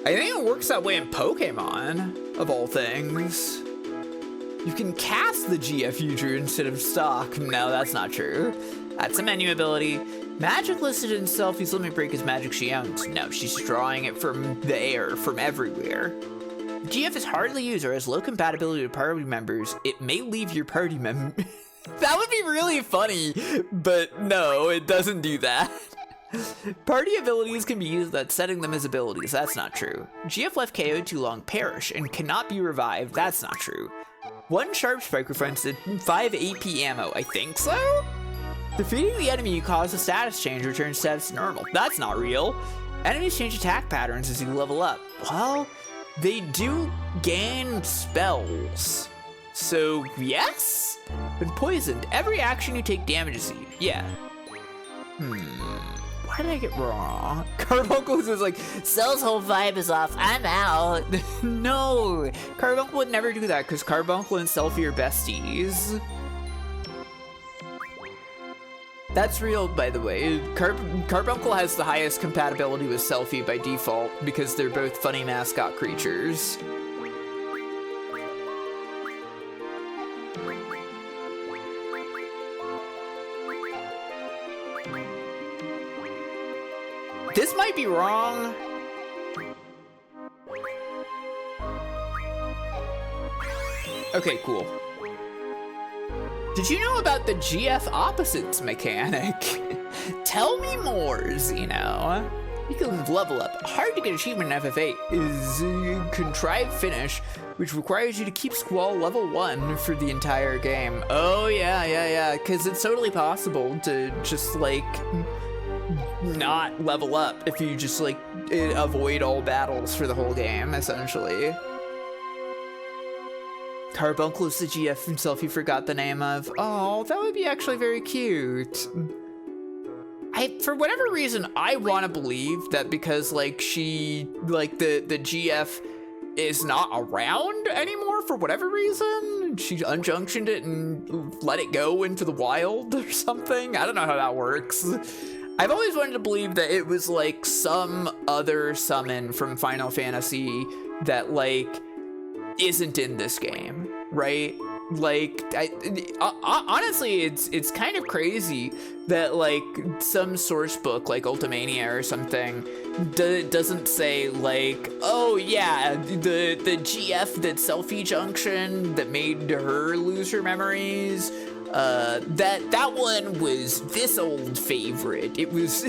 think it works that way in Pokemon, of all things. You can cast the GF future instead of stock. No, that's not true. That's a menu ability. Magic listed in Selfie's Limit Break is magic she owns. No, she's drawing it from the air, from everywhere. GF is hardly used or has low compatibility with party members. It may leave your party member. That would be really funny, but no, it doesn't do that. Party abilities can be used without setting them as abilities. That's not true. GF left KO too long perish and cannot be revived. That's not true. One sharp strike reflects 5 AP ammo. I think so? Defeating the enemy causes a status change, returns status to normal. That's not real. Enemies change attack patterns as you level up. Well, they do gain spells. So, yes? When poisoned, every action you take damages you. Yeah. Why did I get wrong? Carbuncles is like, Zell's whole vibe is off. I'm out. no! Carbuncle would never do that because Carbuncle and Selfie are besties. That's real, by the way. Carbuncle has the highest compatibility with Selfie by default because they're both funny mascot creatures. This might be wrong. Okay, cool. Did you know about the GF opposites mechanic? Tell me more, Zeno. You can level up. Hard to get achievement in FF8 is Contrived Finish, which requires you to keep Squall level 1 for the entire game. Oh, yeah, because it's totally possible to just, like, not level up if you just, like, avoid all battles for the whole game, essentially. Carbuncle is the GF himself you forgot the name of. Oh, that would be actually very cute. For whatever reason, I want to believe that because, like, she, like, the GF is not around anymore for whatever reason. She unjunctioned it and let it go into the wild or something. I don't know how that works. I've always wanted to believe that it was, like, some other summon from Final Fantasy that, like, isn't in this game, right? Like, honestly, it's kind of crazy that, like, some source book, like Ultimania or something, doesn't say, like, oh yeah, the GF that Selfie Junction that made her lose her memories, that one was this old favorite. It was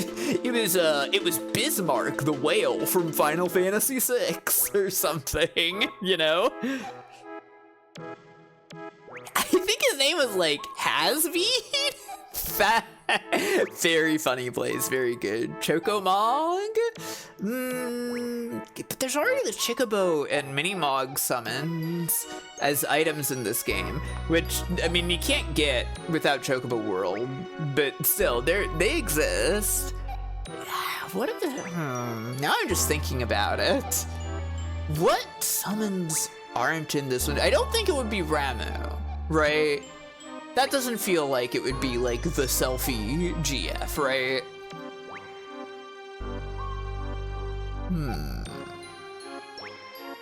Bismarck the whale from Final Fantasy VI or something, you know? I think his name was like Hasbeed? Very funny place, very good. Chocomog? But there's already the Chocobo and Minimog summons as items in this game, which, I mean, you can't get without Chocobo World, but still, they exist. What are the, now I'm just thinking about it. What summons aren't in this one? I don't think it would be Ramu, right? That doesn't feel like it would be like the Selfie GF, right?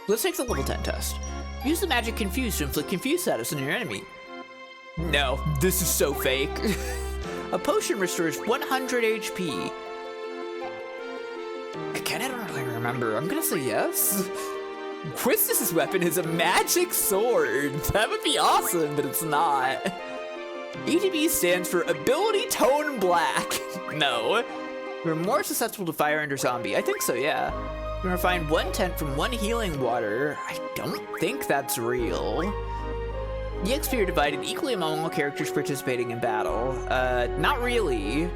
Let's take the level 10 test. Use the magic Confuse to inflict Confuse status on your enemy. No, this is so fake. A potion restores 100 HP. Again, I don't really remember. I'm gonna say yes. Quistis' weapon is a magic sword. That would be awesome, but it's not. ATB stands for Ability Tone Black. No. You're more susceptible to fire under zombie. I think so, yeah. You're gonna find 1/10 from 1 healing water. I don't think that's real. EXP are divided equally among all characters participating in battle. Not really.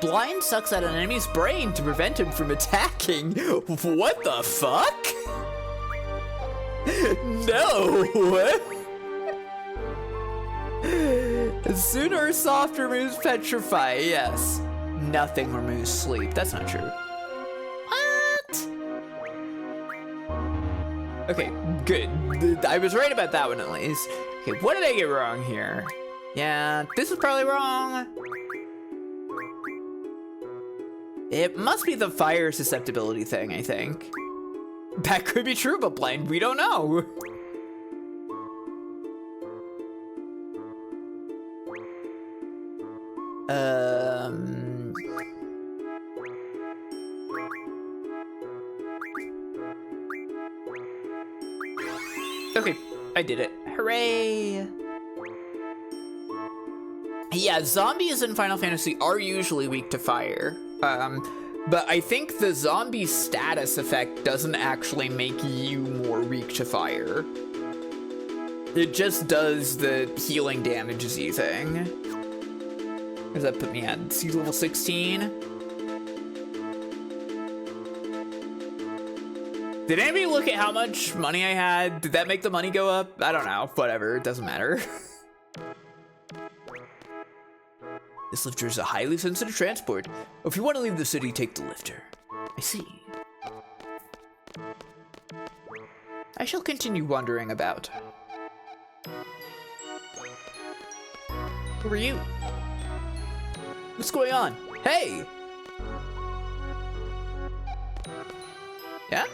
Blind sucks out an enemy's brain to prevent him from attacking. What the fuck? No. Sooner or soft removes petrify. Yes. Nothing removes sleep. That's not true. What? Okay, good. I was right about that one at least. Okay, what did I get wrong here? Yeah, this is probably wrong. It must be the fire susceptibility thing, I think. That could be true, but blind, we don't know. Okay, I did it. Hooray! Yeah, zombies in Final Fantasy are usually weak to fire. But I think the zombie status effect doesn't actually make you more weak to fire. It just does the healing damage-y thing. Where does that put me at? C level 16? Did anybody look at how much money I had? Did that make the money go up? I don't know. Whatever. It doesn't matter. This lifter is a highly sensitive transport. If you want to leave the city, take the lifter. I see. I shall continue wandering about. Who are you? What's going on? Hey! Yeah?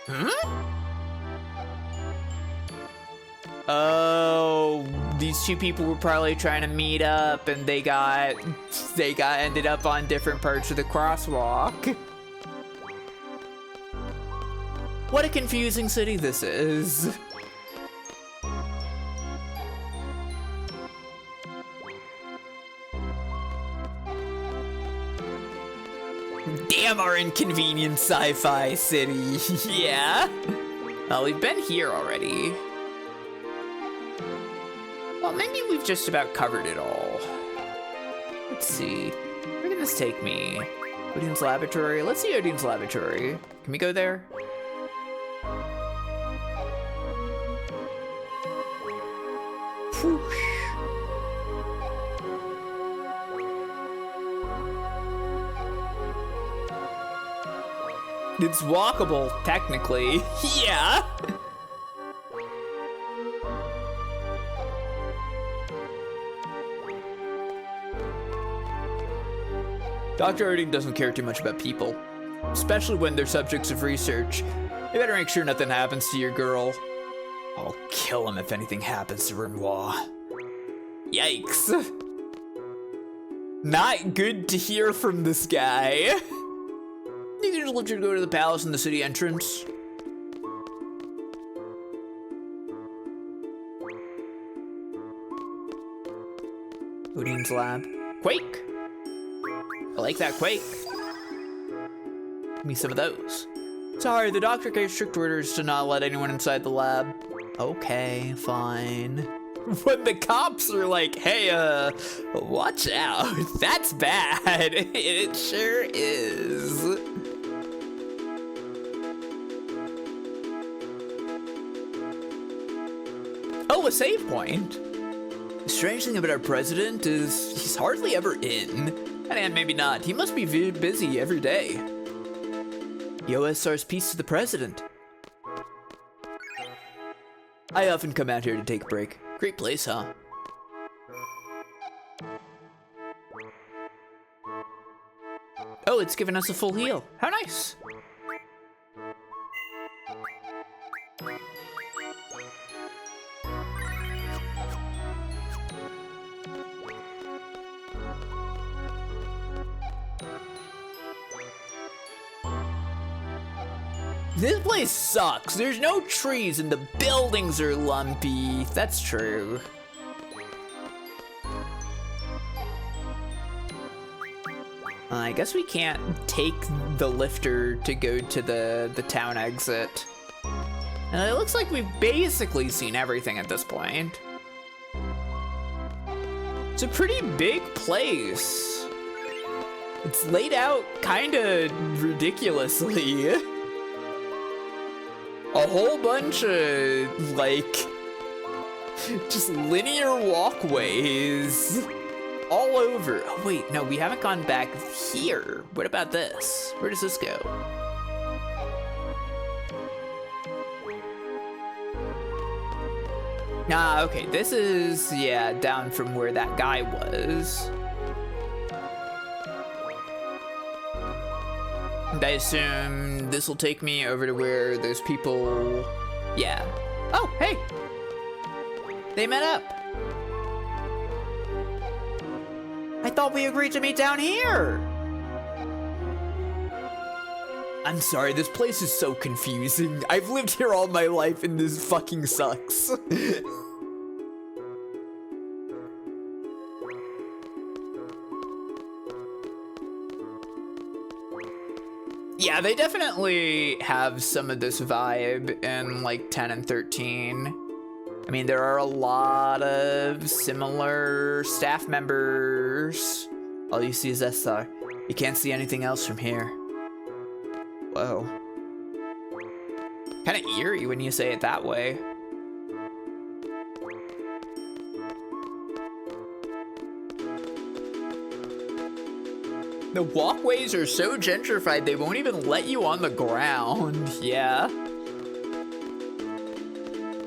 Hmm? Oh, these two people were probably trying to meet up and they ended up on different parts of the crosswalk. What a confusing city this is. Damn our inconvenient sci-fi city. Yeah? Well, we've been here already. Well, maybe we've just about covered it all. Let's see. Where can this take me? Odine's laboratory? Let's see Odine's laboratory. Can we go there? Whoosh. It's walkable, technically. Yeah! Dr. Odin doesn't care too much about people, especially when they're subjects of research. You better make sure nothing happens to your girl. I'll kill him if anything happens to Rinoa. Yikes. Not good to hear from this guy. You can just let you go to the palace in the city entrance. Odine's lab. Quake! I like that quake. Give me some of those. Sorry, the doctor gave strict orders to not let anyone inside the lab. Okay, fine. When the cops are like, hey, watch out. That's bad. It sure is. Oh, a save point. The strange thing about our president is he's hardly ever in. And maybe not. He must be very busy every day. The OSR's peace to the president. I often come out here to take a break. Great place, huh? Oh, it's given us a full heal. How nice. This place sucks. There's no trees and the buildings are lumpy. That's true. I guess we can't take the lifter to go to the town exit. And it looks like we've basically seen everything at this point. It's a pretty big place. It's laid out kind of ridiculously. A whole bunch of, like, just linear walkways all over. Oh wait, no, we haven't gone back here. What about this? Where does this go? Ah, okay, this is, yeah, down from where that guy was. And I assume this will take me over to where those people, yeah. Oh, hey, they met up. I thought we agreed to meet down here. I'm sorry, this place is so confusing. I've lived here all my life and this fucking sucks. Yeah, they definitely have some of this vibe in like 10 and 13. I mean, there are a lot of similar staff members. All you see is esthar. You can't see anything else from here. Whoa. Kind of eerie when you say it that way. The walkways are so gentrified they won't even let you on the ground. Yeah.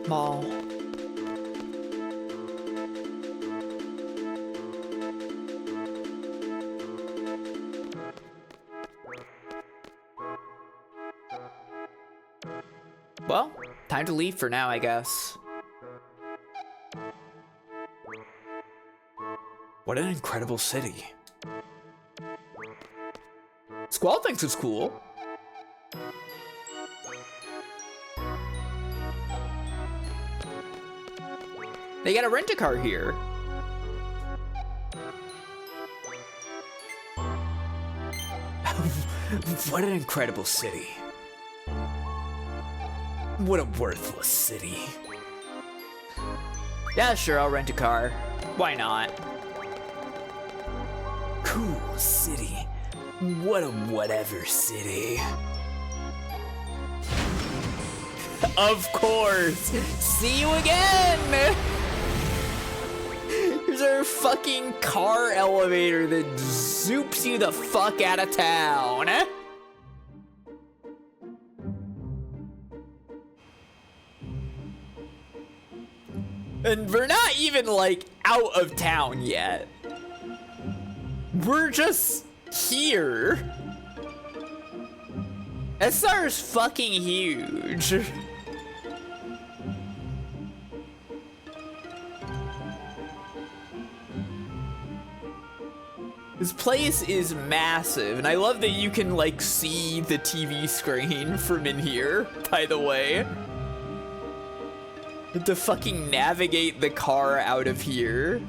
Mall. Well, time to leave for now, I guess. What an incredible city. Squall thinks it's cool. They got a rent-a-car here. What an incredible city. What a worthless city. Yeah, sure, I'll rent a car. Why not? Cool city. What a whatever city. Of course. See you again. Here's our fucking car elevator that zoops you the fuck out of town. And we're not even like out of town yet. We're just here. esthar is fucking huge. This place is massive, and I love that you can like see the TV screen from in here, by the way. To fucking navigate the car out of here.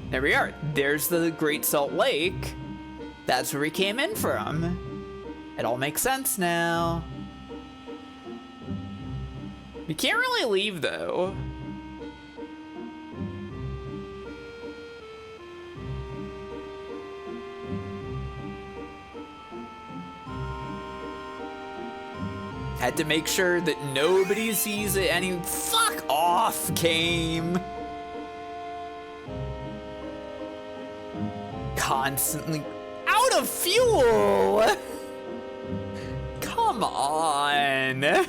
There we are. There's the Great Salt Lake. That's where we came in from. It all makes sense now. We can't really leave, though. Had to make sure that nobody sees it. Any fuck off, game. Constantly out of fuel. Come on.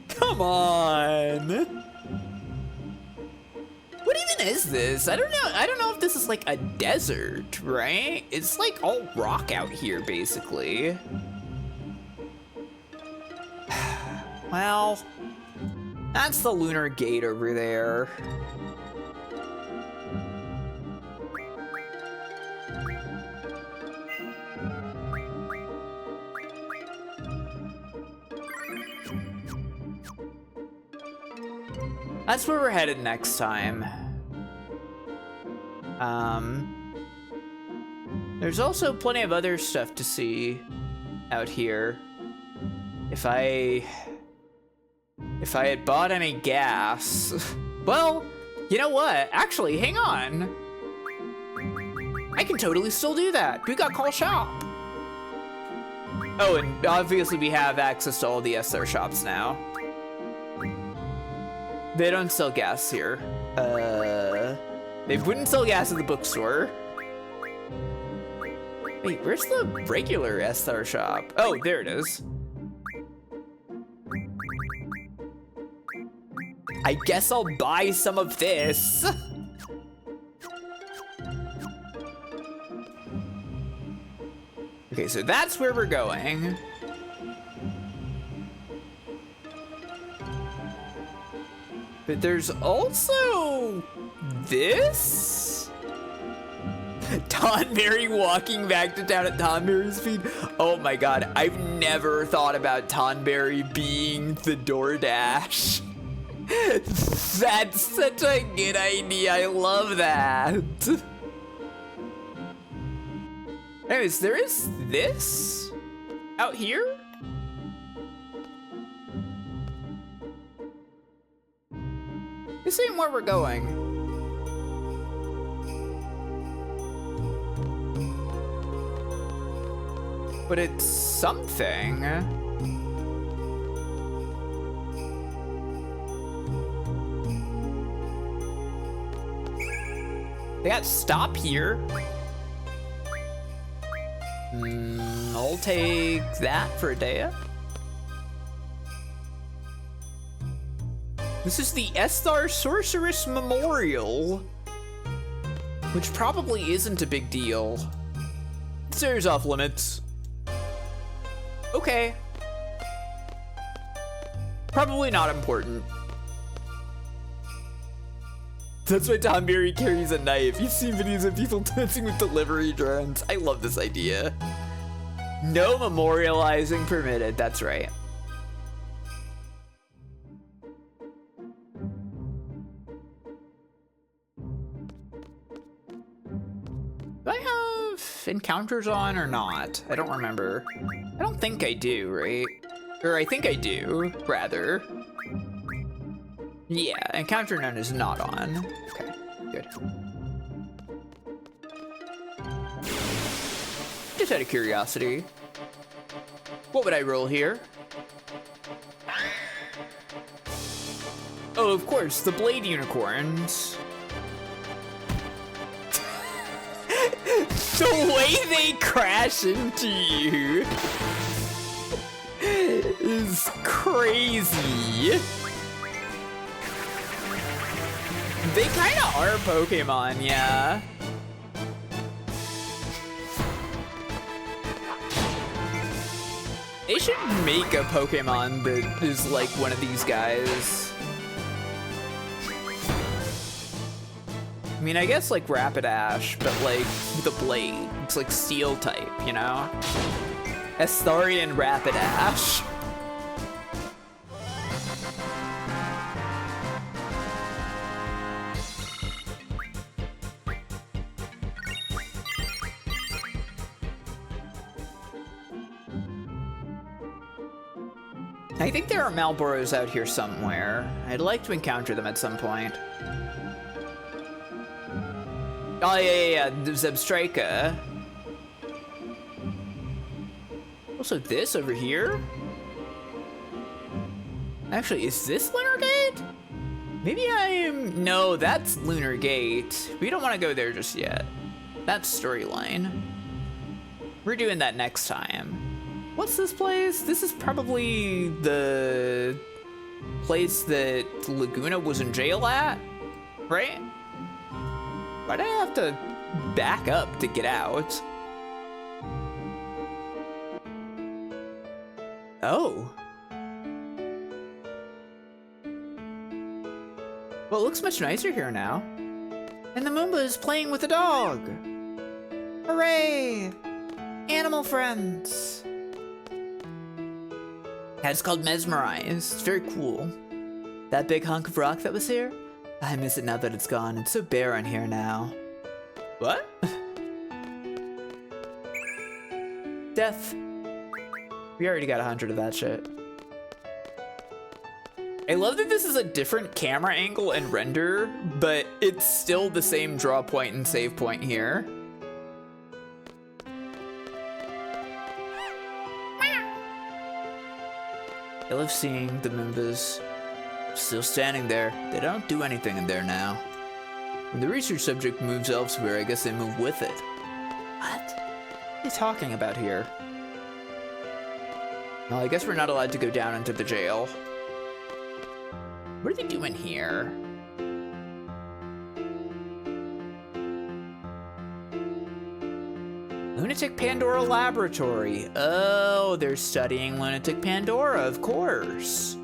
Come on. What even is this? I don't know. I don't know if this is like a desert, right? It's like all rock out here, basically. Well, that's the lunar gate over there. That's where we're headed next time. There's also plenty of other stuff to see out here. If I had bought any gas. Well, you know what? Actually, hang on. I can totally still do that. We got call shop. Oh, and obviously we have access to all the esthar shops now. They don't sell gas here. They wouldn't sell gas at the bookstore. Wait, where's the regular esthar shop? Oh, there it is. I guess I'll buy some of this. Okay, so that's where we're going. But there's also this? Tonberry walking back to town at Tonberry's feed. Oh my god, I've never thought about Tonberry being the DoorDash. That's such a good idea. I love that. Anyways, there is this out here. This ain't where we're going. But it's something. They got stop here. I'll take that for edea. This is the Esthar Sorceress Memorial, which probably isn't a big deal. This area's off limits. Okay. Probably not important. That's why Tonberry carries a knife. You've seen videos of people dancing with delivery drones. I love this idea. No memorializing permitted, that's right. Do I have encounters on or not? I don't remember. I don't think I do, right? Or I think I do, rather. Yeah, encounter none is not on. Okay, good. Just out of curiosity. What would I roll here? Oh, of course, the blade unicorns. The way they crash into you is crazy. They kind of are Pokemon, yeah. They should make a Pokemon that is like one of these guys. I mean, I guess like Rapidash, but like with a blade. It's like Steel type, you know? Estharian Rapidash. I think there are Malboros out here somewhere. I'd like to encounter them at some point. Oh, yeah. There's Zebstrika. Also, this over here? Actually, is this Lunar Gate? Maybe no, that's Lunar Gate. We don't want to go there just yet. That's storyline. We're doing that next time. What's this place? This is probably the place that Laguna was in jail at, right? Why'd I have to back up to get out? Oh. Well, it looks much nicer here now. And the Moomba is playing with a dog. Hooray! Animal friends. Yeah, it's called Mesmerize. It's very cool. That big hunk of rock that was here? I miss it now that it's gone. It's so barren here now. What? Death. We already got 100 of that shit. I love that this is a different camera angle and render, but it's still the same draw point and save point here. I love seeing the members still standing there. They don't do anything in there now. When the research subject moves elsewhere, I guess they move with it. What? What are you talking about here? Well, I guess we're not allowed to go down into the jail. What are they doing here? Lunatic Pandora Laboratory. Oh, they're studying Lunatic Pandora, of course.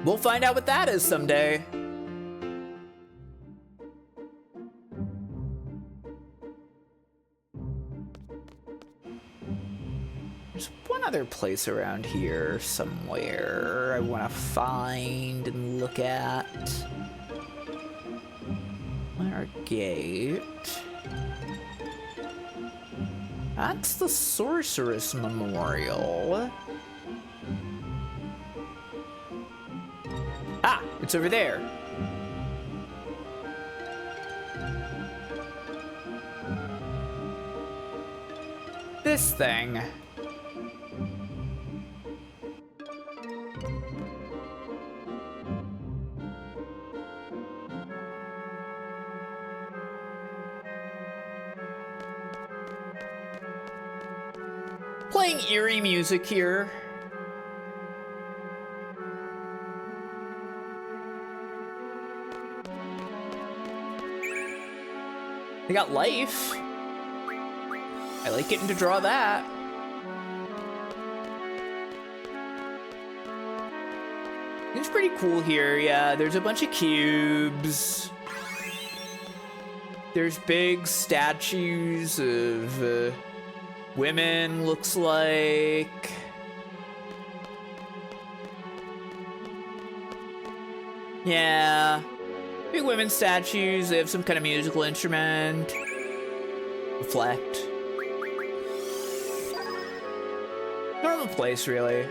We'll find out what that is someday. There's one other place around here somewhere I want to find and look at. Our gate. That's the Sorceress Memorial. Ah, it's over there. This thing. Playing eerie music here. They got life. I like getting to draw that. It's pretty cool here, yeah. There's a bunch of cubes. There's big statues of women, looks like. Yeah. Big women statues. They have some kind of musical instrument. Reflect. Normal place, really.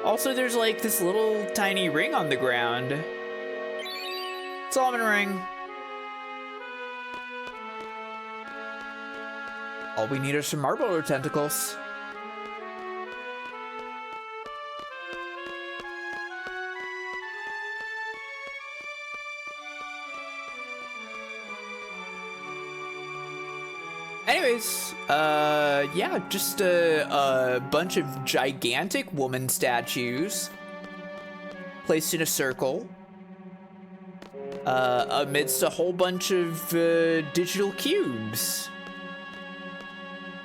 Also, there's like this little tiny ring on the ground. Solomon ring. All we need are some marble tentacles. Anyways, yeah, just a bunch of gigantic woman statues placed in a circle amidst a whole bunch of digital cubes.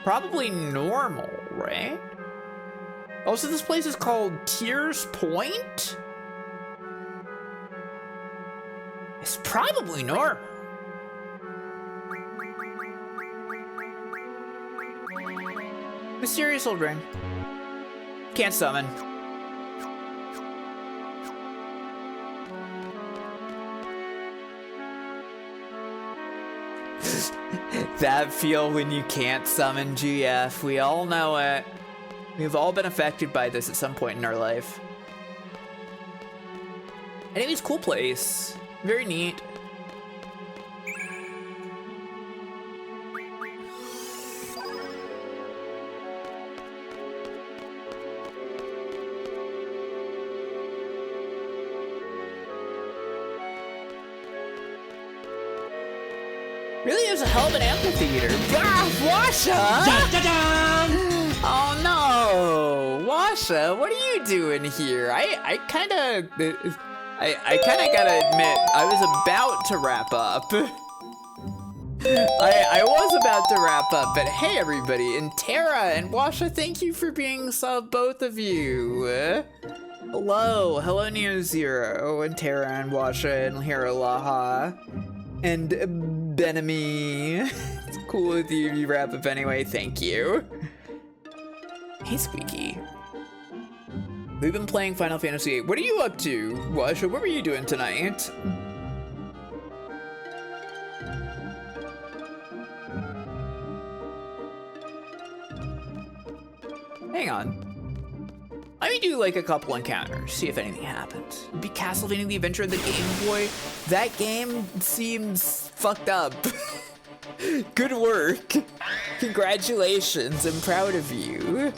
Probably normal, right? Also, this place is called Tears Point? It's probably normal. Mysterious old ring. Can't summon. That feel when you can't summon GF. We all know it. We've all been affected by this at some point in our life. Anyways, cool place. Very neat. Really is a hell of an amphitheater. Ah, Washa! Oh no! Washa, what are you doing here? I kinda gotta admit, I was about to wrap up. I was about to wrap up, but hey everybody, and Tara and Washa, thank you for being sub, both of you. Hello Neo Zero, and Tara and Washa, and Hero Laha, and Benami. It's cool with you wrap up anyway, thank you. Hey Squeaky. We've been playing Final Fantasy VIII. What are you up to, Washa? What were you doing tonight? Hang on. Let me do like a couple encounters, see if anything happens. Be Castlevania the Adventure of the Game Boy. That game seems fucked up. Good work. Congratulations, I'm proud of you.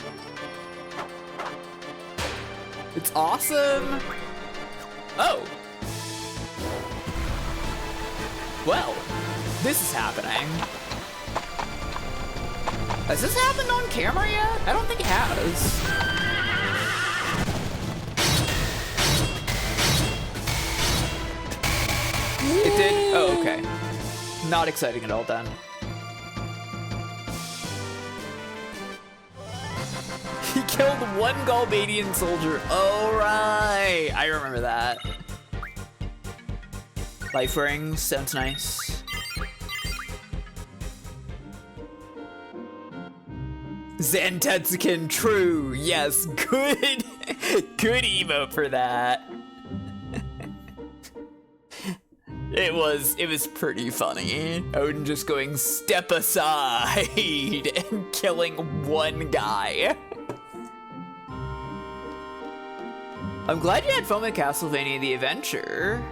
It's awesome. Oh. Well, this is happening. Has this happened on camera yet? I don't think it has. It did? Oh, okay. Not exciting at all then. He killed one Galbadian soldier. Oh, right. I remember that. Life rings sounds nice. Zantetsuken, true. Yes, good. Good emote for that. It was pretty funny. Odin just going step aside and killing one guy. I'm glad you had fun with Castlevania the Adventure.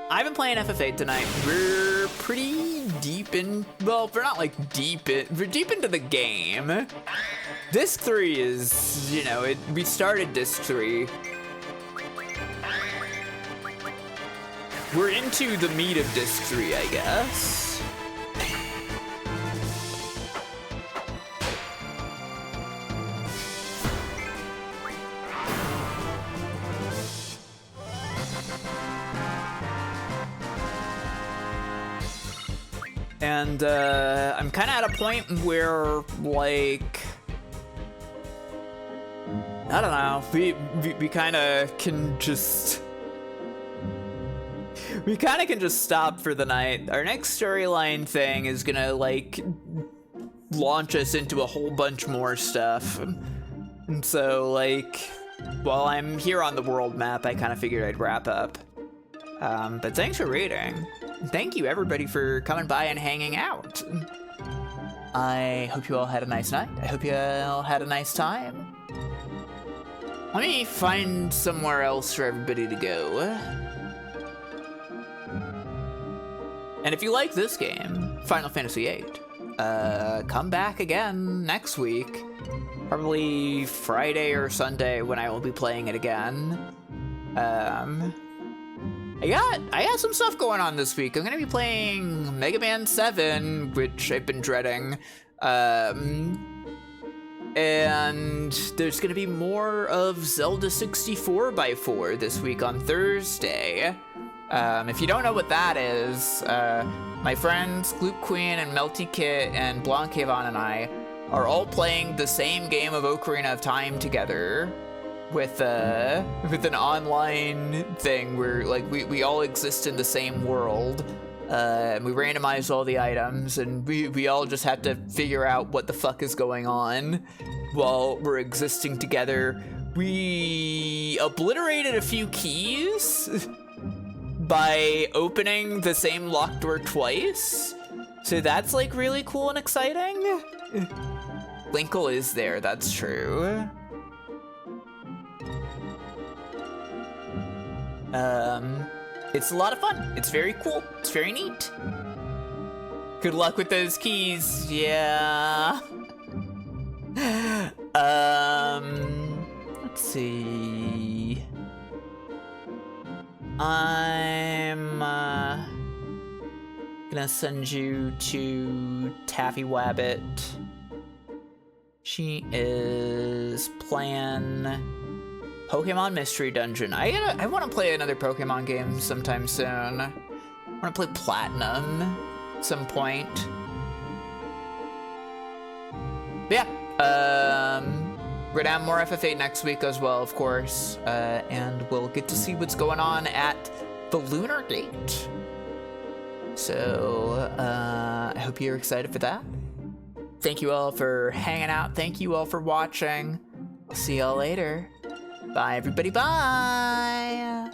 I've been playing FF8 tonight. We're pretty deep in, well, we're not like we're deep into the game. Disc 3 is, you know, we started Disc 3. We're into the meat of Disc 3, I guess. And I'm kind of at a point where, like, I don't know, we kind of can just, stop for the night. Our next storyline thing is gonna, like, launch us into a whole bunch more stuff. And so, like, while I'm here on the world map, I kind of figured I'd wrap up. But thanks for reading. Thank you, everybody, for coming by and hanging out. I hope you all had a nice night. I hope you all had a nice time. Let me find somewhere else for everybody to go. And if you like this game, Final Fantasy VIII, come back again next week. Probably Friday or Sunday when I will be playing it again. I got some stuff going on this week. I'm gonna be playing Mega Man 7, which I've been dreading. And there's gonna be more of Zelda 64x4 this week on Thursday. If you don't know what that is, my friends Gloop Queen and Melty Kit and Blancavon and I are all playing the same game of Ocarina of Time together. With an online thing where, like, we all exist in the same world, and we randomize all the items, and we all just have to figure out what the fuck is going on while we're existing together. We obliterated a few keys by opening the same locked door twice, so that's, like, really cool and exciting. Linkle is there, that's true. It's a lot of fun. It's very cool. It's very neat. Good luck with those keys. Yeah. Let's see. I'm gonna send you to Taffy Wabbit. She is playing Pokemon Mystery Dungeon. I want to play another Pokemon game sometime soon. I want to play Platinum at some point. But yeah, we're gonna have more FF8 next week as well, of course, and we'll get to see what's going on at the Lunar Gate. So I hope you're excited for that. Thank you all for hanging out. Thank you all for watching. I'll see y'all later. Bye, everybody. Bye.